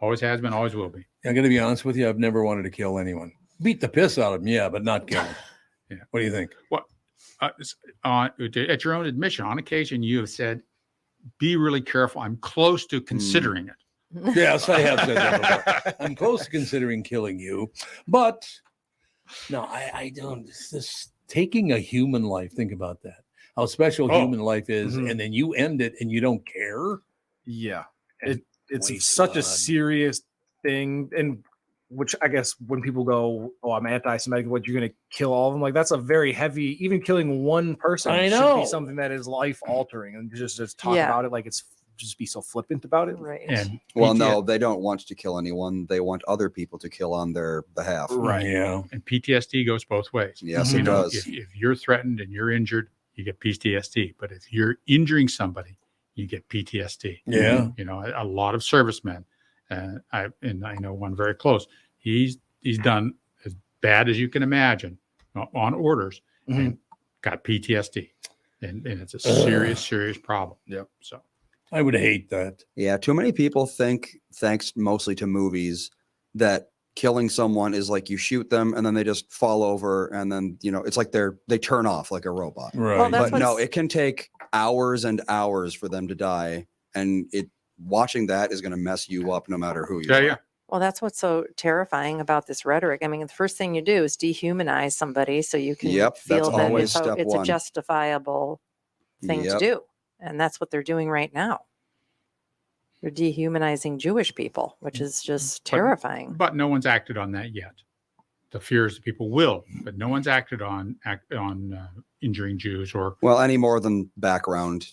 Always has been, always will be. I'm going to be honest with you. I've never wanted to kill anyone. Beat the piss out of them, but not kill them. What do you think? What at your own admission, on occasion you have said, be really careful. I'm close to considering it. Yes, I have said that before. I'm close to considering killing you, but no, I don't. This taking a human life. Think about that. How special human life is, and then you end it, and you don't care. Yeah, it's such a serious thing, and which I guess when people go, "Oh, I'm anti-Semitic," what you're going to kill all of them? Like that's a very heavy. Even killing one person should be something that is life altering, and just talk about it like it's just be so flippant about it. Right. And no, they don't want to kill anyone. They want other people to kill on their behalf. Right. Yeah. And PTSD goes both ways. Yes, it does. If you're threatened and you're injured, you get PTSD. But if you're injuring somebody, you get PTSD. Yeah. A lot of servicemen, I know one very close. He's done as bad as you can imagine on orders and got PTSD. And it's a serious problem. Yep. So I would hate that. Yeah, too many people think, thanks mostly to movies, that killing someone is like you shoot them and then they just fall over and then it's like they turn off like a robot. Right. Well, but no, it can take hours and hours for them to die, and watching that is going to mess you up no matter who you are. Yeah. Well, that's what's so terrifying about this rhetoric. I mean, the first thing you do is dehumanize somebody so you can feel that it's a justifiable thing to do. And that's what they're doing right now. They're dehumanizing Jewish people, which is just terrifying. But no one's acted on that yet. The fears that people will, but no one's acted on injuring Jews or any more than background.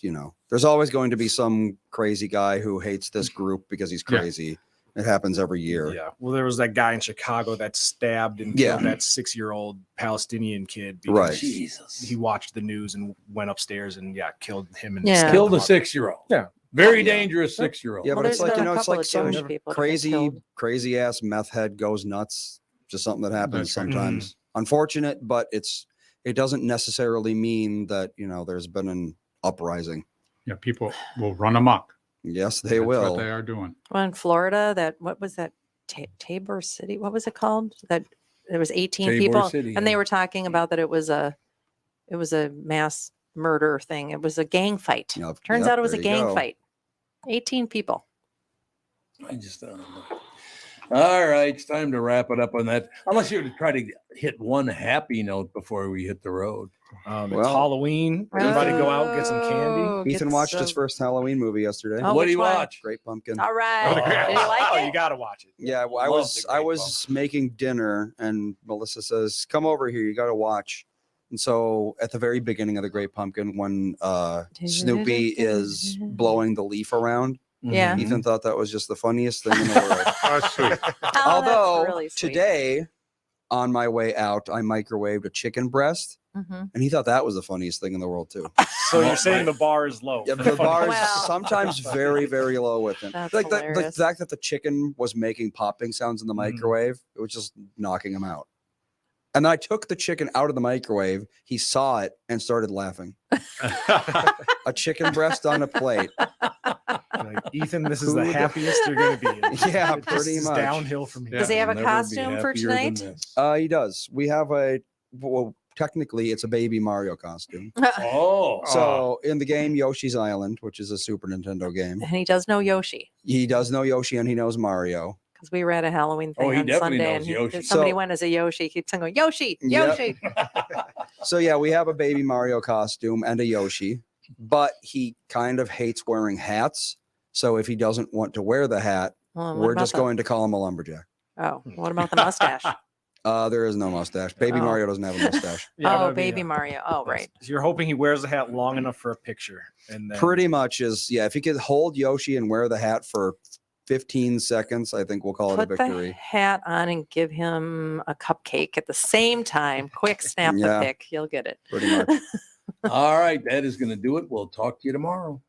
There's always going to be some crazy guy who hates this group because he's crazy. It happens every year. Yeah. Well, there was that guy in Chicago that stabbed and killed that 6-year-old Palestinian kid. Right. Jesus. He watched the news and went upstairs and killed him and killed a 6-year-old. Yeah. Very dangerous 6-year-old. Yeah, but it's like, it's like some crazy ass meth head goes nuts. Just something that happens sometimes. Unfortunate, but it doesn't necessarily mean that, there's been an uprising. Yeah, people will run amok. Yes, they will. What they are doing. Well, in Florida, what was that? Tabor City. What was it called? That there was 18 Tabor people, City, and they were talking about that it was a mass murder thing. It was a gang fight. Turns out it was a gang fight. 18 people. I just don't know. All right, it's time to wrap it up on that. Unless you would try to hit one happy note before we hit the road. It's Halloween. Everybody go out and get some candy. Ethan watched his first Halloween movie yesterday. What did he watch? Great Pumpkin. All right. Did you like it? You got to watch it. Yeah, I was making dinner and Melissa says, "Come over here. You got to watch." And so at the very beginning of the Great Pumpkin, when Snoopy is blowing the leaf around, Yeah. Ethan thought that was just the funniest thing in the world. Oh, sweet. Although really sweet. today, on my way out, I microwaved a chicken breast, and he thought that was the funniest thing in the world too. So you're saying the bar is low? Yeah, the bar is sometimes very, very low with him. That's Like the hilarious. fact that the chicken was making popping sounds in the microwave, it was just knocking him out. And then I took the chicken out of the microwave. He saw it and started laughing. A chicken breast on a plate. Like, Ethan, this is the happiest you're going to be. Yeah, It just pretty is much. downhill from here. Does he have a Never be costume for happier than tonight? this. He does. We have technically it's a baby Mario costume. Oh. So in the game Yoshi's Island, which is a Super Nintendo game, And he does know Yoshi he does know Yoshi and he knows Mario. because we were at a Halloween thing Oh, he on definitely Sunday, knows and Yoshi. somebody So- went as a Yoshi. He keeps on going Yoshi, Yep. Yoshi. So yeah, we have a baby Mario costume and a Yoshi, but he kind of hates wearing hats. So if he doesn't want to wear the hat, Well, what we're about just the- going to call him a lumberjack. Oh, what about the mustache? There is no mustache. Baby Oh. Mario doesn't have a mustache. Baby Mario. Oh, right. So you're hoping he wears the hat long enough for a picture, and then Pretty much is, yeah. If he could hold Yoshi and wear the hat for 15 seconds, I think we'll call it a Put the victory. hat on and give him a cupcake at the same time. Quick, snap Yeah. the pic. You'll get it. Pretty much. All right, that is going to do it. We'll talk to you tomorrow.